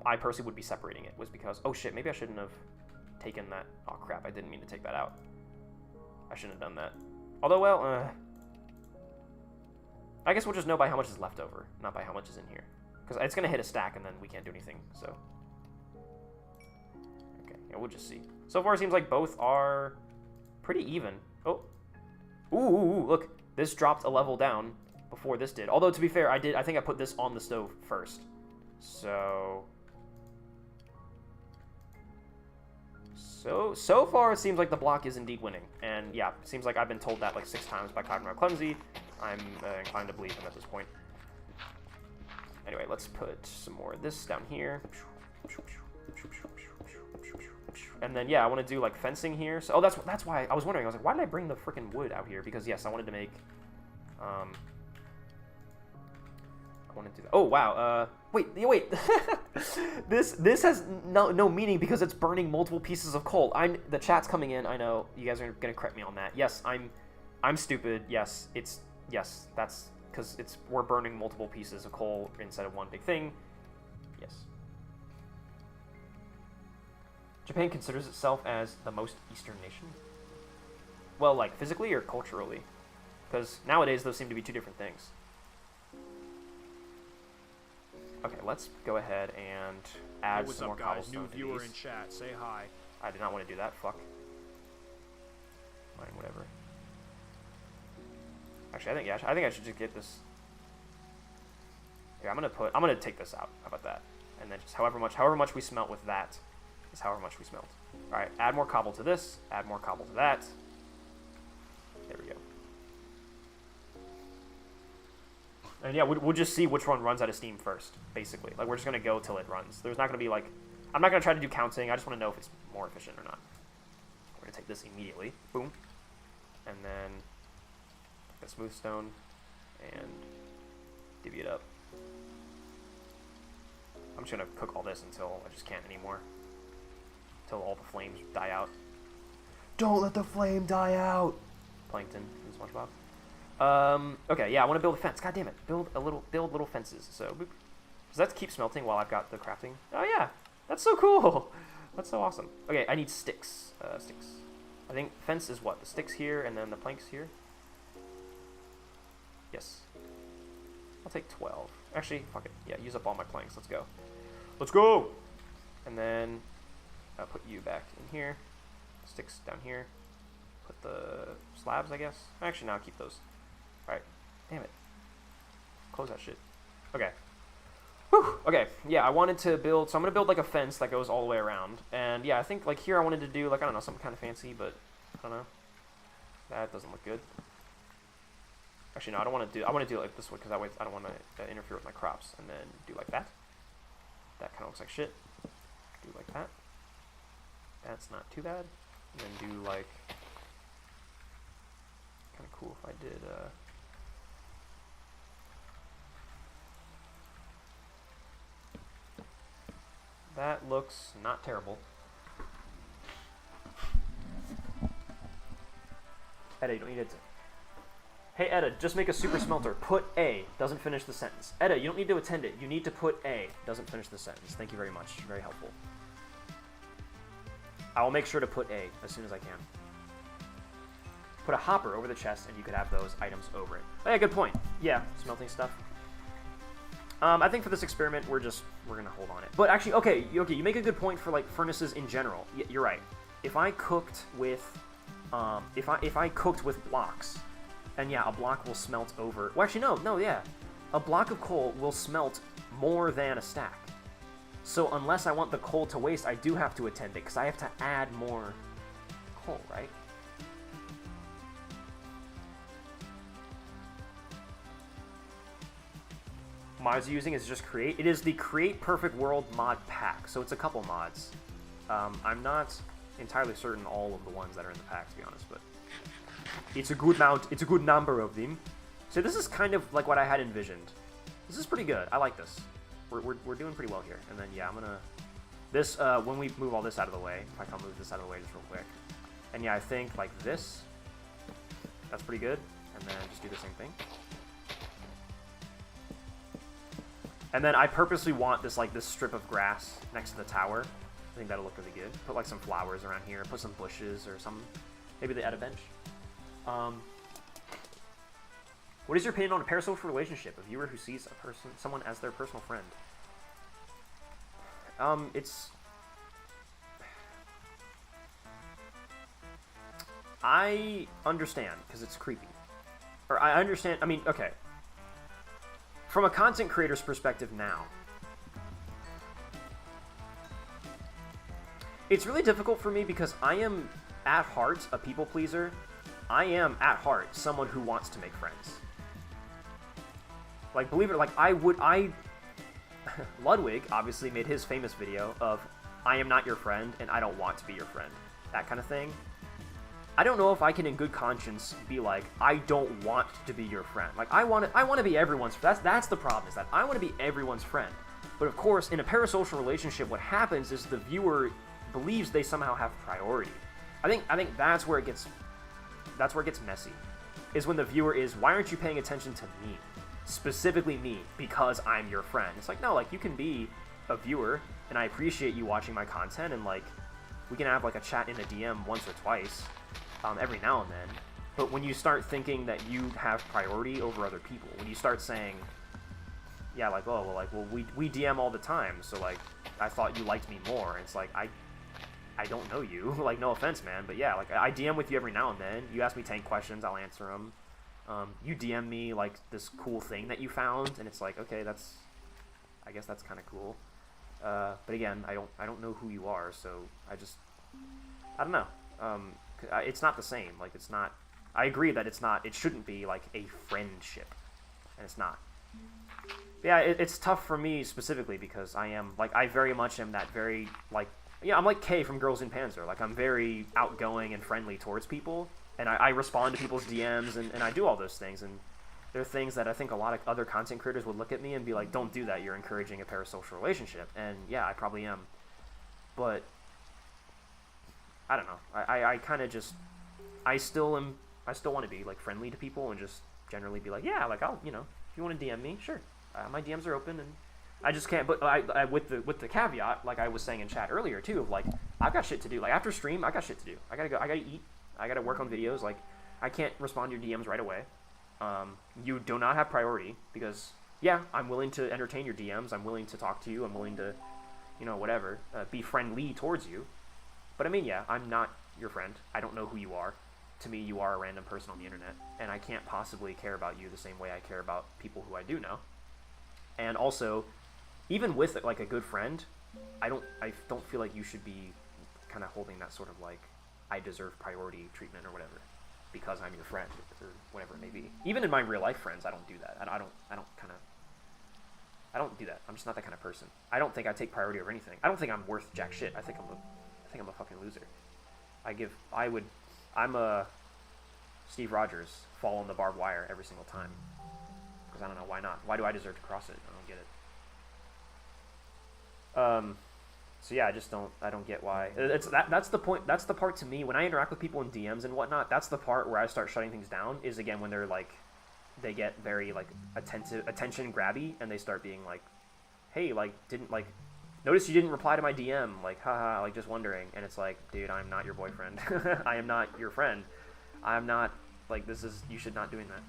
I personally would be separating it, was because, oh shit, maybe I shouldn't have taken that. Oh crap, I didn't mean to take that out. I shouldn't have done that. Although, well, I guess we'll just know by how much is left over, not by how much is in here. Because it's going to hit a stack and then we can't do anything, so. Okay, yeah, we'll just see. So far it seems like both are pretty even. Oh. Ooh, look. This dropped a level down before this did. Although, to be fair, I think I put this on the stove first. So far, it seems like the block is indeed winning. And yeah, it seems like I've been told that like 6 times by Cognitive Clumsy. I'm inclined to believe him at this point. Anyway, let's put some more of this down here. And then, yeah, I want to do like fencing here. So, oh, that's why I was wondering. I was like, why did I bring the freaking wood out here? Because, yes, I wanted to make... I want to do that. Oh, wow. Wait. This has no meaning because it's burning multiple pieces of coal. The chat's coming in. I know. You guys are going to correct me on that. Yes, I'm stupid. Yes, that's because we're burning multiple pieces of coal instead of one big thing. Yes. Japan considers itself as the most Eastern nation? Well, like, physically or culturally? Because nowadays, those seem to be two different things. Okay, let's go ahead and add some more cobblestone to these. New viewer in chat, say hi. I did not want to do that, fuck. Fine, whatever. Actually, I think I should just get this. Yeah, I'm gonna take this out. How about that? And then just however much we smelt with that is however much we smelt. All right, add more cobble to this. Add more cobble to that. There we go. And yeah, we'll just see which one runs out of steam first, basically. Like, we're just gonna go till it runs. There's not gonna be like, I'm not gonna try to do counting. I just want to know if it's more efficient or not. We're gonna take this immediately. Boom. And then the smooth stone and divvy it up. I'm just gonna cook all this until I just can't anymore. Until all the flames die out. Don't let the flame die out! Plankton in SpongeBob. Okay, yeah, I want to build a fence. God damn it. Build little fences. So, boop. Does that keep smelting while I've got the crafting? Oh yeah, that's so cool. That's so awesome. Okay, I need sticks. Sticks. I think fence is what? The sticks here and then the planks here? Yes. I'll take 12. Actually, fuck it. Yeah, use up all my planks. Let's go. Let's go! And then I'll put you back in here. Sticks down here. Put the slabs, I guess. Actually, no, I'll keep those. Alright. Damn it. Close that shit. Okay. Whew. Okay, yeah, I wanted to build... So I'm going to build, like, a fence that goes all the way around. And, yeah, I think, like, here I wanted to do, like, I don't know, something kind of fancy, but I don't know. That doesn't look good. Actually, no, I want to do it like this way, because that way I don't want to interfere with my crops. And then do like that. That kind of looks like shit. Do like that. That's not too bad. And then do, like... Kind of cool if I did, That looks not terrible. Edda, you don't need it to... Hey, Edda, just make a super smelter. Put A. Doesn't finish the sentence. Edda, you don't need to attend it. You need to put A. Doesn't finish the sentence. Thank you very much. Very helpful. I will make sure to put A as soon as I can. Put a hopper over the chest, and you could have those items over it. Oh, yeah, good point. Yeah, smelting stuff. I think for this experiment, we're gonna hold on it. But actually, okay, you make a good point for like furnaces in general. You're right. If I cooked with, if I cooked with blocks, and yeah, a block will smelt over. Well, actually, no, yeah, a block of coal will smelt more than a stack. So unless I want the coal to waste, I do have to attend it because I have to add more coal, right? Mods you're using is just create. It is the Create Perfect World mod pack, so it's a couple mods. I'm not entirely certain all of the ones that are in the pack, to be honest, but it's a good amount. It's a good number of them. So this is kind of like what I had envisioned. This is pretty good. I like this. We're doing pretty well here. And then yeah, I'm gonna this when we move all this out of the way. If I can move this out of the way just real quick. And yeah, I think like this. That's pretty good. And then just do the same thing. And then I purposely want this like this strip of grass next to the tower. I think that'll look really good. Put like some flowers around here. Put some bushes or some. Maybe they add a bench. What is your opinion on a parasocial relationship? A viewer who sees someone as their personal friend. It's. I understand because it's creepy. Or I understand. I mean, okay. From a content creator's perspective now, it's really difficult for me because I am, at heart, a people pleaser. I am, at heart, someone who wants to make friends. Like, believe it or not, like, Ludwig obviously made his famous video of, I am not your friend and I don't want to be your friend. That kind of thing. I don't know if I can in good conscience be like, I don't want to be your friend. Like, I want to be everyone's friend. That's the problem, is that I want to be everyone's friend. But of course, in a parasocial relationship, what happens is the viewer believes they somehow have priority. I think that's where it gets messy. Is when the viewer is, why aren't you paying attention to me? Specifically me, because I'm your friend. It's like, no, like, you can be a viewer, and I appreciate you watching my content, and like, we can have like a chat in a DM once or twice. Every now and then, but when you start thinking that you have priority over other people, when you start saying, yeah, like, oh, well, we DM all the time, so like, I thought you liked me more, and it's like, I don't know you, like, no offense, man, but yeah, like, I DM with you every now and then, you ask me 10 questions, I'll answer them, you DM me, like, this cool thing that you found, and it's like, okay, I guess that's kind of cool, but again, I don't know who you are, so I don't know, it's not the same. Like, it's not. I agree that it's not. It shouldn't be like a friendship, and it's not. But yeah, it's tough for me specifically because I am like I very much am that very like yeah I'm like Kay from Girls in Panzer. Like, I'm very outgoing and friendly towards people, and I respond to people's DMs and I do all those things. And there are things that I think a lot of other content creators would look at me and be like, "Don't do that. You're encouraging a parasocial relationship." And yeah, I probably am, but. I don't know. I kind of just, I still want to be like friendly to people and just generally be like, yeah, like I'll, if you want to DM me, sure. My DMs are open, and I just can't. But I with the caveat, like I was saying in chat earlier too, of like I've got shit to do. Like after stream, I got shit to do. I gotta go. I gotta eat. I gotta work on videos. Like I can't respond to your DMs right away. You do not have priority because yeah, I'm willing to entertain your DMs. I'm willing to talk to you. I'm willing to, whatever, be friendly towards you. But I mean, yeah, I'm not your friend. I don't know who you are. To me, you are a random person on the internet, and I can't possibly care about you the same way I care about people who I do know. And also, even with like a good friend, I don't feel like you should be kind of holding that sort of like I deserve priority treatment or whatever because I'm your friend or whatever it may be. Even in my real life friends, I don't do that. I don't do that. I'm just not that kind of person. I don't think I take priority over anything. I don't think I'm worth jack shit. I think I'm a fucking loser. I'm a Steve Rogers, fall on the barbed wire every single time. Because I don't know, why not? Why do I deserve to cross it? I don't get it. So yeah, I don't get why. That's the point. That's the part to me when I interact with people in DMs and whatnot. That's the part where I start shutting things down. Is again when they're like, they get very like attention grabby, and they start being like, hey, like didn't like, notice you didn't reply to my DM, like haha, like just wondering. And it's like, dude, I'm not your boyfriend. I am not your friend. I'm not like this is you should not doing that.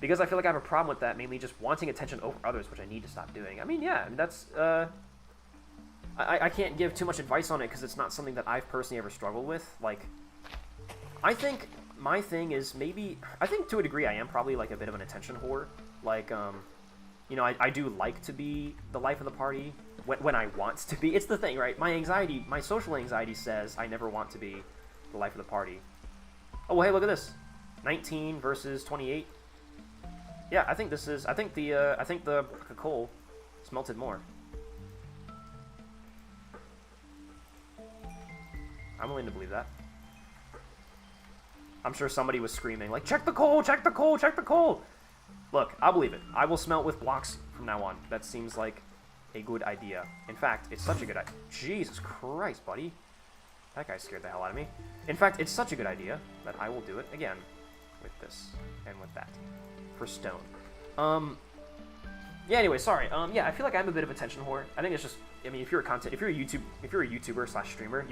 Because I feel like I have a problem with that, mainly just wanting attention over others, which I need to stop doing. I mean, yeah, I mean, that's, I can't give too much advice on it because it's not something that I've personally ever struggled with. Like, I think my thing is maybe, I think to a degree I am probably like a bit of an attention whore. Like, you know, I do like to be the life of the party when I want to be. It's the thing, right? My anxiety, my social anxiety says I never want to be the life of the party. Oh, well, hey, look at this. 19 versus 28. Yeah, I think this is. I think the coal smelted more. I'm willing to believe that. I'm sure somebody was screaming like, "Check the coal! Check the coal! Check the coal!" Look, I'll believe it. I will smelt with blocks from now on. That seems like a good idea. In fact, it's such a good idea. Jesus Christ, buddy. That guy scared the hell out of me. In fact, it's such a good idea that I will do it again with this and with that. For stone. Yeah, anyway, sorry. Yeah, I feel like I'm a bit of attention whore. I think it's just, I mean, if you're a YouTuber slash streamer,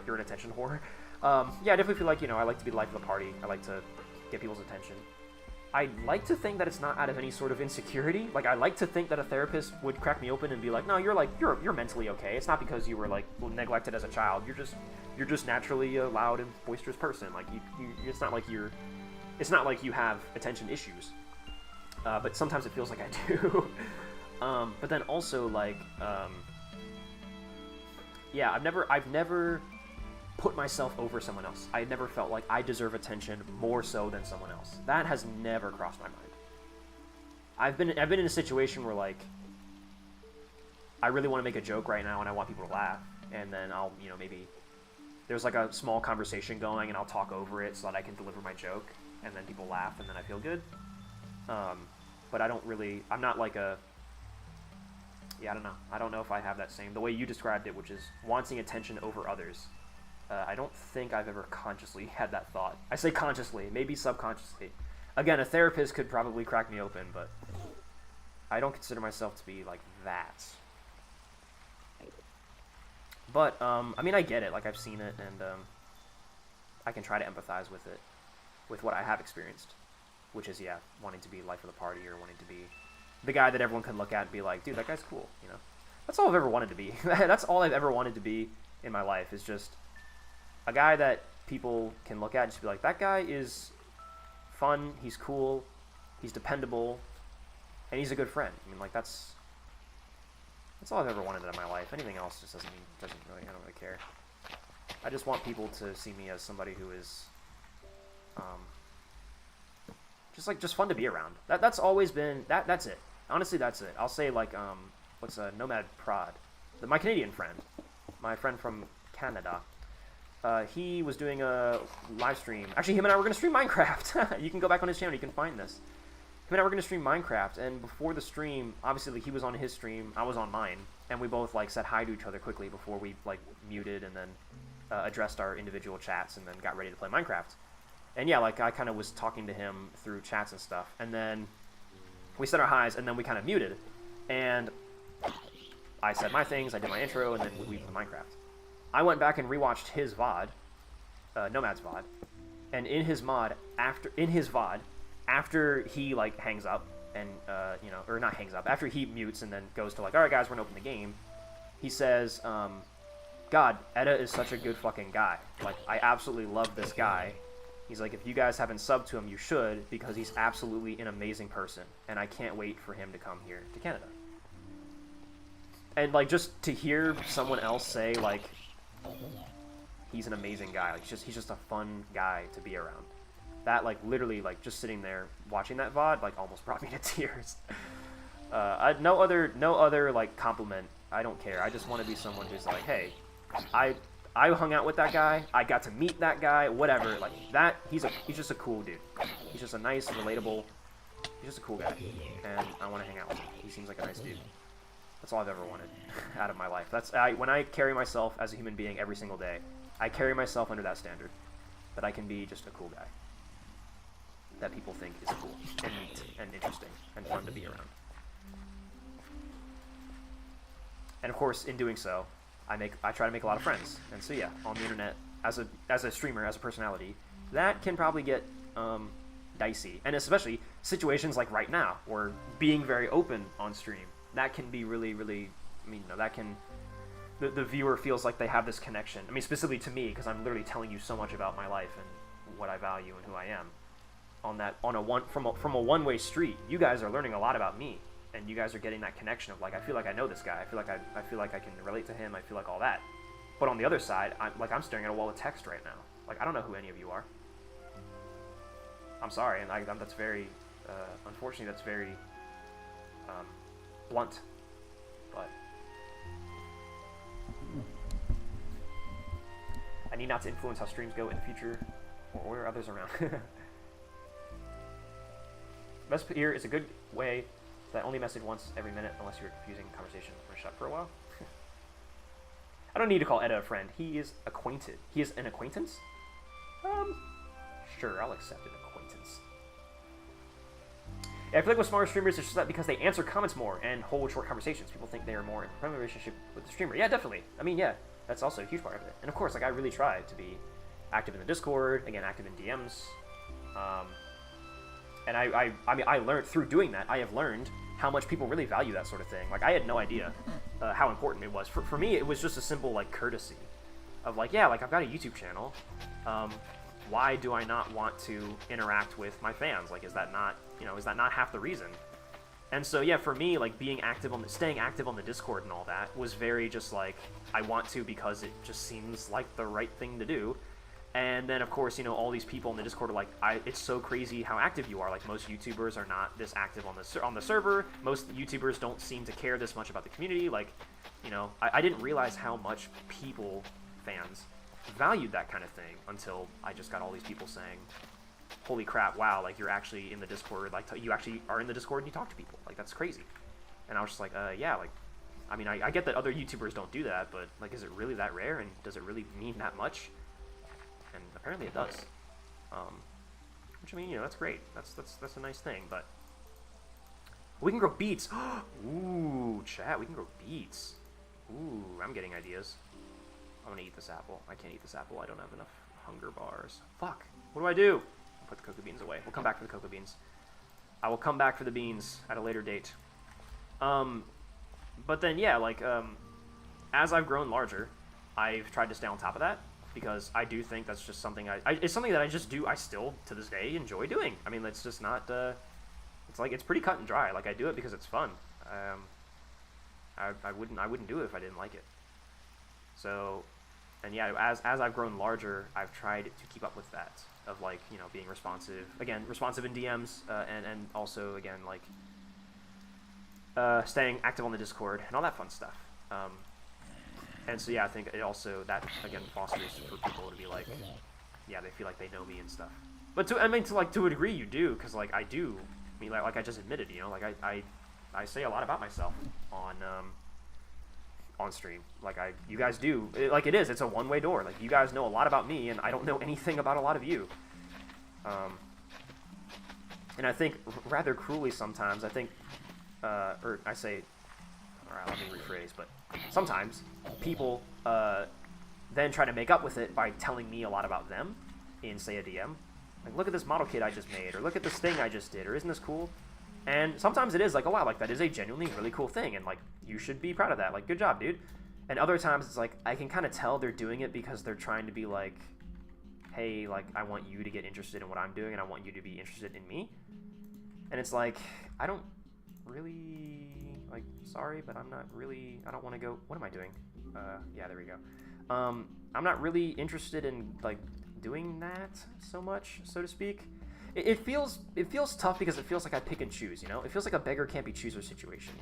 you're an attention whore. Yeah, I definitely feel like, you know, I like to be the life of the party. I like to get people's attention. I like to think that it's not out of any sort of insecurity. Like, I like to think that a therapist would crack me open and be like, no, you're mentally okay. It's not because you were like neglected as a child. You're just naturally a loud and boisterous person. Like, it's not like you have attention issues. But sometimes it feels like I do. But then also, like, yeah, I've never put myself over someone else. I never felt like I deserve attention more so than someone else. That has never crossed my mind. I've been in a situation where, like, I really want to make a joke right now and I want people to laugh, and then I'll, you know, maybe there's like a small conversation going and I'll talk over it so that I can deliver my joke, and then people laugh and then I feel good. But I'm not like a, yeah, I don't know. I don't know if I have that same, the way you described it, which is wanting attention over others. I don't think I've ever consciously had that thought. I say consciously, maybe subconsciously. Again, a therapist could probably crack me open, but I don't consider myself to be like that. But, I mean, I get it. Like, I've seen it, and I can try to empathize with it, with what I have experienced. Which is, yeah, wanting to be life of the party, or wanting to be the guy that everyone can look at and be like, dude, that guy's cool, you know? That's all I've ever wanted to be. That's all I've ever wanted to be in my life, is just a guy that people can look at and just be like, that guy is fun, he's cool, he's dependable, and he's a good friend. I mean, like, that's all I've ever wanted in my life. Anything else just I don't really care. I just want people to see me as somebody who is, just fun to be around. That's always been, that's it. Honestly, that's it. I'll say, like, what's Nomad Prod, my Canadian friend, my friend from Canada. He was doing a live stream. Actually, him and I were going to stream Minecraft. You can go back on his channel, you can find this. Him and I were going to stream Minecraft, and before the stream, obviously, like, he was on his stream, I was on mine, and we both, like, said hi to each other quickly before we, like, muted and then addressed our individual chats and then got ready to play Minecraft. And yeah, like, I kind of was talking to him through chats and stuff, and then we said our highs, and then we kind of muted, and I said my things, I did my intro, and then we played Minecraft. I went back and rewatched his VOD, Nomad's VOD, and in his VOD, after he, like, hangs up, and, you know, or not hangs up, after he mutes and then goes to, like, alright guys, we're gonna open the game, he says, God, Eta is such a good fucking guy. Like, I absolutely love this guy. He's like, if you guys haven't subbed to him, you should, because he's absolutely an amazing person, and I can't wait for him to come here to Canada. And, like, just to hear someone else say, like, he's an amazing guy, like, he's just a fun guy to be around. That, like, literally, like, just sitting there watching that VOD, like, almost brought me to tears. No other, like, compliment. I don't care. I just want to be someone who's like, hey, I hung out with that guy, I got to meet that guy, whatever, like, that, he's just a cool dude. He's just a nice, relatable, He's just a cool guy, and I want to hang out with him. He seems like a nice dude. That's all I've ever wanted out of my life. When I carry myself as a human being every single day, I carry myself under that standard, that I can be just a cool guy, that people think is cool and neat and interesting and fun to be around. And of course, in doing so, I try to make a lot of friends. And so yeah, on the internet, as a streamer, as a personality, that can probably get dicey. And especially situations like right now, where being very open on stream, that can be really, really, I mean, that can, the viewer feels like they have this connection. I mean, specifically to me, because I'm literally telling you so much about my life and what I value and who I am. From a one-way street, you guys are learning a lot about me, and you guys are getting that connection of like, I feel like I know this guy. I feel like I can relate to him. I feel like all that. But on the other side, I'm staring at a wall of text right now. Like, I don't know who any of you are. I'm sorry, and that's very, unfortunately, that's very blunt. But I need not to influence how streams go in the future or order others around. Best here is a good way that only message once every minute unless you're confusing conversation or shut for a while. I don't need to call Eta a friend. He is acquainted. He is an acquaintance? Sure, I'll accept an acquaintance. Yeah, I feel like with smaller streamers, it's just that because they answer comments more and hold short conversations, people think they are more in a friendly relationship with the streamer. Yeah, definitely. I mean, yeah, that's also a huge part of it. And of course, like, I really try to be active in the Discord, again, active in DMs. And I mean, I learned through doing that, I have learned how much people really value that sort of thing. Like, I had no idea how important it was. For me, it was just a simple, like, courtesy of, like, yeah, like, I've got a YouTube channel. Why do I not want to interact with my fans? Like, is that not, is that not half the reason? And so, yeah, for me, like, staying active on the Discord and all that was very just, like, I want to because it just seems like the right thing to do. And then, of course, all these people in the Discord are like, it's so crazy how active you are. Like, most YouTubers are not this active on the server. Most YouTubers don't seem to care this much about the community. Like, I didn't realize how much fans, valued that kind of thing until I just got all these people saying, holy crap, wow, like, you're actually in the Discord. Like, you actually are in the Discord and you talk to people. Like, that's crazy. And I was just like, yeah, like, I mean, I get that other YouTubers don't do that, but, like, is it really that rare? And does it really mean that much? And apparently it does, which, I mean, that's great. That's a nice thing. But we can grow beets. Ooh, chat, we can grow beets. Ooh, I'm getting ideas. I'm gonna eat this apple. I can't eat this apple. I don't have enough hunger bars. Fuck. What do I do? I'll put the cocoa beans away. We'll come back for the cocoa beans. I will come back for the beans at a later date. But then, yeah, like, as I've grown larger, I've tried to stay on top of that. Because I do think that's just something it's something that I just do. I still, to this day, enjoy doing. I mean, it's just not, it's like, it's pretty cut and dry. Like, I do it because it's fun. I wouldn't do it if I didn't like it. So, and yeah, as I've grown larger, I've tried to keep up with that. Of, like, being responsive. Again, responsive in DMs, and also, again, like, staying active on the Discord and all that fun stuff. And so, yeah, I think it also, that, again, fosters for people to be like, yeah, they feel like they know me and stuff. But to a degree you do, because, like, I do, I mean, like I just admitted, like, I say a lot about myself on stream. Like, you guys do, it's a one-way door. Like, you guys know a lot about me, and I don't know anything about a lot of you. And I think, rather cruelly sometimes, I think, or I say, alright, let me rephrase, but sometimes people then try to make up with it by telling me a lot about them in, say, a DM. Like, look at this model kit I just made, or look at this thing I just did, or isn't this cool? And sometimes it is like, oh wow, like, that is a genuinely really cool thing, and, like, you should be proud of that. Like, good job, dude. And other times it's like, I can kind of tell they're doing it because they're trying to be like, hey, like, I want you to get interested in what I'm doing, and I want you to be interested in me. And it's like, I don't really, like, sorry, but I'm not really, I don't want to go, what am I doing? Yeah, there we go. I'm not really interested in, like, doing that so much, so to speak. It feels tough because it feels like I pick and choose, It feels like a beggar can't be chooser situation,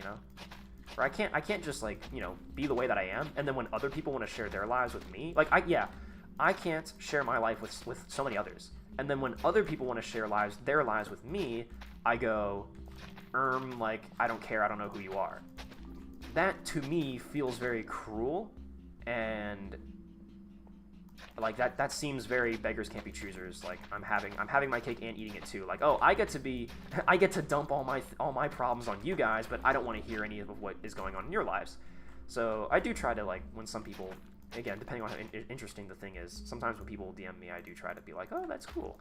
Where I can't just, like, be the way that I am, and then when other people want to share their lives with me, like, I can't share my life with so many others. And then when other people want to share their lives with me, I go, like, I don't care, I don't know who you are. That, to me, feels very cruel, and like that seems very beggars can't be choosers. Like, I'm having my cake and eating it too. Like, oh, I get to dump all my problems on you guys, but I don't want to hear any of what is going on in your lives. So I do try to, like, when some people, again, depending on how interesting the thing is, sometimes when people DM me, I do try to be like, oh, that's cool,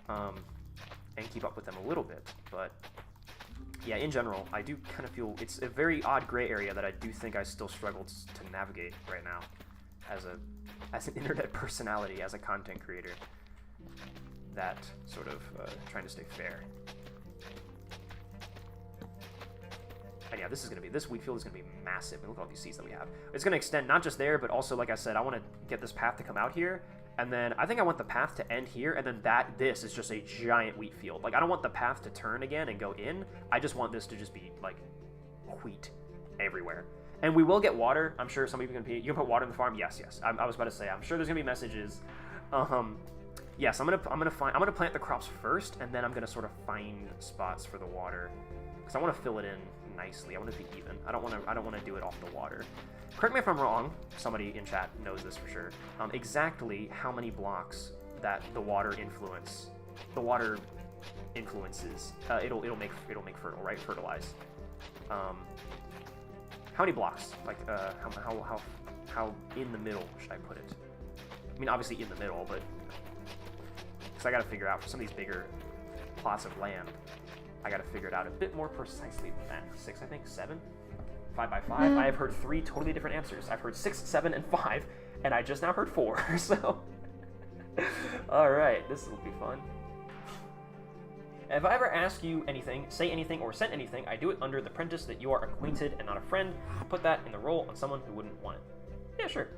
and keep up with them a little bit. But yeah, in general, I do kind of feel it's a very odd gray area that I do think I still struggle to navigate right now as an internet personality, as a content creator, that sort of trying to stay fair. And yeah, this wheat field is going to be massive. Look at all these seeds that we have. It's going to extend not just there, but also, like I said, I want to get this path to come out here. And then I think I want the path to end here, and then this is just a giant wheat field. Like, I don't want the path to turn again and go in. I just want this to just be, like, wheat everywhere. And we will get water. I'm sure some of you can put water in the farm. Yes. I was about to say, I'm sure there's going to be messages. Yes, I'm gonna plant the crops first, and then I'm gonna sort of find spots for the water, because I want to fill it in nicely. I want it to be even. I don't want to do it off the water. Correct me if I'm wrong. Somebody in chat knows this for sure. Exactly how many blocks that the water influences. It'll make fertile, right? Fertilize. How many blocks? Like how in the middle should I put it? I mean, obviously in the middle, but because I got to figure out for some of these bigger plots of land, I got to figure it out a bit more precisely than that. 6, I think, 7, 5 by 5. I have heard 3 totally different answers. I've heard 6, 7, and 5, and I just now heard 4. So, all right, this will be fun. If I ever ask you anything, say anything, or send anything, I do it under the pretense that you are acquainted and not a friend. Put that in the role on someone who wouldn't want it. Yeah, sure.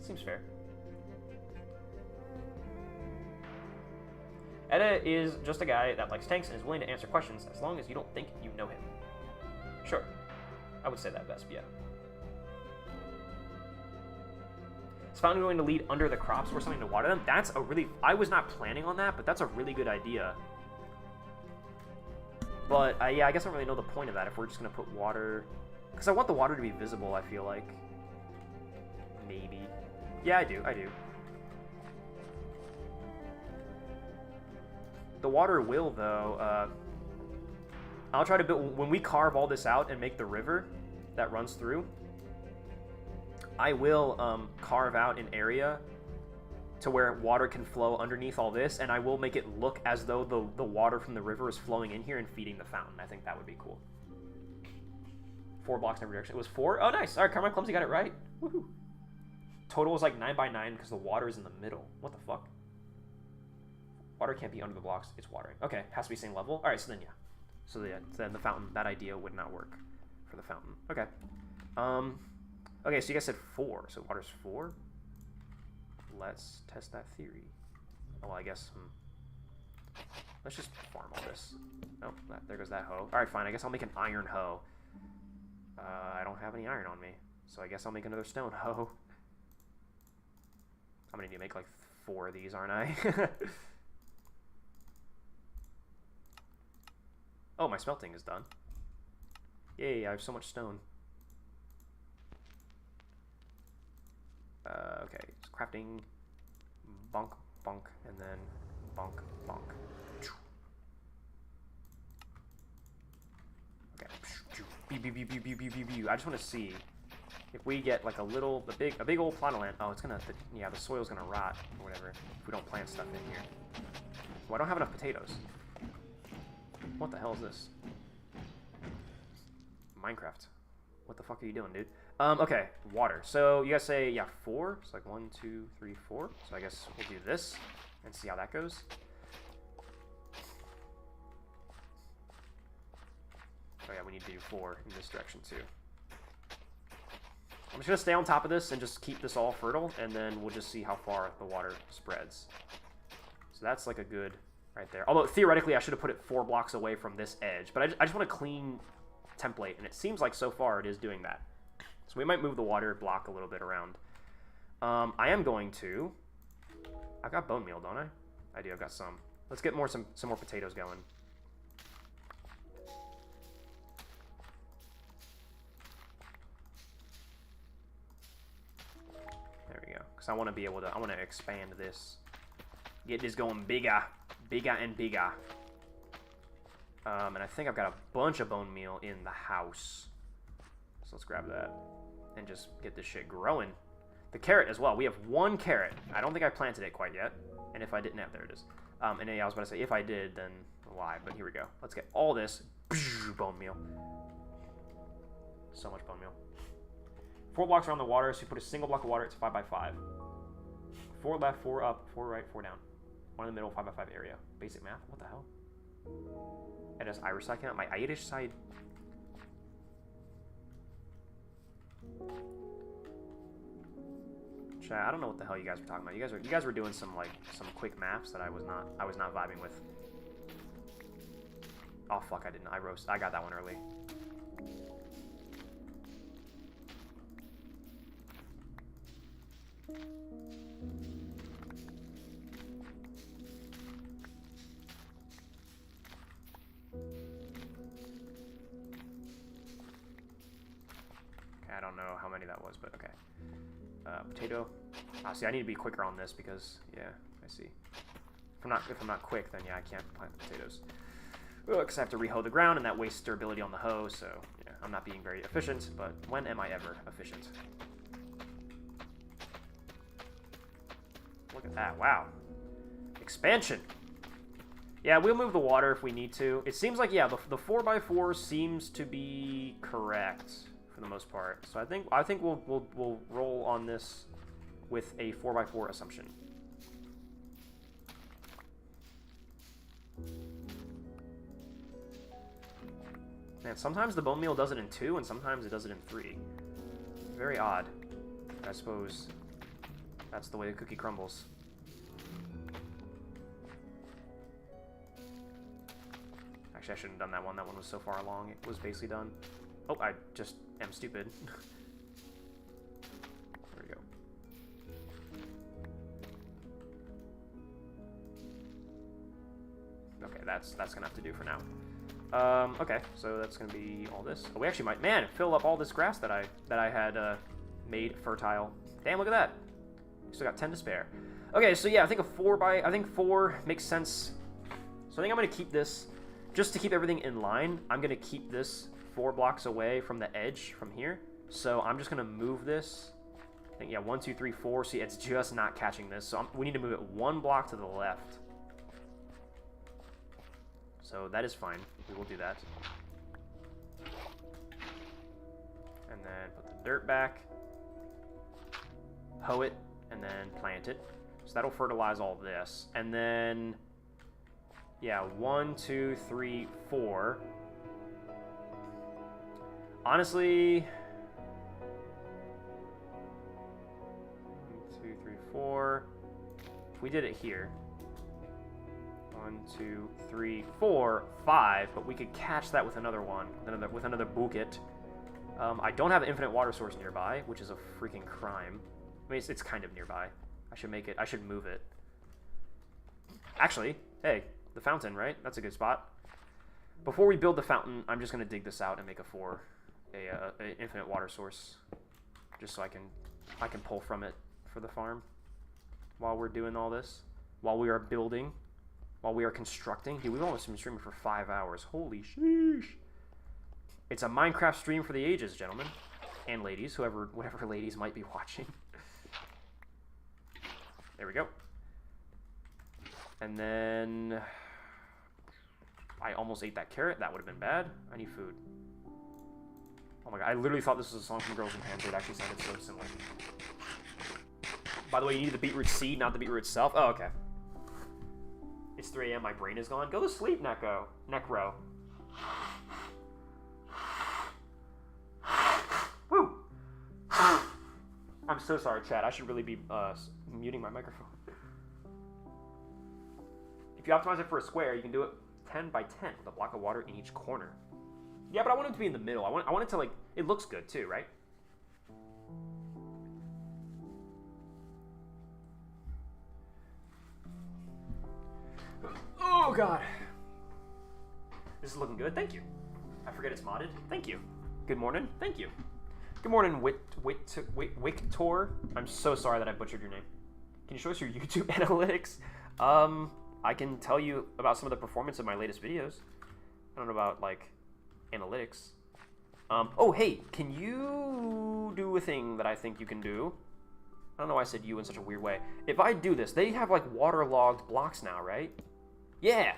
Seems fair. Eta is just a guy that likes tanks and is willing to answer questions as long as you don't think you know him. Sure. I would say that best, yeah. Is fountain going to lead under the crops or something to water them? That's a really... I was not planning on that, but that's a really good idea. But, yeah, I guess I don't really know the point of that if we're just going to put water... Because I want the water to be visible, I feel like. Maybe. Yeah, I do. The water will, though, I'll try to build... When we carve all this out and make the river that runs through, I will carve out an area to where water can flow underneath all this, and I will make it look as though the water from the river is flowing in here and feeding the fountain. I think that would be cool. 4 blocks in every direction. It was 4? Oh, nice. All right, Carmine Clumsy got it right. Woohoo. Total was like 9 by 9 because the water is in the middle. What the fuck? Water can't be under the blocks. It's watering. Okay, has to be same level. All right, so then, yeah. So, yeah, then the fountain, that idea would not work for the fountain. Okay. Okay, so you guys said 4. So water's 4. Let's test that theory. Oh, well, I guess... Let's just farm all this. Oh, there goes that hoe. All right, fine. I guess I'll make an iron hoe. I don't have any iron on me, so I guess I'll make another stone hoe. I'm gonna need to make like 4 of these, aren't I? Oh, my smelting is done. Yay, I have so much stone. Okay, so crafting, bonk, bonk, and then bonk, bonk. Okay. I just want to see if we get like a big old plot of land. Oh, it's gonna, yeah, the soil's gonna rot or whatever if we don't plant stuff in here. Well, I don't have enough potatoes. What the hell is this? Minecraft. What the fuck are you doing, dude? Okay, water. So you guys say, yeah, 4. It's like 1, 2, 3, 4. So I guess we'll do this and see how that goes. Oh yeah, we need to do 4 in this direction too. I'm just gonna stay on top of this and just keep this all fertile, and then we'll just see how far the water spreads. So that's like a good right there. Although theoretically I should have put it 4 blocks away from this edge, but I just want a clean template, and it seems like so far it is doing that. So we might move the water block a little bit around. I am going to... I've got bone meal, don't I? I do. I've got some. Let's get some more potatoes going. There we go. Because I want to be able to. I want to expand this. Get this going bigger, bigger and bigger. And I think I've got a bunch of bone meal in the house. So let's grab that and just get this shit growing. The carrot as well. We have 1 carrot. I don't think I planted it quite yet. And if I didn't, there it is. And I was about to say, if I did, then why? But here we go. Let's get all this bone meal. So much bone meal. 4 blocks around the water, so you put a single block of water, it's 5x5. 4 left, 4 up, 4 right, 4 down. 1 in the middle, 5x5 area. Basic math, what the hell? And does Irish side count? My Irish side. Chat, I don't know what the hell you guys were talking about. You guys were doing some quick maths that I was not vibing with. Oh fuck, I didn't. I got that one early. I don't know how many that was, but okay. Potato. See, I need to be quicker on this because, yeah, I see. If I'm not quick, then yeah, I can't plant potatoes. Because I have to re-hoe the ground, and that wastes durability on the hoe, so yeah, I'm not being very efficient, but when am I ever efficient? Look at that, wow. Expansion! Yeah, we'll move the water if we need to. It seems like, yeah, the 4x4 seems to be correct for the most part. So I think we'll roll on this with a 4x4 assumption. Man, sometimes the bone meal does it in 2, and sometimes it does it in 3. Very odd. I suppose that's the way the cookie crumbles. Actually, I shouldn't have done that one. That one was so far along. It was basically done. Oh, I just am stupid. There we go. Okay, that's gonna have to do for now. Okay, so that's gonna be all this. Oh, we actually might, man, fill up all this grass that I had made fertile. Damn, look at that. Still got 10 to spare. Okay, so yeah, I think I think 4 makes sense. So I think I'm gonna keep this, just to keep everything in line. I'm gonna keep this 4 blocks away from the edge from here. So I'm just gonna move this. I think, yeah, 1, 2, 3, 4. See, it's just not catching this. So we need to move it 1 block to the left. So that is fine. We will do that. And then put the dirt back. Hoe it, and then plant it. So that'll fertilize all this. And then, yeah, 1, 2, 3, 4. Honestly, 1, 2, 3, 4. If we did it here, 1, 2, 3, 4, 5, but we could catch that with another one, with another bucket. I don't have an infinite water source nearby, which is a freaking crime. I mean, it's kind of nearby. I should move it. Actually, hey, the fountain, right? That's a good spot. Before we build the fountain, I'm just gonna dig this out and make a infinite water source, just so I can pull from it for the farm while we're doing all this, while we are building, while we are constructing. Dude, we've almost been streaming for 5 hours. Holy sheesh! It's a Minecraft stream for the ages, gentlemen and ladies, whatever ladies might be watching. There we go. And then I almost ate that carrot. That would have been bad. I need food. Oh my god, I literally thought this was a song from Girls in Pants. It actually sounded so similar. By the way, you need the beetroot seed, not the beetroot itself. Oh, okay. It's 3 a.m. My brain is gone. Go to sleep, Necro. Woo! I'm so sorry, chat. I should really be muting my microphone. If you optimize it for a square, you can do it 10 by 10 with a block of water in each corner. Yeah, but I want it to be in the middle. I want it to, like, it looks good too, right? Oh god. This is looking good. Thank you. I forget it's modded. Thank you. Good morning. Thank you. Good morning, Wictor. I'm so sorry that I butchered your name. Can you show us your YouTube analytics? I can tell you about some of the performance of my latest videos. I don't know about, like, analytics. Oh, hey, can you do a thing that I think you can do? I don't know why I said you in such a weird way. If I do this, they have, like, waterlogged blocks now, right? Yeah.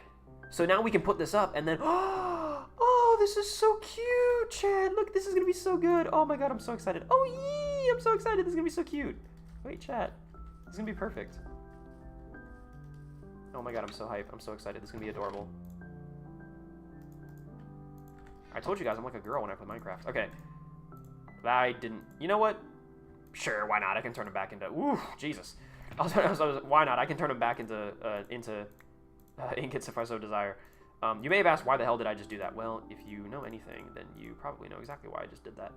So now we can put this up and then... Oh, this is so cute, Chad. Look, this is going to be so good. Oh, my God, I'm so excited. Oh, yee, I'm so excited. This is going to be so cute. Wait, Chad. This is going to be perfect. Oh, my God, I'm so hyped. I'm so excited. This is going to be adorable. I told you guys I'm like a girl when I play Minecraft. Okay. I didn't... You know what? Sure, why not? I can turn him back into... Ooh, Jesus. Why not? I can turn him back into ingots if I so desire. You may have asked, why the hell did I just do that? Well, if you know anything, then you probably know exactly why I just did that.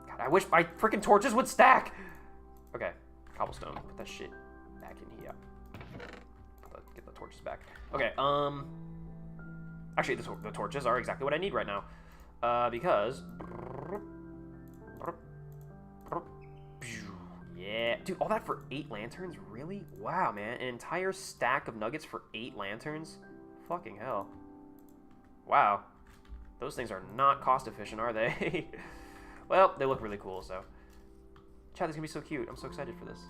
God, I wish my freaking torches would stack! Okay. Cobblestone. Put that shit back in here. Get the torches back. Okay, actually, the torches are exactly what I need right now. Because... Yeah. Dude, all that for 8 lanterns? Really? Wow, man. An entire stack of nuggets for 8 lanterns? Fucking hell. Wow. Those things are not cost efficient, are they? Well, they look really cool, so... Chad, this is gonna be so cute. I'm so excited for this.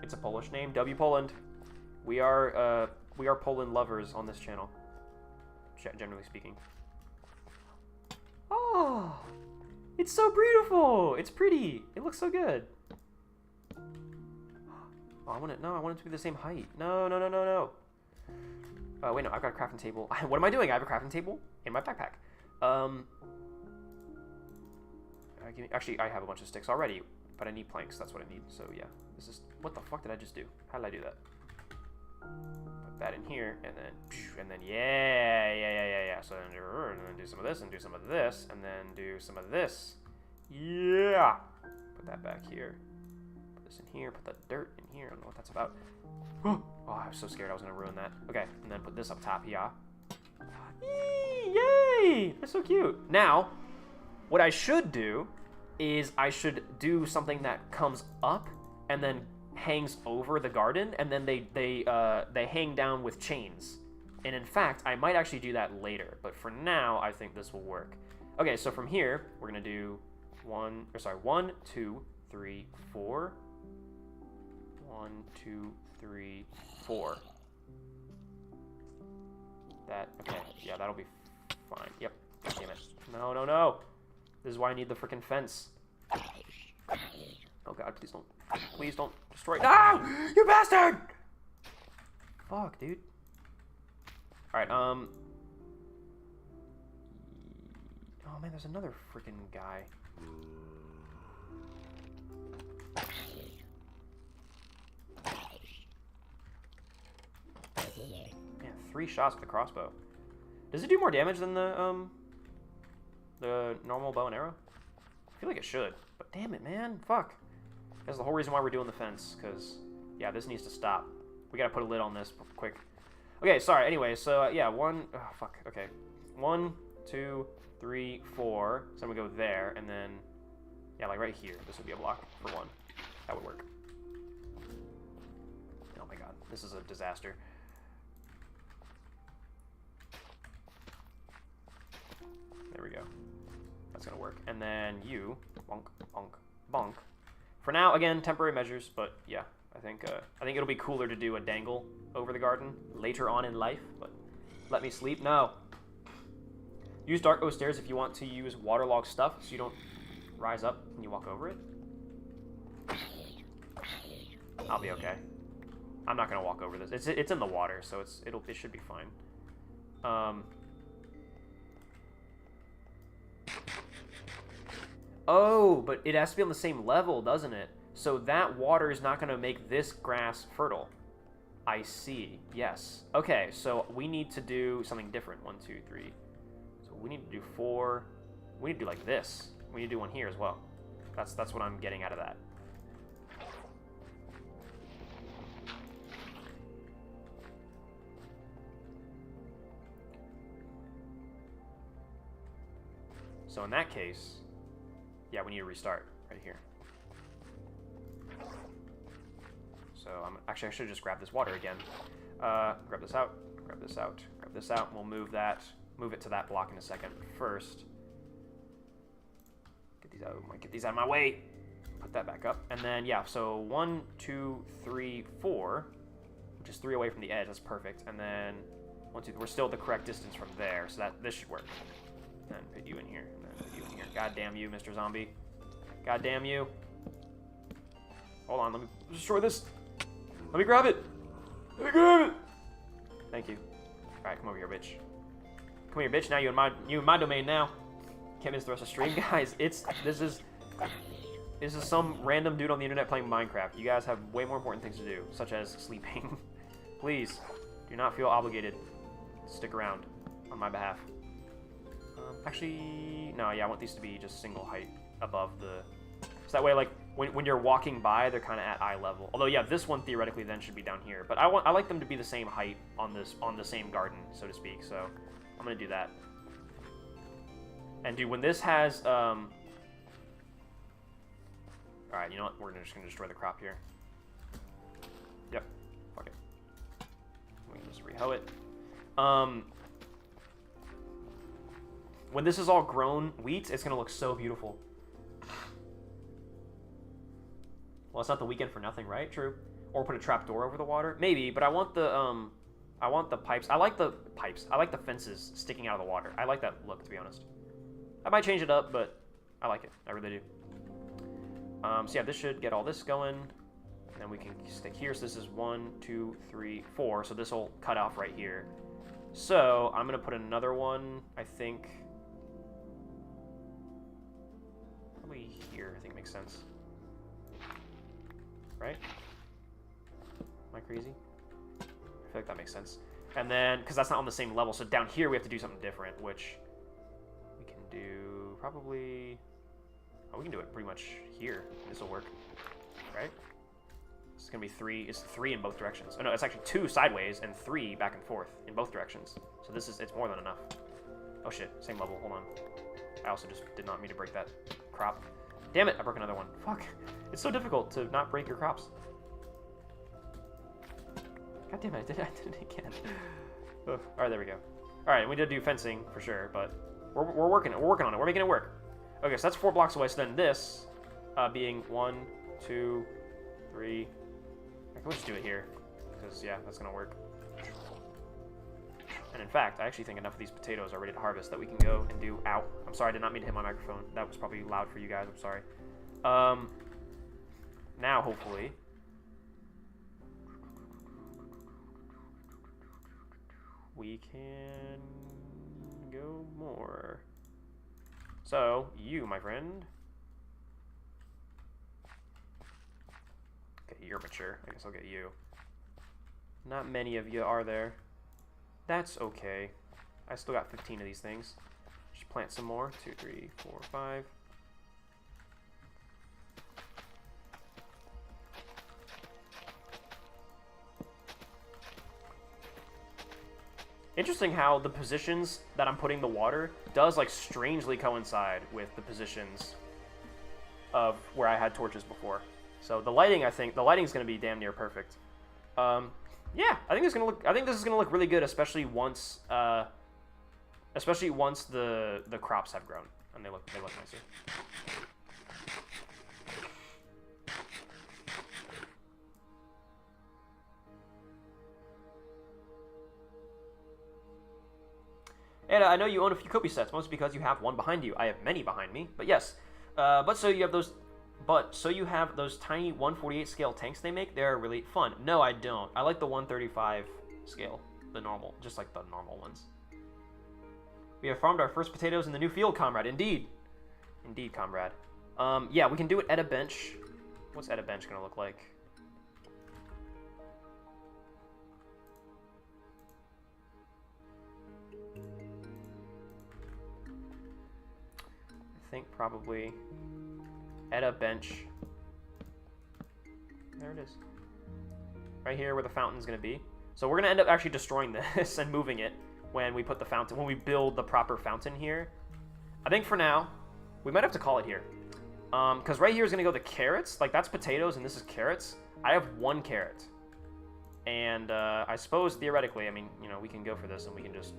It's a Polish name. W Poland. We are Poland lovers on this channel. Generally speaking. Oh! It's so beautiful! It's pretty! It looks so good. Oh, I want it to be the same height. No. Wait, no, I've got a crafting table. What am I doing? I have a crafting table in my backpack. Actually, I have a bunch of sticks already, but I need planks. That's what I need. So, yeah. This is... What the fuck did I just do? How did I do that? Put that in here, and then yeah. So then do some of this, and do some of this, and then do some of this. Yeah. Put that back here. Put this in here. Put that dirt in here. I don't know what that's about. Oh, I was so scared I was gonna ruin that. Okay, and then put this up top here. Yay! That's so cute. Now, what I should do is I should do something that comes up and then hangs over the garden, and then they hang down with chains. And in fact, I might actually do that later, but for now, I think this will work. Okay, so from here, we're gonna do 1, 2, 3, 4. 1, 2, 3, 4. That, okay, yeah, that'll be fine. Yep, damn it. No. This is why I need the freaking fence. Oh god, please don't destroy it. No! You bastard! Fuck, dude. Alright, oh man, there's another freaking guy. Man, 3 shots with the crossbow. Does it do more damage than the normal bow and arrow? I feel like it should, but damn it, man. Fuck. That's the whole reason why we're doing the fence, because, yeah, this needs to stop. We gotta put a lid on this quick. Okay, sorry, anyway, so, yeah, 1, oh, fuck, okay. 1, 2, 3, 4, so I'm gonna go there, and then, yeah, like right here, this would be a block for 1. That would work. Oh my god, this is a disaster. There we go. That's gonna work. And then you, bonk, bonk, bonk. For now, again, temporary measures, but yeah, I think it'll be cooler to do a dangle over the garden later on in life. But let me sleep. No. Use dark oak stairs if you want to use waterlogged stuff, so you don't rise up when you walk over it. I'll be okay. I'm not gonna walk over this. It's in the water, so it should be fine. Oh, but it has to be on the same level, doesn't it? So that water is not going to make this grass fertile. I see. Yes. Okay, so we need to do something different. 1, 2, 3. So we need to do 4. We need to do like this. We need to do one here as well. That's what I'm getting out of that. So in that case, yeah, we need to restart right here. So I should have just grabbed this water again. Grab this out, grab this out, grab this out, and we'll move it to that block in a second. First, get these out of my way. Put that back up. And then, yeah, so 1, 2, 3, 4, which is 3 away from the edge. That's perfect. And then 1, 2, we're still the correct distance from there, so this should work. And then put you in here, and then put you in here. God damn you, Mr. Zombie. God damn you. Hold on, let me destroy this. Let me grab it. Let me grab it. Thank you. All right, come over here, bitch. Come here, bitch. Now you're in my domain now. Can't miss the rest of the stream, guys. This is some random dude on the internet playing Minecraft. You guys have way more important things to do, such as sleeping. Please, do not feel obligated to stick around on my behalf. Actually, no, yeah, I want these to be just single height above the... So that way, like, when you're walking by, they're kind of at eye level. Although, yeah, this one theoretically then should be down here. But I like them to be the same height on the same garden, so to speak. So I'm gonna do that. And dude, when this has all right, you know what? We're just gonna destroy the crop here. Yep. Fuck it. We can just rehoe it. When this is all grown wheat, it's gonna look so beautiful. Well, it's not the weekend for nothing, right? True. Or put a trap door over the water, maybe. But I want the pipes. I like the pipes. I like the fences sticking out of the water. I like that look, to be honest. I might change it up, but I like it. I really do. So yeah, this should get all this going. And then we can stick here. So this is 1, 2, 3, 4. So this will cut off right here. So I'm gonna put another one, I think. Probably here, I think makes sense. Right? Am I crazy? I feel like that makes sense. And then, because that's not on the same level, so down here we have to do something different, which we can do probably... Oh, we can do it pretty much here. This will work, right? It's gonna be 3. It's 3 in both directions. Oh no, it's actually 2 sideways and 3 back and forth in both directions. So it's more than enough. Oh shit, same level. Hold on. I also just did not mean to break that crop. Damn it, I broke another one. Fuck. It's so difficult to not break your crops. God damn it, I did it again. All right, there we go. All right, we did do fencing for sure, but we're working on it. We're making it work. Okay, so that's 4 blocks away. So then this being 1, 2, 3. We'll just do it here because yeah, that's gonna work. And in fact, I actually think enough of these potatoes are ready to harvest that we can go and do... Ow. I'm sorry, I did not mean to hit my microphone. That was probably loud for you guys. I'm sorry. Now, hopefully... we can go more. So, you, my friend... Okay, you're mature. I guess I'll get you. Not many of you are there. That's okay. I still got 15 of these things. Just plant some more. 2, 3, 4, 5. Interesting how the positions that I'm putting the water does like strangely coincide with the positions of where I had torches before. So the lighting, I think the lighting's going to be damn near perfect. Yeah, I think this is gonna look really good, especially once the crops have grown and they look nicer. And I know you own a few Kobe sets, mostly because you have one behind you. I have many behind me, but yes. So you have those tiny 1/48 scale tanks they make. They're really fun. No, I don't. I like the 1/35 scale, the normal, just like the normal ones. We have farmed our first potatoes in the new field, comrade. Indeed, comrade. Yeah, we can do it at a bench. What's at a bench gonna look like? I think probably at a bench. There it is. Right here where the fountain's gonna be. So we're gonna end up actually destroying this and moving it when we put the fountain, when we build the proper fountain here. I think for now, we might have to call it here. Because right here is going to go the carrots. Like, that's potatoes, and this is carrots. I have 1 carrot. And I suppose, theoretically, I mean, you know, we can go for this, and we can just...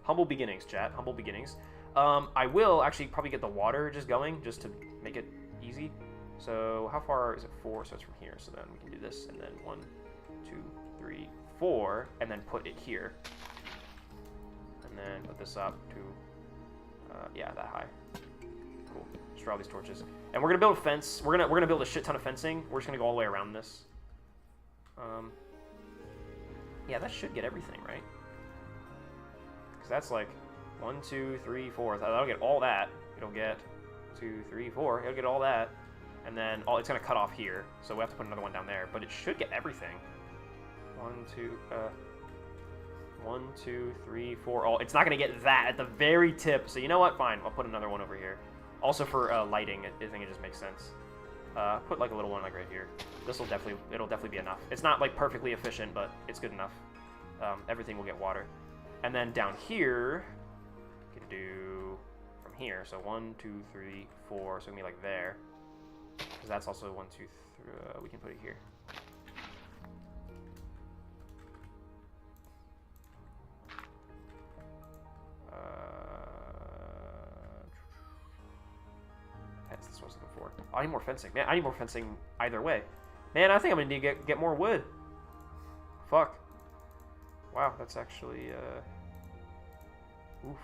Humble beginnings, chat. Humble beginnings. I will actually probably get the water just going, just to make it easy. So, how far is it? 4, so it's from here. So then we can do this, and then 1, 2, 3, 4, and then put it here. And then put this up to... yeah, that high. Cool. Just draw these torches, and we're gonna build a fence. We're gonna build a shit ton of fencing. We're just gonna go all the way around this. Yeah, that should get everything right. Because that's like 1, 2, 3, 4. That'll get all that. It'll get 2, 3, 4. It'll get all that, and then it's gonna cut off here. So we have to put another one down there. But it should get everything. 1, 2. 1, 2, 3, 4. Oh, it's not going to get that at the very tip. So you know what? Fine. I'll put another one over here. Also for lighting, I think it just makes sense. Put like a little one like right here. It'll definitely be enough. It's not like perfectly efficient, but it's good enough. Everything will get water. And then down here, we can do from here. So 1, 2, 3, 4. So it's going to be like there. Because that's also 1, 2, 3. We can put it here. That's what I was looking for. Oh, I need more fencing. Man, I need more fencing either way. Man, I think I'm gonna need to get more wood. Fuck. Wow, that's actually oof.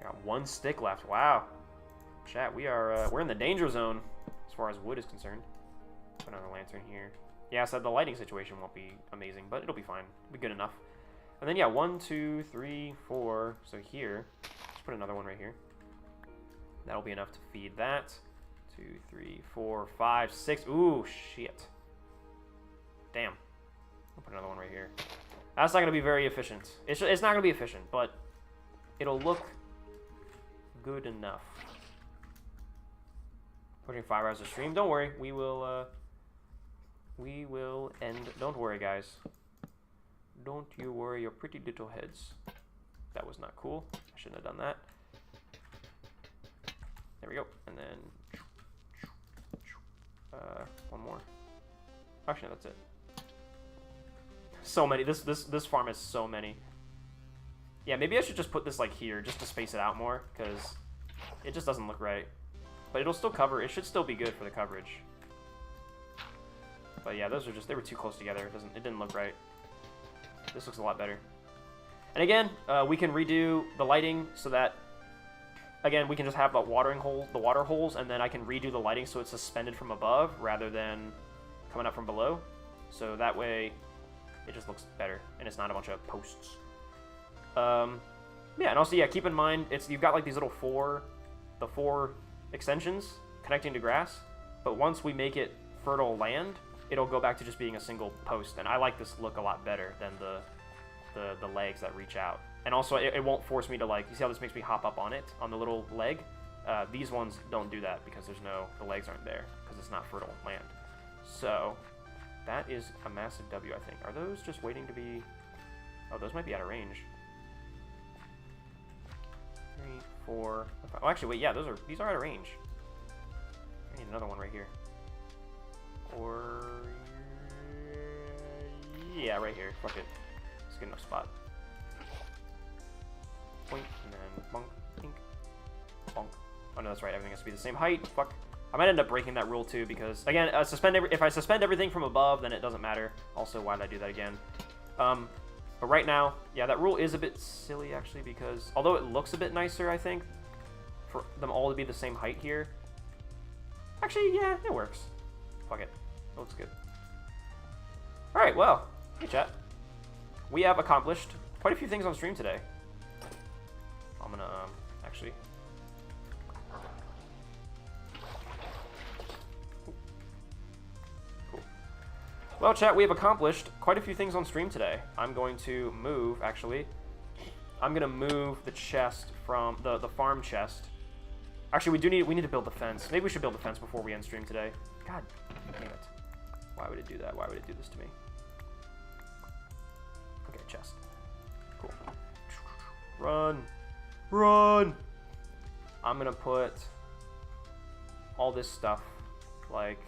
Got 1 stick left. Wow. Chat, we're in the danger zone as far as wood is concerned. Put another lantern here. Yeah, so the lighting situation won't be amazing, but it'll be fine. It'll be good enough. And then yeah, 1, 2, 3, 4. So here, let's put another one right here. That'll be enough to feed that. 2, 3, 4, 5, 6. Ooh, shit. Damn. I'll put another one right here. That's not gonna be very efficient. It's not gonna be efficient, but it'll look good enough. Pushing 5 hours of stream. Don't worry, we will end. Don't worry, guys. Don't you worry your pretty little heads. That was not cool. I shouldn't have done that. There we go. And then one more. Actually, no, that's it. So many. This farm has so many. Yeah, maybe I should just put this like here just to space it out more, because it just doesn't look right. But it'll still cover. It should still be good for the coverage. But yeah, those are just, they were too close together. It didn't look right. This looks a lot better. And again, we can redo the lighting so that, again, we can just have the water holes, and then I can redo the lighting so it's suspended from above rather than coming up from below. So that way, it just looks better, and it's not a bunch of posts. Yeah, and also, yeah, keep in mind, you've got like these little four extensions connecting to grass, but once we make it fertile land, it'll go back to just being a single post, and I like this look a lot better than the legs that reach out. And also, it won't force me to, like, you see how this makes me hop up on it, on the little leg? These ones don't do that because the legs aren't there, because it's not fertile land. So, that is a massive W, I think. Are those just waiting to be... Oh, those might be out of range. 3, 4, 5. Oh, actually, wait, yeah, these are out of range. I need another one right here. Or... yeah, right here. Fuck it. It's a good enough spot. Point, and then bonk, pink, bonk. Oh no, that's right, everything has to be the same height. Fuck. I might end up breaking that rule too, because, again, if I suspend everything from above, then it doesn't matter. Also, why did I do that again? But right now, yeah, that rule is a bit silly, actually, because, although it looks a bit nicer, I think, for them all to be the same height here. Actually, yeah, it works. Fuck it. It looks good. Alright, well, hey chat. We have accomplished quite a few things on stream today. I'm gonna, actually... Cool. Well, chat, we have accomplished quite a few things on stream today. I'm going to move, actually. I'm gonna move the chest from, the farm chest. Actually, we need to build the fence. Maybe we should build the fence before we end stream today. God damn it. Why would it do that? Why would it do this to me? Okay, chest. Cool. Run. Run! I'm gonna put all this stuff, like,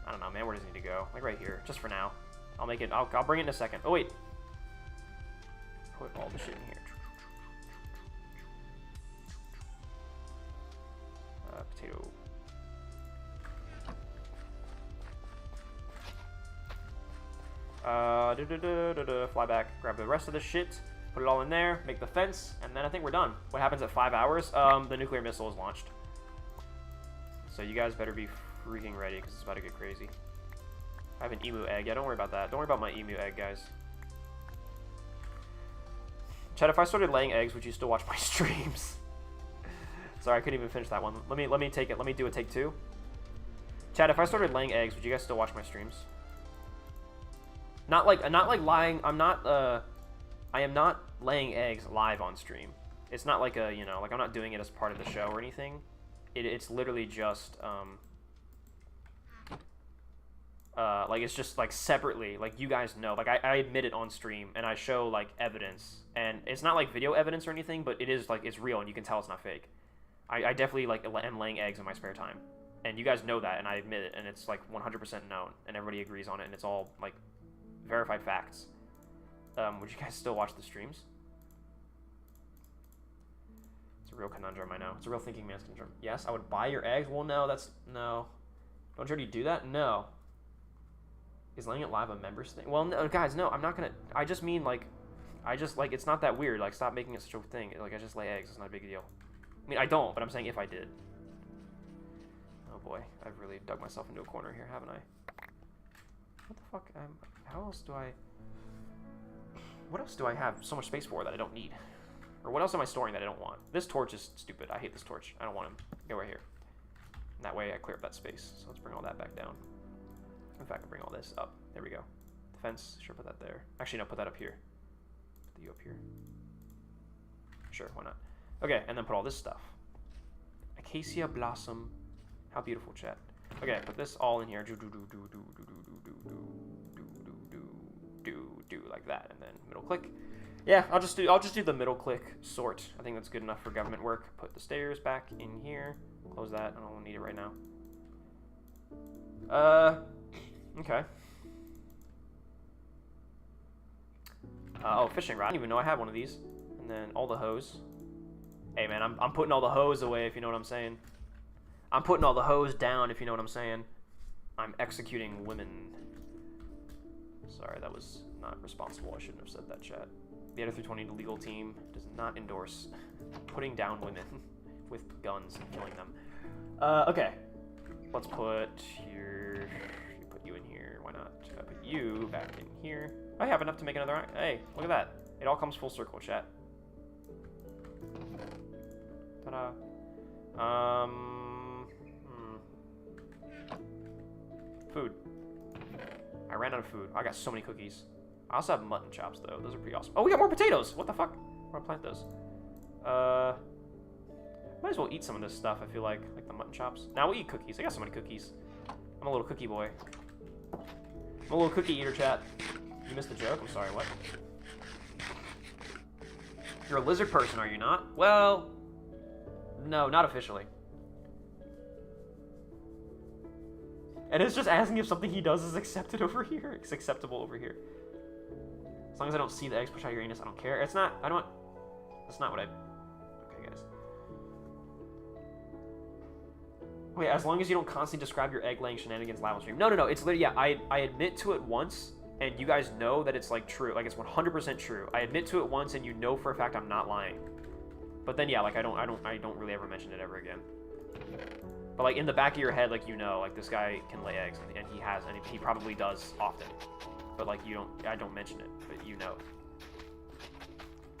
I don't know, man, where does it need to go? Like right here, just for now. I'll make it, I'll bring it in a second. Oh, wait. Put all the shit in here. Potato. Fly back, grab the rest of the shit, put it all in there, make the fence, and then I think we're done. What happens at 5 hours? The nuclear missile is launched. So you guys better be freaking ready, because it's about to get crazy. I have an emu egg. Yeah, don't worry about that. Don't worry about my emu egg, guys. Chad, if I started laying eggs, would you still watch my streams? Sorry, I couldn't even finish that one. Let me take it. Let me do a take two. Chad, if I started laying eggs, would you guys still watch my streams? Not like lying. I am not laying eggs live on stream. It's not like a, you know, like I'm not doing it as part of the show or anything. It's literally just like it's just like separately, like you guys know, like I admit it on stream and I show like evidence, and it's not like video evidence or anything, but it is like it's real and you can tell it's not fake. I definitely like am laying eggs in my spare time, and you guys know that, and I admit it, and it's like 100% known, and everybody agrees on it, and it's all like verified facts. Would you guys still watch the streams? It's a real conundrum, I know. It's a real thinking man's conundrum. Yes, I would buy your eggs. Well, no, no. Don't you already do that? No. Is laying it live a members thing? Well, no, guys, no, I'm not gonna. I just mean like, it's not that weird. Like, stop making it such a thing. Like, I just lay eggs. It's not a big deal. I mean, I don't, but I'm saying if I did. Oh boy, I've really dug myself into a corner here, haven't I? What the fuck? How else do I? What else do I have so much space for that I don't need? Or what else am I storing that I don't want? This torch is stupid. I hate this torch. I don't want him. Go right here. And that way I clear up that space. So let's bring all that back down. In fact, I'll bring all this up. There we go. The fence. Sure, put that there. Actually, no, put that up here. Put you up here. Sure, why not? Okay, and then put all this stuff. Acacia blossom. How beautiful, chat. Okay, put this all in here. Do like that, and then middle click. Yeah, I'll just do the middle click sort. I think that's good enough for government work. Put the stairs back in here. Close that. I don't need it right now. Okay. Oh, fishing rod. I didn't even know I had one of these. And then all the hose. Hey man, I'm putting all the hose away, if you know what I'm saying. I'm putting all the hose down, if you know what I'm saying. I'm executing women. Sorry, that was not responsible. I shouldn't have said that, chat. The Eta320 legal team does not endorse putting down women with guns and killing them. Okay. Let's put here. Put you in here. Why not? I put you back in here. I have enough to make another. Hey, look at that. It all comes full circle, chat. Ta-da. Food. I ran out of food. I got so many cookies. I also have mutton chops, though. Those are pretty awesome. Oh, we got more potatoes! What the fuck? I'm gonna plant those. Might as well eat some of this stuff, I feel like the mutton chops. Now we'll eat cookies. I got so many cookies. I'm a little cookie boy. I'm a little cookie eater, chat. You missed the joke? I'm sorry, what? You're a lizard person, are you not? Well, no, not officially. And it's just asking if something he does is accepted over here. It's acceptable over here. As long as I don't see the eggs push out your anus, I don't care. It's not, I don't, that's not what I, okay guys. Wait, as long as you don't constantly describe your egg laying shenanigans live on stream. No, it's literally, yeah, I admit to it once, and you guys know that it's like true, like it's 100% true. I admit to it once, and you know for a fact I'm not lying. But then yeah, like I don't really ever mention it ever again. But like in the back of your head, like you know, like this guy can lay eggs, and he has, and he probably does often. But like I don't mention it, but you know.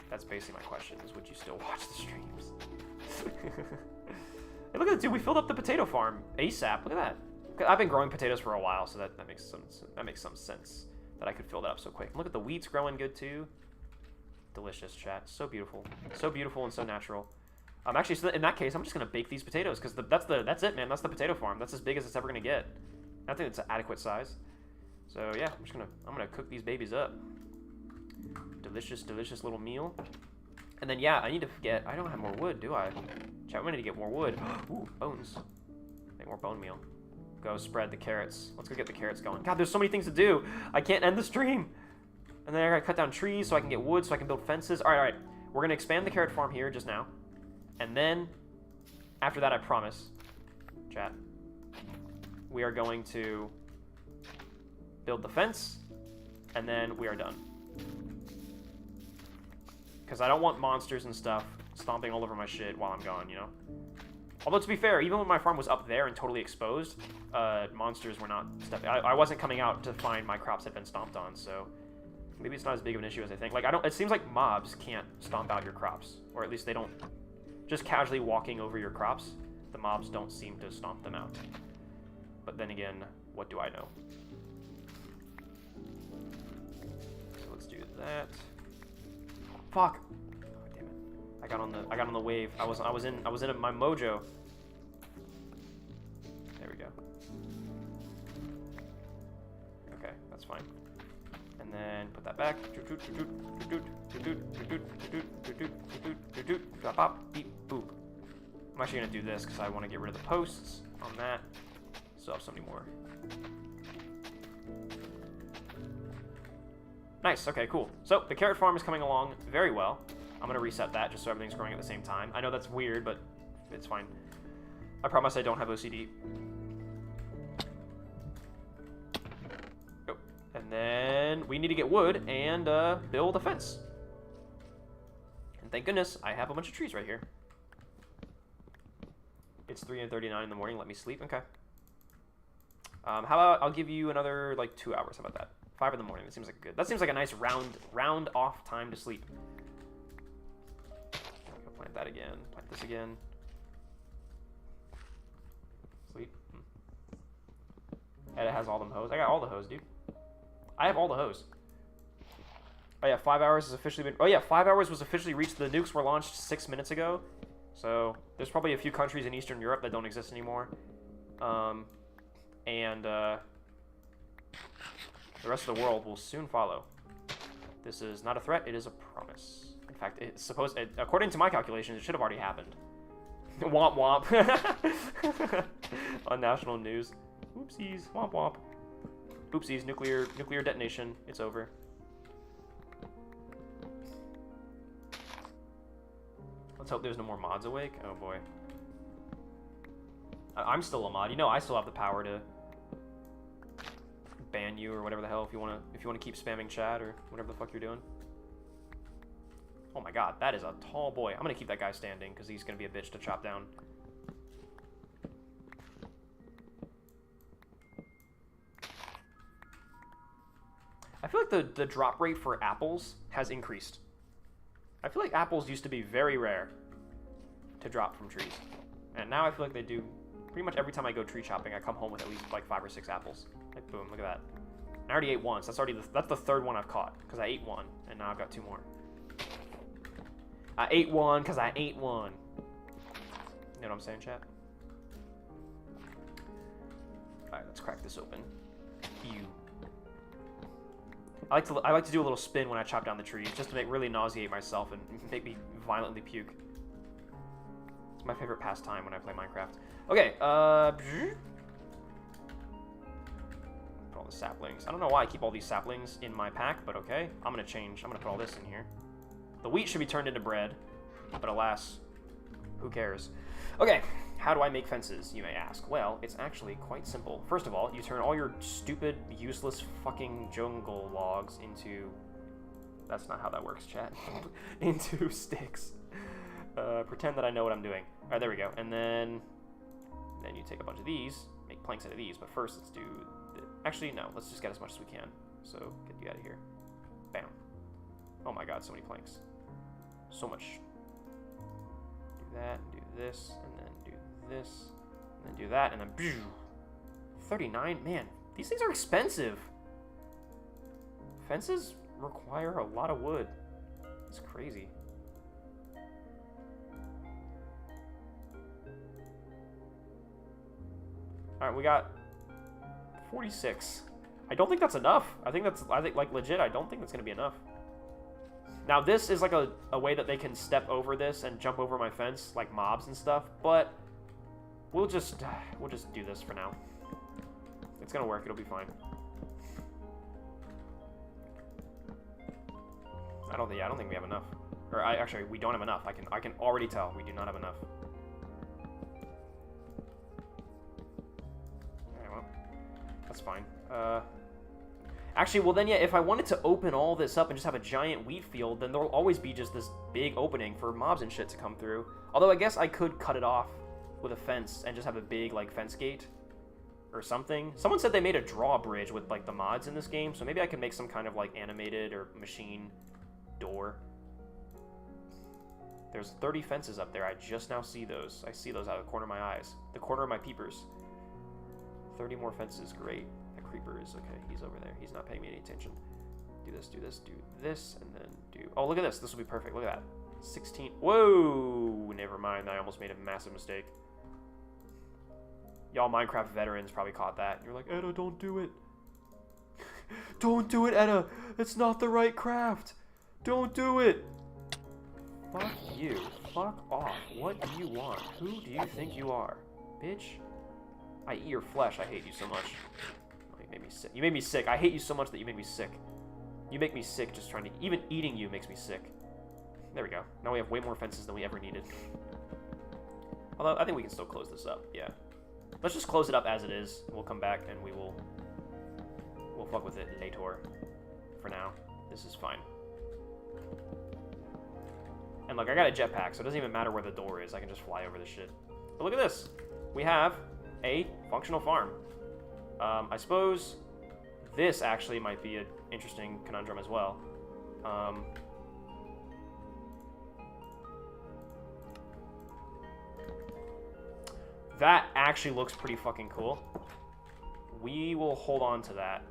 That's basically my question: is would you still watch the streams? Hey, look at that, dude! We filled up the potato farm ASAP. Look at that. I've been growing potatoes for a while, so that makes some sense that I could fill that up so quick. And look at the wheat's growing good too. Delicious, chat. So beautiful and so natural. Actually, so in that case, I'm just gonna bake these potatoes because that's it, man. That's the potato farm. That's as big as it's ever gonna get. I think it's an adequate size. So yeah, I'm gonna cook these babies up. Delicious little meal. And then, yeah, I need to get... I don't have more wood, do I? Chat, we need to get more wood. Ooh, bones. Make more bone meal. Go spread the carrots. Let's go get the carrots going. God, there's so many things to do. I can't end the stream. And then I gotta cut down trees so I can get wood, so I can build fences. All right. We're gonna expand the carrot farm here just now. And then, after that, I promise, chat, we are going to build the fence, and then we are done. Because I don't want monsters and stuff stomping all over my shit while I'm gone, you know? Although, to be fair, even when my farm was up there and totally exposed, monsters were not stepping. I wasn't coming out to find my crops had been stomped on, so maybe it's not as big of an issue as I think. Like, it seems like mobs can't stomp out your crops, or at least they don't. Just casually walking over your crops, the mobs don't seem to stomp them out. But then again, what do I know? So let's do that. Fuck. Oh, damn it. I got on the wave. I was in my mojo. There we go. Okay, that's fine. And then put that back. Beep, boop. I'm actually gonna do this because I want to get rid of the posts on that. Still have so many more. Nice, okay, cool. So, the carrot farm is coming along very well. I'm gonna reset that just so everything's growing at the same time. I know that's weird, but it's fine. I promise I don't have OCD. Oh. And then we need to get wood and build a fence. And thank goodness I have a bunch of trees right here. It's 3:39 in the morning. Let me sleep. Okay. How about I'll give you another like 2 hours? How about that? 5 in the morning. That seems like good. That seems like a nice round off time to sleep. I'll plant that again. Plant this again. Sleep. And it has all them hose. I got all the hose, dude. I have all the hose. Oh yeah, 5 hours has officially been. Oh yeah, 5 hours was officially reached. The nukes were launched 6 minutes ago. So there's probably a few countries in Eastern Europe that don't exist anymore. The rest of the world will soon follow. This is not a threat, it is a promise. In fact, it's supposed, according to my calculations, it should have already happened. Womp womp. On national news. Oopsies, womp womp. Oopsies, nuclear detonation, it's over. Let's hope there's no more mods awake. Oh boy. I'm still a mod. You know I still have the power to ban you or whatever the hell if you wanna keep spamming chat or whatever the fuck you're doing. Oh my god, that is a tall boy. I'm gonna keep that guy standing because he's gonna be a bitch to chop down. I feel like the drop rate for apples has increased. I feel like apples used to be very rare to drop from trees. And now I feel like they do. Pretty much every time I go tree chopping, I come home with at least like 5 or 6 apples. Like boom, look at that. I already ate one, so that's the third one I've caught because I ate one, and now I've got 2 more. I ate one because I ate one. You know what I'm saying, chat? All right, let's crack this open. Ew. I like to do a little spin when I chop down the trees, just to really nauseate myself and make me violently puke. It's my favorite pastime when I play Minecraft. Okay, put all the saplings. I don't know why I keep all these saplings in my pack, but okay. I'm gonna put all this in here. The wheat should be turned into bread, but alas, who cares? Okay, how do I make fences, you may ask? Well, it's actually quite simple. First of all, you turn all your stupid, useless fucking jungle logs into... That's not how that works, chat. Into sticks. Pretend that I know what I'm doing. Alright, there we go. And then you take a bunch of these, make planks out of these, but first let's do... Actually, no, let's just get as much as we can. So, get you out of here. Bam. Oh my god, so many planks. So much. Do that, and do this, and then do this, and then do that, and then... 39? Man, these things are expensive. Fences require a lot of wood. It's crazy. Alright, we got 46. I don't think that's enough. I think like legit, I don't think that's gonna be enough. Now, this is like a way that they can step over this and jump over my fence, like mobs and stuff, but we'll just do this for now. It's gonna work, it'll be fine. I don't think we have enough. Or actually, we don't have enough. I can already tell we do not have enough. Alright, well, that's fine. Actually, well then, yeah, if I wanted to open all this up and just have a giant wheat field, then there'll always be just this big opening for mobs and shit to come through. Although I guess I could cut it off with a fence and just have a big, like, fence gate or something. Someone said they made a drawbridge with, like, the mods in this game, so maybe I could make some kind of, like, animated or machine door. There's 30 fences up there. I just now see those. I see those out of the corner of my eyes. The corner of my peepers. 30 more fences. Great. Creeper is okay. He's over there. He's not paying me any attention. Do this, do this, do this, and then do... Oh, look at this. This will be perfect. Look at that. 16. Whoa! Never mind. I almost made a massive mistake. Y'all Minecraft veterans probably caught that. You're like, Eta, don't do it. Don't do it, Eta. It's not the right craft. Don't do it. Fuck you. Fuck off. What do you want? Who do you think you are? Bitch. I eat your flesh. I hate you so much. You made me sick. You made me sick. I hate you so much that you make me sick. You make me sick just trying to... Even eating you makes me sick. There we go. Now we have way more fences than we ever needed. Although, I think we can still close this up. Yeah. Let's just close it up as it is. We'll come back and we'll fuck with it later. For now. This is fine. And look, I got a jetpack, so it doesn't even matter where the door is. I can just fly over this shit. But look at this. We have a functional farm. I suppose this actually might be an interesting conundrum as well. That actually looks pretty fucking cool. We will hold on to that.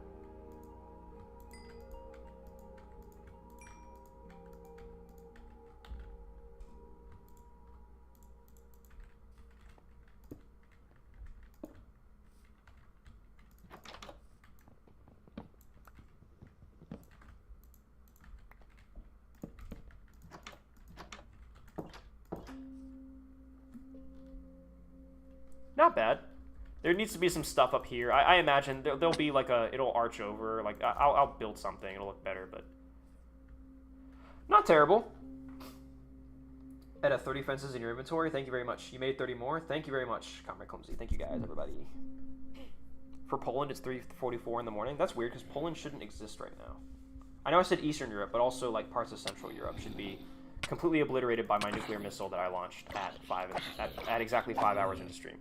Not bad. There needs to be some stuff up here. I imagine there'll be like it'll arch over. Like, I'll build something. It'll look better, but not terrible. At 30 fences in your inventory. Thank you very much. You made 30 more. Thank you very much, Comrade Clumsy. Thank you guys, everybody. For Poland, it's 3:44 in the morning. That's weird because Poland shouldn't exist right now. I know I said Eastern Europe, but also like parts of Central Europe should be completely obliterated by my nuclear missile that I launched at exactly 5 hours into stream.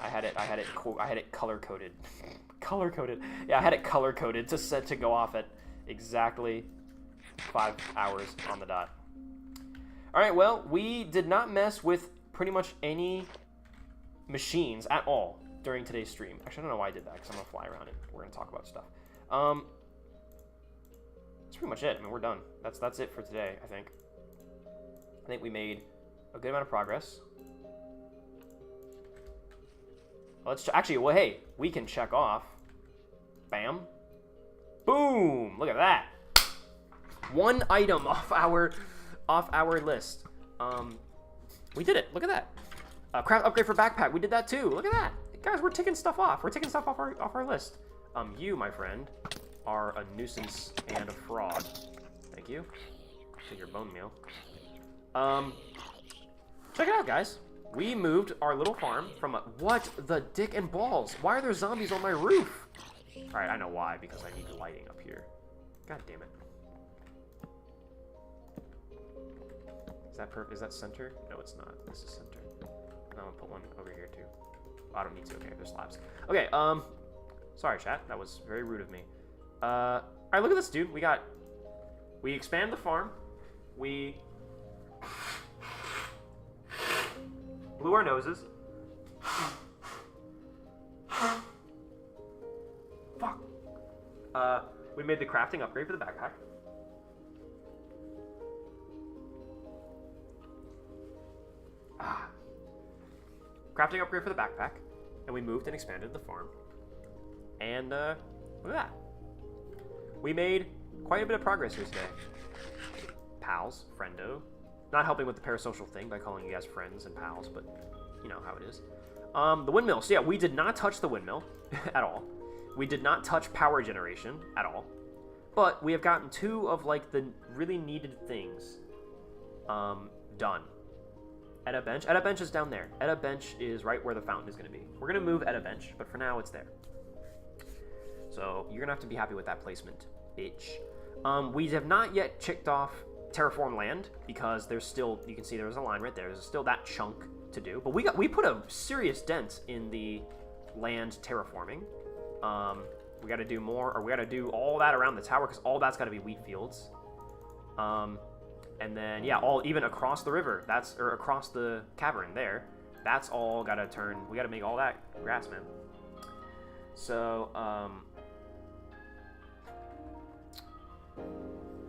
I had it color coded. Color coded. Yeah, I had it color coded to go off at exactly 5 hours on the dot. All right, well, we did not mess with pretty much any machines at all during today's stream. Actually, I don't know why I did that because I'm gonna fly around it. We're gonna talk about stuff. That's pretty much it. I mean, we're done. That's it for today. I think we made a good amount of progress. Let's actually, well, hey, we can check off. Bam. Boom. Look at that. One item off our list. We did it. Look at that. Craft upgrade for backpack. We did that too. Look at that. Guys, we're ticking stuff off. We're ticking stuff off our list. You, my friend, are a nuisance and a fraud. Thank you. Take your bone meal. Check it out, guys. We moved our little farm from what the dick and balls? Why are there zombies on my roof? All right, I know why, because I need lighting up here. God damn it. Is that perfect? Is that center? No, it's not. This is center. I'm gonna put one over here too. Oh, I don't need to. Okay, there's slabs. Okay, sorry, chat. That was very rude of me. All right, look at this, dude. We expand the farm. We blew our noses. Fuck. We made the crafting upgrade for the backpack. Crafting upgrade for the backpack. And we moved and expanded the farm. And, look at that. We made quite a bit of progress here today. Pals, friendo. Not helping with the parasocial thing by calling you guys friends and pals, but you know how it is. The windmill. So yeah, we did not touch the windmill at all. We did not touch power generation at all. But we have gotten 2 of like the really needed things done. Eta bench. Eta bench is down there. Eta bench is right where the fountain is going to be. We're going to move Eta bench, but for now it's there. So you're going to have to be happy with that placement, bitch. We have not yet checked off terraform land because there's still, you can see there's a line right there. There's still that chunk to do. But we put a serious dent in the land terraforming. We got to do more, or we got to do all that around the tower because all that's got to be wheat fields. And then, yeah, even across the river, or across the cavern there, that's all got to turn, we got to make all that grass, man. So,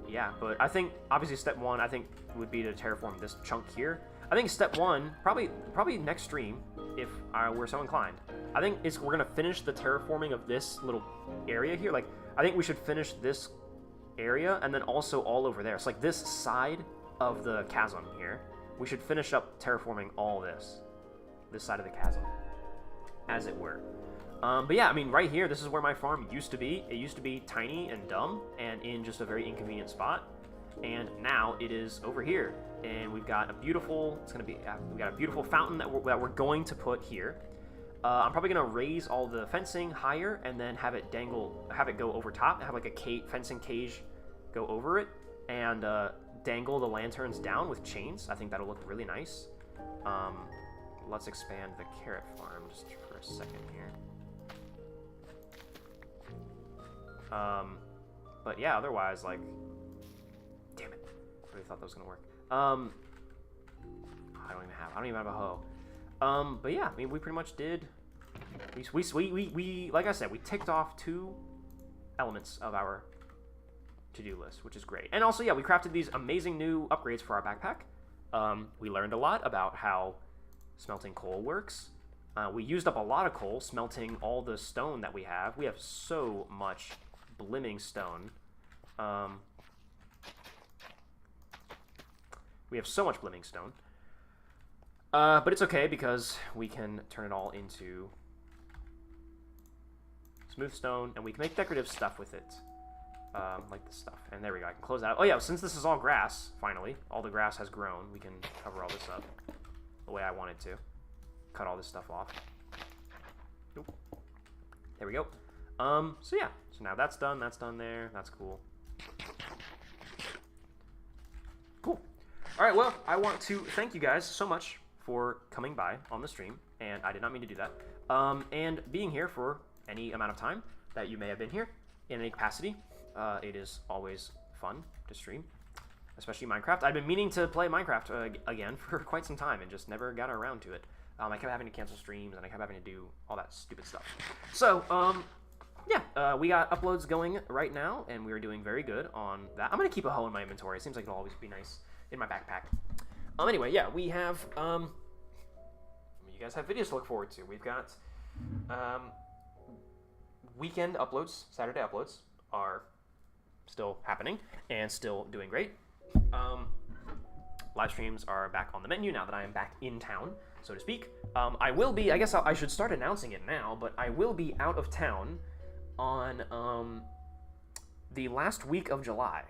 yeah, but I think, obviously, step 1, I think, would be to terraform this chunk here. I think step 1, probably next stream, if we're so inclined, I think we're going to finish the terraforming of this little area here. Like, I think we should finish this area and then also all over there. So like this side of the chasm here, we should finish up terraforming all this side of the chasm, as it were. But yeah, I mean, right here, this is where my farm used to be. It used to be tiny and dumb and in just a very inconvenient spot. And now it is over here. And we've got a beautiful, we got a beautiful fountain that we're going to put here. I'm probably going to raise all the fencing higher and then have it go over top and have like a fencing cage go over it and dangle the lanterns down with chains. I think that'll look really nice. Let's expand the carrot farm just for a second here. But yeah, otherwise, like, damn it, I really thought that was gonna work. I don't even have a hoe. But yeah, I mean, we pretty much did. We like I said, we ticked off 2 elements of our to-do list, which is great. And also, yeah, we crafted these amazing new upgrades for our backpack. We learned a lot about how smelting coal works. We used up a lot of coal smelting all the stone that we have. We have so much blimming stone. We have so much blimming stone. But it's okay because we can turn it all into smooth stone, and we can make decorative stuff with it. Like this stuff. And there we go, I can close that out. Oh yeah, since this is all grass, finally, all the grass has grown, we can cover all this up the way I wanted to. Cut all this stuff off. Nope. There we go. So yeah, so now that's done there, that's cool. Cool. Alright, well, I want to thank you guys so much for coming by on the stream, and I did not mean to do that, and being here for any amount of time that you may have been here in any capacity. It is always fun to stream, especially Minecraft. I've been meaning to play Minecraft again for quite some time and just never got around to it. I kept having to cancel streams, and I kept having to do all that stupid stuff. So, yeah, we got uploads going right now, and we are doing very good on that. I'm going to keep a hoe in my inventory. It seems like it'll always be nice in my backpack. Anyway, yeah, we have, you guys have videos to look forward to. We've got, weekend uploads, Saturday uploads are still happening and still doing great. Live streams are back on the menu now that I am back in town, so to speak. I will be, I guess I should start announcing it now, but I will be out of town on the last week of July,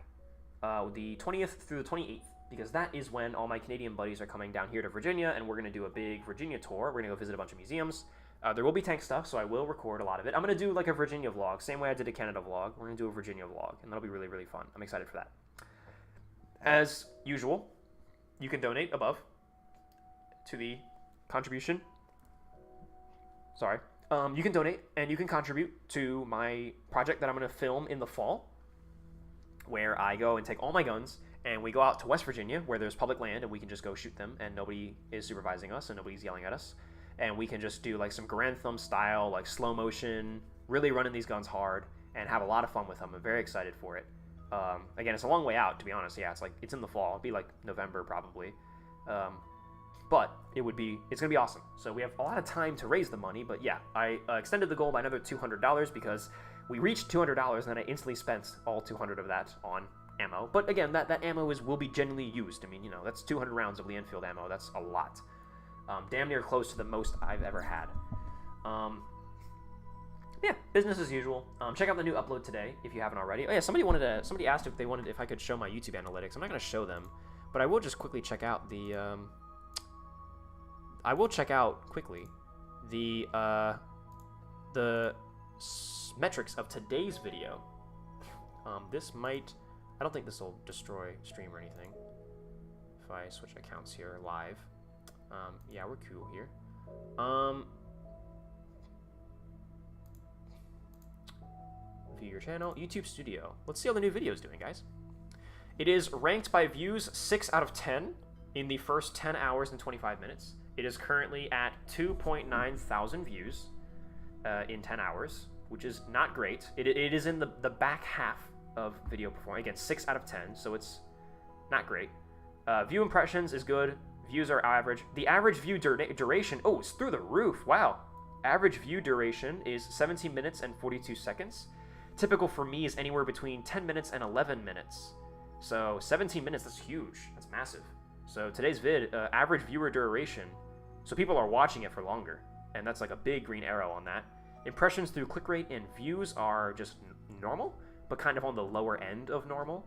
the 20th through the 28th. Because that is when all my Canadian buddies are coming down here to Virginia, and we're going to do a big Virginia tour. We're going to go visit a bunch of museums. There will be tank stuff, so I will record a lot of it. I'm going to do like a Virginia vlog, same way I did a Canada vlog. We're going to do a Virginia vlog, and that'll be really, really fun. I'm excited for that. As usual, you can donate above to the contribution. Sorry. You can donate, and you can contribute to my project that I'm going to film in the fall, where I go and take all my guns, and we go out to West Virginia, where there's public land, and we can just go shoot them, and nobody is supervising us, and nobody's yelling at us. And we can just do like some Grand Thumb style, like slow motion, really running these guns hard, and have a lot of fun with them. I'm very excited for it. Again, it's a long way out, to be honest. Yeah, it's in the fall. It'll be like November probably. But it's gonna be awesome. So we have a lot of time to raise the money, but yeah, I extended the goal by another $200 because We reached $200, and then I instantly spent all 200 of that on ammo. But again, that ammo will be genuinely used. I mean, you know, that's 200 rounds of Lee Enfield ammo. That's a lot. Damn near close to the most I've ever had. Yeah, business as usual. Check out the new upload today if you haven't already. Oh yeah, somebody asked if I could show my YouTube analytics. I'm not gonna show them, but I will just quickly check out the. I will check out quickly the metrics of today's video. This might. I don't think this will destroy stream or anything. If I switch accounts here live. Yeah, we're cool here. View your channel, YouTube Studio. Let's see how the new video is doing, guys. It is ranked by views 6 out of 10 in the first 10 hours and 25 minutes. It is currently at 2.9 thousand views in 10 hours, which is not great. It is in the back half of video performance. Again, 6 out of 10, so it's not great. View impressions is good. Views are average. The average view duration, oh, it's through the roof. Wow. Average view duration is 17 minutes and 42 seconds. Typical for me is anywhere between 10 minutes and 11 minutes. So 17 minutes, that's huge. That's massive. So today's vid, average viewer duration, so people are watching it for longer. And that's like a big green arrow on that. Impressions through click rate and views are just normal, but kind of on the lower end of normal.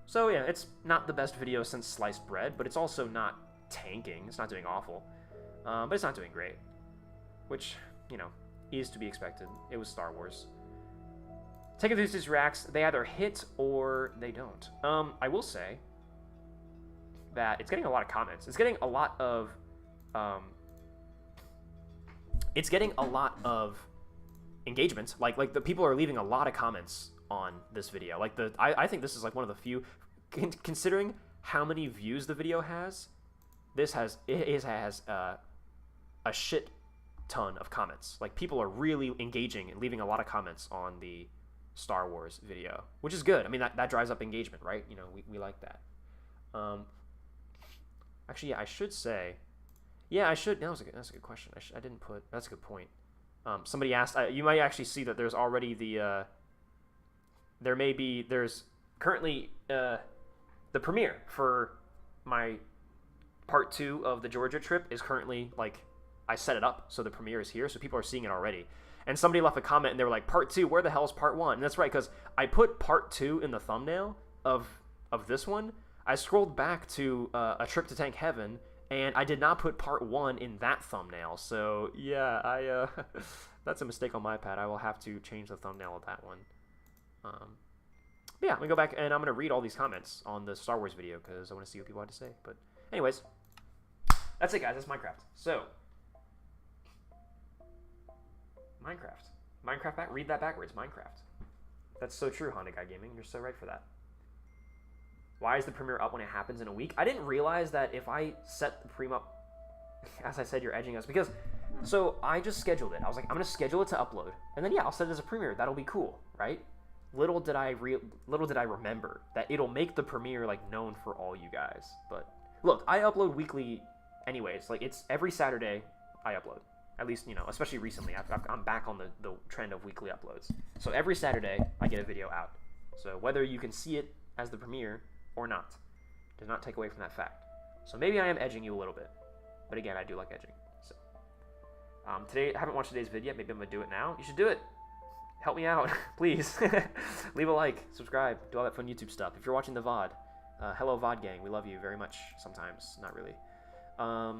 So yeah, it's not the best video since sliced bread, but it's also not tanking. It's not doing awful, but it's not doing great, which, you know, is to be expected. It was Star Wars. Take Enthusiast reacts, they either hit or they don't. I will say that it's getting a lot of comments. It's getting a lot of, engagement. Like the people are leaving a lot of comments on this video. Like I think this is like one of the few, considering how many views the video has, it has a shit ton of comments. Like people are really engaging and leaving a lot of comments on the Star Wars video, which is good. I mean, that drives up engagement, right? You know, we like that. Actually, yeah, I should say, yeah, I should. That's a good question. I didn't put. That's a good point. Somebody asked. You might actually see that there's already the. There's currently the premiere for my part 2 of the Georgia trip is currently, like, I set it up so the premiere is here, so people are seeing it already. And somebody left a comment and they were like, part 2, where the hell is part 1? And that's right, because I put part 2 in the thumbnail of this one. I scrolled back to A Trip to Tank Heaven, and I did not put part 1 in that thumbnail. So yeah, that's a mistake on my part. I will have to change the thumbnail of that one. Yeah, I'm gonna go back and I'm gonna read all these comments on the Star Wars video because I want to see what people had to say. But anyways, that's it, guys. That's Minecraft. So Minecraft. Read that backwards. Minecraft. That's so true, Honda Guy Gaming. You're so right for that. Why is the premiere up when it happens in a week? I didn't realize that if I set the premiere up, as I said, you're edging us, because so I just scheduled it. I was like, I'm gonna schedule it to upload, and then yeah, I'll set it as a premiere. That'll be cool, right? Little did I remember that it'll make the premiere like known for all you guys. But look, I upload weekly, anyways. Like it's every Saturday I upload. At least, you know, especially recently, I'm back on the trend of weekly uploads. So every Saturday I get a video out. So whether you can see it as the premiere or not, does not take away from that fact. So maybe I am edging you a little bit, but again, I do like edging. So today, I haven't watched today's video yet. Maybe I'm gonna do it now. You should do it. Help me out, please. Leave a like, subscribe, do all that fun YouTube stuff. If you're watching the VOD, hello VOD gang, we love you very much. Sometimes, not really. I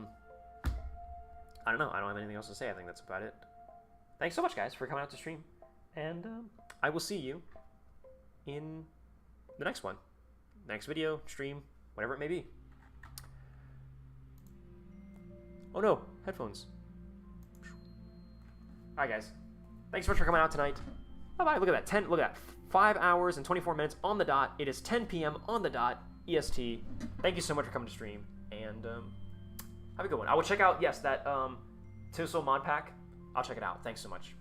don't know. I don't have anything else to say. I think that's about it. Thanks so much, guys, for coming out to stream, and I will see you in the next one. Next video, stream, whatever it may be. Oh no, headphones. Alright, guys. Thanks so much for coming out tonight. Bye-bye. Look at that. Look at that. 5 hours and 24 minutes on the dot. It is 10 p.m. on the dot, EST. Thank you so much for coming to stream, and have a good one. I will check out, yes, that Tussle mod pack. I'll check it out. Thanks so much.